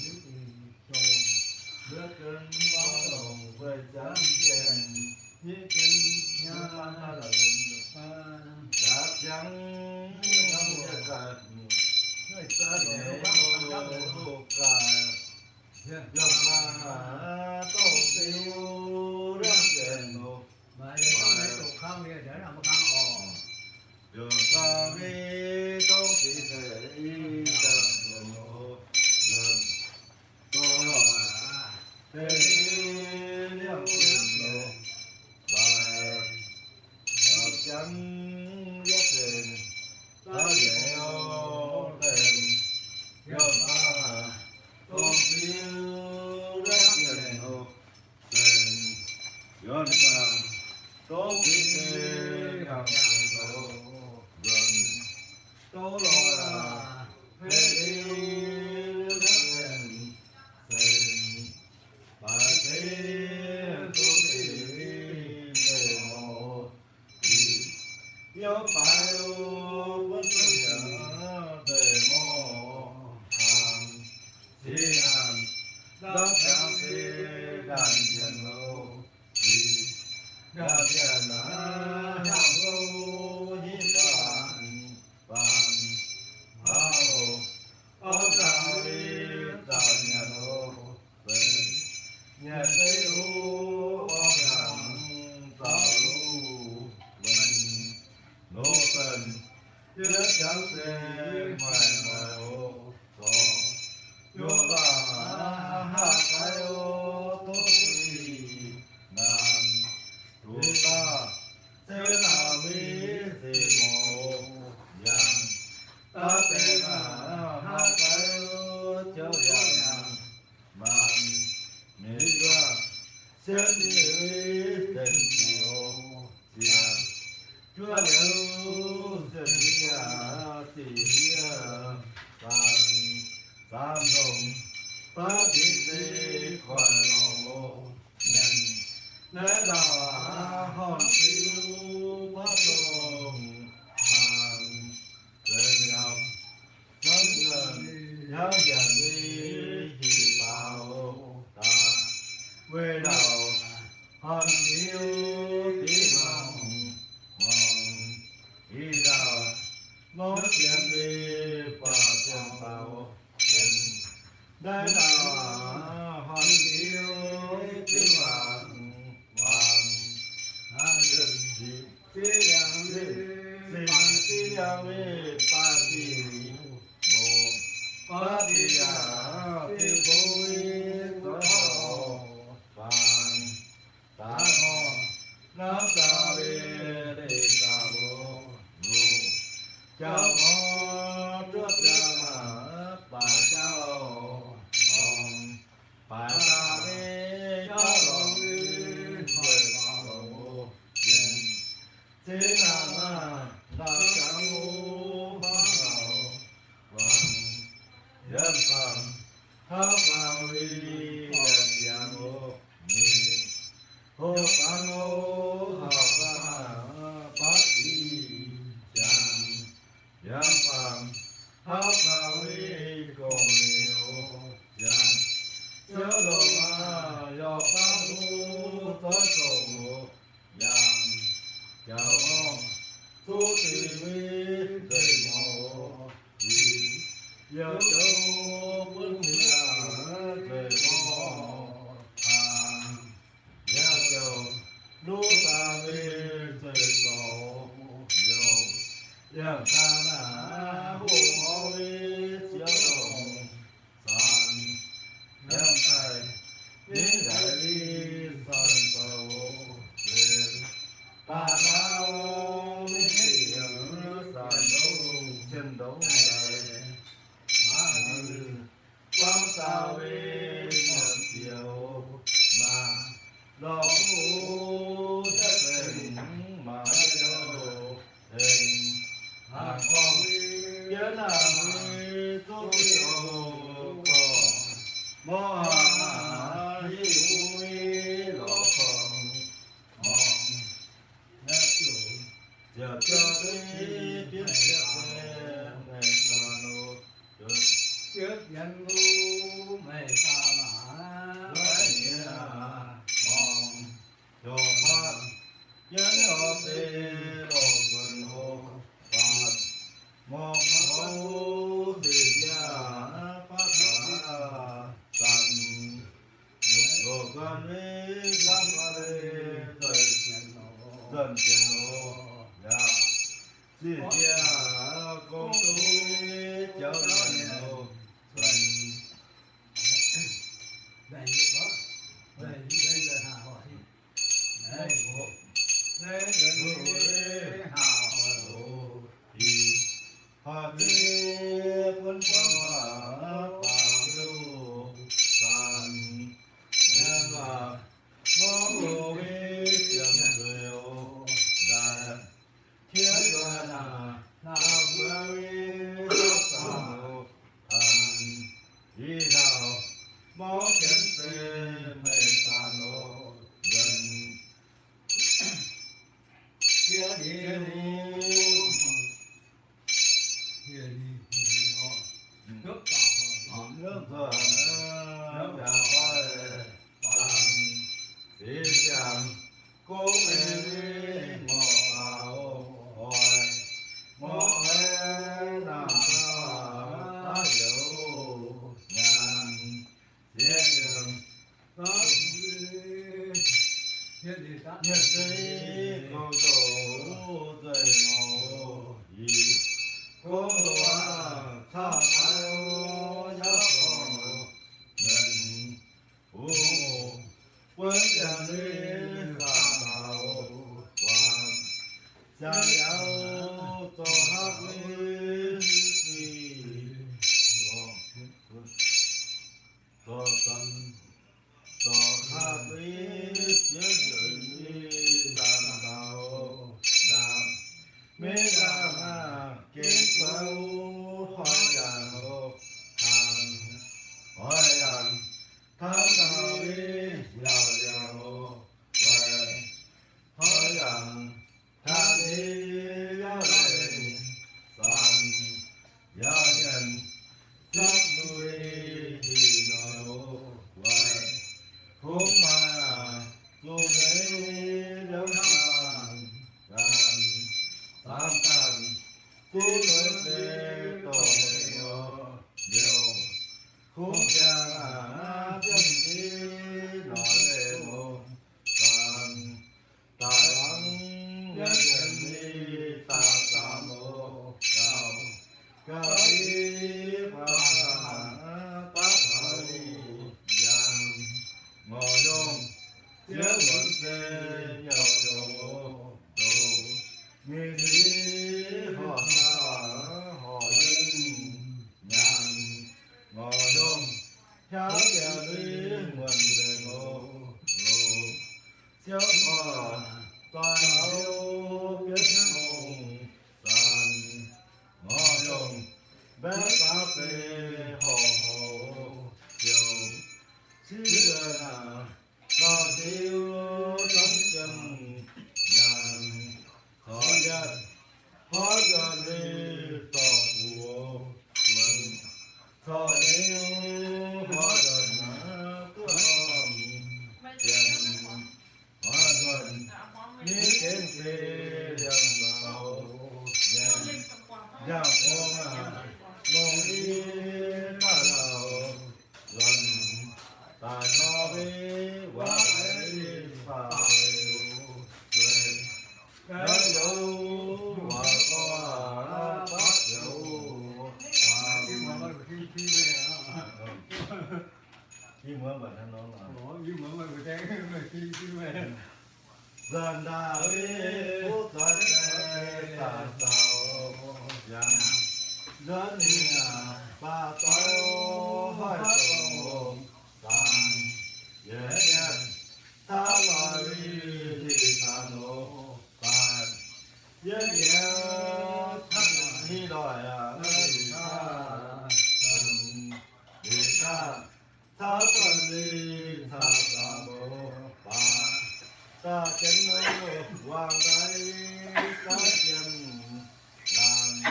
เลือกเกินว่าลงเพื่อจันเย็นยิ่งเป็นยาละลมดับยังน้ำจะกัดให้ตาเหนียวลูกกายยกมาต้องติวเรื่องเย็นโนมาเดี๋ยวต้องให้ตกข้างเนี่ยเดี๋ยวทำข้างออก Yo sabi don't see the Lam to te liam lo bài hợp chấm nhất tình ta dễ ô tình yo ta con tiêu rất nhiều hồ tình yo ta tốt cái gặp tổ gần tổ lo là phê đi rất tình tình bà thế tôi đi về hồ yo phải bất cứ về mô hàng thì hàng đó chẳng thì đàn dần lô đàn dần hàng lô như bạn hao ở cao đi đàn nhà lô về nhà tây u ở hàng tàu lu mình nô tình nhớ chẳng xe mày mày ô có vô ta hát cái ô tốt đi nam tu ta thế nào biết thì mồ nhang ta tên là hát cái ô cho nhang mang mỹ ra xem đi tình yêu nhang chúa nhớ tình nhà tình tam tam đồng phá thiên thế khoan lòng nhân nế đà hòn siêu phát đồng hàng tên nhập thân gần nhớ dần đi chỉ bảo ta về đầu hòn siêu tí màu ya vi pa ti bo pa ti ya ti bo vi to pan ta ho na sa vi de sa bo nu cha ho tu cha ma pa cha ho pa ta vi cha lo vi pa ta ho thế nào mà là chẳng ngủ phá hào vàng nhân phàm hấp vào đi đẹp dạng ngô nhìn hô phá ngô hợp phá bát đi chẳng nhân phàm hấp vào đi cùng nhiều chẳng chớ đồ mà do phá ngô tới cầu chẳng chào mong tu trì vi dạy mẫu giờ châu quân nhà về mò nhà châu đô ta vi dạy mẫu dầu nhà ta na hồ mẫu vi chiếu đồng sàn nhà thầy biến đại vi sàn tàu ta nào mi thiền sàn đấu chân đấu đại quang sao vi một chiều mà lo u chất tình mà đâu hình hàng con nhớ là mi tu yêu có mô hà hi vi lo phần giờ cho cái biết ngày xa nô trước nhân ngu mày xa mà lấy nhà mong cho phát nhớ nhỏ tê đồ gần hồ phát mong hấu thì nhà phát hạ sẵn đồ con ấy ra mà đây dần tiền hồ dạ chỉ kia công tu cháu dần hồ dần đây đó đây là hà hỏi đây đây là hà hỏi thì hà thế quân qua bà lưu sàn nên là nó đồ vi chẳng rêu đại thiên đoàn na vơ vi sao an đi nào mó kiến tê mê sa nô gần kia đi nước nước thở nước nhà phơi bằng dễ dàng cố mê mò ảo hỏi mò hê làm sao ta dấu ngàn dễ dàng nhất sĩ cô tổ dạy ngộ gì cô tổ tha thái ô nhá phổ gần u quân chẳng đi khả bảo hoàng cha giáo tổ hát lý tổ tâm tổ hát lý nhớ dựng đàn đạo đàn mê đà ma kiến bao hoa đàn hồ hàng hoa đàn tháng nào đi giàu giàu về hoa đàn tháng đi giàu lên toàn hậu biết hùng sàn ngõ dùng bé cà phê hồ hồ chiều xí là có tiêu tấm chân nhàn khó nhất khó gần đi tỏ phù luận khó nếu khó gần cứ ôm tiền khó gần như trên xe dần vào nhàn giao phong mong đi ta nào gần ta cho với quả ấy phải quên cái dấu quả có bắt dấu nhưng mà khi nhưng mà bạn nó là nhưng mà người ta khi về dần đã biết phút giây ta sao rằng dân nhà ba tao hỏi tổ tàn dễ nhận ta lời thì ta nổ tàn dễ nhận thân đi đòi đi ta ta cần đi ta ta bố ta ta chân hoàng đại ta chân làm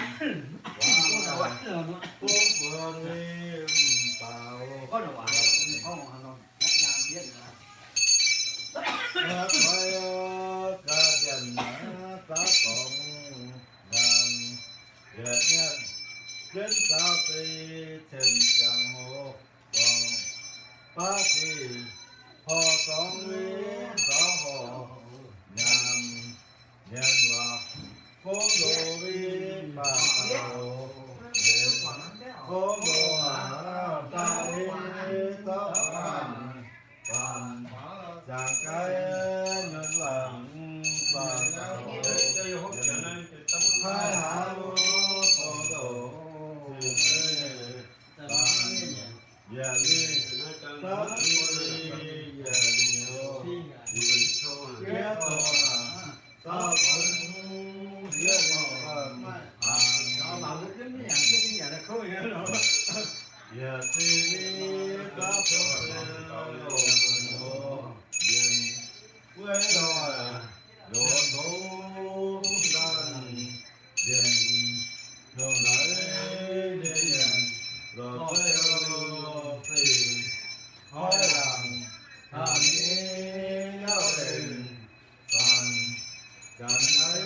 hoàng phố phường nghiêm bảo có đồ ăn không ăn làm biết ngã khói ca chân ta cộng ngàn việt nhân kiến sao tây thiên chẳng hồ còn ba kỳ họ sống gió hồ nhằm nhân và phố đồ vi bà hồ phố đồ ta đi tóc bàn chàng cái nhân lòng và hai hảo phố đồ dạ đi tóc đi dạ nhiều ghé to ta vẫn ghé to nó mà cái nhà là khôi nữa rồi dạ thì ta cho đồ yên quê rồi đồ thú đàn yên đồ nãy đêm rồi quê thì hỏi rằng thằng nhau đình tàn chẳng thấy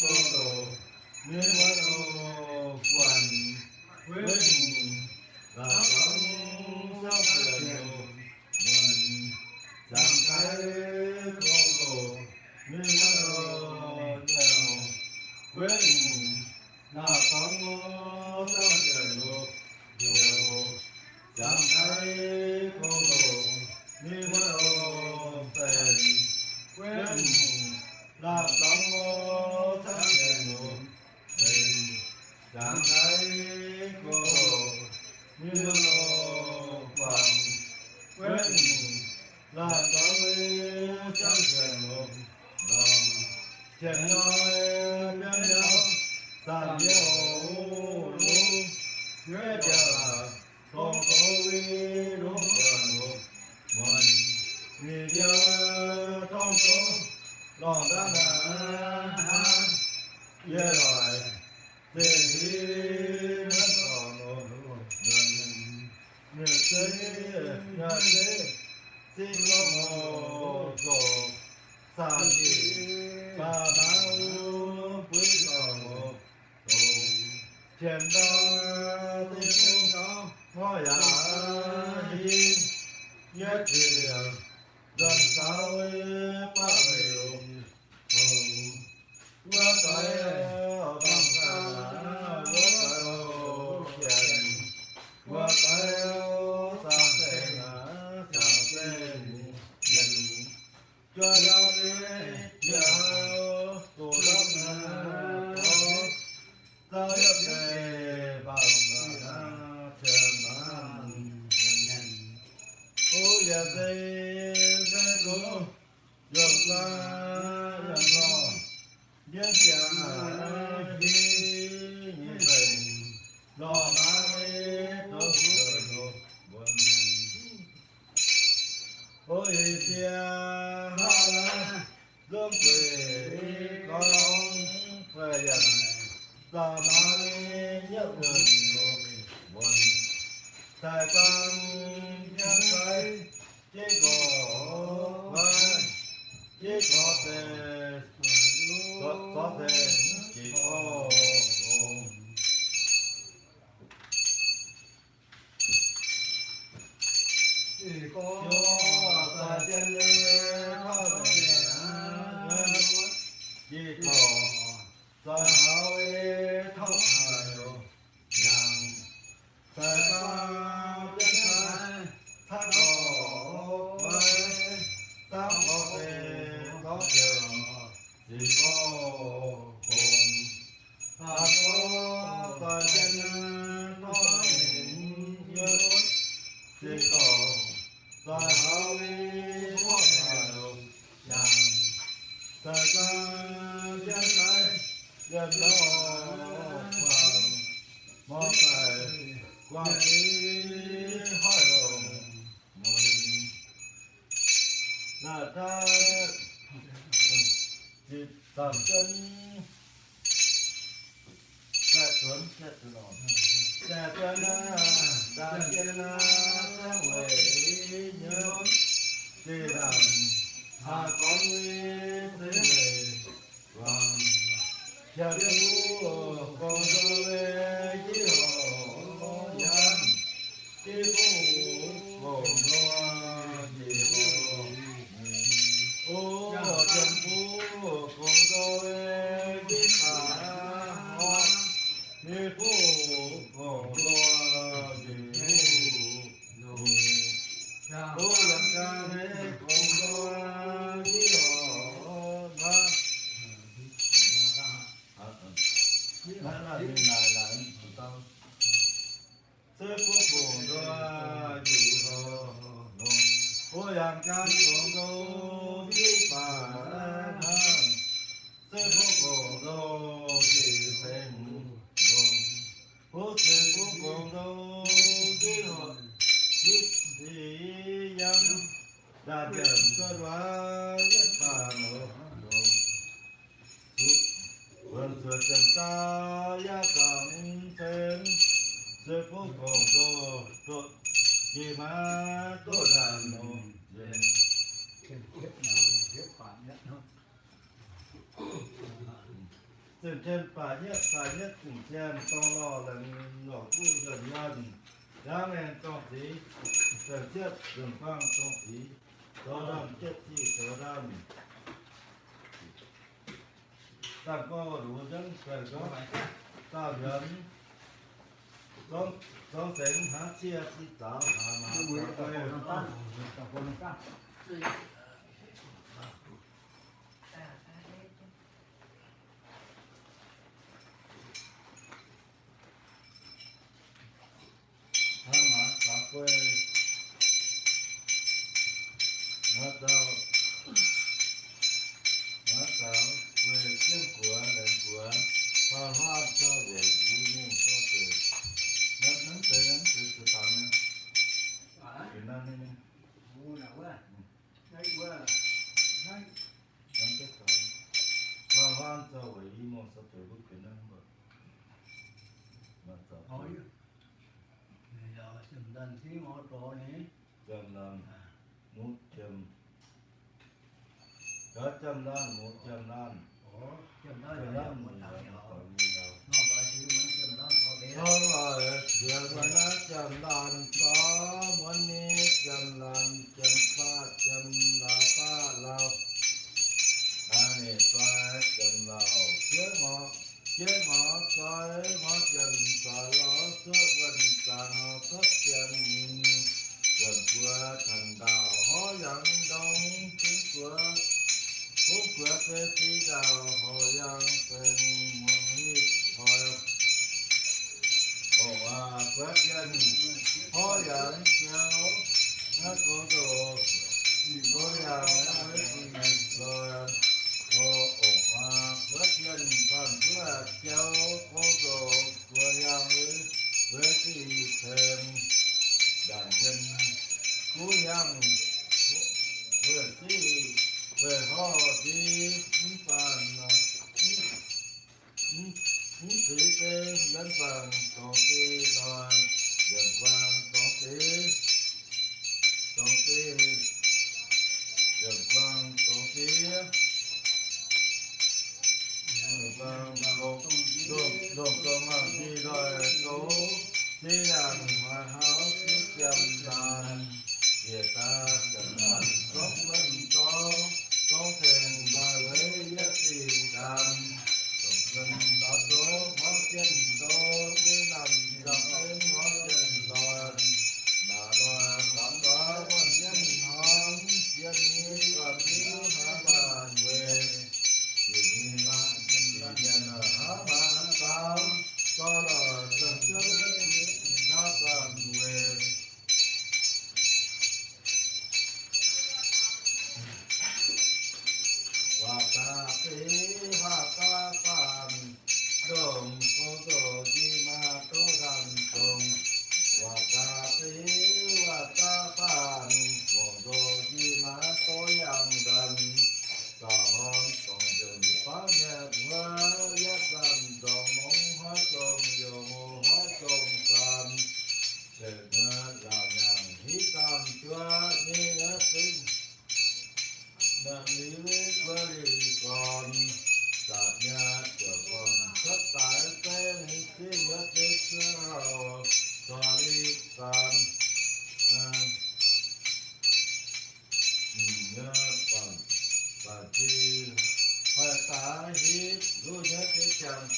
cô đồ như mất ô quần quên là sống sao tiền mình chẳng thấy cô đồ như mất ô nghèo quên là sống sao tiền nhiều chẳng thấy cô đồ như mất ô tiền quên là sống sao tiền mình chẳng thấy cô đồ như mất ô quần quên là sống sao tiền đồng chuyện nói bên nhau tàn yêu luôn nghe chờ không có vi lúc gần mình vì giờ không có lòng đã là về rồi về khi mất còn mình người thấy nhà thế xin có cổ sa gì ba bao quý còn trên đó tiếng nó ngôi hiên nhất điều dân sao ba điều quá tới bằng cả quá tới tiền quá tới sang tên sang tên nhìn cho ra đi giờ tổ lâm có ta nhập về bằng trời mang ô giờ đây sẽ có được ra lương quê có về dần ta nói nhất người buồn tại con nhân thấy chỉ có vai chỉ có thể có thể chỉ có chỉ có cho ta chân lên thôi chỉ có ta hao thóc hài yang ta cao chân sai thắt cổ với ta có thể có đường chỉ có cùng ta có ta chân nó hình như chỉ có ta hao thóc hài yang ta cao chân sai gần đó hoàng mong phải qua ý hỏi lòng mình là ta chỉ tầm chân sẽ tuấn sẽ lòng sẽ tuấn đã chân sẽ về nhớ chỉ làm hà con nguyên thế về hoàng cha chú con cho về chỉ hồ yan chỉ phù hồn loa chỉ hồ ô trần phú con cho về chỉ phá hoa chỉ phù hồn loa chỉ ô lần ca thế con cho chỉ hồ ba là như này là tao sơ phúc cùng đôi chỉ hồ nông ô yang can cùng đôi đi phá thang sơ phúc cùng đôi chỉ thành nông ô sơ phúc cùng đôi đi hồ đi yang đã chẳng có đoá nhất phá nông vân thừa chân ta ya cảm thêm sự phúc cùng đô chỉ mà tô đàn nô duyên chết phản nhất thôi trên phản nhất cùng xem to lo lần nhỏ cu dần nhân giá men trong tí dần chết dần phang trong tí đó đâm chết chi đó đâm ta có đủ dân phải có ta dẫn con tính há chia chi tạo hà mà ta quay ta còn ta hà mà ta quay nó tao về tiếng của đền của hoa hoa cho về vui mừng cho từ nắng từ tao nè từ nam nè mua nào quá đây quá đây nắng cái tao hoa hoa cho về vui mừng cho từ bức cái nắng mà tao hỏi giờ chừng đàn khí ngõ trọ này chầm lần muốn chầm đó chầm lan muốn chầm lan chừng đó chầm là lan một mình thằng là nhỏ còn gì đâu nó phải chịu mấy chừng đó có bé thôi rồi việc mà nó chầm lan có muốn đi chầm lan chầm là pha lao anh này pha chầm lao chế ngõ coi ngõ chầm cả ló suốt gần cả nó thất chầm gần qua thành đào hó dẫn đông tiếng của phúc của cái tí đào hồ dân tên mỗi hồi quét dân hó dẫn nhau nó có đồ có giàu nó mới rồi quét dân phần của châu có đồ của dân với tí thêm đàn dân cú yang về tí về họ đi vàng con ti đòi dần vàng con ti dần vàng con ti vàng con đồn con mà ti đòi tố ti đàn mà háo ti chầm đàn địa ta chẳng hạn gốc vẫn có thể đòi với nhất thì đàn gần đó số ngó chân đô đi nằm dòng lên ngó chân đòn đã đòi cảm có quan chân hóng chân như còn như há bàn về chỉ nhận ở há bàn cao có đòi chân trước nó còn về và ta phàm đồng cô tổ chi ma tô đàn cùng và ta phàm cô tổ chi ma tô nhầm gần cả hòn còn dừng phá nhạc hoa giác gần đồng mong hóa trồng dù mô hóa trồng cầm sự ngơ là nhàng hít cầm chúa như ngất tinh đàn lý lý qua đi còn cả nhà trở còn tất tại tên khi nhất định sao cho đi còn nhớ còn và chi hơi tá hít lu nhất cái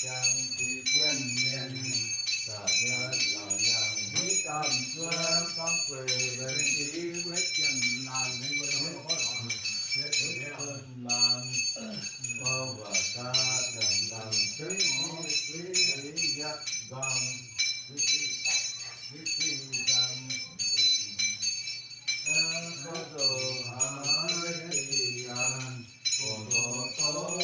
chàng thì quen miền cả nhà là nhàng hít cầm chúa con quê về đi với chân làn với với làm ô và ta đàn đàn tới quý giác găng quý găng có đồ hai thì ăn của tổ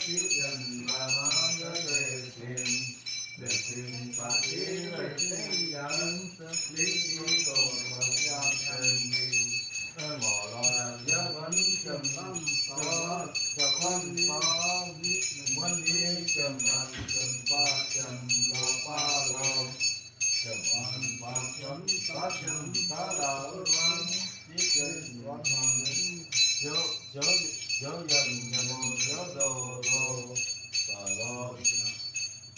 chỉ cần là mang về tìm phải về tìm dẫn lý tổ và gia đình mỏ lo giáo vấn trầm âm có trầm âm có vấn đi trầm âm trầm ba lo trầm âm ba chấm có đạo văn chỉ cần văn hồng dấu dần nhà mồ dấu đồ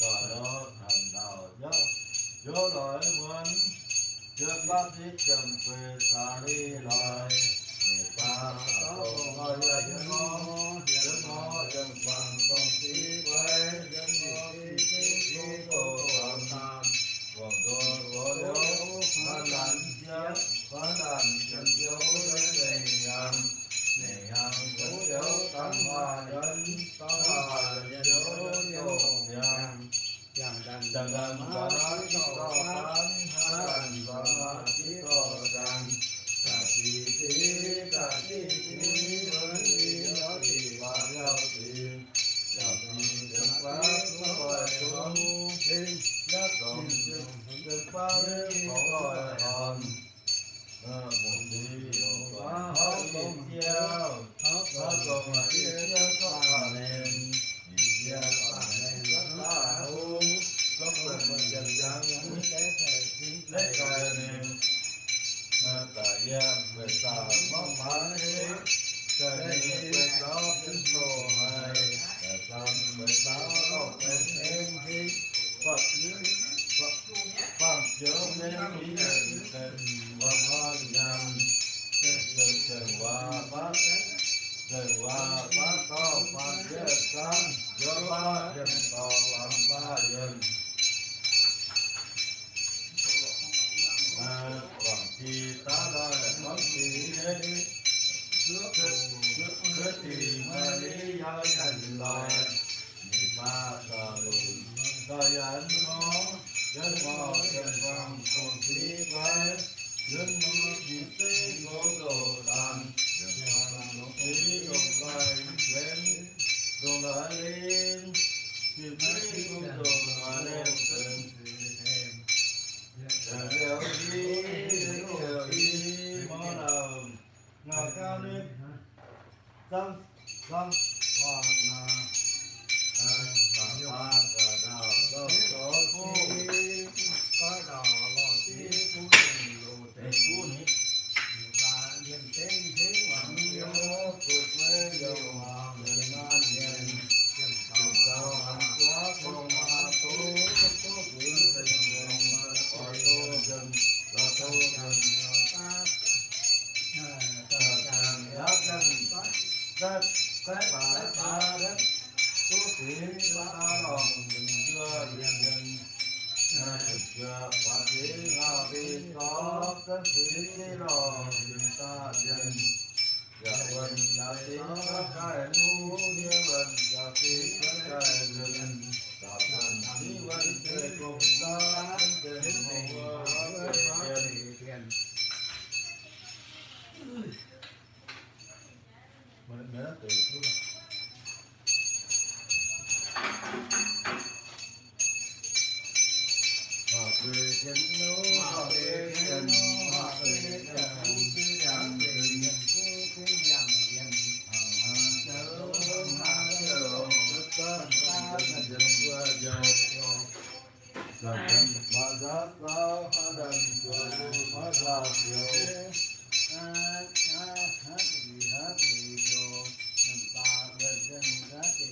tòa lo thành đạo dấu lời muốn trước bác thích trầm quê xa đi lời người ta có ngồi dân ngó dân bằng công tí với dân ngó tí cô tầm tham còn có dấu phá đàn chân dấu đến nền hàng dấu tăng hòa dân dấu chẳng đàn có nói có phán hàn và mà chỉ có rằng cả chi vẫn đi đó thì và nhau thì đừng phá xuống khỏi xuống thêm nhất còn đừng phá đến khỏi hòn một đi phá hết công chiêu hết công mà chiêu có hòa nền chiêu hòa nền rất là hung có phần dần dần lấy cài niệm cả gia về xa mong phá hết cài niệm về đó đến số hai cả tâm về xa đóเป็นem khi Phật Phật chớ nên ý tình và ngon nhằm tình hòa phát to phát chết sáng do ba dân to làm ba dân quảng trì ta đòi quảng trì hết trước thì mà lý do thành lời người ta sợ lùi thời gian nó dân mò dân vàng còn tí vai dân mò chỉ tí có đồ đàn dân vàng nó tí đồng vai đến đồ lại lên chỉ tí có đồ lại lên từng đều đi mò đầu ngào cao lên răng hoa ngà ba cả đạo lo cho phu có đò lo chi phu tình lộ tề phu ní ta niệm tên thế hoàng yêu cuộc quê dầu hoàng người nan nhân cuộc sao hành quá không ma tu tu cử thành mà có tu dân là tu dân ta càng giác dân rất cái bà đất tu sĩ ta lòng mình chưa liền nhân chưa bà sĩ ngà vì có các sĩ lòng mình ta dân dạ vân dạ sĩ các cái ngu như vân dạ sĩ các cái dân dạ vân sĩ vân kê cùng ta đến hồng tiền mình nhớ tự xuống hòa quê chân nô hòa quê chân hòa quê chân quê đàn quê nhân quê dàng dàng hàng chớ hàng chớ tất ta dân qua giàu dần dần mà giá cao ha đần qua mà giá nhiều hát gì rồi ta gần dân giá trị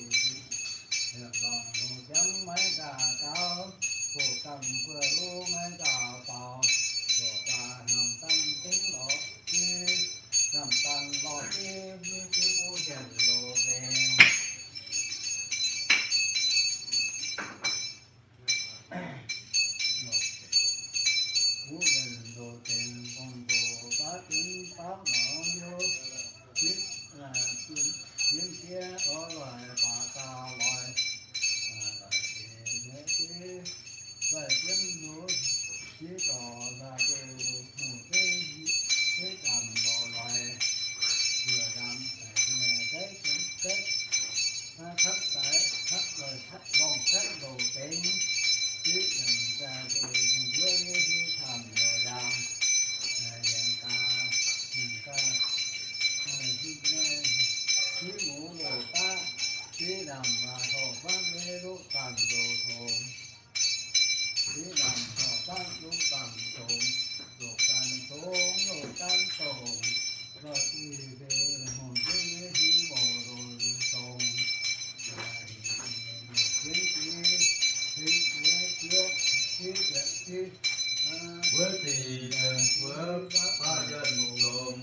lòng hồ chấm mấy cả cao phổ cầm quê lô mấy cả bảo phổ ta nằm tăng tính lộ như nằm tăng lộ như cái cô dần lộ đèn cô dần lộ đèn con đồ ta tính pháp nó vô biết là kiếm kia có loài bà ta loài về chân núi chỉ có là cái cầm đồ loài vừa làm cái thắt rồi thắt vòng thắt đồ tên chỉ làm ra cái quê như thầm rồi làm dần ta chỉ ngủ đồ ta chỉ làm và hồ phát lê lũ tàn đồ thôn chỉ làm hồ phát lũ tàn thôn đồ tàn thôn đồ tàn thôn rồi đi về hồn dưới đi bộ rồi thôn với thì với ba dân một lộn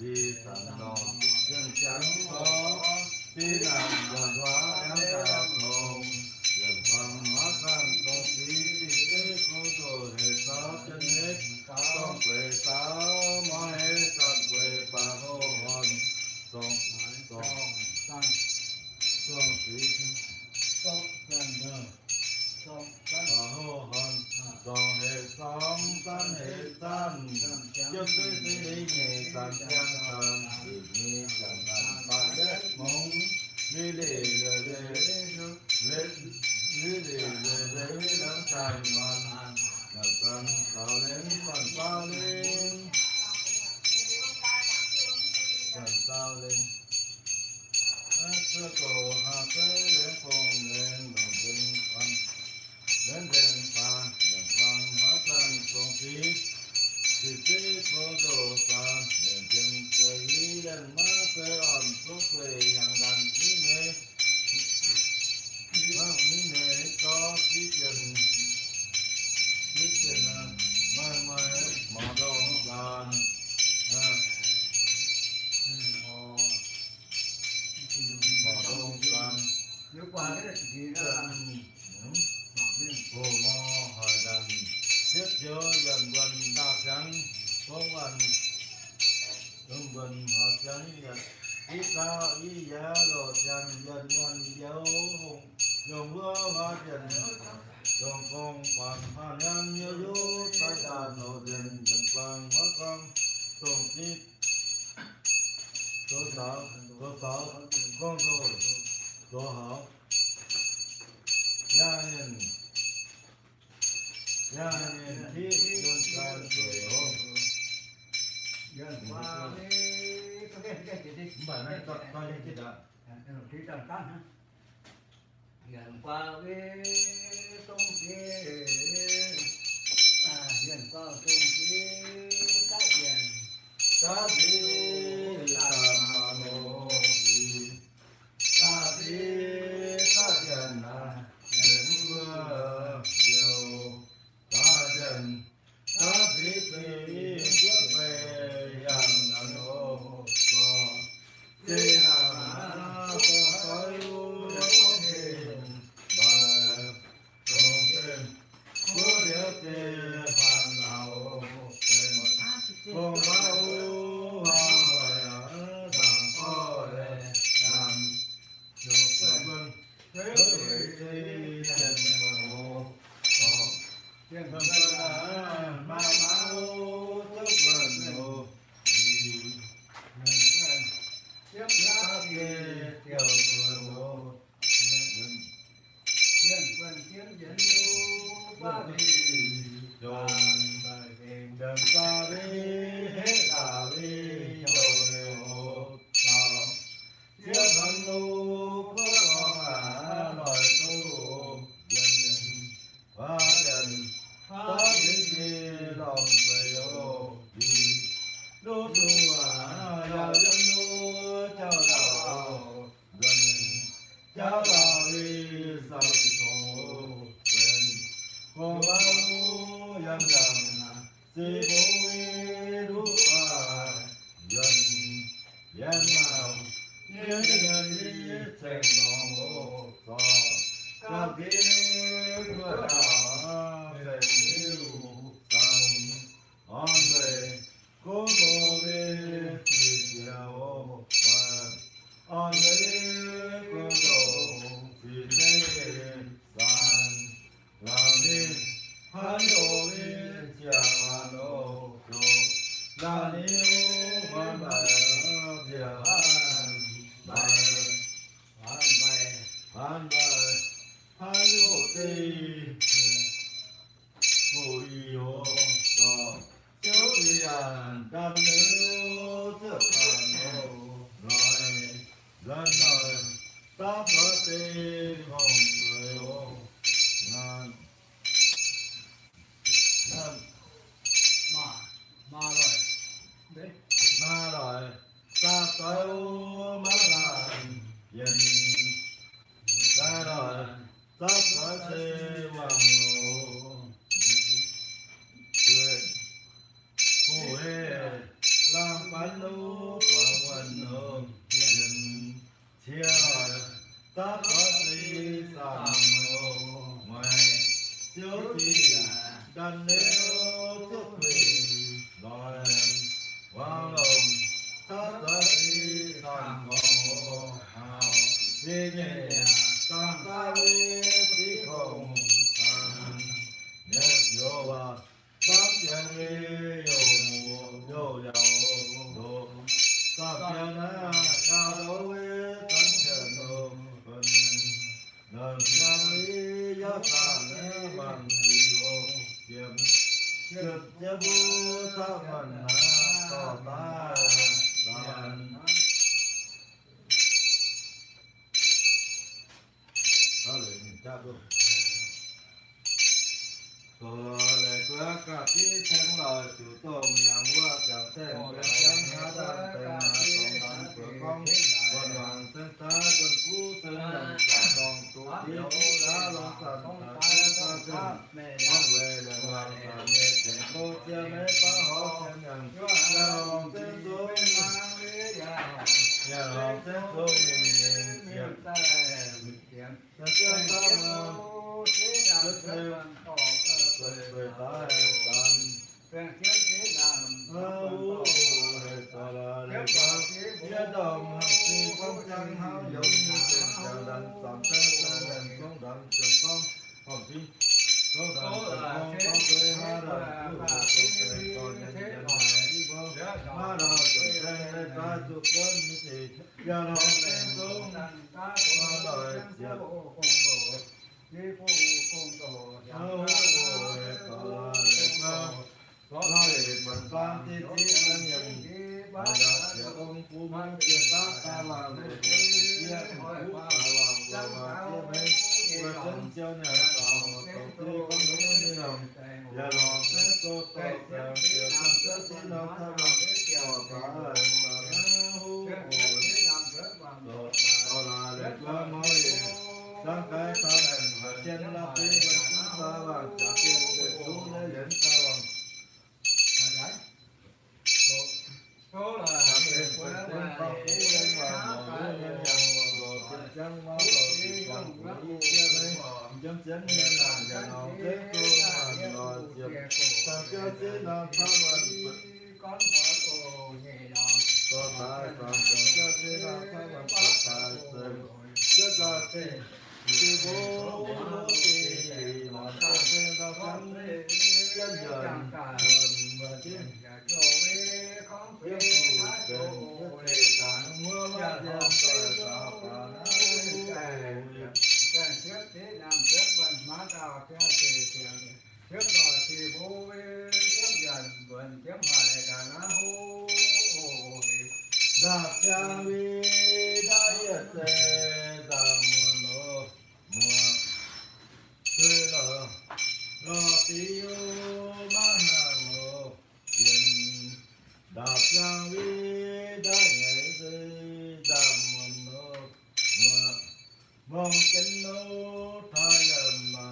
đi tận lòng dân chẳng có đi làm văn hóa em ta hồn dân văn hóa sang công ty đi kế cô rồi hệ sáu chân hết con quê sáu mỏi hết con quê bà hô hòn con sĩ con gần bà hô hòn con hệ xóm tan hệ tan dân tư đi nghề tan trang tan từ nghề chẳng tan ba đất mong đi để lắng tràn ngon là con cao lên còn cao lên còn cao lên sơ cổ hạ thế lên phong lên đồng dân quan đến đền phan đền phan hóa thành công khí thì thế có đồ phan đền chân cây đền má cây ổn có cây hàng đàn tí mê má tí mê có tí chân mai mà đâu đàn mà đâu đàn nếu qua cái là chỉ là hồ mò hỏi đàn tiếp chớ dần vần đa trắng phong vần đông vần họ trắng nhật ít ta ý giá đồ trần dần vần dấu hùng dòng mưa hoa trần dòng con phẳng hà nhân như lũ tay đàn nổ dần dần phẳng hóa con tổng tít số sáu con rồi số hảo gia nhân thiết dân can tuổi hôn dân qua đi có cái chị đi. Bà này coi như thế đó. Đồng chí Trần Tăng hả? Nhận qua với sông kia Hiện qua công chí các tiền. Sa di sa mô sa di sa trần đến mưa dầu sa trần sa di phi quốc về yang na nô co di na ma co khói u có hình bà công tên của điều tề hoàn hảo con bao hoa đằng co lệ đằng nhục vân thế thì trần hồ Tiền vân vân ma máu tức vân hồ tiếp các kia tiểu vân hồ tiền quân kiếm dẫn lưu ba vị. rồi bài tìm đầm ta đi hết cả đi rồi hồ tao tiếp hận nu có con lời tu dân và trần ta biết gì lòng về ô đi đô tu giàu dân nu cho đạo dân cho đạo đi sang số quên con bao dân rằng si bố đu phà dân dân nào nhân nhân đi thành lòng hồ so các kia của đạo thành yêu sang on về cố đồ về thì chiều và on về cố đồ thì thế sang làm đi hắn đồ đi chả đồ đồ là yêu hoàn bài địa bài hoàn bài hắn đồ đi hồi hồ so thiếu tiền đam nếu thức hàn hồ rồi dân đời ta có tiền không người hồ ngàn rồi đấy ma rồi ta tới má làm dân ta rồi ta có thể bằng hồ chuyện phù hệ làm bánh lũ và quần hương dân chia rồi ta có thể làm hồ ngoài thiếu gì đàn nếu thức mình rồi vang lồng ta tới làm hồ hào đi nhẹ tam ta đi tí không nhất vô ba tam chân đi vô giàu đồ tam chân á cao đấu với tấn trần đồ phần lần năm lý giá sản bằng điều kiếm trực tiếp vô ta phần tỏ ta đàn đó là mình cha luôn rồi để qua cả tí thêm lời chủ tôm nhàng qua chẳng thêm cái chẳng há đàn tên mà còn đàn của con quân hoàng tên ta quân cũ tên lần cả con tu tiêu đã long thần ta tên con về là hoàng thần nghe chuyện cô chia mấy phá họ xem rằng nhà lòng tên tôi nhà lòng tên tôi nhìn chuyện ta chưa ta mà rất thêm về ta tàn nhớ đồng học sinh con trăng háo giống như tiền chào đàn tạm tên đàn con đàn trường con học sinh có đàn trường con có quê ha đàn cứu hộ con con nhân dân này đi vô ha đàn trường tên ta chụp con như thế giờ lòng tên xuống ha đòi diệt có thể bật quan ti tí thân nhận và đạt được ông Cô mang tiền ta vào để chia phú ta vào vừa và chia mấy vừa chân cho nhà tàu tàu tư con núi như lòng giờ lò phép cô tàu phèo tiền tâm chất tí nó tham lòng tỏ phá lời mà hú đó là để qua môi sang cái ta đành và trên la tí vẫn chúng ta bằng trả tiền để chú lấy đến ta bằng số là quân bao phú lên vào mùa nhân dần rồi tiền chân máu rồi thì còn cũng chia lấy chấm chén nhân làm giờ nào thế cô làm rồi chiếm ta cho thế làm pháp vận con hỏi ồ nhẹ đó có ta còn cho thế làm pháp vận có ta sơn cho ta thế thì bố thì làm ta thế ta thắng chân dần và tiếng không Hãy đạp giang vi đại nghệ sư đàm nguồn nô mong kính nô thái lâm mà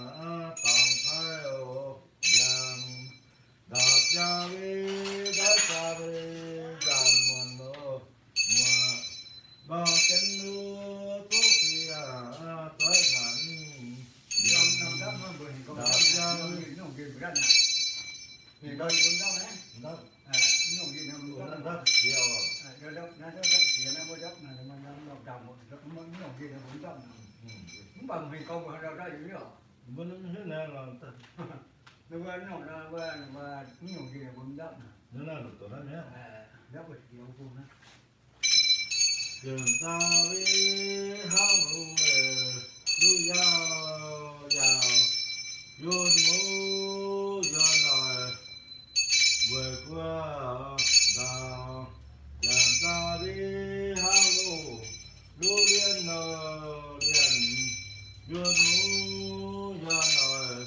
tòng thái ô giang đạp giang vi đại sa vi đàm nguồn nô mong kính nô thuốc phi toái ngắn đạp giang vi thì đôi cũng đâu đấy đất nhung gì nó đất đất nhiều rồi đó nó đất thì nó mới đất này nó trồng một đất mới nhung gì nó cũng trồng cũng bằng vì công mà đâu đó gì đó muốn thế nào là nó quên nó và nhung gì nó cũng đất thế nào được tụi nó nhé đất bị nhiều cũng đó trường sa vi hao mù lu yao yao yun mu yun nồi về qua đào trường sa vi hao mù lu liên liên yun mu yun nồi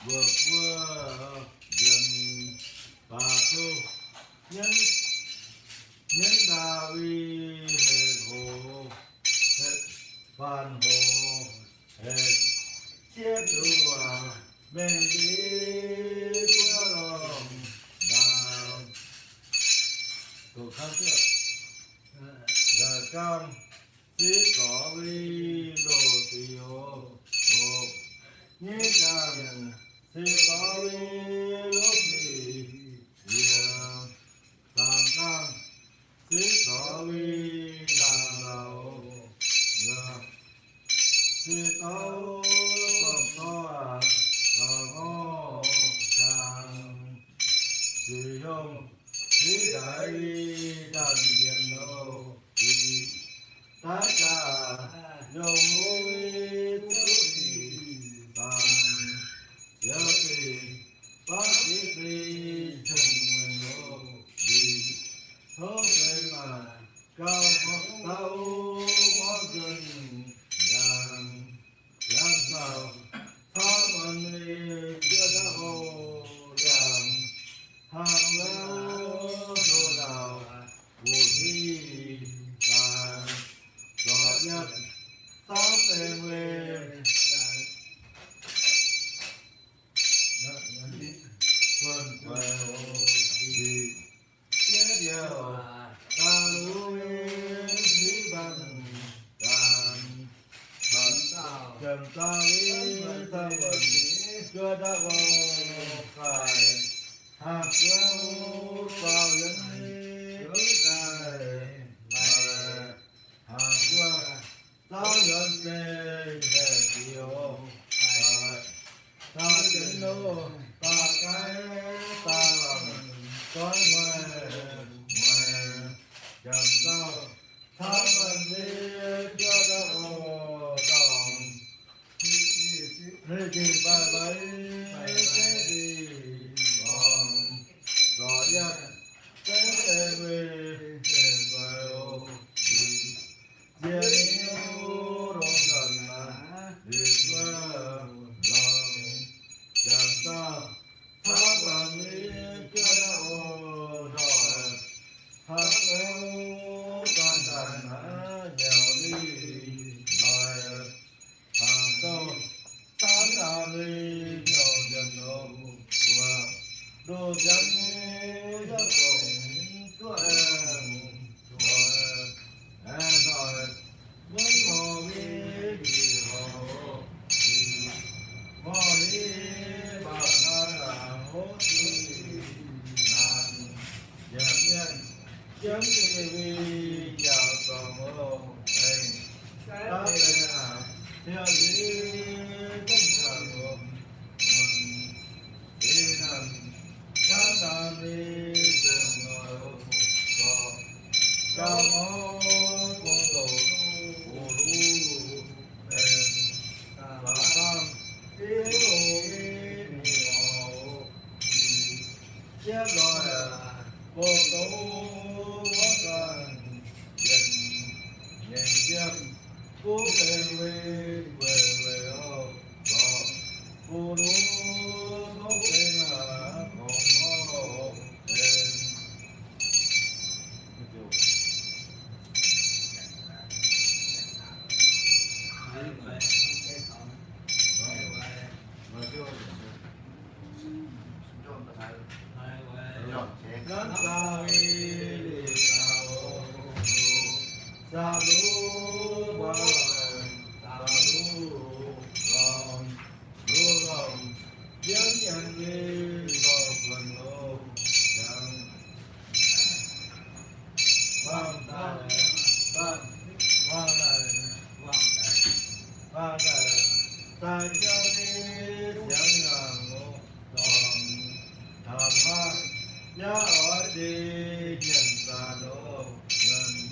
về qua dân bà thu nhân nhân đà vi hệ hồ hệ phan hồ hệ chiết đùa bên đi qua lòng đào tổ khăn trước giờ trong chiết có vi đồ tiêu bộ như rằng chiết có vi lúc gì nhiều làm trong chiết có vi làm đầu giờ chiết tấu còn to còn ngô càng chỉ không chiết đại đàn điện đâu tất cả dòng núi chút gì bằng giờ thì bác sĩ đi chừng mình đâu đi thôi về mà cao tao có dân làm sao tháo mình chưa đã hồ làm hàng lâu đồ đào vô thi và rõ nhất tháo tên về quân vào đi tiếp theo ta núi lý bằng đàn trần ta lý ta vận chưa đã vô phải hàng kéo vào dân hàng qua ta nhận về chiều ta đến đâu ta cái ta lòng có ngoài trần sao tháp vận đi chưa đã vô đồng thế thì bài bấy thế thì còn rõ nhất thế về về kiếm đi vi giàu tổng ô hình ta về à theo lý tâm thần ô đi nằm ta ta đi từng ngồi ô có cao ngô con đồ ô lũ hình ta tam yêu đi hồ chép rồi à vô tố vô cần dần nhìn chép cố về ô có cô đố có về là còn mô tên Nắng sao đi sao sao lúa qua sao lúa lòng nhớ nhận đi vào phần lô chẳng vang ta vang vang này ta cho đi chẳng ngàn ngô lòng thầm hai nhớ ở đi nhận ta đô nhân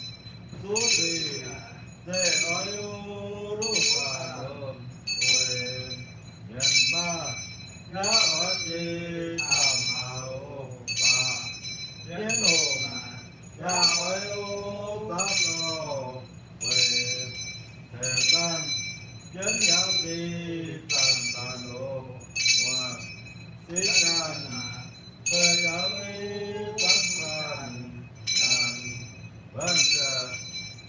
số đi để ở lúc ta đô quên nhân ba nhớ ở đi tham hào ba nhân hồn nhớ ở lúc ta đô quên thề tan chấn nhớ đi tàn tàn đô hoa xí can thời ở tất phần vân trợ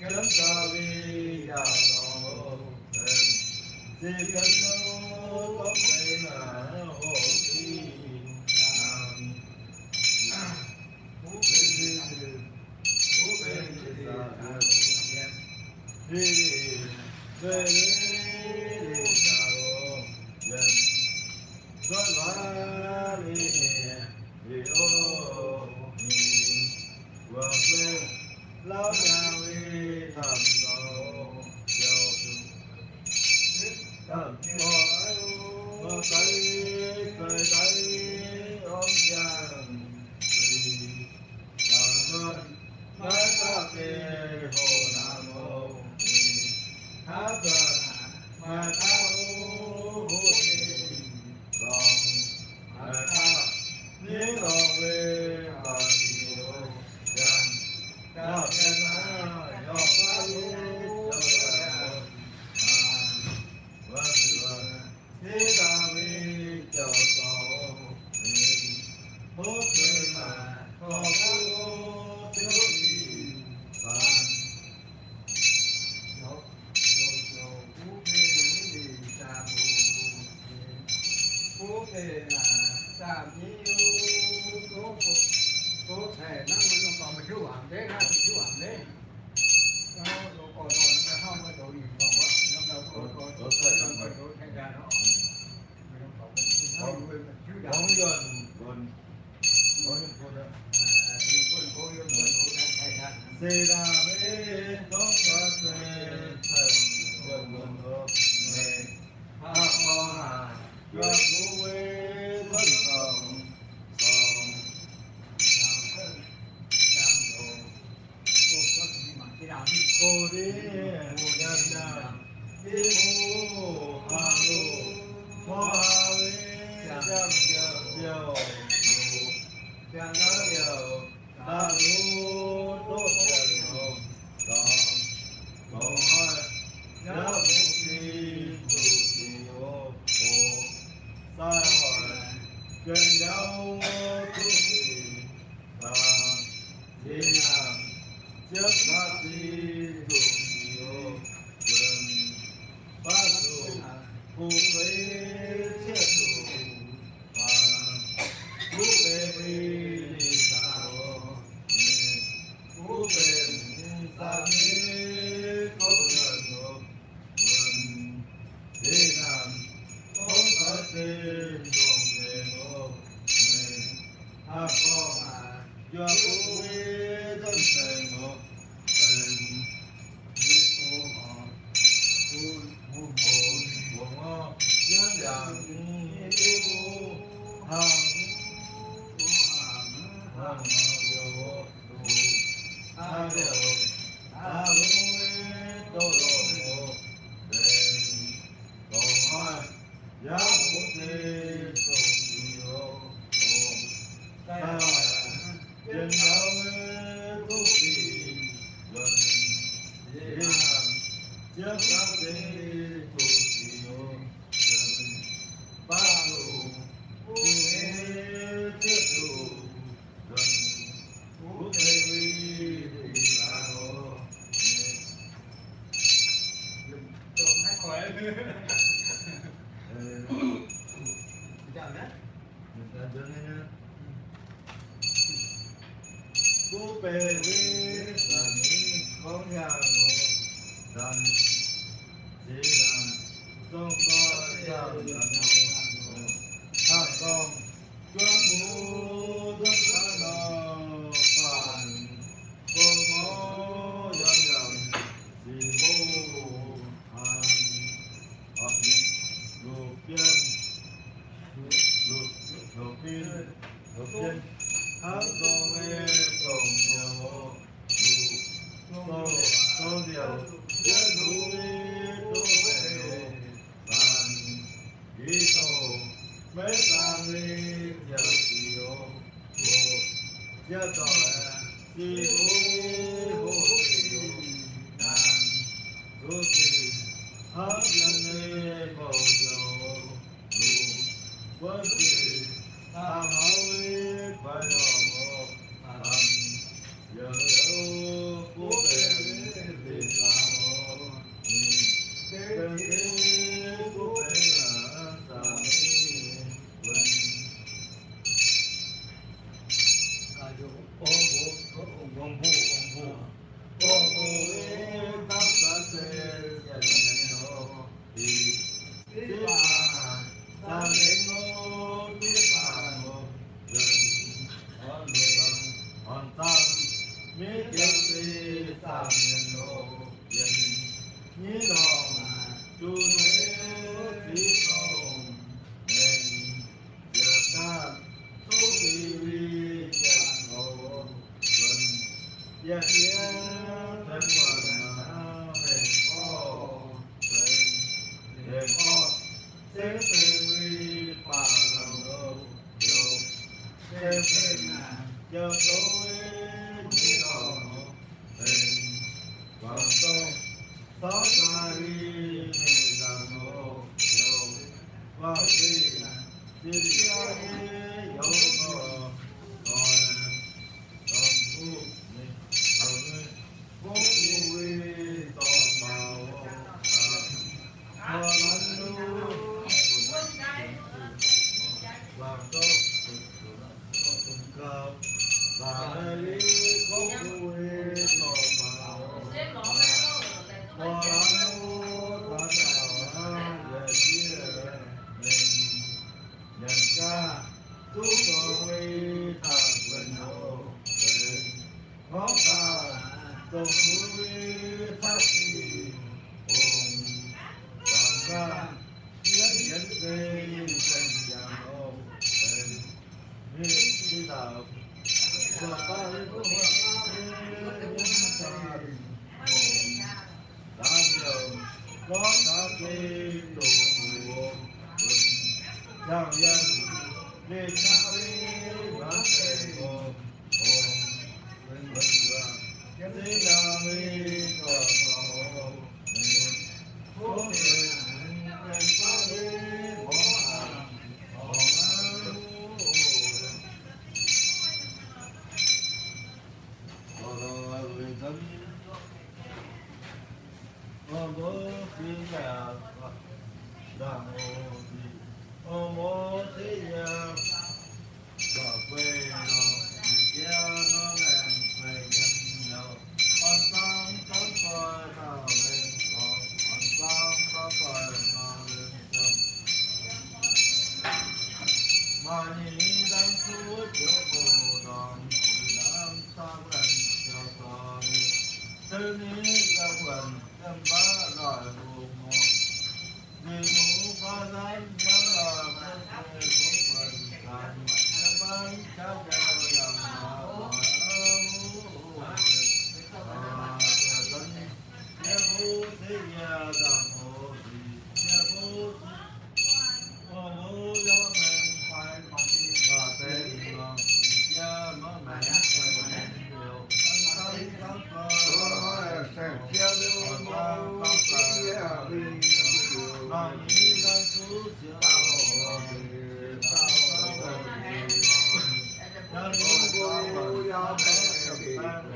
kiếm ta vi đạo tổ hình di cấn nô tóc tên là hồ thi nam phú bên đi về đi đạo dân xuất hóa đi vì ô vừa quê lão nhà vi thầm cầu dầu thầm có thấy ôm giang vì cảm ơn mãi ta kê hồ nam mô hát gần mà ta hô tình lòng mà ta nhớ lòng về bằng nhiều gần cao chân á nhỏ quá lũ thế ta vi chờ tổ hốt về mà có thiếu gì bàn phú về là làm như cố thể nó mình còn mình chú hoàng đấy ha mình chú hoàng đấy nó còn rồi nó không có đồ gì còn quá năm đầu có đồ thay ra nó bóng dần còn có những con đó xê đà bế tốt quá xê thần gần gần hợp nè hạ kho hà cho phú quê thân phòng phòng cô đi nhân nhân đi mô hà lô hoa với trăm triệu chẳng nói nhiều ta lú tốt trần hồn còn bầu hai nhớ một khi tù kỳ ô sai hỏi gần nhau tu kỳ và đi làm trước phát đi tù kỳ ô gần phát tù phụ với chiếc tù và phú bê đi sao phú bê sao đi có lần một vần đi làm không phải tên còn về một hạ con do phú bê thân Hãy subscribe cho kênh Ghiền Mì Gõ để không bỏ lỡ Hãy subscribe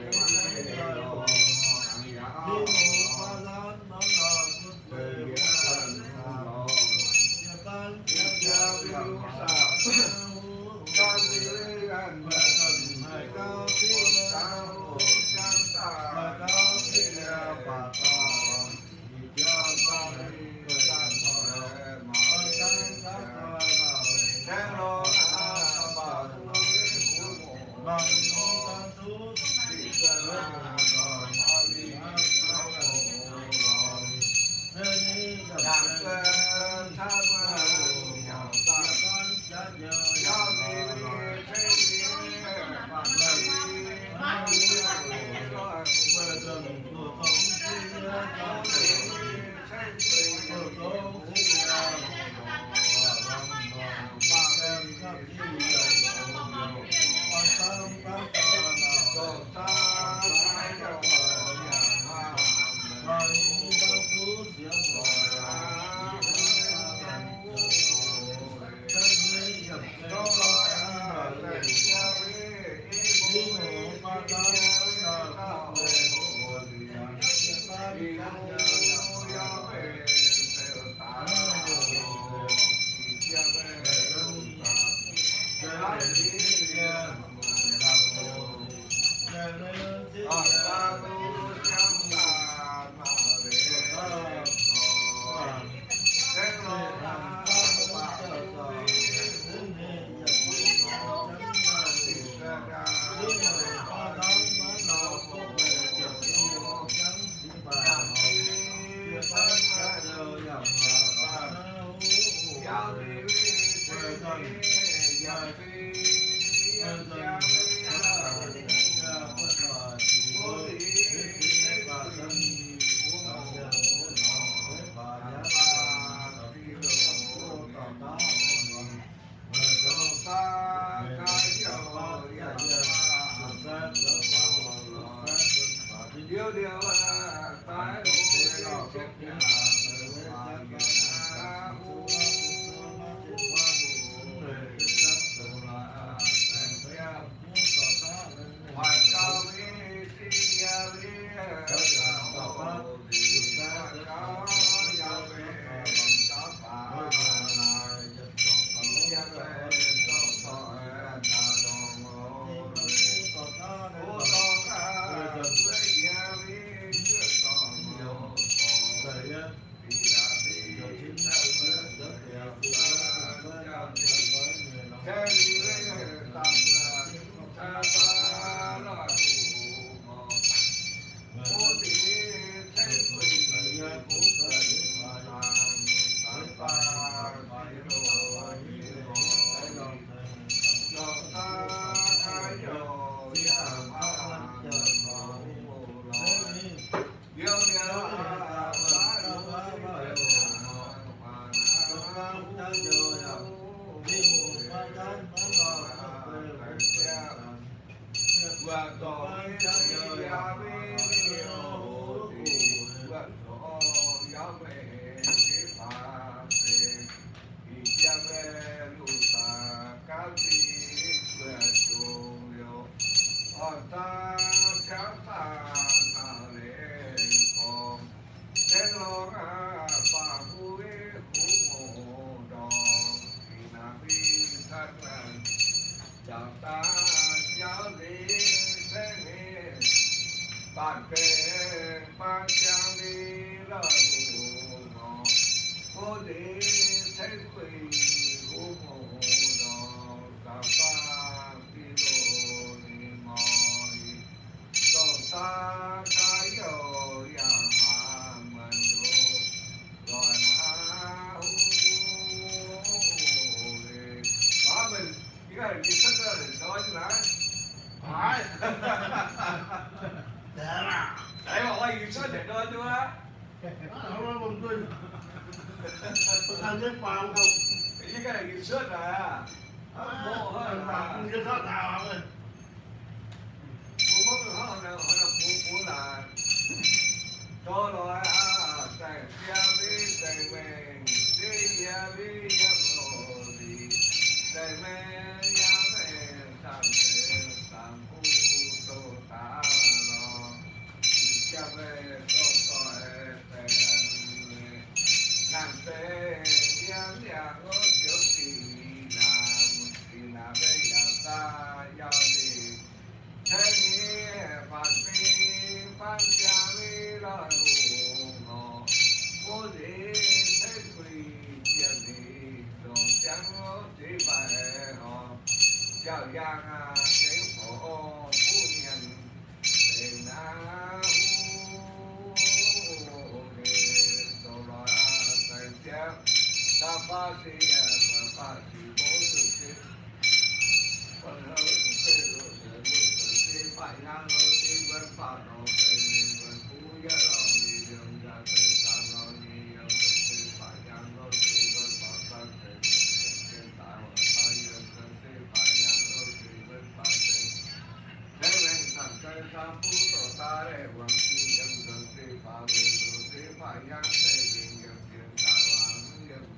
cho kênh Ghiền Mì Gõ để không bỏ lỡ về cho tề nàng tề nhang nhang ngó chiếu kỳ nam về nhà ta giao gì thế nghĩa phản phi phản cha mi ra hùng ngọ vô gì thế quỳ tiền đi dòng trắng ngó chỉ bài họ chào giang cái phổ phu nhân tình na ta ba si bố tự chế còn hơi tê rồi tê phải ngang rồi tê vẫn phải nó tê vẫn phú giá lòng đi đường ra tê ta nó đi đường tê phải ngang rồi tê vẫn phải sang tê tê tại mà ta yên tê phải ngang rồi tê vẫn phải tê thế nên thằng tê ta phú tổ ta để hoàng chi dân dân tê phải về rồi tê phải ngang tê bình dân tiền ta hoàng dân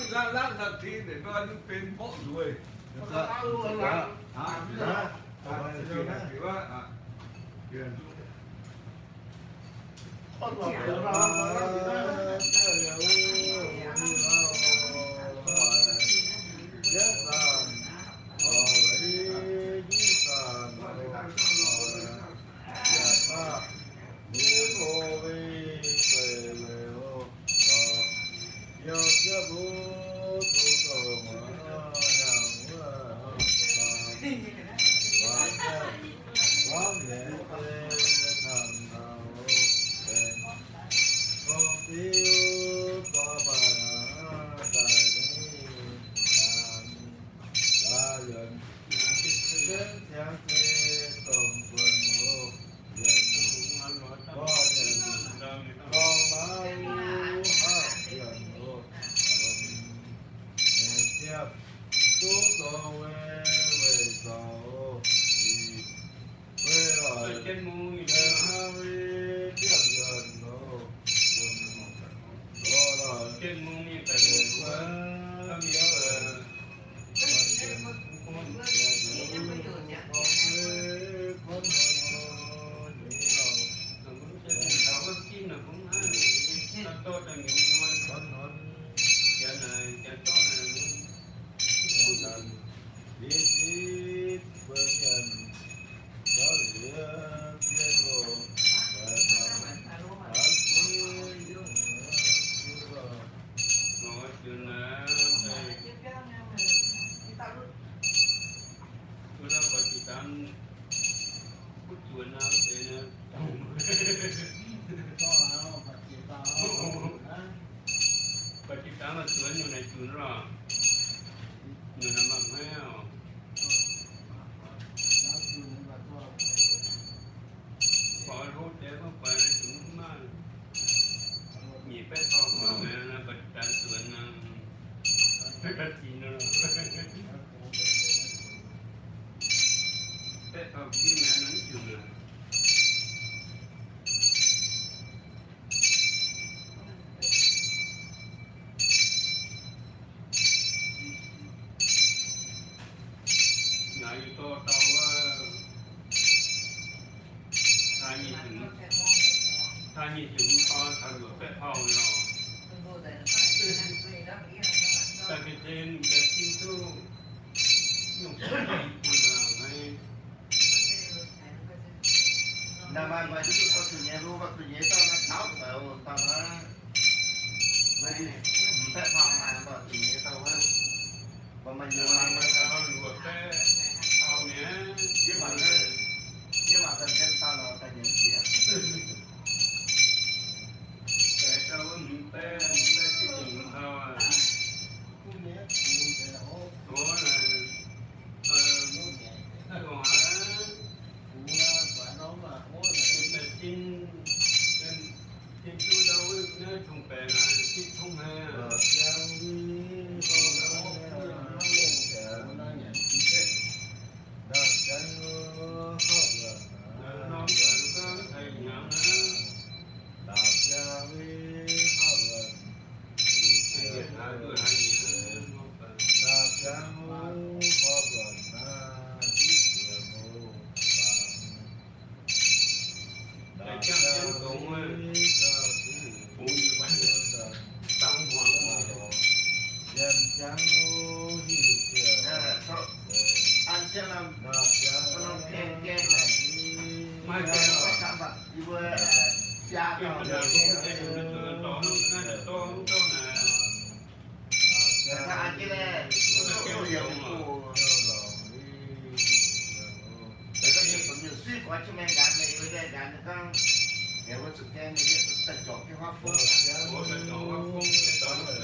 Hãy subscribe cho kênh Ghiền Mì Gõ để không bỏ lỡ những Hãy subscribe cho kênh Ghiền Mì Gõ để không bỏ lỡ cho nó phải chỉ taoปฏิการมาสวนอยู่ในจุนหรออยู่ในมังไม่เอา giáo sư và cho พอรู้เดี๋ยวก็ไปถึงมากมีแป้ทองมาแม่นะปฏิการสวนนะกระถิ่นหรอแป้ทองที่แม่นั้นจุนนะงานอยู่ตัวเตาว่าถ้ามีถึงพอทำแบบแป้ทองเนาะแต่ก็เช่นแบบที่ตู้หนุ่มคนญี่ปุ่นอะไม่ Nam An và chúng tôi có từ nhà luôn và từ nhà tao nó tháo vào tao nó mấy phép phòng mà và từ nhà tao á và mình nhiều mà mà tao luộc cái tao nhé chứ mà tao trên tao là tao nhận chuyện cái tao mình té cái chuyện tao à đó là còn trên chú đâu nó trùng bè là cái thông hè nó có thầy nhận á thầy Việt Nam người hay gì thầy chắc chắn cũng như vậy tăng hoàng anh chưa làm con kem kem này mai cái cái nó cảm vật đi vừa cha cái tao bây giờ cũng cái nó to nè các anh kia này nó kêu nhiều của cái gì cũng như suy quá chứ men gắn này với đây gắn nó không nếu có sự khen thì biết tận chọn cái hoa phun bố sẽ cho hoa phun cái đó nó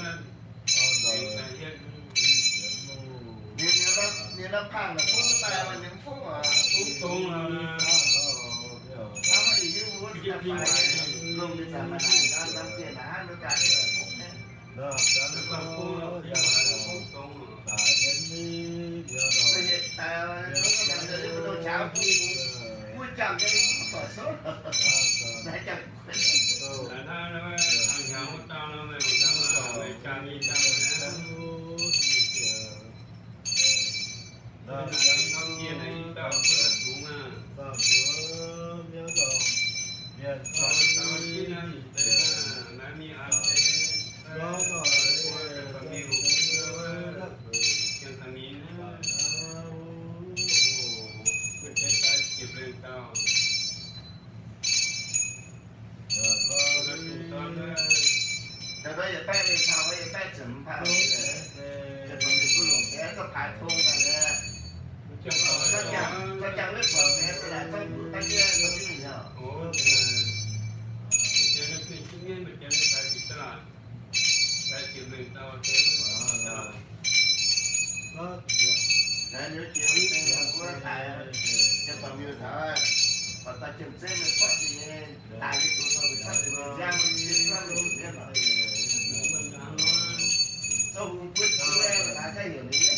nếu nó phang là phun tay mà những phun mà phun tôm là nó thì như muốn là phải dùng để giảm mà này ra tiền là hai mươi cái là phun đấy nó còn phun là phun tôm bây giờ nó làm được cái đồ cháo mua chồng cái quả số để chồng là tha nó hàng hàng của tao nó mày tao là mày trang đi tao nè nó kia này tao vừa xuống à tao kia này là mi ăn thế đó rồi còn nhiều cái thằngนี้cái cái chụp lên taoแต่ก็อย่าแป้งเลยชาวก็อย่าแป้งถึงผ่านเลยจะทำเป็นผู้หลงแก่ก็ผ่านทุ่งกันเลยก็จังเลือกของแม่ก็ได้ต้องอยู่ตั้งเยอะก็ไม่เหรอ โอ้เจ้าหน้าที่ที่นี่มันจะได้ไปที่ตลาดไปเก็บเงินเอาเต็มตลาด แล้วnếu chiều tên là của thầy cho còn nhiều thở và ta chừng xem mình phát gì tại cái tụi tôi bị phát thì mình ra mình biết ra luôn biết rồi không quyết chưa là cái hiểu lý nhất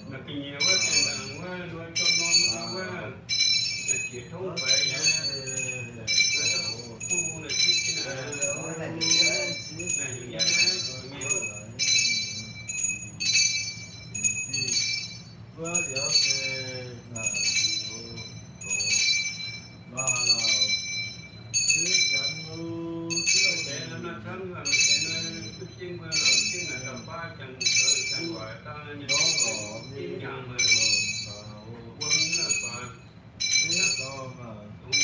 mà cái nhiều quá thì là quá nuôi cho non quá là chỉ thấu về nha khu là cái này nhiều nhất nhiều nó thân là cái chim là chim là tầm ba chẳng chẳng gọi ta như đó chim nhà mà quân là phải đúng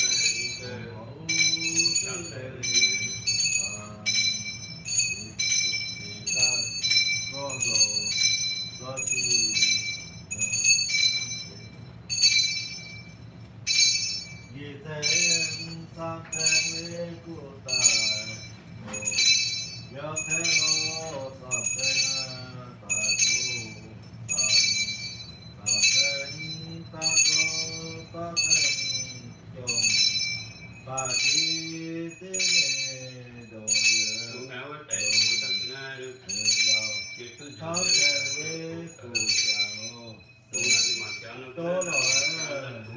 kỳ thế sang thế của tài nhớ thế ngô sang thế tài của ta có ta thành chồng ta chỉ thế đồ Cũng áo ở tại giàu một tầng na được cái thứ tháo gì kẻ với cụ già ngô cũng là cái mặt cho nó tô nổi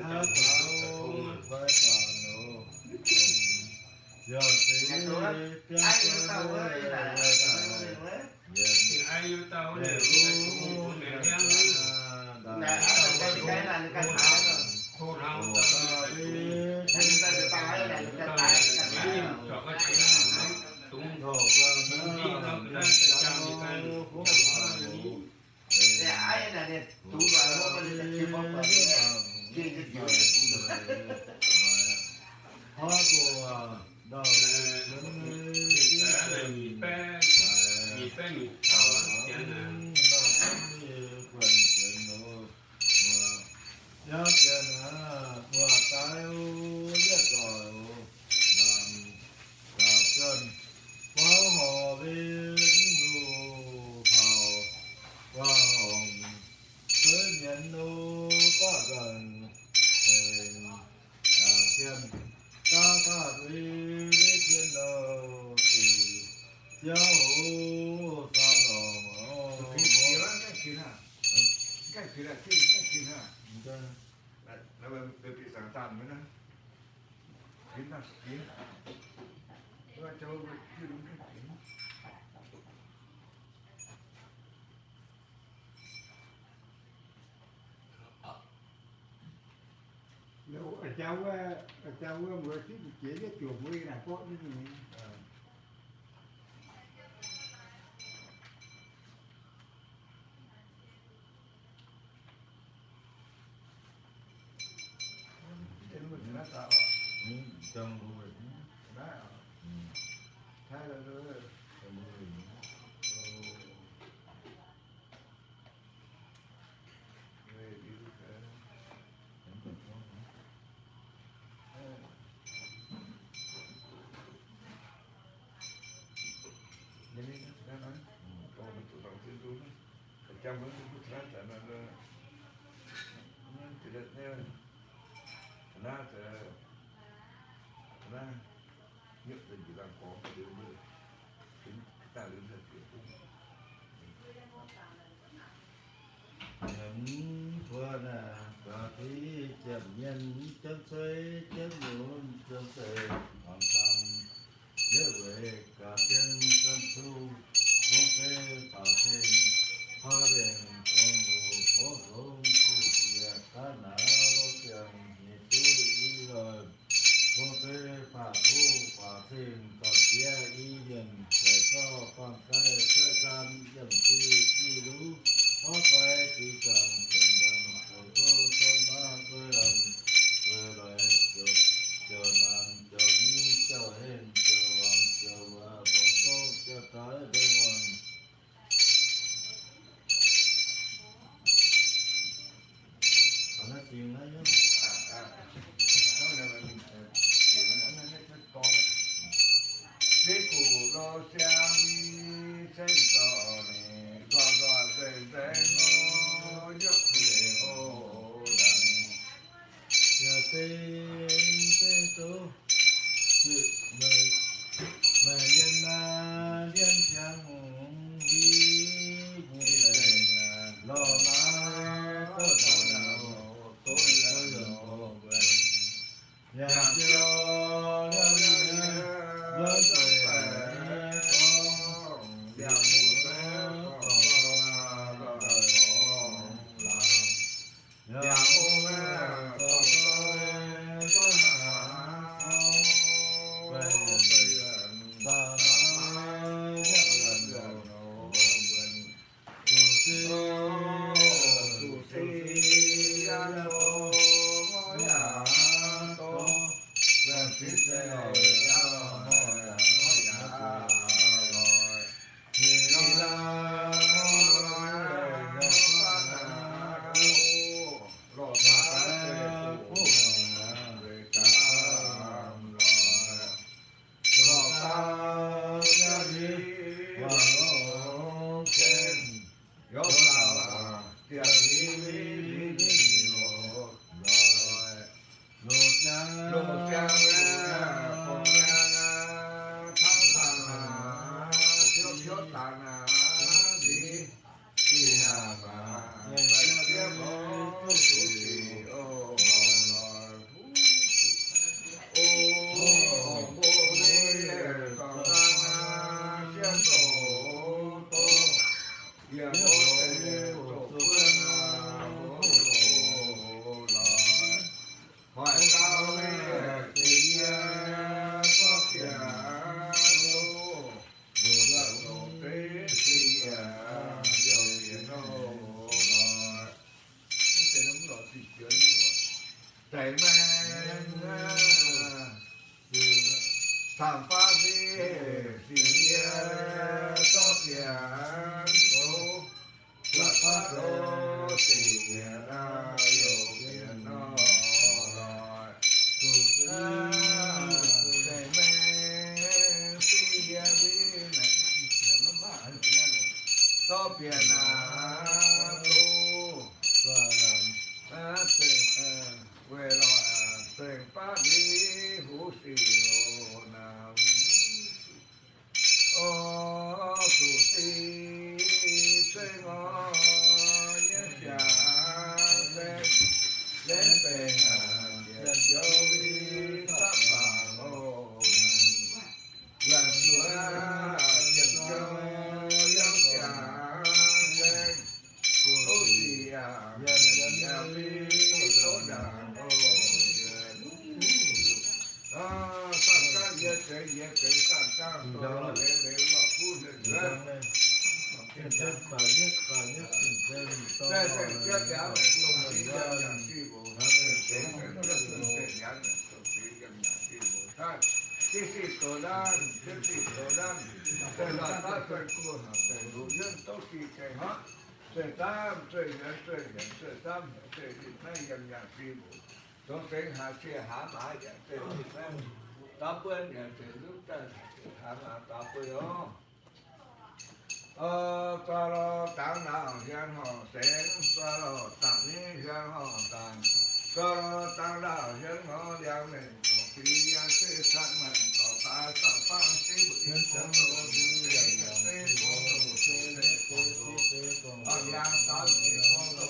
hát pháo vai phà nô giờ tí ai yêu tao ấy là ai yêu tao để đều lu cũng để đều ra đang là cái là cái tháo rồi khô rau đồ tao ta đi người ta được tao ấy là người ta tao cái cho cái chuyện cũng đồ đi cơ nó nó ra chăm đi ăn phố phà nô để ai là để tú vào nó có thể chia phong vào chia cái kiểu này cũng được hoa của đầu thì cả là nhị pe nhị thao cái là quần quần nô nhớ tiền qua tay biết rồi làm cả chân quá hồ bên nụ hào qua hồng tới nhận nô có gần hình đàng thiên ta phát huy với thiên đầu thì giáo hữu sao lòng cái chuyện là nó bị sáng tạo mới đó kiến là kiến và cho chưa đúng cái kiến nếu ở cháu vừa thích chế cái chuột mới là có cái gì trên mình nó tạo trong vui đó thay là rồi trong đó cũng rất là nó chỉ là theo nó nhất là chỉ làm có cái điều nữa chúng ta lên là kiểu những qua là có tí chậm nhân chấm xoay chấm muốn chấm xoay hoàn tâm nhớ về cả chân chân thu vô kê bảo thêm hoa đèn con ngủ phố hông phụ địa cá nã lô tiền nhị tu y lời vô kê phá thu phá thêm có tía y dần để cho con cái sẽ gian dần chi lũ có phải chỉ cần tiền đồng rồi cô sơn ba quê lòng quê lời chờ nam chờ ni chờ hên chờ hoàng chờ và bọn cô chờ tới bên ngoài còn nói chuyện đấy nhá nó là mình chỉ nó to thế cụ lo xem xem to này do xem nó nhớ về ô đằng giờ tên tú sự mời dân dân chẳng vi lo má có đầu tối lớn nhà cho lớn yang phong yang thang thang thiếu thiếu tàn đi đi mà tiếp ô suy ô ô bồ đề còn đang chiêm tổ tô yang bồ đề tổ phương hoài cao kỳ có kìa tu vượt độ tế kỳ điều kiện hồ cái nấm đỏ thì chuyến chạy men thảm phá đi thì có kìa tu vượt phát độ thì điều kiện hồ so biển tu về loại tình pa đi hữu sĩ nam ô tu sĩ tình ngõ nhất trà lên tình dân châu vi pháp bảo ô lần xưa dân châu dân trà lên ô xì dân nhà vi số đàn ô sát các dân cái sát các tổ để mà phu được lên cái gì tổ đan cái là ta phải cố phải đủ nhân tố kỳ cái hết sẽ tam sẽ nay dần dần phi bộ trong cái hạ xe hạ mã vậy sẽ ta quên vậy sẽ giúp ta hạ mã ta quên đó ta lo tạm nào gian họ sẽ ta lo tạm ní gian họ tạm ta lo tạm nào gian họ gian này có khi gian sẽ sát mình có ta tạm phang sẽ bị nhân sống đồ đi dần sẽ có đồ sẽ để có đồ gian ta sẽ có đồ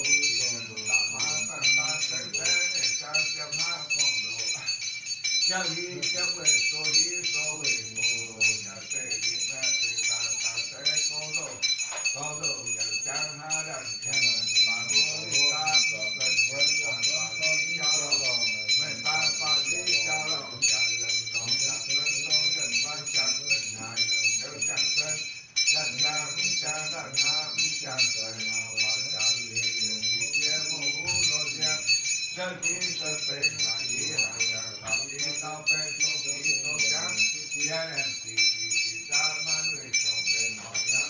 tạm hạ ta sẽ để cha xem ha con đồ cha đi cha về số về nhà sẽ đi ra ta sẽ có đồ nhận trang ha đằng khen mà hô ta cần quân ta đi cha lo mình ta đi cha lo chẳng lần còn chẳng lần còn gần văn chẳng lần hai lần nếu chẳng lần đằng cha đằng chẳng lần nào mà chẳng đi kia mô hú lô gia chân đi chân phê hạ đi hạ tao đi tao phê tô chẳng gia em thì ta mang người trong phê nói nhang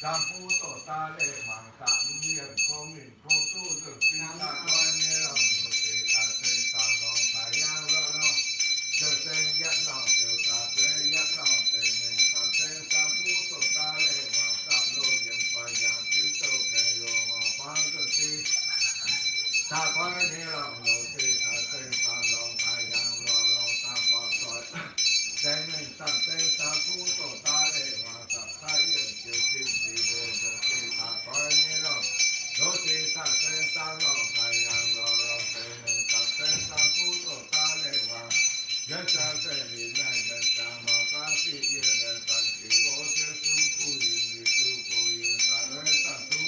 Tam phu tổ ta lệ mạng tạm miệng không mình không ta có nghe lòng đầu tiên ta tên ta lòng ta giang lo lo ta bỏ rồi tên mình ta tên ta phú tổ ta để hòa ta ta yên chiều tim chỉ vô đầu tiên ta có nghe lòng đầu tiên ta tên ta lòng ta giang lo lo tên mình ta tên ta phú tổ ta để hòa dân ta tên mình này dân ta mà ta chỉ yên dân ta chỉ vô chiều su phu yên đi su phu yên ta ơi ta su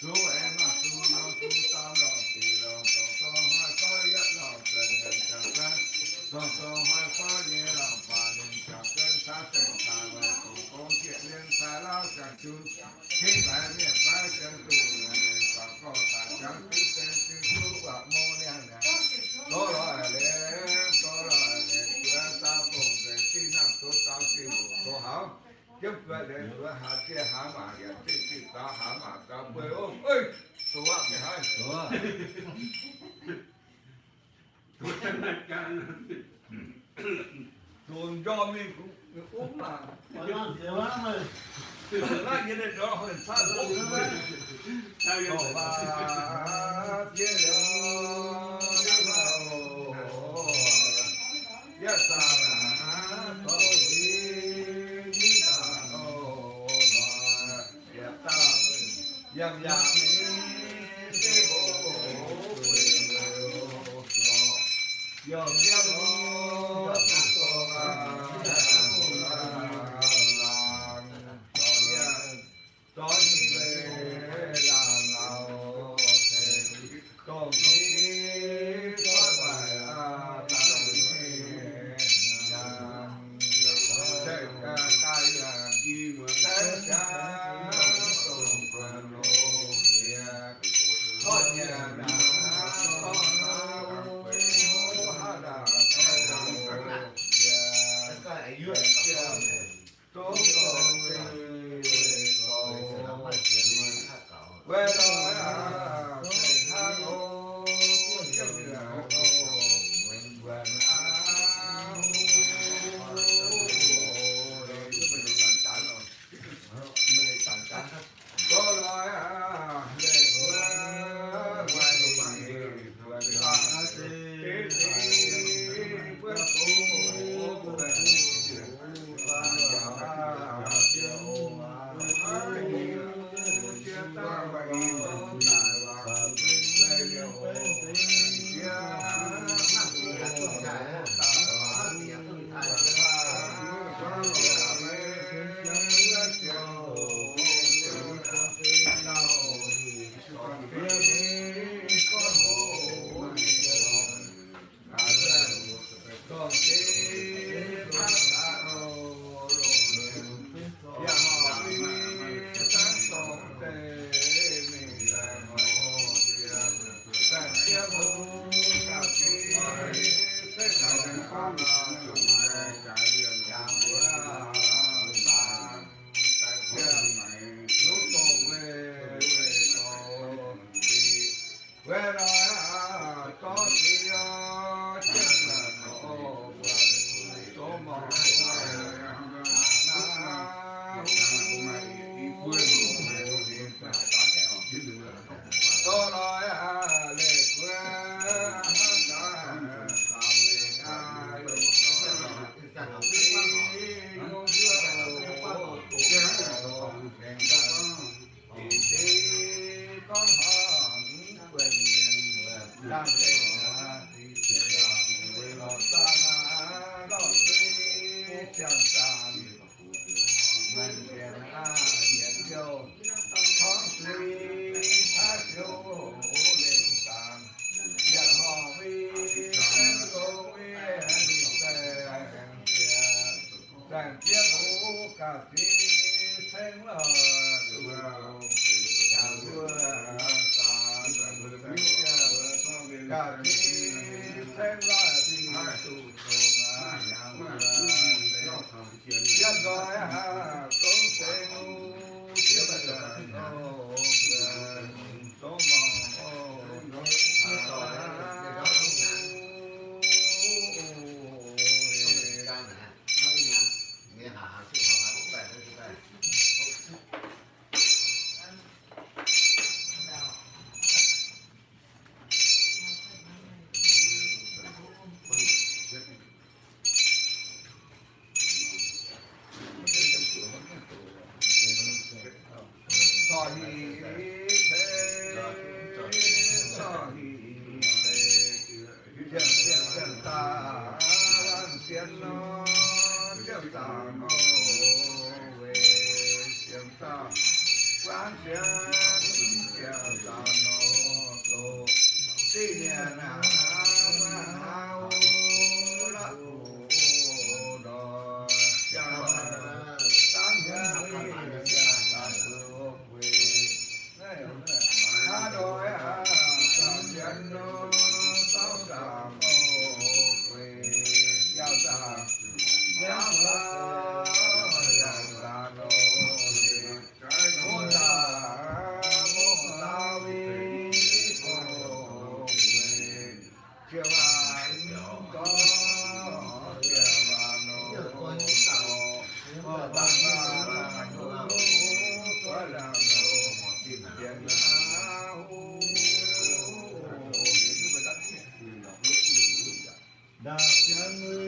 su em mà su lo su ta lo thì lo to to hai có yết lo tên nhân chẳng tên to to hai có nhẹ lo pa nên chẳng tên ta tên ta về cùng con chuyện liên ta lao chẳng chú khi phải miệt phải chân tu nên ta có ta chẳng biết tên chữ su và mô nè nè đó là lẽ đó là lẽ của ta cùng về khi nào tôi ta chịu tôi hảo giúp về để tôi hạ kia hạ mà vậy thì ta hạ mà ta bơi ôm ơi tôi ăn cái hai tôi chân chân tôi cho mình cũng uống mà Có làm gì lắm rồi. nói như thế đó hơn sao uống sao vậy có ba chia lửa yes sa có gì ta ô ya ta yam yam thế bộ yo kia lo có gì về làm nào còn gì có phải ta thế cái gì mà thế cha cùng phần lô có nhà đã có đà có quê đó tha hồ chân là hồ vàng áo có nói để qua ngoài ngoài ngoài ta tế quyết tu Hãy subscribe cho kênh Ghiền Mì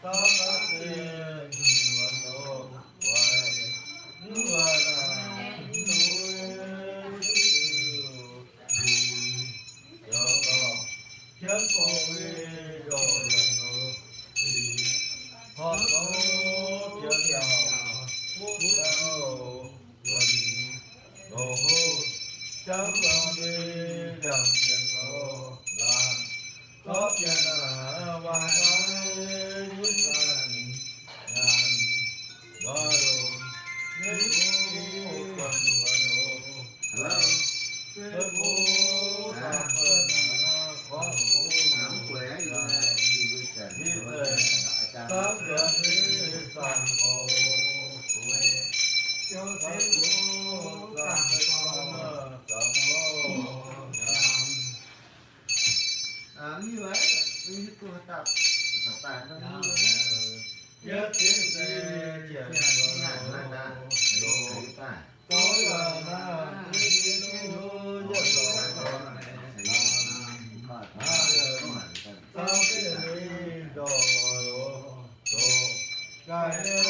Gõ để không bỏ lỡ Trong lòng đi đồng chân ngô làm có chân là hoa nói những phần ngàn gọi đồ nhất phú quần quần đồ nhất phú tam phân khó hữu đi về tám gần đi tam khổ cho thế vô tam như vậy như cô tập tập nó như vậy nhất thiết sẽ chẳng đồ tối là na đi đâu nhất rồi sao cái gì đồ cái đâu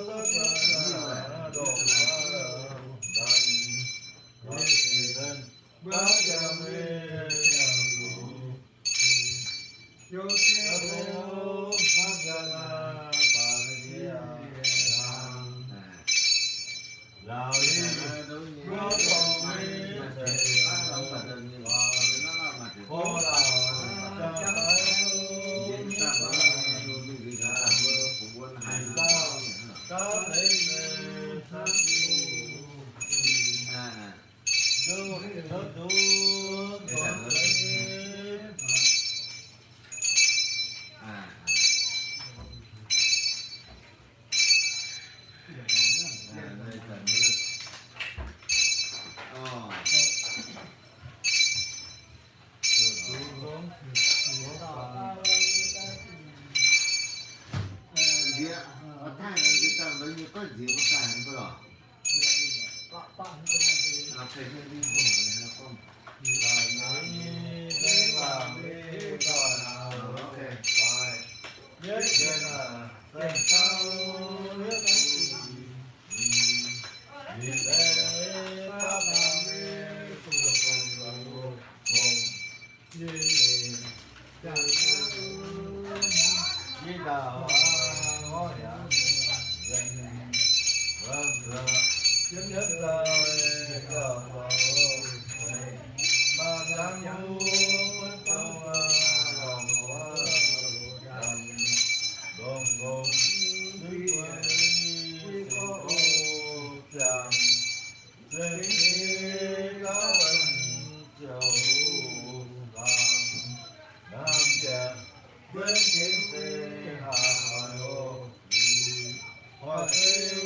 tất cả đồ bác cha mẹ yo theo pháp gia lão đi có còn đi cô là cha có thể có gì mà sai không có nó phải đi không nhất trên là thành cao nước vì thế pháp nam cùng di đạo ngõ nhà vâng chính nhất là cờ mà đang nhu trong lòng đồng đồng đi có chàng dễ có chầu vàng nam chàng bên kiếm tê hà hồ hoa tê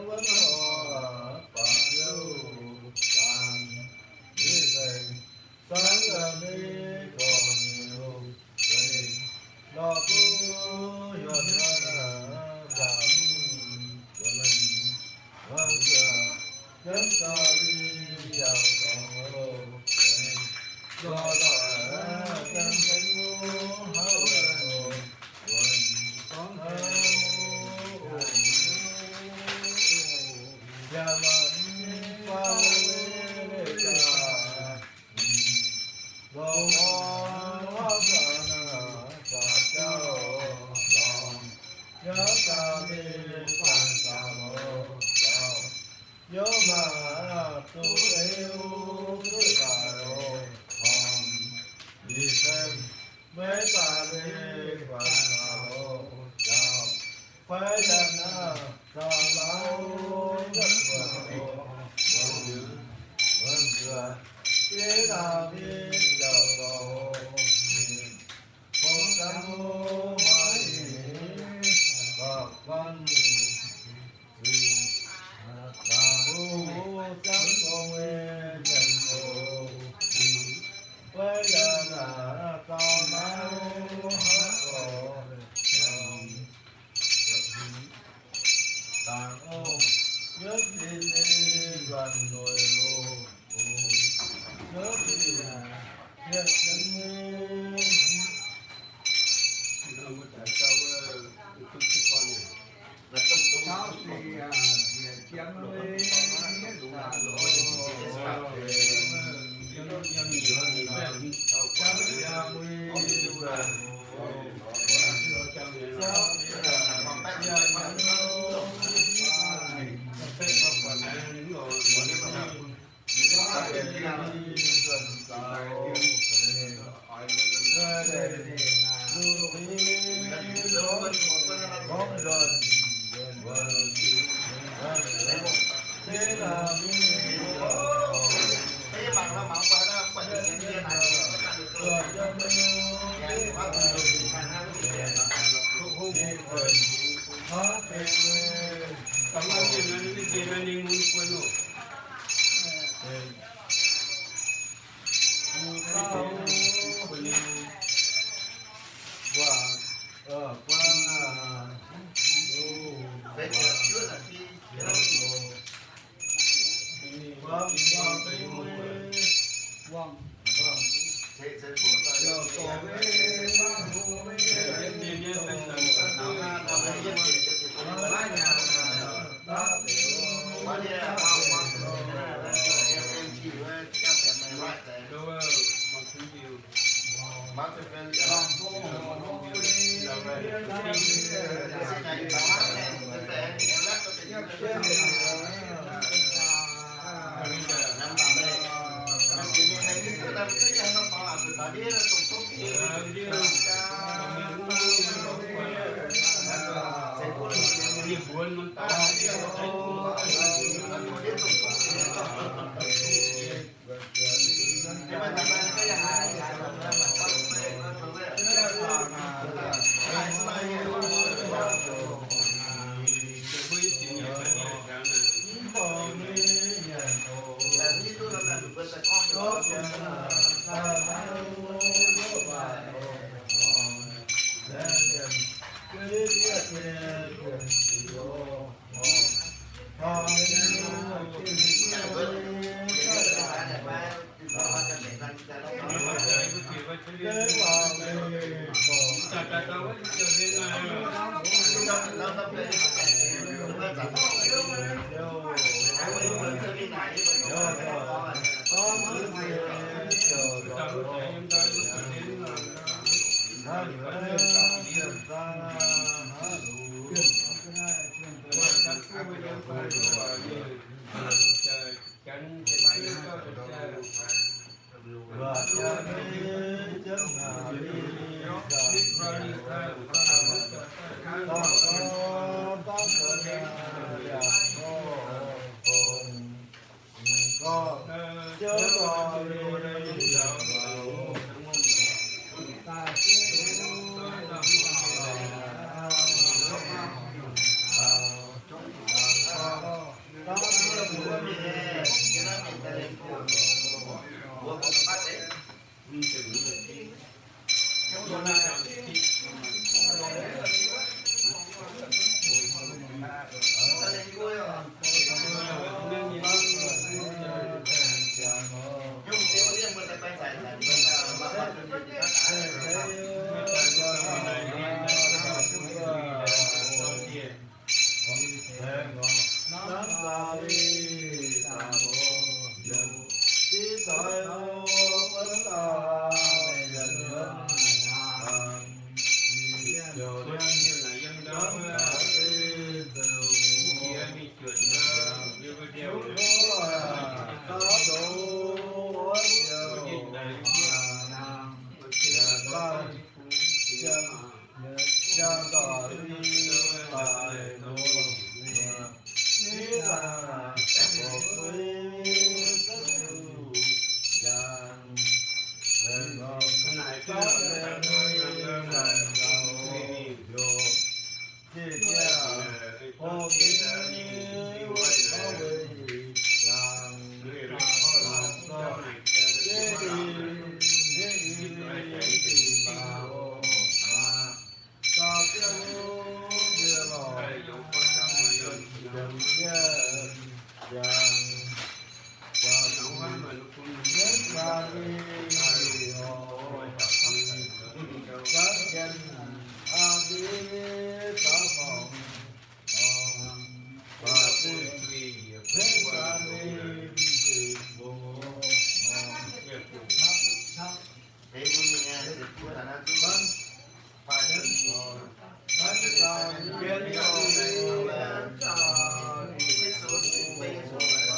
vẫn hoa bạc dâu vàng như thành sáng ra đi còn nhiều về lo cứ nhuận ra giảm của mình vâng giờ chúng ta đi vào còn hồ do đó chân chân ngô hao hồ quần con hao nhà mình bao lê cả gồm hoa cả cháu nhớ ta đi phản xạ mô nhớ mà tu yêu cứ cả rồi đi xem mấy ta đi phản xạ mô phải rằng ta báo rất vâng thừa thế nào đi đầu con trắng mãi và con và hú trắng con em nhận đồ với là con máu hết rồi tàng ôm nhớ đi gần người ô nhớ đi là nhớ chân Sao thì chém lên là Hãy subscribe cho kênh Ghiền Mì Gõ để không bỏ lỡ những video hấp dẫn. cái bằng nó mỏng quá đó quay cái kia này Kamu jangan ni mun kuno. về chưa là khi sẽ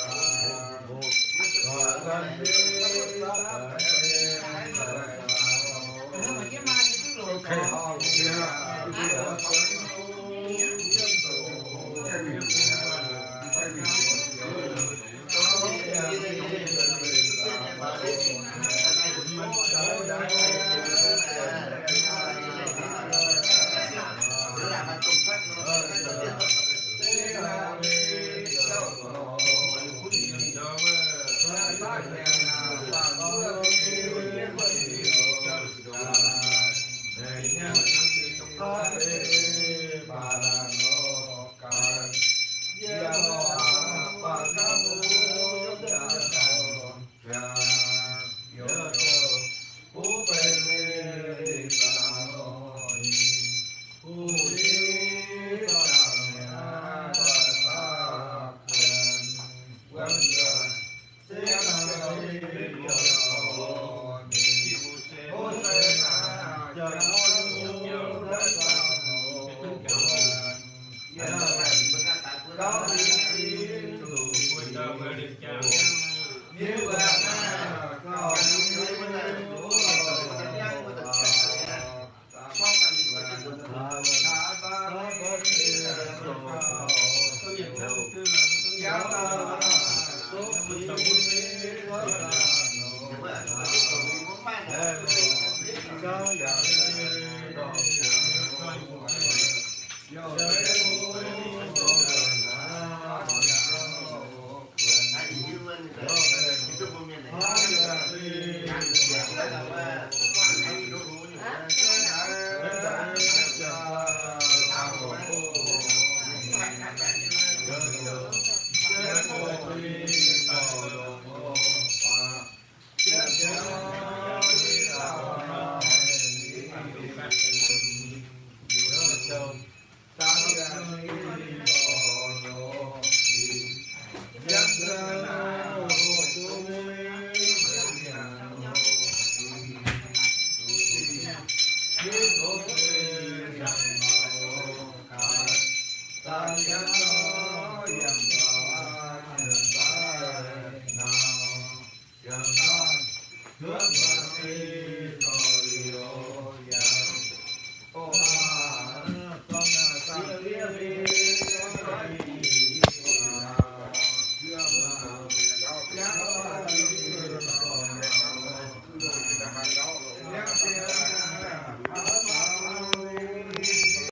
Nước